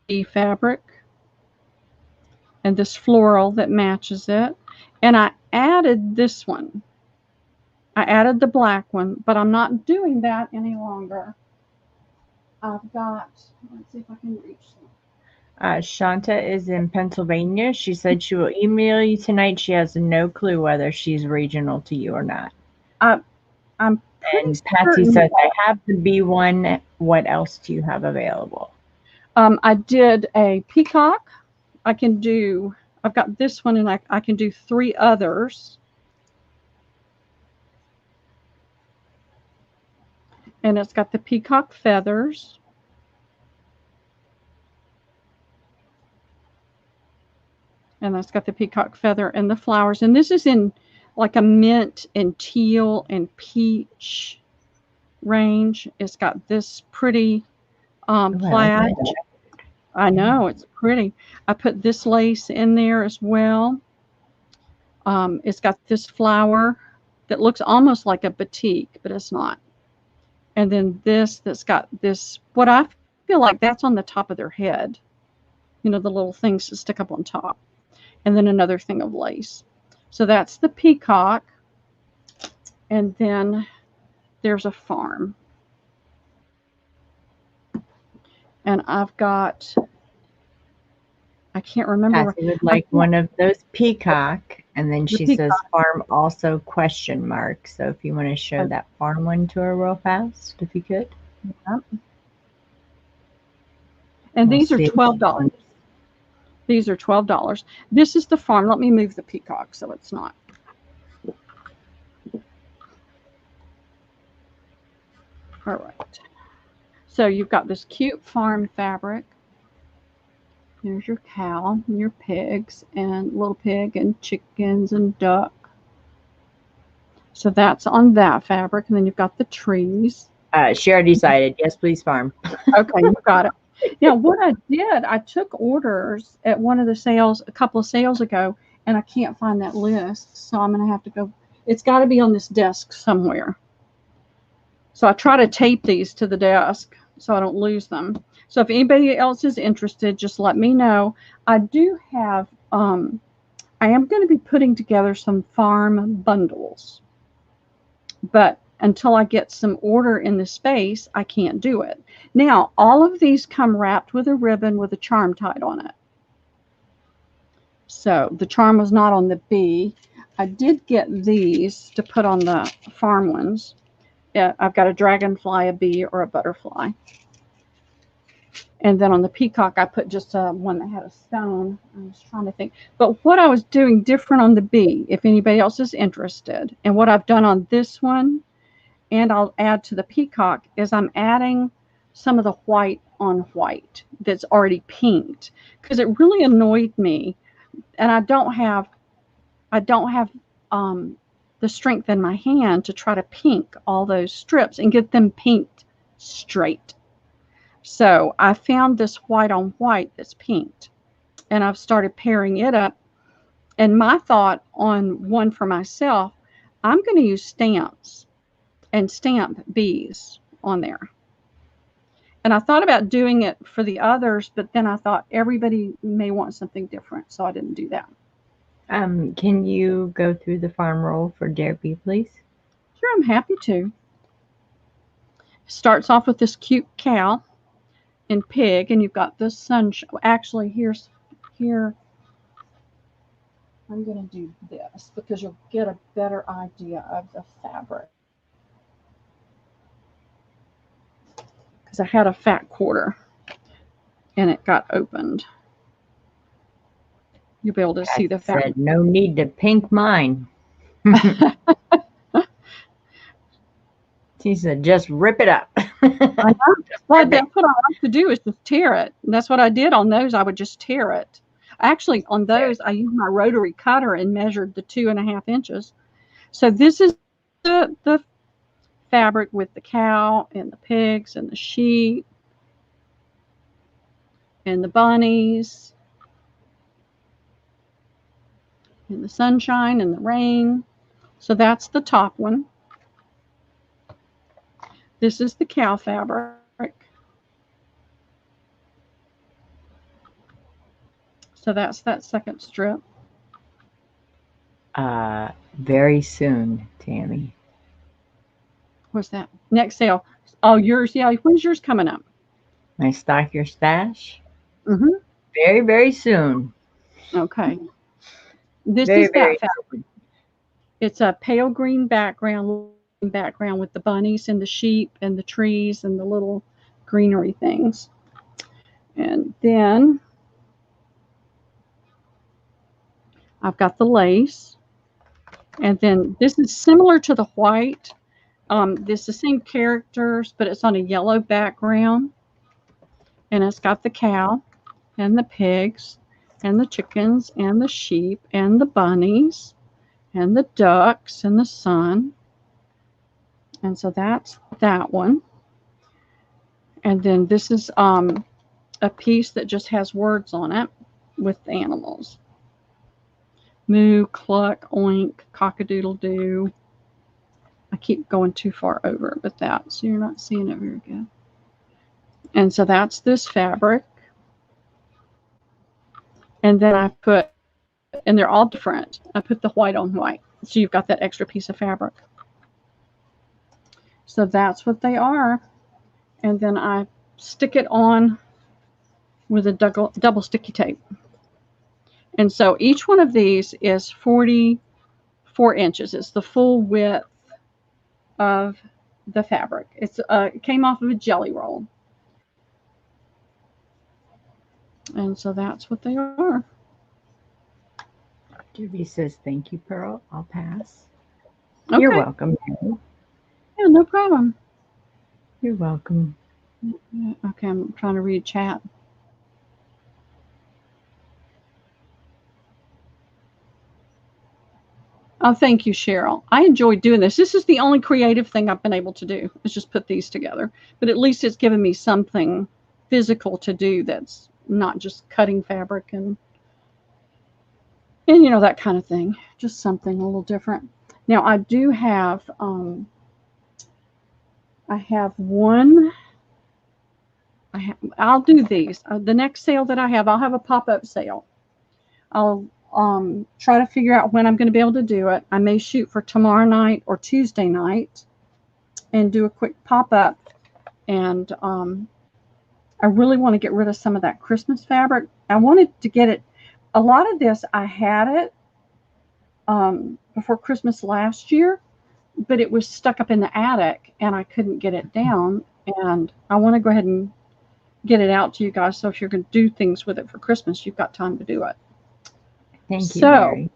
[SPEAKER 1] bee fabric, and this floral that matches it, and I added this one. I added the black one, but I'm not doing that any longer. I've got, let's see if I can reach them.
[SPEAKER 2] Shanta is in Pennsylvania. She said she will email you tonight. She has no clue whether she's regional to you or not.
[SPEAKER 1] I'm
[SPEAKER 2] And Patsy says, I have the B1. What else do you have available?
[SPEAKER 1] I did a peacock. I've got this one, and I can do 3 others. And it's got the peacock feathers. And that's got the peacock feather and the flowers. And this is in like a mint and teal and peach range. It's got this pretty plaid. I know, it's pretty. I put this lace in there as well. It's got this flower that looks almost like a batik, but it's not. And then this that's got this, what I feel like that's on the top of their head. You know, the little things that stick up on top. And then another thing of lace. So that's the peacock. And then there's a farm. And I've got, I can't remember.
[SPEAKER 2] Patsy would like one of those peacock. And then she says farm also ? So if you want to show that farm one to her real fast, if you could.
[SPEAKER 1] Yep. And these are $12. These are $12. This is the farm. Let me move the peacock so it's not. All right. So you've got this cute farm fabric. There's your cow and your pigs and little pig and chickens and duck. So that's on that fabric. And then you've got the trees.
[SPEAKER 2] She already decided. Yes, please, farm.
[SPEAKER 1] Okay, you got it. Now, what I did, I took orders at one of the sales, a couple of sales ago, and I can't find that list. So I'm going to have to go. It's got to be on this desk somewhere. So I try to tape these to the desk so I don't lose them. So if anybody else is interested, just let me know. I do have, I am going to be putting together some farm bundles. But until I get some order in the space, I can't do it. Now, all of these come wrapped with a ribbon with a charm tied on it. So the charm was not on the bee. I did get these to put on the farm ones. Yeah, I've got a dragonfly, a bee, or a butterfly. And then on the peacock, I put just one that had a stone. I was trying to think. But what I was doing different on the bee, if anybody else is interested, and what I've done on this one, and I'll add to the peacock, is I'm adding some of the white on white that's already pinked, because it really annoyed me, and I don't have the strength in my hand to try to pink all those strips and get them pinked straight. So I found this white on white that's pinked, and I've started pairing it up. And my thought on one for myself, I'm going to use stamps and stamp bees on there. And I thought about doing it for the others, but then I thought everybody may want something different, so I didn't do that.
[SPEAKER 2] Can you go through the farm roll for Derby, please?
[SPEAKER 1] Sure, I'm happy to. Starts off with this cute cow and pig, and you've got this sunshine. Actually, here I'm going to do this because you'll get a better idea of the fabric. Because I had a fat quarter and it got opened. You'll be able to see the fabric.
[SPEAKER 2] Said, no need to pink mine. She said, just rip it up.
[SPEAKER 1] I know. Well, that's what I like to do is just tear it. And that's what I did on those. I would just tear it. Actually, on those, I used my rotary cutter and measured the 2.5 inches. So this is the fabric with the cow and the pigs and the sheep and the bunnies and the sunshine and the rain. So that's the top one. This is the cow fabric. So that's that second strip.
[SPEAKER 2] Very soon, Tammy.
[SPEAKER 1] What's that? Next sale. Oh, yours. Yeah. When's yours coming up?
[SPEAKER 2] My Stock Your Stash.
[SPEAKER 1] Mm-hmm.
[SPEAKER 2] Very, very soon.
[SPEAKER 1] Okay. This
[SPEAKER 2] Very,
[SPEAKER 1] is
[SPEAKER 2] very
[SPEAKER 1] that fabric. It's a pale green background with the bunnies and the sheep and the trees and the little greenery things. And then I've got the lace. And then this is similar to the white. This is the same characters, but it's on a yellow background. And it's got the cow and the pigs and the chickens and the sheep and the bunnies and the ducks and the sun. And so that's that one. And then this is a piece that just has words on it with the animals. Moo, cluck, oink, cock-a-doodle-doo. I keep going too far over with that, so you're not seeing it very good. And so that's this fabric. And then I put, and they're all different. I put the white on white. So you've got that extra piece of fabric. So that's what they are. And then I stick it on with a double sticky tape. And so each one of these is 44 inches. It's the full width of the fabric. It came off of a jelly roll. And so that's what they are.
[SPEAKER 2] Juby says, thank you, Pearl. I'll pass.
[SPEAKER 1] Okay.
[SPEAKER 2] You're welcome.
[SPEAKER 1] Yeah, no problem.
[SPEAKER 2] You're welcome.
[SPEAKER 1] Okay, I'm trying to read chat. Oh, thank you, Cheryl. I enjoyed doing this. This is the only creative thing I've been able to do, is just put these together. But at least it's given me something physical to do that's not just cutting fabric and you know, that kind of thing. Just something a little different. Now, I do have, I'll do these. The next sale that I have, I'll have a pop-up sale. I'll try to figure out when I'm going to be able to do it. I may shoot for tomorrow night or Tuesday night and do a quick pop-up. And I really want to get rid of some of that Christmas fabric. I wanted to get it. A lot of this, I had it before Christmas last year, but it was stuck up in the attic and I couldn't get it down. And I want to go ahead and get it out to you guys. So if you're going to do things with it for Christmas, you've got time to do it.
[SPEAKER 2] Thank you, Mary.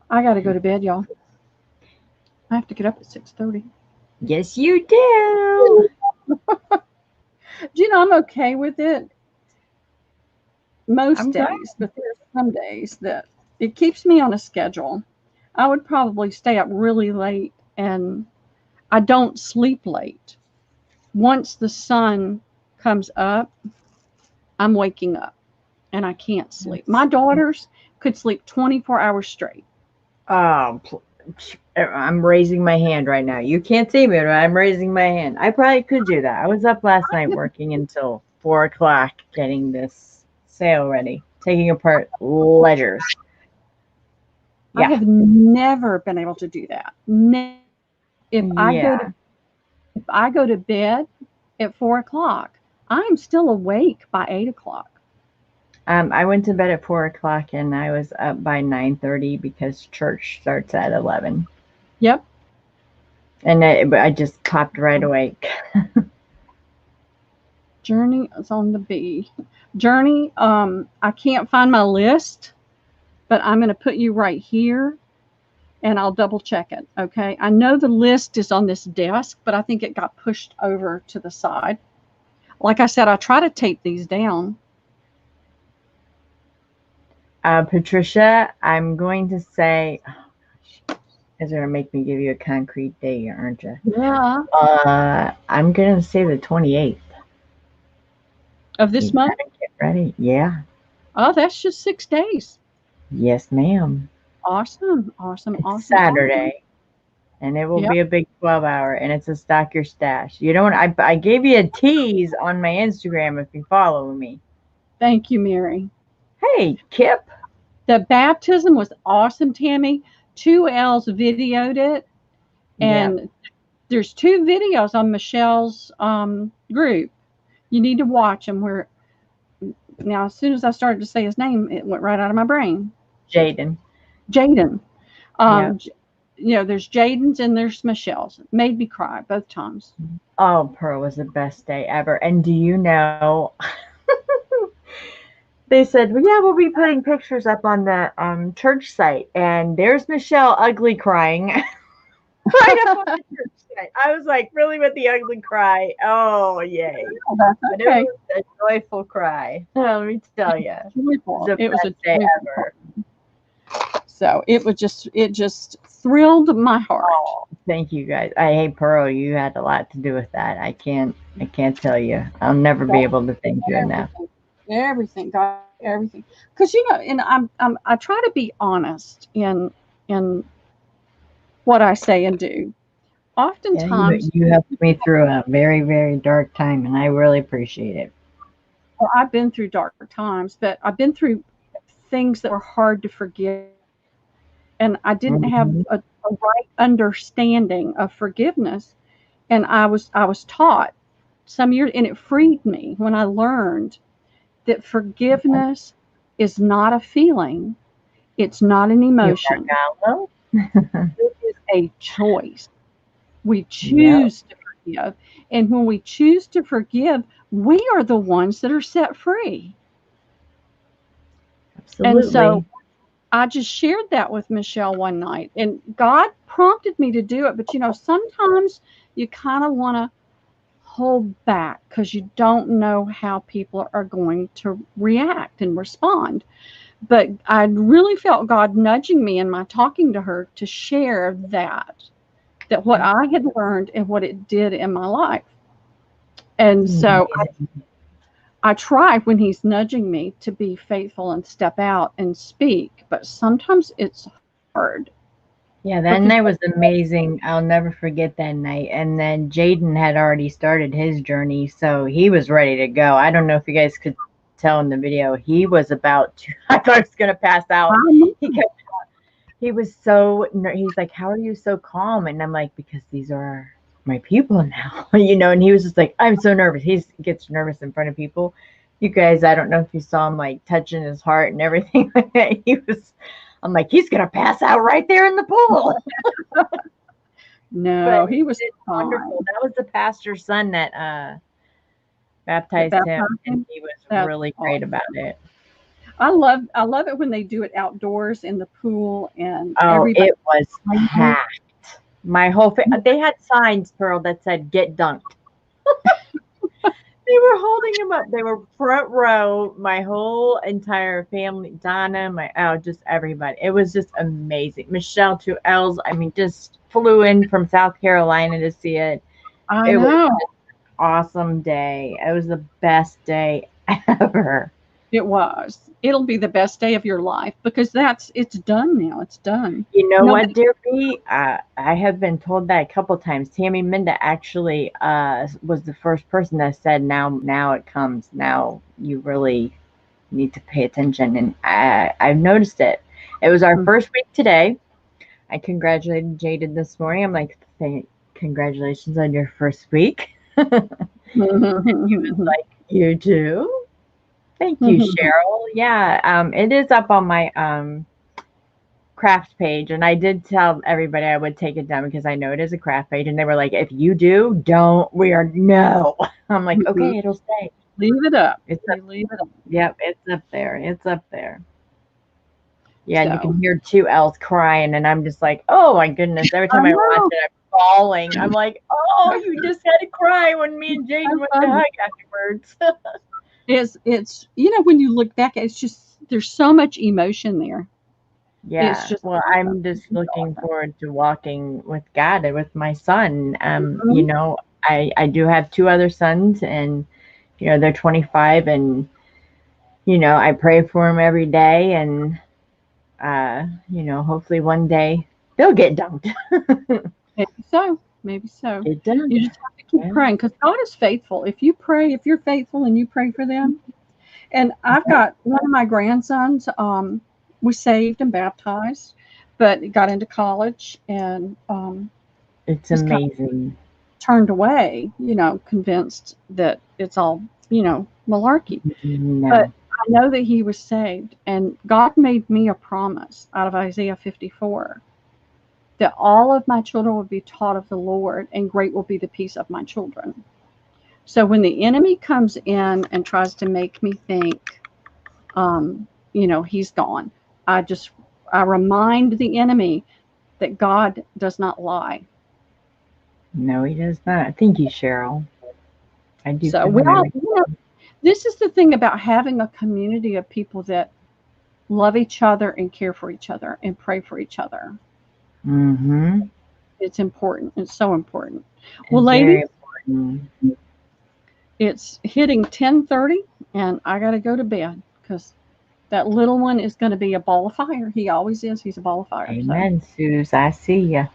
[SPEAKER 1] I got to go to bed, y'all. I have to get up at 6:30.
[SPEAKER 2] Yes, you do.
[SPEAKER 1] Do you know, I'm okay with it most days, but there's some days that it keeps me on a schedule. I would probably stay up really late, and I don't sleep late. Once the sun comes up, I'm waking up, and I can't sleep. My daughters could sleep 24 hours straight.
[SPEAKER 2] I'm raising my hand right now. You can't see me, but I'm raising my hand. I probably could do that. I was up last night working until 4 o'clock getting this sale ready, taking apart ledgers.
[SPEAKER 1] Yeah. I have never been able to do that. If I go to bed at 4 o'clock, I'm still awake by 8 o'clock.
[SPEAKER 2] I went to bed at 4 o'clock and I was up by 9:30 because church starts at 11.
[SPEAKER 1] Yep.
[SPEAKER 2] And I just popped right awake.
[SPEAKER 1] Journey is on the B. Journey, I can't find my list, but I'm going to put you right here and I'll double check it. Okay. I know the list is on this desk, but I think it got pushed over to the side. Like I said, I try to tape these down.
[SPEAKER 2] Patricia, I'm going to say, Is going to make me give you a concrete date, aren't you?
[SPEAKER 1] Yeah.
[SPEAKER 2] I'm going to say the 28th.
[SPEAKER 1] Of this
[SPEAKER 2] You
[SPEAKER 1] month?
[SPEAKER 2] gotta get ready. Yeah.
[SPEAKER 1] Oh, that's just 6 days.
[SPEAKER 2] Yes, ma'am.
[SPEAKER 1] Awesome. Awesome.
[SPEAKER 2] It's
[SPEAKER 1] Awesome. Awesome.
[SPEAKER 2] Saturday. And it will
[SPEAKER 1] Yep.
[SPEAKER 2] be a big 12-hour, and it's a stock your stash. You know what? I gave you a tease on my Instagram if you follow me.
[SPEAKER 1] Thank you, Mary.
[SPEAKER 2] Hey, Kip.
[SPEAKER 1] The baptism was awesome, Tammy. 2Ls videoed it,
[SPEAKER 2] Yeah.
[SPEAKER 1] and there's 2 videos on Michelle's group. You need to watch them. Where now, as soon as I started to say his name, it went right out of my brain.
[SPEAKER 2] Jaden.
[SPEAKER 1] Jaden.
[SPEAKER 2] Yeah.
[SPEAKER 1] There's Jaden's and there's Michelle's. Made me cry both times.
[SPEAKER 2] Oh, Pearl was the best day ever. And do you know, they said, well, yeah, we'll be putting pictures up on the church site. And there's Michelle ugly crying right up on the church site. I was like, really, with the ugly cry? Oh, yay.
[SPEAKER 1] That's
[SPEAKER 2] But it
[SPEAKER 1] okay.
[SPEAKER 2] was a joyful cry. Let me tell you.
[SPEAKER 1] It was a
[SPEAKER 2] day
[SPEAKER 1] joyful
[SPEAKER 2] ever.
[SPEAKER 1] So it just thrilled my heart.
[SPEAKER 2] Oh, thank you guys. Hey, Pearl, you had a lot to do with that. I can't tell you. I'll never be able to thank you enough.
[SPEAKER 1] Everything, God, everything. Because and I try to be honest in what I say and do. Oftentimes,
[SPEAKER 2] you helped me through a very, very dark time, and I really appreciate it.
[SPEAKER 1] well, I've been through dark times, but I've been through things that were hard to forgive, and I didn't have
[SPEAKER 2] Mm-hmm.
[SPEAKER 1] a right understanding of forgiveness. And I was taught some years, and it freed me when I learned that forgiveness is not a feeling, it's not an
[SPEAKER 2] You
[SPEAKER 1] emotion,
[SPEAKER 2] Margallo?
[SPEAKER 1] it is a choice. We
[SPEAKER 2] Yep,
[SPEAKER 1] choose to forgive, and when we choose to forgive, we are the ones that are set free. And so
[SPEAKER 2] absolutely.
[SPEAKER 1] I just shared that with Michelle one night, and God prompted me to do it. But sometimes you kind of want to hold back because you don't know how people are going to react and respond. But I really felt God nudging me in my talking to her to share that what I had learned and what it did in my life. And so I try when he's nudging me to be faithful and step out and speak, but sometimes it's hard.
[SPEAKER 2] Yeah, that night was amazing. I'll never forget that night. And then Jaden had already started his journey, so he was ready to go. I don't know if you guys could tell in the video. He was about to, I thought he was going to pass out. He was he's like, how are you so calm? And I'm like, because these are my people now, and he was just like, I'm so nervous. He gets nervous in front of people. You guys, I don't know if you saw him like touching his heart and everything like that. I'm like, he's going to pass out right there in the pool.
[SPEAKER 1] No, he was
[SPEAKER 2] wonderful. That was the pastor's son that baptized him, and he was really great about it.
[SPEAKER 1] I love it when they do it outdoors in the pool, and
[SPEAKER 2] everybody. It was packed. My whole they had signs, Pearl, that said "Get dunked." They were holding him up. They were front row. My whole entire family, Donna, just everybody. It was just amazing. Michelle, 2Ls. I mean, just flew in from South Carolina to see it.
[SPEAKER 1] I know.
[SPEAKER 2] Was an awesome day. It was the best day ever.
[SPEAKER 1] It was. It'll be the best day of your life because it's done now. It's done.
[SPEAKER 2] You know what, dear B? I have been told that a couple times. Tammy Minda actually was the first person that said, now it comes. Now you really need to pay attention. And I've noticed it. It was our first week today. I congratulated Jaden this morning. I'm like, congratulations on your first week. He was like, you too? Thank you, Cheryl. Yeah, it is up on my craft page, and I did tell everybody I would take it down because I know it is a craft page, and they were like, if you do, don't. No. I'm like, okay, it'll stay.
[SPEAKER 1] Leave it up.
[SPEAKER 2] Leave it up. Yep, it's up there. It's up there. Yeah, and you can hear 2Ls crying, and I'm just like, oh my goodness. Every time I watch it, I'm bawling. I'm like, oh, you just had to cry when me and Jaden went to hug afterwards.
[SPEAKER 1] It's when you look back, it's just there's so much emotion there. It's
[SPEAKER 2] Yeah.
[SPEAKER 1] just
[SPEAKER 2] Well, I'm just looking forward to walking with God and with my son.
[SPEAKER 1] Mhm.
[SPEAKER 2] I do have two other sons, and they're 25, and I pray for them every day, and hopefully one day they'll get dunked.
[SPEAKER 1] Maybe so. Maybe so.
[SPEAKER 2] Get dunked.
[SPEAKER 1] You just have to keep
[SPEAKER 2] Yeah.
[SPEAKER 1] praying because God is faithful. If you pray, if you're faithful and you pray for them, and I've got one of my grandsons, was saved and baptized, but got into college and
[SPEAKER 2] It's
[SPEAKER 1] just kind of
[SPEAKER 2] amazing.
[SPEAKER 1] turned away, convinced that it's all, malarkey. But
[SPEAKER 2] No.
[SPEAKER 1] I know that he was saved, and God made me a promise out of Isaiah 54 that all of my children will be taught of the Lord, and great will be the peace of my children. So when the enemy comes in and tries to make me think, he's gone, I just I remind the enemy that God does not lie.
[SPEAKER 2] No, he does not. Thank you, Cheryl. I do
[SPEAKER 1] So
[SPEAKER 2] feel
[SPEAKER 1] we all,
[SPEAKER 2] very.
[SPEAKER 1] this is the thing about having a community of people that love each other and care for each other and pray for each other.
[SPEAKER 2] Mm-hmm.
[SPEAKER 1] It's important. It's so important. Well,
[SPEAKER 2] It's very
[SPEAKER 1] ladies,
[SPEAKER 2] important.
[SPEAKER 1] it's hitting 10:30, and I got to go to bed because that little one is going to be a ball of fire. He always is. He's a ball of fire. So
[SPEAKER 2] Amen, Suze. I see ya.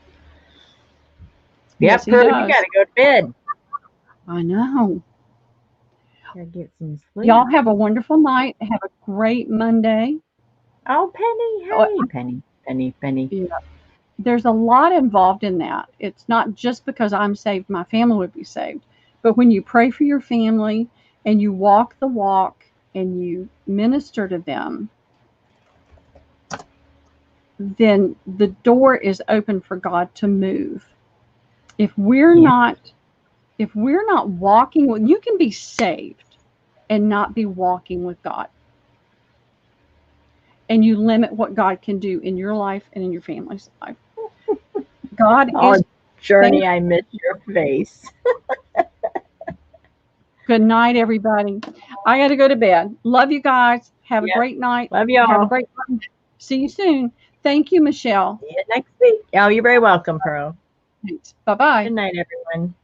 [SPEAKER 1] yes,
[SPEAKER 2] Yep,
[SPEAKER 1] he
[SPEAKER 2] Pearl, you
[SPEAKER 1] does.
[SPEAKER 2] gotta go to bed.
[SPEAKER 1] I know.
[SPEAKER 2] Gotta get some sleep.
[SPEAKER 1] Y'all have a wonderful night. Have a great Monday.
[SPEAKER 2] Oh, Penny.
[SPEAKER 1] Oh,
[SPEAKER 2] Hey, Penny. Penny. Penny.
[SPEAKER 1] yeah, there's a lot involved in that. It's not just because I'm saved, my family would be saved. But when you pray for your family and you walk the walk and you minister to them, then the door is open for God to move. If we're
[SPEAKER 2] Yeah.
[SPEAKER 1] not if we're not walking with, you can be saved and not be walking with God. And you limit what God can do in your life and in your family's life. God
[SPEAKER 2] Oh,
[SPEAKER 1] is
[SPEAKER 2] Journey,
[SPEAKER 1] faithful.
[SPEAKER 2] I miss your face.
[SPEAKER 1] Good night, everybody. I got to go to bed. Love you guys. Have a
[SPEAKER 2] Yep.
[SPEAKER 1] great night.
[SPEAKER 2] Love
[SPEAKER 1] Have a
[SPEAKER 2] y'all.
[SPEAKER 1] great one. See you soon. Thank you, Michelle.
[SPEAKER 2] See you next week. Oh, you're very welcome, Pearl.
[SPEAKER 1] Thanks. Bye bye.
[SPEAKER 2] Good night, everyone.